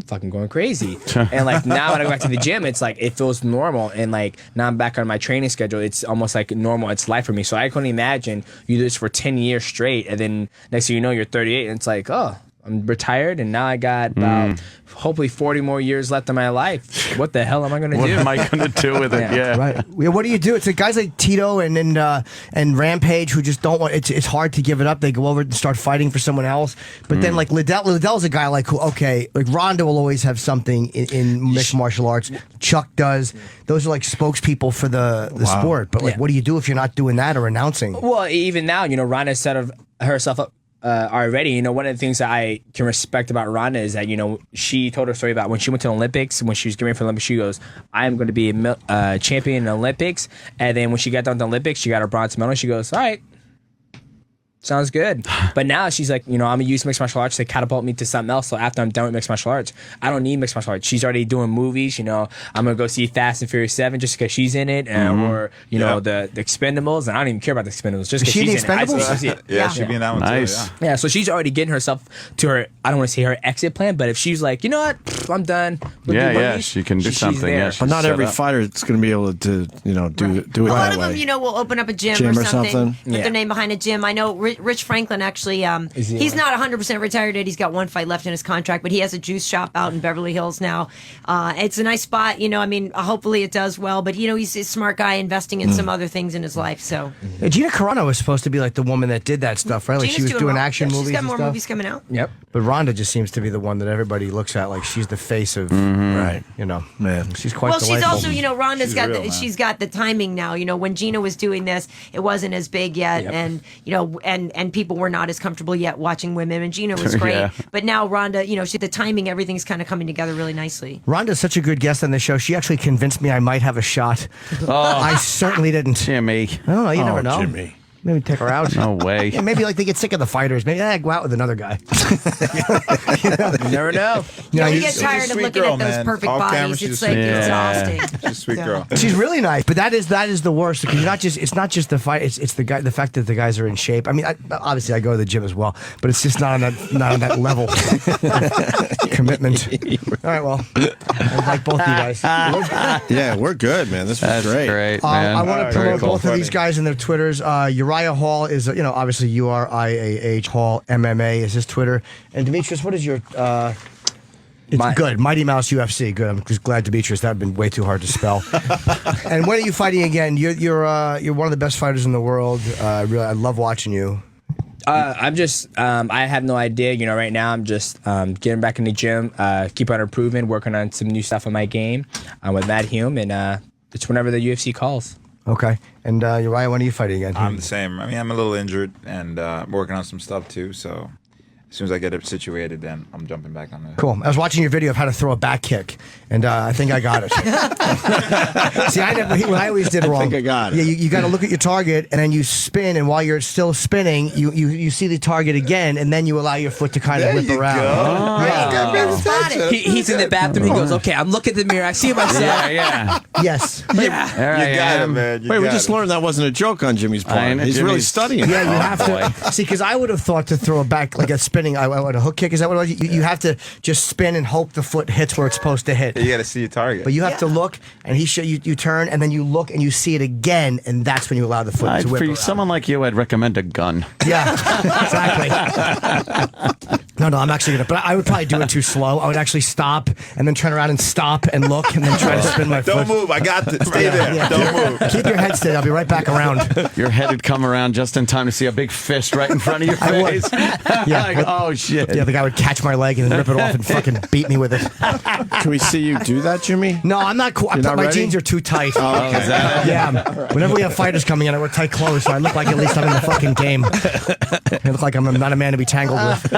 fucking going crazy. And like now when I go back to the gym, it's like it feels normal, and like now I'm back on my training schedule. It's almost like normal. It's life for me. So I couldn't imagine you do this for 10 years straight, and then next thing you know, you're 38, and it's like, oh, I'm retired, and now I got about hopefully 40 more years left in my life. What the hell am I going to do? What am I going to do with it? Yeah. Right. Yeah, what do you do? It's like guys like Tito and Rampage who just don't want. It's hard to give it up. They go over and start fighting for someone else. But then like Liddell's a guy like Ronda will always have something in mixed martial arts. Chuck does. Those are like spokespeople for the sport. But what do you do if you're not doing that or announcing? Well, even now, Ronda set herself up. Already, one of the things that I can respect about Ronda is that, she told her story about when she went to the Olympics, when she was getting ready for the Olympics, she goes, I am going to be a champion in the Olympics. And then when she got done with the Olympics, she got her bronze medal. She goes, all right, sounds good. But now she's like, I'm going to use mixed martial arts to catapult me to something else. So after I'm done with mixed martial arts, I don't need mixed martial arts. She's already doing movies. I'm going to go see Fast and Furious 7 just because she's in it. Or, the Expendables. And I don't even care about the Expendables. Just because she's in it. Yeah, she'd be in that one nice. too. Yeah, so she's already getting herself to her, I don't want to say her exit plan, but if she's like, you know what, I'm done. She can do something. Yeah, but not every fighter is going to be able to, do it a that lot way. of them, will open up a gym or something. Put their name behind a gym. I know Rich Franklin actually, he's not 100% retired yet. He's got one fight left in his contract, but he has a juice shop out in Beverly Hills now. It's a nice spot, hopefully it does well, but he's a smart guy investing in some other things in his life. So Gina Carano was supposed to be like the woman that did that stuff, right? Like Gina's she was doing action movies. She's got more and stuff. movies coming out. Yep. But Ronda just seems to be the one that everybody looks at like she's the face of right. Man, she's quite. Well, she's delightful. also, Ronda's she's got the timing now. When Gina was doing this, it wasn't as big yet, and and people were not as comfortable yet watching women. And Gina was great, but now Ronda, the timing, everything's kind of coming together really nicely. Ronda's such a good guest on the show. She actually convinced me I might have a shot. I certainly didn't. Jimmy. I don't know. You never know. Jimmy. Maybe take her out. No way. Yeah, maybe like they get sick of the fighters. Maybe go out with another guy. You never know. Yeah, we you- get tired of sweet looking girl, at those man. perfect Off camera, bodies. she's It's a like sweet girl. exhausting. She's a sweet girl. She's really nice, but that is the worst because it's not just the fight. It's the guy. The fact that the guys are in shape. I mean, obviously I go to the gym as well, but it's just not on that level. Commitment. All right, well, I like both of you guys. Yeah, we're good, man. This was That's great, man. I want to Very promote cool. both of these guys and their Twitters. Uriah Hall is, obviously URIAH Hall MMA is his Twitter. And Demetrious, what is your? It's good. Mighty Mouse UFC. Good. I'm just glad Demetrious. That would have been way too hard to spell. And when are you fighting again? You're one of the best fighters in the world. Really, I love watching you. I'm just, I have no idea. Right now I'm just getting back in the gym, keep on improving, working on some new stuff in my game with Matt Hume, and it's whenever the UFC calls. Okay. And Uriah, when are you fighting again? I'm the same. I mean, I'm a little injured and working on some stuff too. So as soon as I get it situated, then I'm jumping back on the. Cool. I was watching your video of how to throw a back kick, and I think I got it. See, what I always did wrong. I think I got it. Yeah, you got to look at your target, and then you spin, and while you're still spinning, you see the target again, and then you allow your foot to kind of whip around. He's in the bathroom. He goes, "Okay, I'm looking at the mirror. I see myself." Yeah. Yes. You got it, man. Wait, we just learned that wasn't a joke on Jimmy's part. He's really studying. Yeah, you have to. See, because I would have thought to throw a back, like a spinning, a hook kick, is that what it was? You have to just spin and hope the foot hits where it's supposed to hit. You got to see your target. But you have to look, and you turn, and then you look, and you see it again, and that's when you allow the foot to whip For around. someone like you, I'd recommend a gun. Yeah, exactly. No, I'm actually going to, but I would probably do it too slow. I would actually stop, and then turn around and stop, and look, and then try to spin my foot. Don't move. I got this. Stay there. Yeah. Don't move. Keep your head steady. I'll be right back around. Your head would come around just in time to see a big fist right in front of your I would. face. Yeah, Like, oh, shit. Yeah, the guy would catch my leg and then rip it off and fucking beat me with it. Can we see you do that, Jimmy? No, I'm not cool. You're not My ready? jeans are too tight. Oh, okay. is that it? Yeah. Whenever we have fighters coming in, I wear tight clothes, so I look like at least I'm in the fucking game. I look like I'm not a man to be tangled with.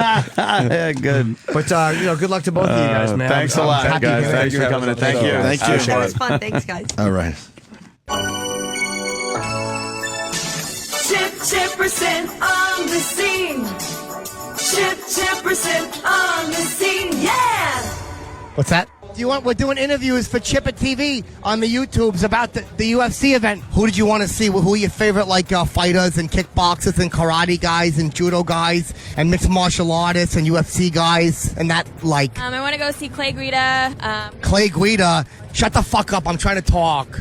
Yeah, good. But good luck to both of you guys, man. Thanks a lot, happy guys. to hear Thanks it. for coming in. Thank you. Thank you. That was fun. Thanks, guys. All right. Chip% on the scene. Chip% on the scene. Yeah. What's that? We're doing interviews for Chipper TV on the YouTubes about the UFC event. Who did you want to see? Who are your favorite fighters and kickboxers and karate guys and judo guys and mixed martial artists and UFC guys and that I want to go see Clay Guida. Clay Guida. Shut the fuck up! I'm trying to talk.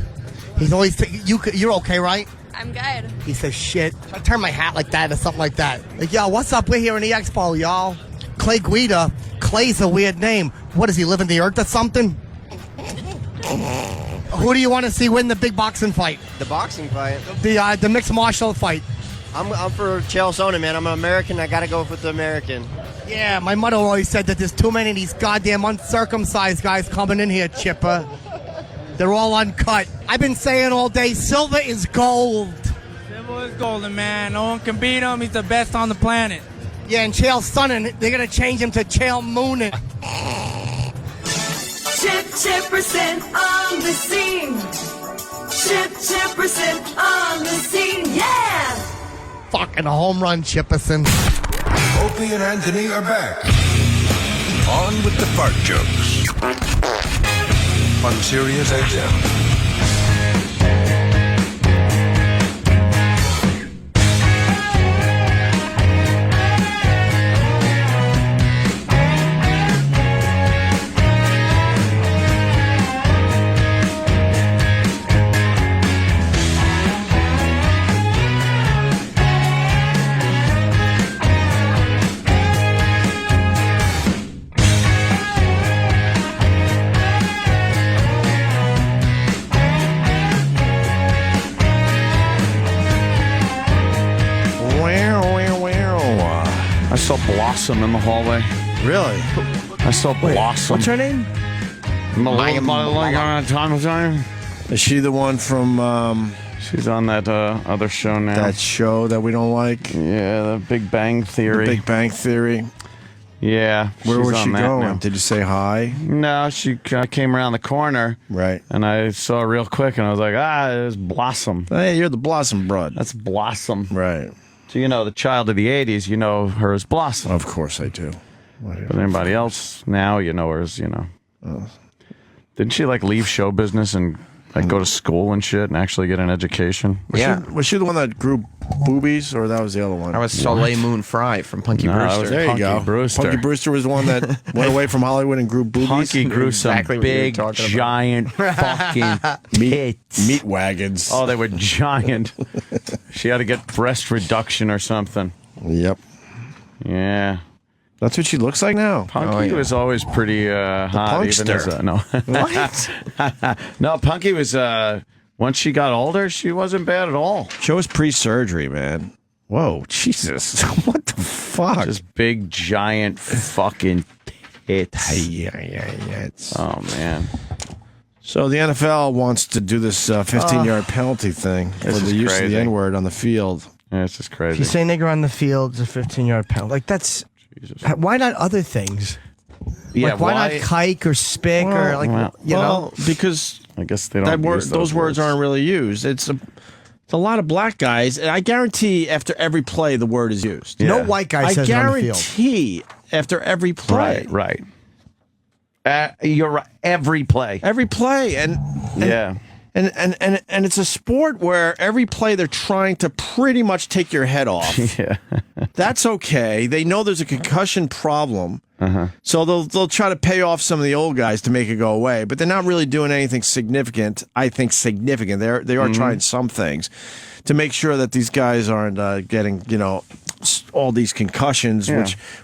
He's always you're okay, right? I'm good. He says shit. I turn my hat like that or something like that. Like, yo, what's up? We're here in the expo, y'all. Clay Guida. Clay's a weird name. What, does he live in the earth or something? Who do you want to see win the big boxing fight? The boxing fight? The mixed martial chael I'm for Chael Sonnen, man. I'm an American. I got to go with the American. Yeah, my mother always said that there's too many of these goddamn uncircumcised guys coming in here, Chipper. They're all uncut. I've been saying all day, silver is gold. Silver is golden, man. No one can beat him. He's the best on the planet. Yeah, and Chael Sonnen, they're going to change him to Chael Moonin. Chip% on the scene. Chip% on the scene. Yeah. Fucking home run, Chipperson. Opie and Anthony are back. On with the fart jokes. On Sirius XM. I saw Blossom in the hallway. Really? I saw Blossom. What's her name? Is she the one from... She's on that other show now. That show that we don't like? Yeah, the Big Bang Theory. The Big Bang Theory. Yeah. Where she's was on she that going? now. Did you say hi? No, she came around the corner. Right. And I saw her real quick, and I was like, there's Blossom. Hey, you're the Blossom broad. That's Blossom. Right. So, the child of the 80s, you know her as Blossom. Of course I do. But anybody else now, you know her as, Didn't she, leave show business and, go to school and shit and actually get an education? Was she the one that grew boobies, or that was the other one? That was Soleil Moon Frye from Punky Brewster. There you go. Brewster. Punky Brewster was the one that went away from Hollywood and grew boobies. Punky grew some big, giant fucking meat wagons. Oh, they were giant. She had to get breast reduction or something. Yep. Yeah. That's what she looks like now. Punky was always pretty hot. Even as no. What? No, Punky was, once she got older, she wasn't bad at all. She was pre-surgery, man. Whoa, Jesus. What the fuck? Just big, giant fucking tits. Yeah. Oh, man. So the NFL wants to do this 15-yard penalty thing for the use of the N-word on the field. Yeah, it's just crazy. If you say nigger on the field, it's a 15-yard penalty. That's... Jesus. Why not other things? Yeah, why not kike or spick or you know? Because I guess they don't. Those words aren't really used. It's a lot of black guys, and I guarantee after every play the word is used. Yeah. No white guy says it on the field. I guarantee after every play. Right. You're right. Every play, and yeah. And it's a sport where every play they're trying to pretty much take your head off. Yeah. That's okay. They know there's a concussion problem. So they'll try to pay off some of the old guys to make it go away, but they're not really doing anything significant. I think significant. They are trying some things to make sure that these guys aren't getting all these concussions,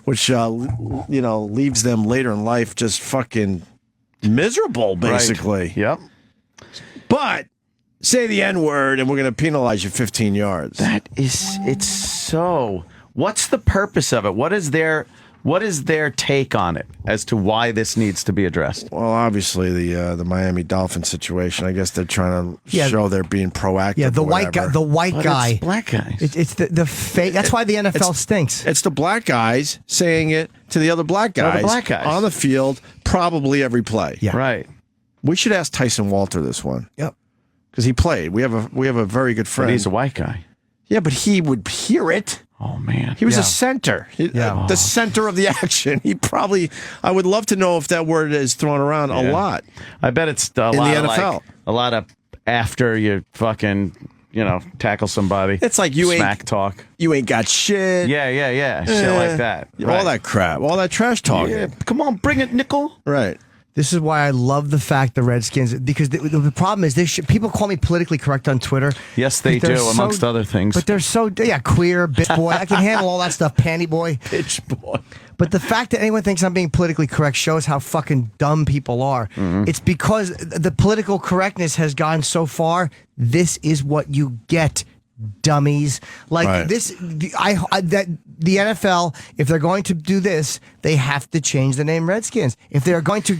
which leaves them later in life just fucking miserable, basically. Right. Yep. But say the N-word and we're going to penalize you 15 yards. It's so. What's the purpose of it? What is their take on it as to why this needs to be addressed? Well, obviously the Miami Dolphins situation. I guess they're trying to show they're being proactive. Yeah, the white guy, It's black guys. It's the fake. That's why the NFL stinks. It's the black guys saying it to the other black guys, on the field, probably every play. Yeah, right. We should ask Tyson Walter this one. Yep, because he played. We have a very good friend. But he's a white guy. Yeah, but he would hear it. Oh man, he was a center. The center of the action. I would love to know if that word is thrown around a lot. I bet it's a lot in the NFL. A lot of after you fucking tackle somebody. It's like smack talk. You ain't got shit. Yeah. Shit like that. All that crap. All that trash talk. Yeah. Come on, bring it, nickel. Right. This is why I love the fact the Redskins, because the problem is people call me politically correct on Twitter. Yes, they do, amongst other things. But they're so queer, bitch boy. I can handle all that stuff, panty boy. Bitch boy. But the fact that anyone thinks I'm being politically correct shows how fucking dumb people are. Mm-hmm. It's because the political correctness has gone so far. This is what you get, dummies. The NFL, if they're going to do this, they have to change the name Redskins. If they're going to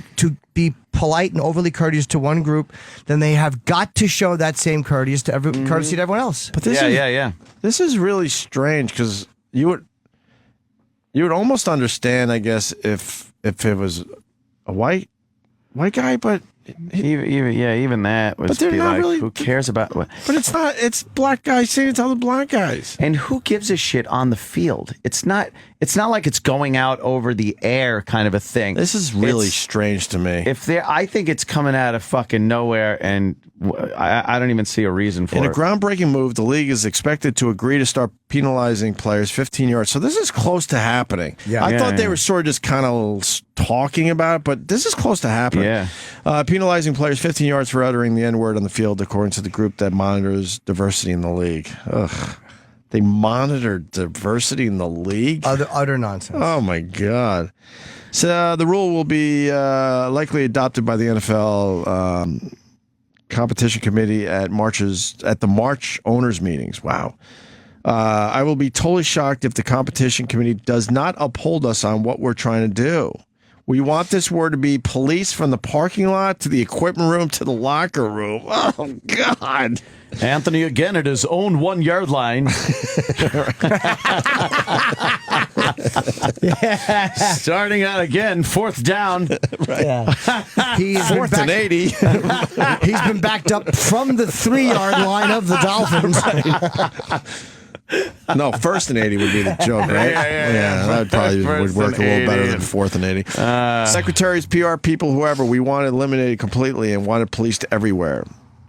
be polite and overly courteous to one group, then they have got to show that same courtesy to everyone else. But this is really strange because you would almost understand, I guess, if it was a white guy, but. Even that was. But they're not really. Who cares about what? But it's not. It's black guys saying it to other black guys. And who gives a shit on the field? It's not like it's going out over the air kind of a thing. This is really strange to me. I think it's coming out of fucking nowhere, and I don't even see a reason for it. In a groundbreaking move, the league is expected to agree to start penalizing players 15 yards. So this is close to happening. I thought they were sort of just kind of talking about it, but this is close to happening. Yeah. Penalizing players 15 yards for uttering the N-word on the field, according to the group that monitors diversity in the league. Ugh. They monitor diversity in the league? Utter nonsense. Oh, my God. So the rule will be likely adopted by the NFL competition committee at the March owners meetings. Wow. I will be totally shocked if the competition committee does not uphold us on what we're trying to do. We want this word to be police from the parking lot to the equipment room to the locker room. Oh, God. Anthony again at his own 1 yard line. Starting out again, 4th down. Yeah. He's 4th and 80. He's been backed up from the 3 yard line of the Dolphins. No, 1st and 80 would be the joke, right? Yeah. That would probably would work a little better than 80. 4th and 80. Secretaries, PR people, whoever, we want it eliminated completely and want it policed everywhere.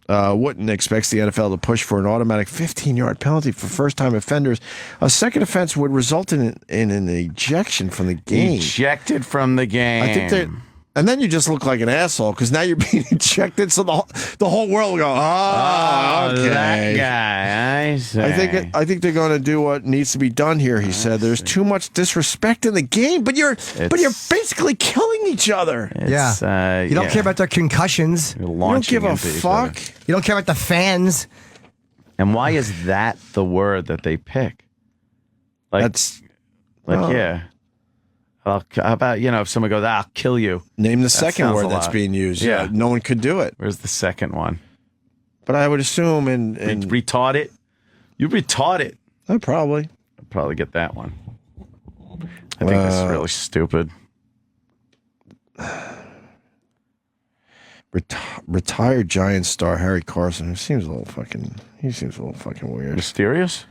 Wooten expects the NFL to push for an automatic 15-yard penalty for first-time offenders. A second offense would result in an ejection from the game. Ejected from the game. I think that, and then you just look like an asshole because now you're being ejected, so the whole world will go, okay. That guy, I see. I think they're going to do what needs to be done here. He said, "There's too much disrespect in the game, but you're basically killing each other." You don't care about their concussions. You're You don't give a into each fuck. other. You don't care about the fans. And why is that the word that they pick? Yeah. How about, if someone goes, I'll kill you. Name the That second sounds word a that's lot. being used. Yeah. No one could do it. Where's the second one? But I would assume in retarded. You retarded. Probably. I'll probably get that one. I think that's really stupid. Retired Giants star Harry Carson. He seems a little fucking weird. Mysterious?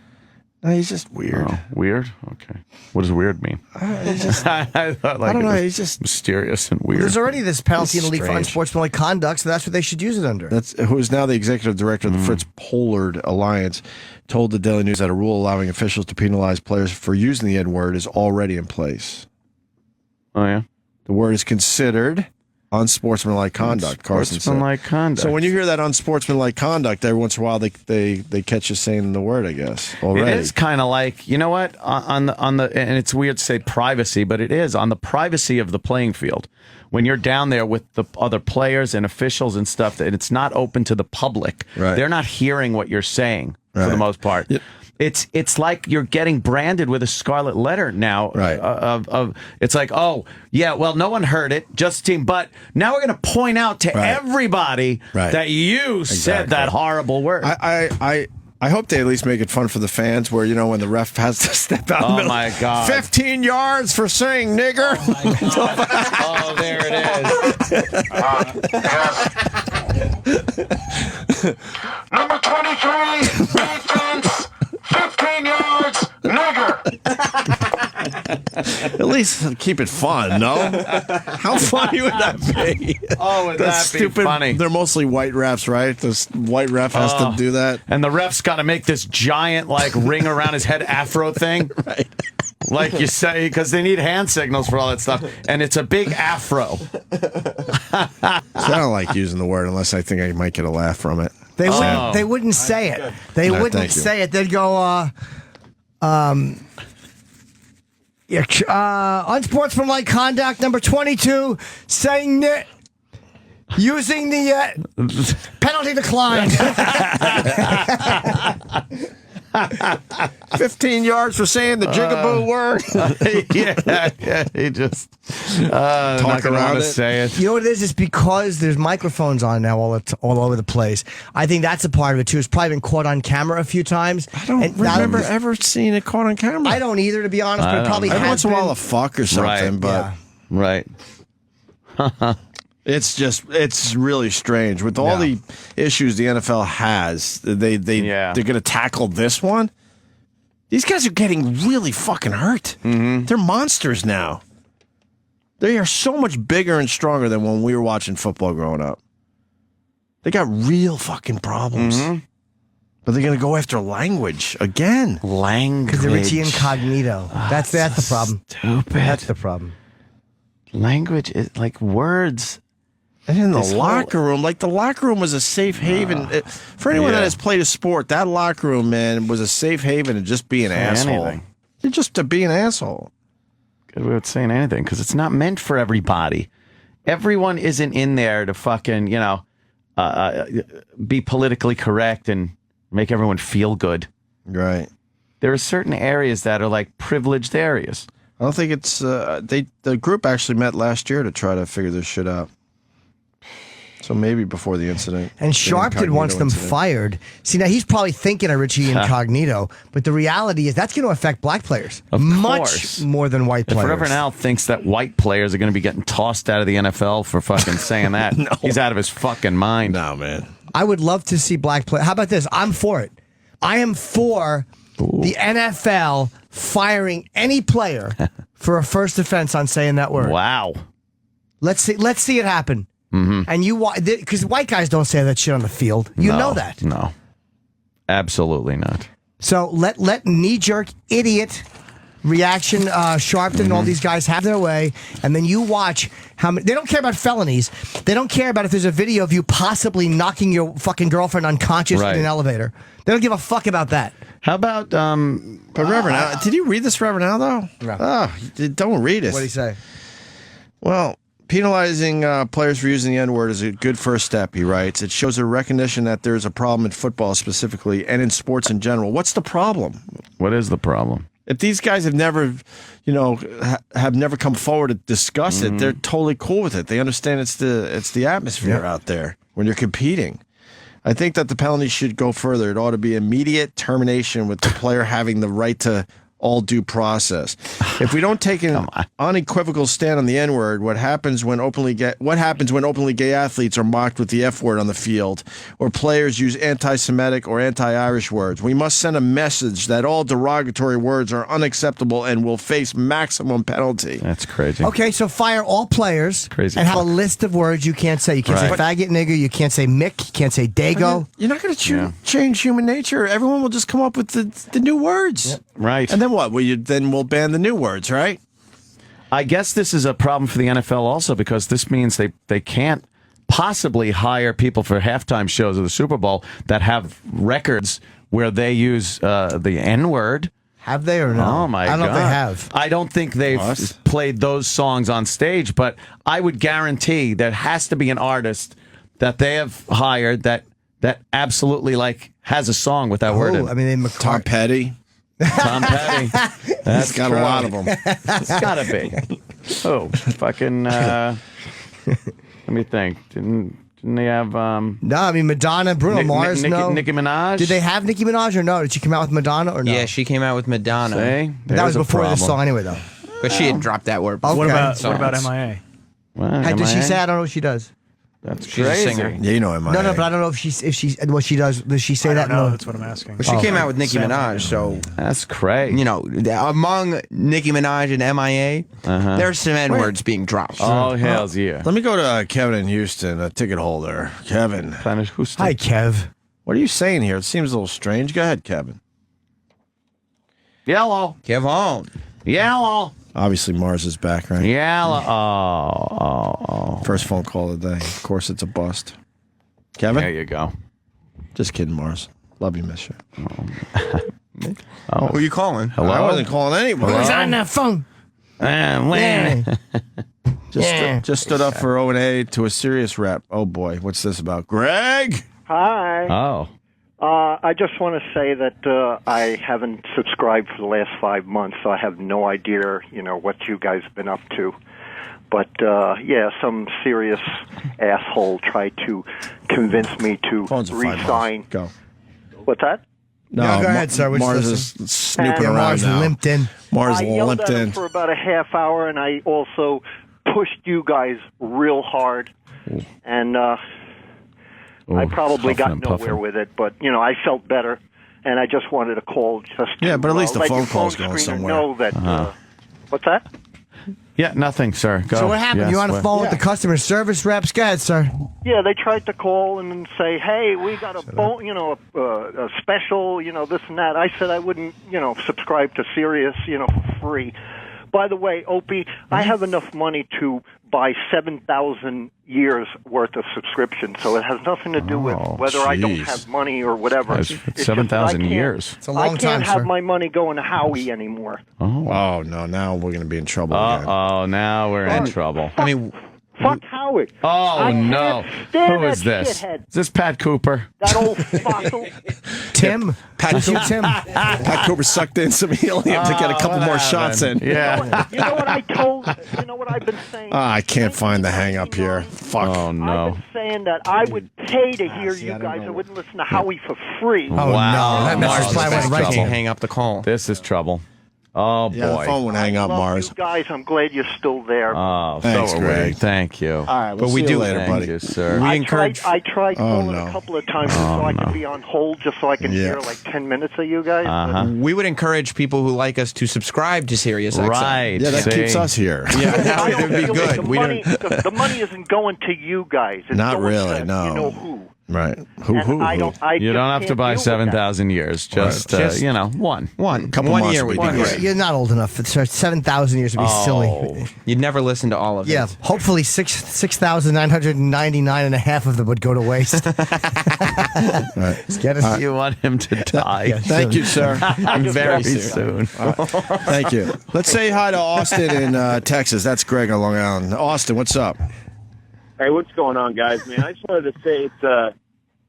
No, he's just weird. Oh, weird? Okay. What does weird mean? I thought I don't know. it was He's just mysterious and weird. There's already this penalty in the league for strange. unsportsmanlike conduct, so that's what they should use it under. That's who is now the executive director of the Fritz Pollard Alliance. Told the Daily News that a rule allowing officials to penalize players for using the N word is already in place. Oh yeah. The word is considered unsportsmanlike conduct. Carson said. Unsportsmanlike conduct. So when you hear that unsportsmanlike conduct, every once in a while they catch you saying the word, I guess. Already. It is kind of like, you know what, on the and it's weird to say privacy, but it is on the privacy of the playing field. When you're down there with the other players and officials and stuff, and it's not open to the public, they're not hearing what you're saying for the most part. Yep. It's like you're getting branded with a scarlet letter now. Right. It's like, oh yeah, well, no one heard it, just team. But now we're going to point out to everybody that you said that horrible word. I hope they at least make it fun for the fans, where when the ref has to step out. Oh my God! 15 yards for saying nigger. Oh, there it is. Number 23, defense. 15 yards, nigger. At least keep it fun, no? How funny would that be? Oh, would that be funny? They're mostly white refs, right? This white ref has to do that. And the ref's got to make this giant, ring around his head afro thing. Right. Like you say, because they need hand signals for all that stuff. And it's a big afro. So I don't like using the word unless I think I might get a laugh from it. They wouldn't say it. They wouldn't say it. They'd go, unsportsmanlike conduct number 22, saying that using the penalty declined. 15 yards for saying the jigaboo word. He just talk around it. Say it. You know what it is? It's because there's microphones on now all over the place. I think that's a part of it too. It's probably been caught on camera a few times. I don't remember ever seeing it caught on camera. I don't either, to be honest. But it probably every has once in a while been. a fuck or something, Right. It's really strange with all the issues the NFL has. They're going to tackle this one. These guys are getting really fucking hurt. Mm-hmm. They're monsters now. They are so much bigger and stronger than when we were watching football growing up. They got real fucking problems. Mm-hmm. But they're going to go after language again. Language. Because they're Richie Incognito. That's the problem. Stupid. That's the problem. Language is like words. And in the locker room, the locker room was a safe haven. For anyone that has played a sport, that locker room, man, was a safe haven to just be an asshole. Just to be an asshole. Good way of saying anything, because it's not meant for everybody. Everyone isn't in there to fucking, be politically correct and make everyone feel good. Right. There are certain areas that are like privileged areas. I don't think it's the group actually met last year to try to figure this shit out. So maybe before the incident. And the Sharpton wants them incident. fired. See, now he's probably thinking of Richie Incognito, but the reality is that's going to affect black players much course. more than white If players. Reverend Al thinks that white players are going to be getting tossed out of the NFL for fucking saying that, he's out of his fucking mind. No, man. I would love to see black players. How about this? I'm for it. I am for the NFL firing any player for a first offense on saying that word. Wow. Let's see it happen. Mm-hmm. And because white guys don't say that shit on the field. You know that. No. Absolutely not. So let knee-jerk idiot reaction Sharpton and all these guys have their way, and then you watch how many. They don't care about felonies. They don't care about if there's a video of you possibly knocking your fucking girlfriend unconscious in an elevator. They don't give a fuck about that. How about But Reverend Al, did you read this, Reverend Al, though? No. Oh, don't read it. What did he say? Well, penalizing players for using the N-word is a good first step, he writes. It shows a recognition that there's a problem in football specifically and in sports in general. What's the problem? What is the problem? If these guys have never, have never come forward to discuss it, they're totally cool with it. They understand it's the atmosphere out there when you're competing. I think that the penalty should go further. It ought to be immediate termination with the player having the right to all due process. If we don't take an unequivocal stand on the N-word, what happens when openly gay athletes are mocked with the F-word on the field, or players use anti-Semitic or anti-Irish words? We must send a message that all derogatory words are unacceptable and will face maximum penalty. That's crazy. Okay, so fire all players Crazy. and have a list of words you can't say. You can't say faggot, nigger. You can't say Mick. You can't say Dago. You're not going to change human nature. Everyone will just come up with the new words. Yep. Right. And then what? Then we'll ban the new words, right? I guess this is a problem for the NFL also because this means they can't possibly hire people for halftime shows of the Super Bowl that have records where they use the N-word. Have they or no? Oh, my God. I don't know if they have. I don't think they've played those songs on stage, but I would guarantee there has to be an artist that they have hired that absolutely has a song with that word in it. I mean, Tom Petty. Tom Petty. That's got a lot of them. It's got to be. Oh, fucking. Let me think. Didn't they have? No, I mean Madonna, Bruno Mars. No, Nicki Minaj. Did they have Nicki Minaj or no? Did she come out with Madonna or no? Yeah, she came out with Madonna. That was before this song anyway, though. But she had dropped that word. Okay. What about MIA? How did she say? I don't know what she does. That's She's a singer. Yeah, you know MIA. No, but I don't know if she what she does. Does she say that? No, that's what I'm asking. But she came out with Nicki Minaj, so that's crazy. Among Nicki Minaj and MIA, there's some N words being dropped. Oh, hells yeah. Let me go to Kevin in Houston, a ticket holder. Kevin. Hi, Kev. What are you saying here? It seems a little strange. Go ahead, Kevin. Yellow. Kev on. Yellow. Obviously, Mars is back, right? Yellow. Oh. First phone call of the day. Of course, it's a bust. Kevin? There you go. Just kidding, Mars. Love you, miss you. Who are you calling? Hello? I wasn't calling anybody. Who's on the phone? Just stood up for O&A to a serious rep. Oh, boy. What's this about? Greg? Hi. Oh. I just want to say that I haven't subscribed for the last 5 months, so I have no idea, what you guys have been up to. But, some serious asshole tried to convince me to resign. Go. What's that? No, go ahead, sir. Mars is snooping around Mars now. limped in. Mars I yelled limped at him in. for about a half hour, and I also pushed you guys real hard. And I probably got nowhere with it, but, I felt better, and I just wanted to call just to but at least the let phone your call's phone going screener somewhere. know that, what's that? Yeah, nothing, sir. Go. So what happened? Yes, You're on the what? phone with the customer service reps. Go ahead, sir. Yeah, they tried to call and say, hey, we got a special, this and that. I said I wouldn't, subscribe to Sirius, for free. By the way, Opie, I have enough money to buy 7,000 years worth of subscription, so it has nothing to do with whether I don't have money or whatever. That's 7,000 years. It's a long I time, can't have sir. my money going to Howie anymore. Oh, no. Now we're going to be in trouble again. Oh, now we're in trouble. I mean, Fuck Howard. Oh, I no. can't stand Who is that this? shithead. Is this Pat Cooper? That old fossil. Tim. Pat, Tim. Pat Cooper sucked in some helium to get a couple more shots in. Yeah. You know what I told? You know what I've been saying? I can't find the hang up here. Fuck. Oh, no. Saying that I would pay to hear you guys. I wouldn't listen to Howie for free. Oh, Wow. no. That message probably went right to you. Hang up the call. This is trouble. Oh, Yeah, the boy. phone would hang up, Love Mars. you guys, I'm glad you're still there. Oh, Thanks, so are we. Greg. Thank you. All right, we'll But we see do you later, Thank buddy. you, sir. We I encourage. tried calling no. a couple of times so I could be on hold just so I can hear like 10 minutes of you guys. Uh-huh. We would encourage people who like us to subscribe to Sirius XM. Right. Yeah, that See? keeps us here. Yeah, that I would don't be feel good. like We money, don't. the money isn't going to you guys. It's Not going really, to, no. You know who. Right. Who? And I don't. I You just don't have to can't buy deal with 7,000 years. Just, Just- one. Couple One months year would would be be great. great. You're not old enough. It's 7,000 years would be silly. You'd never listen to all of Yeah, it. hopefully 6,999 and a half of them would go to waste. Let's get us. You want him to die. Yeah, Thank you, sir. Very soon. Thank you. Let's say hi to Austin in Texas. That's Greg on Long Island. Austin, what's up? Hey, what's going on, guys? Man, I just wanted to say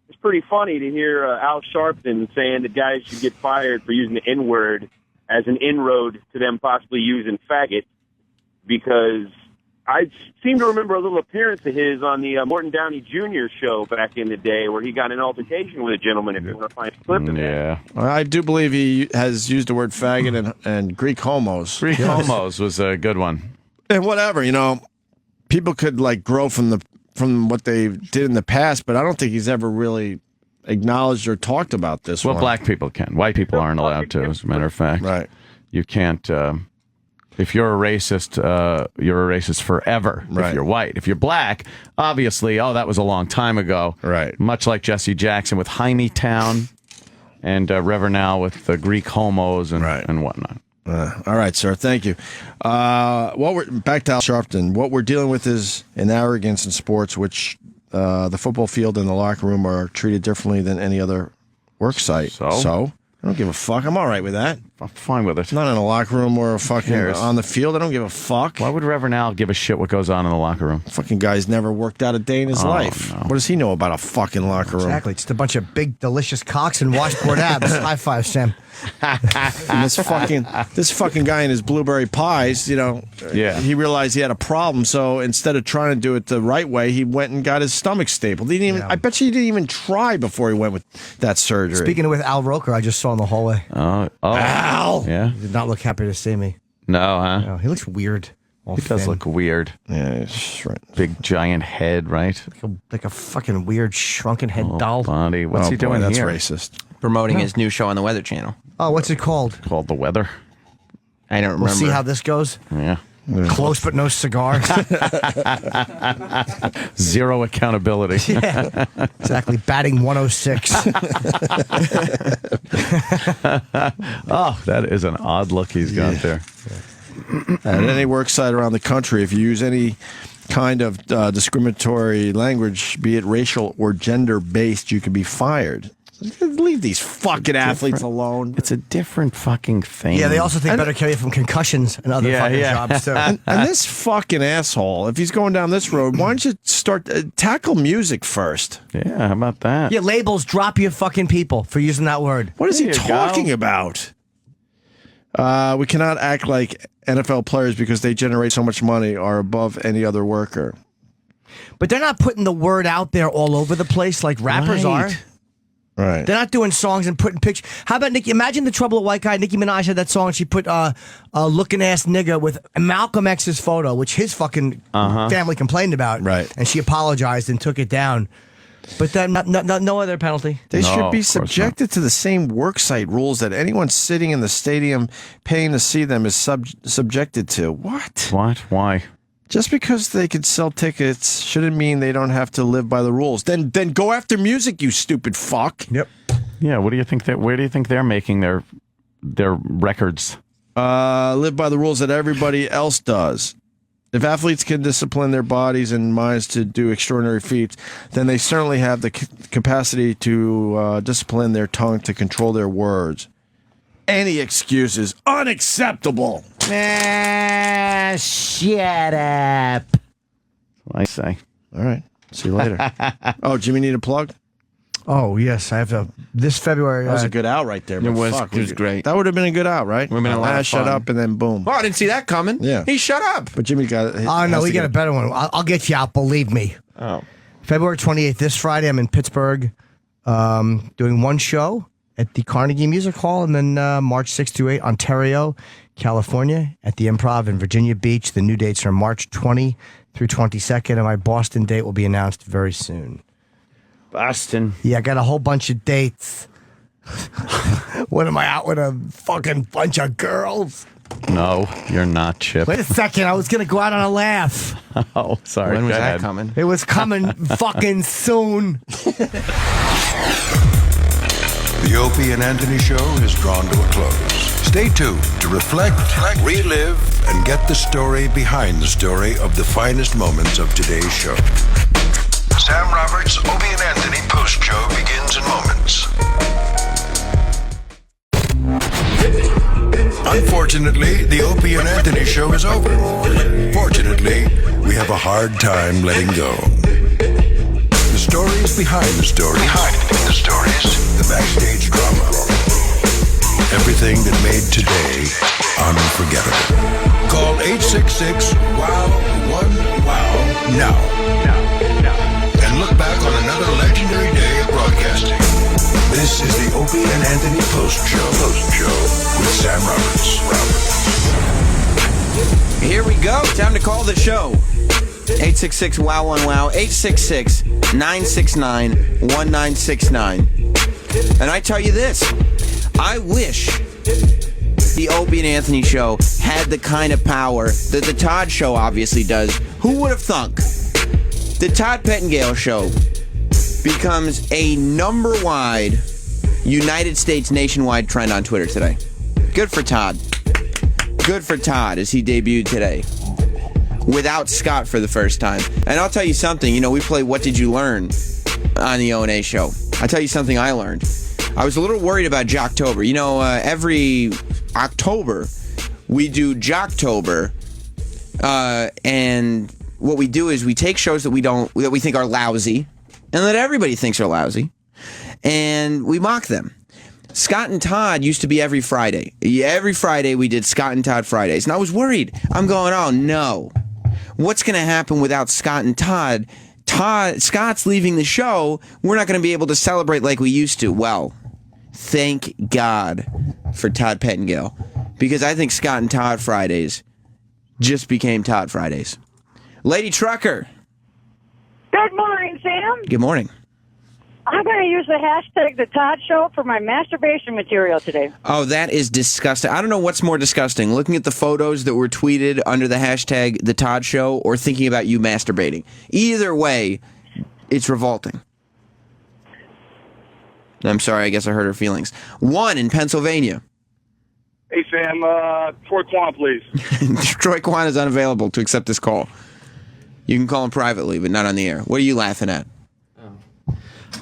it's pretty funny to hear Al Sharpton saying that guys should get fired for using the N-word as an inroad to them possibly using faggot, because I seem to remember a little appearance of his on the Morton Downey Jr. show back in the day where he got in an altercation with a gentleman, if you want to find a clip of that. Yeah. Well, I do believe he has used the word faggot and Greek homos. Greek homos was a good one. And whatever, people could like grow from what they did in the past, but I don't think he's ever really acknowledged or talked about this Well, one. black people can. White people aren't allowed to, as a matter of fact. Right. You can't. If you're a racist, you're a racist forever. Right. If you're white. If you're black, obviously, that was a long time ago. Right. Much like Jesse Jackson with Jaime Town and Reverend Al with the Greek homos and whatnot. All right, sir. Thank you. We're back to Al Sharpton. What we're dealing with is an arrogance in sports, which the football field and the locker room are treated differently than any other work site. So I don't give a fuck. I'm all right with that. I'm fine with it. Not in a locker room or fucking cares? on the field. I don't give a fuck. Why would Reverend Al give a shit what goes on in the locker room? Fucking guy's never worked out a day in his life. No. What does he know about a fucking locker room? Exactly. Just a bunch of big, delicious cocks and washboard abs. High five, Sam. And this fucking guy and his blueberry pies, he realized he had a problem. So instead of trying to do it the right way, he went and got his stomach stapled. He didn't even. I bet you he didn't even try before he went with that surgery. Speaking of with Al Roker, I just saw in the hallway. Al. Yeah. He did not look happy to see me. No, huh? No, he looks weird. He does look weird. Yeah, that's right. Big giant head, right? Like a fucking weird shrunken head doll. Buddy, what's he doing That's here? racist. Promoting his new show on the Weather Channel. Oh, what's it called? Called The Weather. I don't remember. We'll see how this goes. Yeah. Close but no cigar. Zero accountability. Yeah, exactly. Batting 106. Oh, that is an odd look he's got there. At any work site around the country, if you use any kind of discriminatory language, be it racial or gender-based, you can be fired. Leave these fucking athletes alone. It's a different fucking thing. Yeah, they also think better kill you from concussions and other fucking jobs, too. And this fucking asshole, if he's going down this road, why don't you start tackle music first? Yeah, how about that? Yeah, labels drop you fucking people for using that word. What is he talking about? We cannot act like NFL players because they generate so much money are above any other worker. But they're not putting the word out there all over the place like rappers are. Right. They're not doing songs and putting pictures. How about Nicki? Imagine the trouble of white guy. Nicki Minaj had that song. She put looking ass nigga with Malcolm X's photo, which his fucking family complained about. Right. And she apologized and took it down. But then no other penalty. They should be subjected to the same worksite rules that anyone sitting in the stadium paying to see them is subjected to. What? Why? Just because they could sell tickets shouldn't mean they don't have to live by the rules. Then go after music, you stupid fuck. Yep. Yeah, what do you think where do you think they're making their records? Live by the rules that everybody else does. If athletes can discipline their bodies and minds to do extraordinary feats, then they certainly have the capacity to discipline their tongue to control their words. Any excuse is unacceptable. Shut up. I say. All right. See you later. Oh, Jimmy, need a plug? Oh, yes. I have this February. That was a good out right there. It was. Fuck, it was great. That would have been a good out, right? Would have been a lot of Shut fun. up and then boom. Well, I didn't see that coming. Yeah. He shut up. But Jimmy got. Oh, no, we got a better one. I'll get you out, believe me. Oh. February 28th, this Friday, I'm in Pittsburgh doing one show at the Carnegie Music Hall, and then March 6th through 8, Ontario, California, at the Improv in Virginia Beach. The new dates are March 20 through 22nd, and my Boston date will be announced very soon. Boston. Yeah, I got a whole bunch of dates. What am I out with a fucking bunch of girls? No, you're not, Chip. Wait a second, I was gonna go out on a laugh. Oh, sorry. When was Go that ahead. coming? It was coming fucking soon. The Opie and Anthony Show has drawn to a close. Stay tuned to reflect, relive, and get the story behind the story of the finest moments of today's show. Sam Roberts' Opie and Anthony Post Show begins in moments. Unfortunately, the Opie and Anthony Show is over. Fortunately, we have a hard time letting go. The stories behind the stories. The backstage drama. Everything that made today unforgettable. Call 866-WOW-1-WOW now. And look back on another legendary day of broadcasting. This is the Opie and Anthony Post Show with Sam Roberts. Here we go. Time to call the show. 866-WOW-1-WOW. 866-969-1969. And I tell you this. I wish the Opie and Anthony Show had the kind of power that the Todd Show obviously does. Who would have thunk? The Todd Pettingale Show becomes a number-wide United States nationwide trend on Twitter today. Good for Todd. Good for Todd as he debuted today. Without Scott for the first time. And I'll tell you something, we play What Did You Learn on the O&A show. I'll tell you something I learned. I was a little worried about Jocktober. Every October we do Jocktober, and what we do is we take shows that we think are lousy, and that everybody thinks are lousy, and we mock them. Scott and Todd used to be every Friday. Every Friday we did Scott and Todd Fridays, and I was worried. I'm going, oh no, what's going to happen without Scott and Todd? Scott's leaving the show. We're not going to be able to celebrate like we used to. Well, thank God for Todd Pettingale, because I think Scott and Todd Fridays just became Todd Fridays. Lady Trucker. Good morning, Sam. Good morning. I'm going to use the hashtag The Todd Show for my masturbation material today. Oh, that is disgusting. I don't know what's more disgusting, looking at the photos that were tweeted under the hashtag The Todd Show or thinking about you masturbating. Either way, it's revolting. I'm sorry, I guess I hurt her feelings. One in Pennsylvania. Hey, Sam, Troy Kwan, please. Troy Kwan is unavailable to accept this call. You can call him privately, but not on the air. What are you laughing at?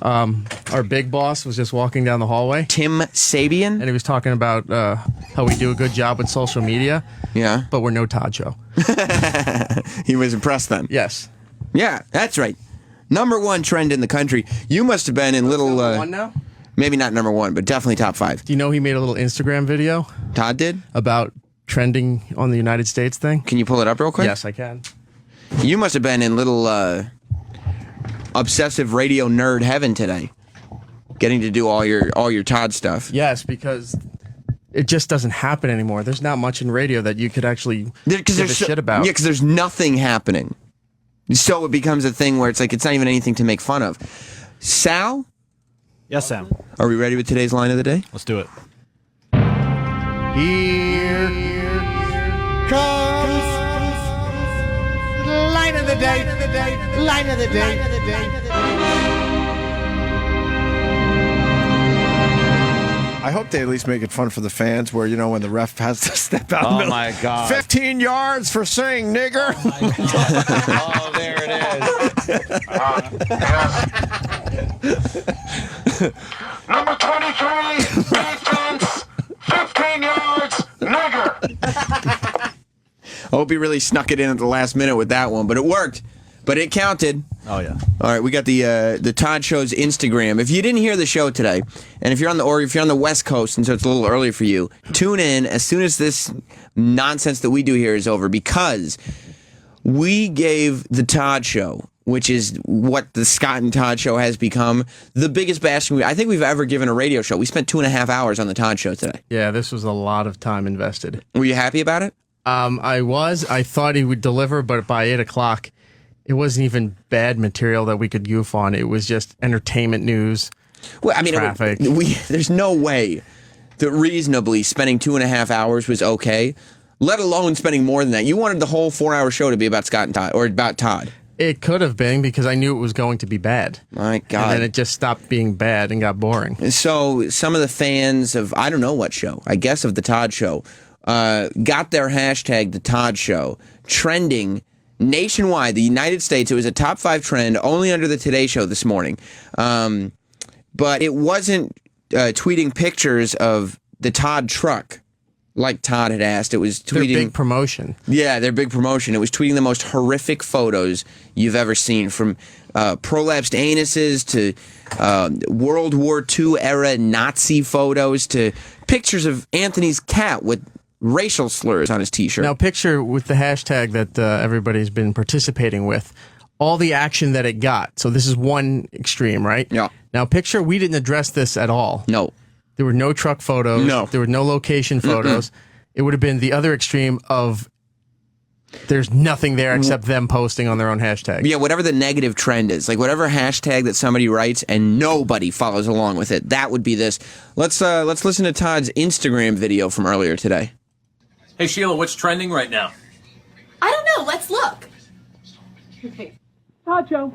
Our big boss was just walking down the hallway. Tim Sabian? And he was talking about how we do a good job with social media. Yeah. But we're no Todd Show. He was impressed then. Yes. Yeah, that's right. Number one trend in the country. You must have been in little... Number one now? Maybe not number one, but definitely top 5. Do you know he made a little Instagram video? Todd did? About trending on the United States thing? Can you pull it up real quick? Yes, I can. You must have been in little obsessive radio nerd heaven today, getting to do all your Todd stuff. Yes, because it just doesn't happen anymore. There's not much in radio that you could actually give a shit about. Yeah, because there's nothing happening. So it becomes a thing where it's like it's not even anything to make fun of. Sal? Yes, Sam. Are we ready with today's line of the day? Let's do it. Here comes line of the day. Line of the day. I hope they at least make it fun for the fans where, when the ref has to step out. Oh, my God. 15 yards for saying nigger. Oh, there it is. Number 23, defense, 15 yards, nigger. Opie really snuck it in at the last minute with that one, but it worked. but it counted. Oh yeah. All right, we got the Todd Show's Instagram. If you didn't hear the show today, and if you're on the West Coast, and so it's a little early for you, tune in as soon as this nonsense that we do here is over, because we gave the Todd Show, which is what the Scott and Todd Show has become, the biggest bashing I think we've ever given a radio show. We spent 2.5 hours on the Todd Show today. Yeah, this was a lot of time invested. Were you happy about it? I was. I thought he would deliver, but by 8 o'clock, it wasn't even bad material that we could goof on. It was just entertainment news. Well, I mean, traffic. There's no way that reasonably spending 2.5 hours was okay, let alone spending more than that. You wanted the whole 4-hour show to be about Scott and Todd, or about Todd. It could have been, because I knew it was going to be bad. My God. And then it just stopped being bad and got boring. So some of the fans of, I don't know what show, I guess of the Todd Show, got their hashtag, the Todd Show, trending nationwide, the United States. It was a top 5 trend only under the Today Show this morning. But it wasn't tweeting pictures of the Todd truck, like Todd had asked. It was tweeting their big promotion. Yeah, their big promotion. It was tweeting the most horrific photos you've ever seen, from prolapsed anuses to World War II era Nazi photos to pictures of Anthony's cat with racial slurs on his T-shirt. Now, picture with the hashtag that everybody's been participating with, all the action that it got. So this is one extreme, right? Yeah. Now, picture we didn't address this at all. No. There were no truck photos. No. There were no location photos. It would have been the other extreme of there's nothing there except them posting on their own hashtag. Yeah, whatever the negative trend is, like whatever hashtag that somebody writes and nobody follows along with it, that would be this. Let's listen to Todd's Instagram video from earlier today. Hey, Sheila, what's trending right now? I don't know. Let's look. Todd Show.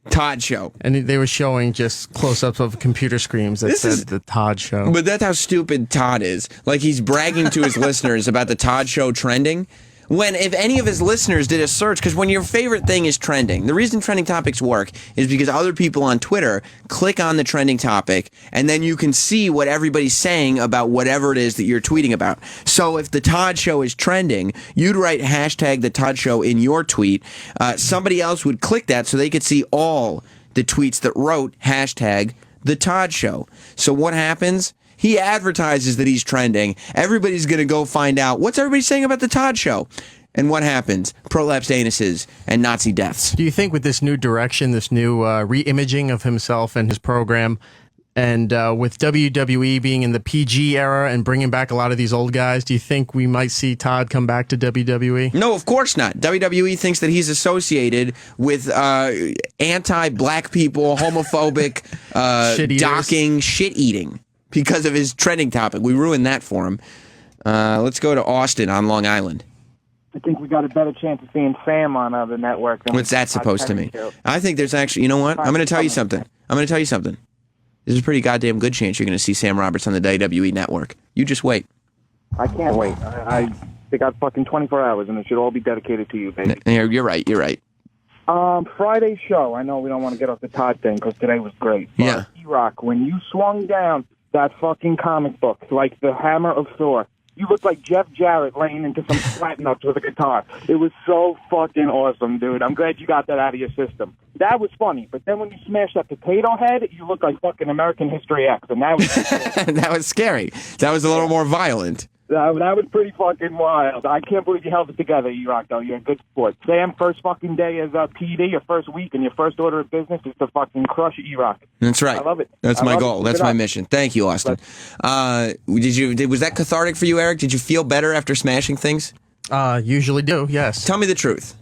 Todd Show. And they were showing just close-ups of computer screens that said the Todd Show. But that's how stupid Todd is. Like, he's bragging to his listeners about the Todd Show trending, when if any of his listeners did a search, because when your favorite thing is trending, the reason trending topics work is because other people on Twitter click on the trending topic, and then you can see what everybody's saying about whatever it is that you're tweeting about. So if the Todd Show is trending, you'd write hashtag the Todd Show in your tweet. Somebody else would click that so they could see all the tweets that wrote hashtag the Todd Show. So what happens? He advertises that he's trending. Everybody's going to go find out, what's everybody saying about the Todd Show? And what happens? Prolapsed anuses and Nazi deaths. Do you think with this new direction, this new re-imaging of himself and his program, and with WWE being in the PG era and bringing back a lot of these old guys, do you think we might see Todd come back to WWE? No, of course not. WWE thinks that he's associated with anti-black people, homophobic, docking, shit-eating, because of his trending topic. We ruined that for him. Let's go to Austin on Long Island. I think we got a better chance of seeing Sam on the network. What's that supposed to mean? I think there's actually, you know what? I'm going to tell you something. There's a pretty goddamn good chance you're going to see Sam Roberts on the WWE network. You just wait. I can't wait. They got fucking 24 hours, and it should all be dedicated to you, baby. You're right. Friday's show. I know we don't want to get off the Todd thing because today was great. But Yeah. E-Rock, when you swung down that fucking comic book like the Hammer of Thor, you looked like Jeff Jarrett laying into some flat nuts with a guitar. It was so fucking awesome, dude. I'm glad you got that out of your system. That was funny. But then when you smashed that potato head, you looked like fucking American History X, and that was that was scary. That was a little more violent. That was pretty fucking wild. I can't believe you held it together, E-Rock, though. You're a good sport. Sam, first fucking day as PD, your first week, and your first order of business is to fucking crush E-Rock. That's right. I love it. That's my goal. That's my mission. Thank you, Austin. Was that cathartic for you, Eric? Did you feel better after smashing things? Usually do, yes. Tell me the truth.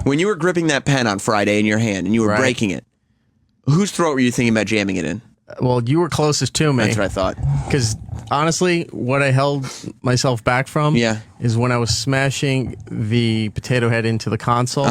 When you were gripping that pen on Friday in your hand and you were breaking it, whose throat were you thinking about jamming it in? Well, you were closest to me. That's what I thought. Because honestly, what I held myself back from is when I was smashing the potato head into the console,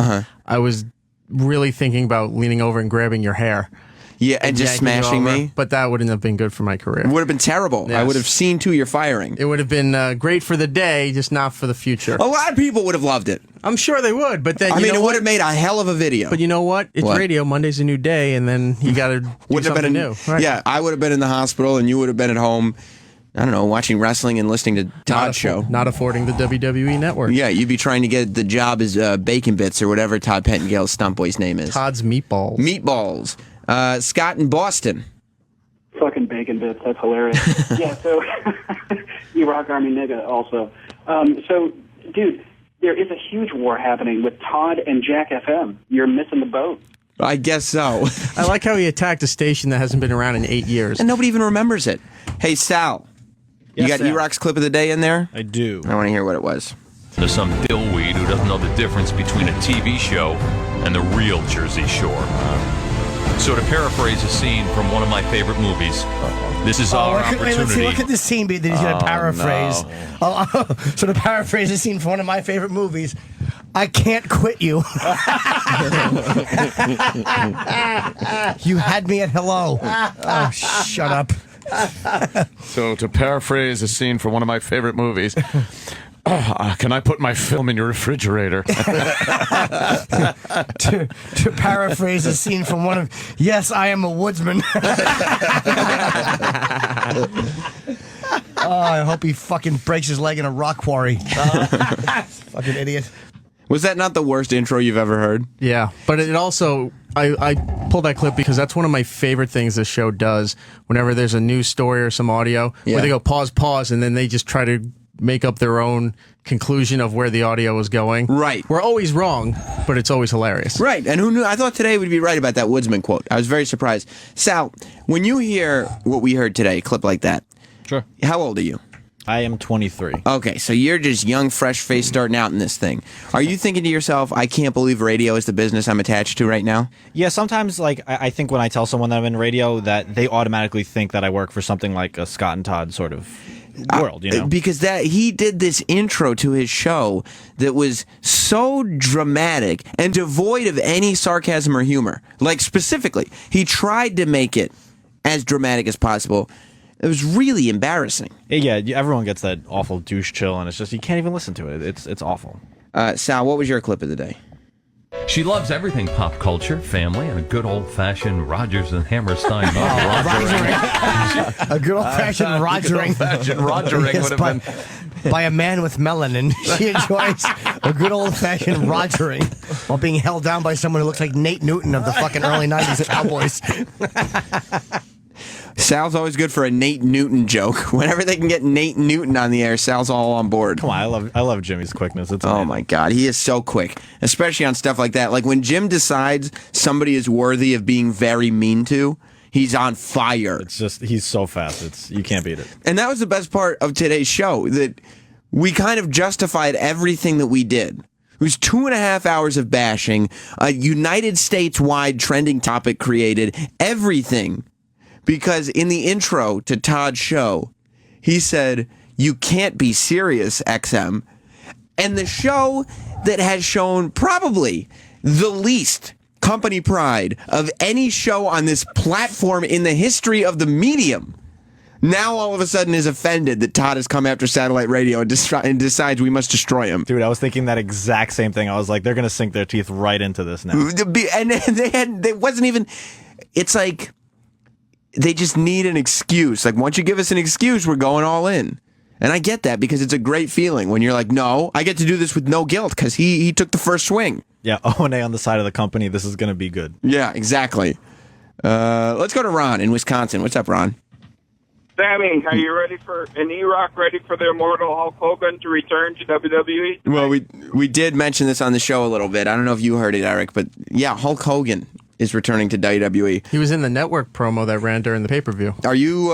I was really thinking about leaning over and grabbing your hair. Yeah, and just smashing me. But that wouldn't have been good for my career. It would have been terrible. Yes. I would have seen to your firing. It would have been great for the day, just not for the future. A lot of people would have loved it. I'm sure they would, but then it would have made a hell of a video. But you know what? It's radio. Monday's a new day, and then you got to do something new. Right. Yeah, I would have been in the hospital, and you would have been at home I don't know, watching wrestling and listening to Todd Show. Not affording the WWE network. Yeah, you'd be trying to get the job as Bacon Bits or whatever Todd Pettingale's stunt boy's name is. Todd's Meatballs. Meatballs. Scott in Boston. Fucking Bacon Bits. That's hilarious. Yeah, so you rock Army nigga also. So, dude, there is a huge war happening with Todd and Jack FM. You're missing the boat. I guess so. I like how he attacked a station that hasn't been around in 8 years. And nobody even remembers it. Hey, Sal. You Yes, got Sal. E-Rock's clip of the day in there? I do. I want to hear what it was. There's some dillweed who doesn't know the difference between a TV show and the real Jersey Shore. So to paraphrase a scene from one of my favorite movies, this is our opportunity. Let's see. Look at this scene that he's going to paraphrase. So to paraphrase a scene from one of my favorite movies, I can't quit you. You had me at hello. Oh, shut up. So to paraphrase a scene from one of my favorite movies, can I put my film in your refrigerator? to paraphrase a scene from one of Yes, I Am a Woodsman. I hope he fucking breaks his leg in a rock quarry. Fucking idiot. Was that not the worst intro you've ever heard? Yeah, but it also, I pulled that clip because that's one of my favorite things this show does. Whenever there's a news story or some audio, where they go pause, and then they just try to make up their own conclusion of where the audio is going. Right. We're always wrong, but it's always hilarious. Right, and who knew? I thought today would be right about that Woodsman quote. I was very surprised. Sal, when you hear what we heard today, a clip like that, Sure. How old are you? I am 23. Okay, so you're just young, fresh face starting out in this thing. Are you thinking to yourself, I can't believe radio is the business I'm attached to right now? Yeah, sometimes I think when I tell someone that I'm in radio that they automatically think that I work for something like a Scott and Todd sort of world, you know? Because that he did this intro to his show that was so dramatic and devoid of any sarcasm or humor. Like, specifically, he tried to make it as dramatic as possible. It was really embarrassing. Yeah, everyone gets that awful douche chill, and it's just, you can't even listen to it. It's awful. Sal, what was your clip of the day? She loves everything pop culture, family, and a good old-fashioned Rodgers and Hammerstein. A good old-fashioned Rogering. Rogering would have been... By a man with melanin. She enjoys a good old-fashioned Rogering while being held down by someone who looks like Nate Newton of the fucking early 90s Cowboys. Sal's always good for a Nate Newton joke. Whenever they can get Nate Newton on the air, Sal's all on board. Come on, I love Jimmy's quickness. It's oh my God, he is so quick, especially on stuff like that. Like when Jim decides somebody is worthy of being very mean to, he's on fire. It's just, he's so fast. You can't beat it. And that was the best part of today's show, that we kind of justified everything that we did. It was 2.5 hours of bashing, a United States-wide trending topic created, everything. Because in the intro to Todd's show, he said, "You can't be serious, XM." And the show that has shown probably the least company pride of any show on this platform in the history of the medium, now all of a sudden is offended that Todd has come after satellite radio and decides we must destroy him. Dude, I was thinking that exact same thing. I was like, they're going to sink their teeth right into this now. And they wasn't even, it's like, they just need an excuse. Like, once you give us an excuse, we're going all in. And I get that because it's a great feeling when you're like, no, I get to do this with no guilt because he took the first swing. Yeah, O&A on the side of the company. This is going to be good. Yeah, exactly. Let's go to Ron in Wisconsin. What's up, Ron? Sammy, are you ready for an E-Rock ready for the immortal Hulk Hogan to return to WWE? Well, we did mention this on the show a little bit. I don't know if you heard it, Eric, but yeah, Hulk Hogan is returning to WWE. He was in the network promo that ran during the pay-per-view. Are you,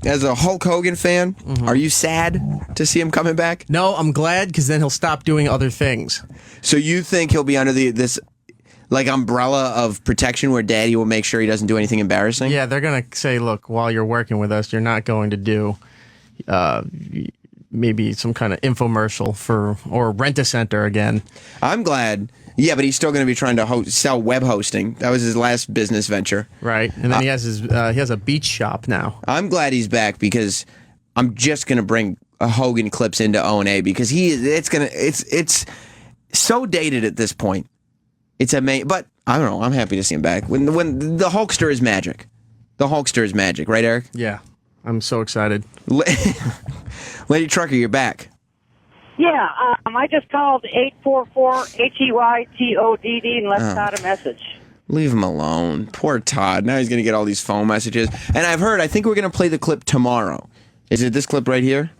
as a Hulk Hogan fan, are you sad to see him coming back? No, I'm glad because then he'll stop doing other things. So you think he'll be under this like umbrella of protection where Daddy will make sure he doesn't do anything embarrassing? Yeah, they're going to say, look, while you're working with us, you're not going to do maybe some kind of infomercial or Rent-A-Center again. I'm glad. Yeah, but he's still going to be trying to sell web hosting. That was his last business venture. Right, and then he has a beach shop now. I'm glad he's back because I'm just going to bring Hogan clips into O&A because it's so dated at this point. It's amazing, but I don't know. I'm happy to see him back. When the Hulkster is magic. The Hulkster is magic, right, Eric? Yeah. I'm so excited. Lady Trucker, you're back. Yeah, I just called 844-HEYTODD and left Todd a message. Leave him alone. Poor Todd. Now he's going to get all these phone messages. And I think we're going to play the clip tomorrow. Is it this clip right here?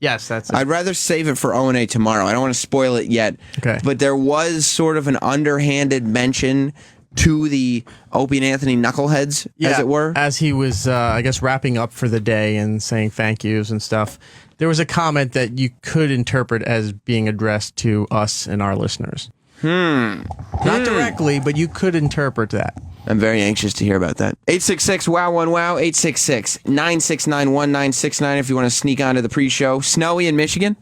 Yes, that's it. I'd rather save it for O&A tomorrow. I don't want to spoil it yet. Okay. But there was sort of an underhanded mention to the Opie and Anthony knuckleheads, as it were. As he was, I guess, wrapping up for the day and saying thank yous and stuff, there was a comment that you could interpret as being addressed to us and our listeners. Not directly, but you could interpret that. I'm very anxious to hear about that. 866-WOW1-WOW, 866-969-1969 if you want to sneak onto the pre-show. Snowy in Michigan?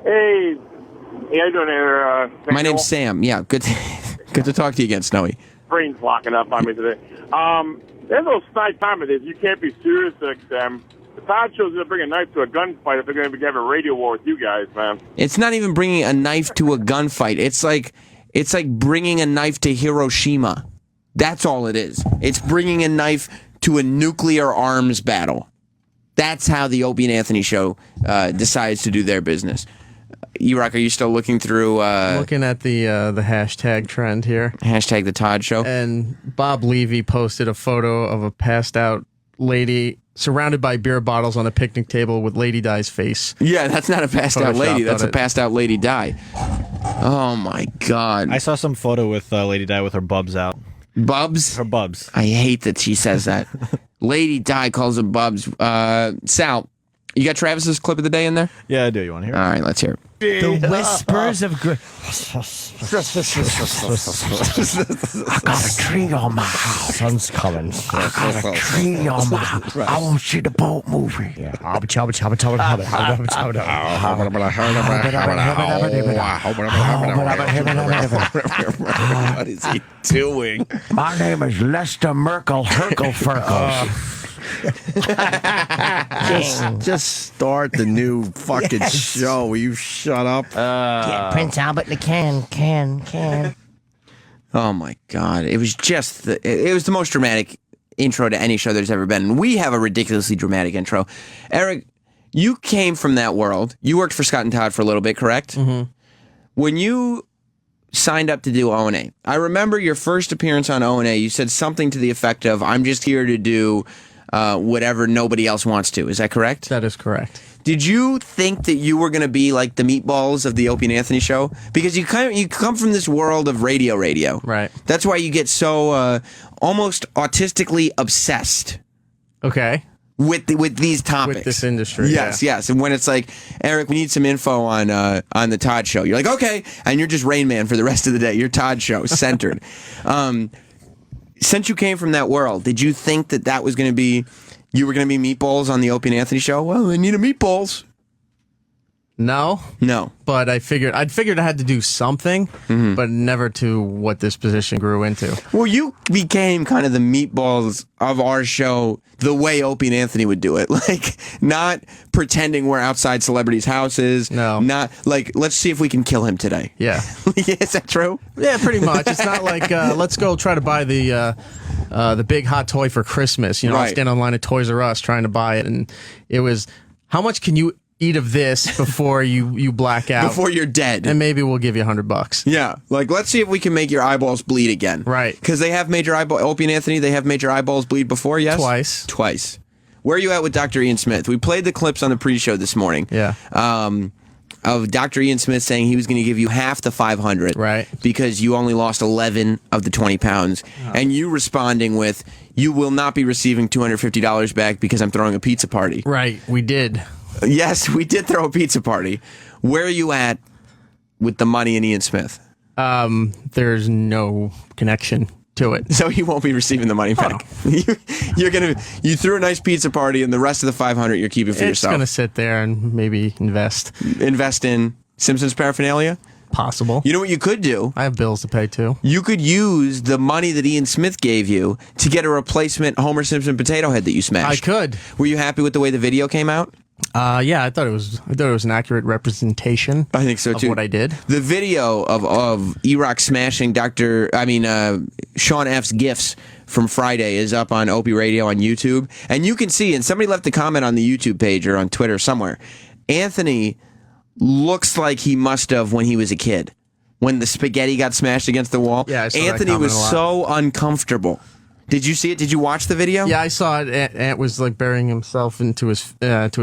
Hey, how you doing there? My name's Sam. Yeah, good to talk to you again, Snowy. Brain's locking up on me today. There's no snide time of this. You can't be serious next time. The Todd Show's going to bring a knife to a gunfight if they're going to have a radio war with you guys, man. It's not even bringing a knife to a gunfight. It's like bringing a knife to Hiroshima. That's all it is. It's bringing a knife to a nuclear arms battle. That's how the Opie and Anthony show decides to do their business. E-Rock, are you still looking through... looking at the hashtag trend here. Hashtag the Todd Show. And Bob Levy posted a photo of a passed out lady surrounded by beer bottles on a picnic table with Lady Di's face. Yeah, that's not a passed out lady. That's a passed out Lady Di. Oh, my God. I saw some photo with Lady Di with her bubs out. Bubs? Her bubs. I hate that she says that. Lady Di calls them bubs. Sal, you got Travis's clip of the day in there? Yeah, I do. You want to hear it? All right, let's hear it. The whispers of... I got a tree on my house. Sun's coming. I got a tree on my house. I want to see the boat movie. Yeah. What is he doing? My name is Lester Merkel Herkel Just start the new fucking show. Will you shut up? Get Prince Albert in the can. Oh my God! It was just it was the most dramatic intro to any show there's ever been. And we have a ridiculously dramatic intro. Eric, you came from that world. You worked for Scott and Todd for a little bit, correct? Mm-hmm. When you signed up to do O&A, I remember your first appearance on O&A. You said something to the effect of, "I'm just here to do whatever nobody else wants to." Is that correct? That is correct. Did you think that you were going to be like the meatballs of the Opie and Anthony show? Because you come from this world of radio. Right. That's why you get so almost autistically obsessed. Okay. With these topics. With this industry. Yes. And when it's like, Eric, we need some info on the Todd Show. You're like, okay. And you're just Rain Man for the rest of the day. You're Todd Show, centered. Since you came from that world, did you think that was going to be... You were going to be meatballs on the Opie and Anthony show? Well, they need a meatballs. No. But I figured I had to do something, but never to what this position grew into. Well, you became kind of the meatballs of our show the way Opie and Anthony would do it. Like, not pretending we're outside celebrities' houses. No. Not like, let's see if we can kill him today. Yeah. Is that true? Yeah, pretty much. It's not like, let's go try to buy the big hot toy for Christmas. I'll stand online at Toys R Us trying to buy it. And it was, how much can you eat of this before you black out? Before you're dead. And maybe we'll give you $100. Yeah. Like, let's see if we can make your eyeballs bleed again. Right. Because they have major Opie and Anthony, they have major eyeballs bleed before, yes? Twice. Where are you at with Dr. Ian Smith? We played the clips on the pre-show this morning. Yeah. Of Dr. Ian Smith saying he was going to give you half the 500. Right. Because you only lost 11 of the 20 pounds. Oh. And you responding with, you will not be receiving $250 back because I'm throwing a pizza party. Right. We did. Yes, we did throw a pizza party. Where are you at with the money in Ian Smith? There's no connection to it. So he won't be receiving the money back. You threw a nice pizza party and the rest of the 500 you're keeping for yourself. It's going to sit there and maybe invest. Invest in Simpsons paraphernalia? Possible. You know what you could do? I have bills to pay too. You could use the money that Ian Smith gave you to get a replacement Homer Simpson potato head that you smashed. I could. Were you happy with the way the video came out? Yeah, I thought it was an accurate representation. I think so too. Of what I did. The video of E-Rock smashing Sean F's gifts from Friday is up on Opie Radio on YouTube, and you can see. And somebody left a comment on the YouTube page or on Twitter somewhere. Anthony looks like he must have when he was a kid, when the spaghetti got smashed against the wall. Yeah, I saw Anthony that was comment a so uncomfortable. Did you see it? Did you watch the video? Yeah, I saw it. Ant was like burying himself into his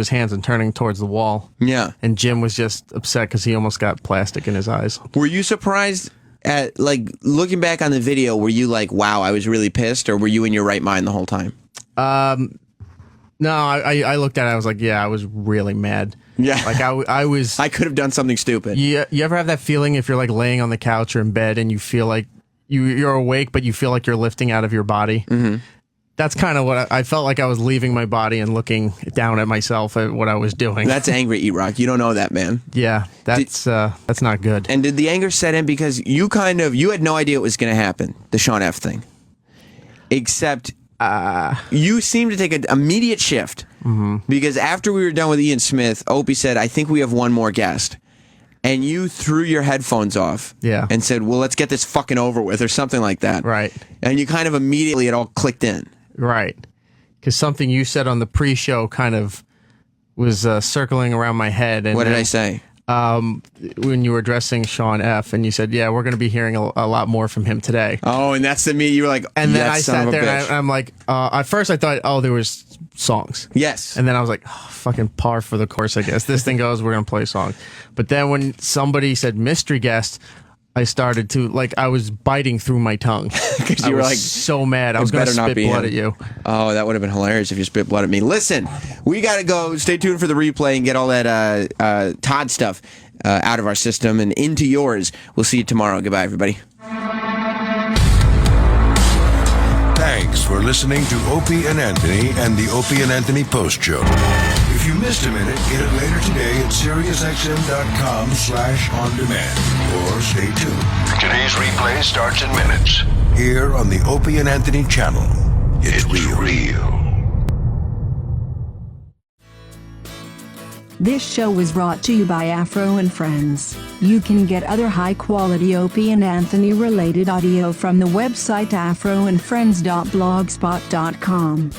hands and turning towards the wall. Yeah. And Jim was just upset because he almost got plastic in his eyes. Were you surprised at, like, looking back on the video, were you like, wow, I was really pissed, or were you in your right mind the whole time? No, I looked at it, I was like, yeah, I was really mad. Yeah. Like, I was... I could have done something stupid. You ever have that feeling if you're, like, laying on the couch or in bed and you feel like you're awake, but you feel like you're lifting out of your body? Mm-hmm. That's kind of what I felt like. I was leaving my body and looking down at myself at what I was doing. That's angry, E-Rock. You don't know that, man. Yeah, that's not good. And did the anger set in because you had no idea it was going to happen, the Sean F thing, except you seemed to take an immediate shift because after we were done with Ian Smith, Opie said, I think we have one more guest. And you threw your headphones off and said, well, let's get this fucking over with, or something like that. Right. And you kind of immediately, it all clicked in. Right. Because something you said on the pre-show kind of was circling around my head. And what did I say? When you were addressing Sean F, and you said, yeah, we're going to be hearing a lot more from him today. Oh, and that's the me. You were like, and then I sat there and I'm like, at first I thought, oh, there was songs. Yes. And then I was like, oh, fucking par for the course, I guess. This thing goes, we're going to play songs. But then when somebody said mystery guest, I started to, like, I was biting through my tongue. Because you were like, so mad. I was going to spit blood at you. Oh, that would have been hilarious if you spit blood at me. Listen, we got to go. Stay tuned for the replay and get all that Todd stuff out of our system and into yours. We'll see you tomorrow. Goodbye, everybody. Thanks for listening to Opie and Anthony and the Opie and Anthony Post Show. If you missed a minute, get it later today at SiriusXM.com/on-demand. Or stay tuned. Today's replay starts in minutes. Here on the Opie and Anthony channel. It's real. This show was brought to you by Afro and Friends. You can get other high-quality Opie and Anthony-related audio from the website afroandfriends.blogspot.com.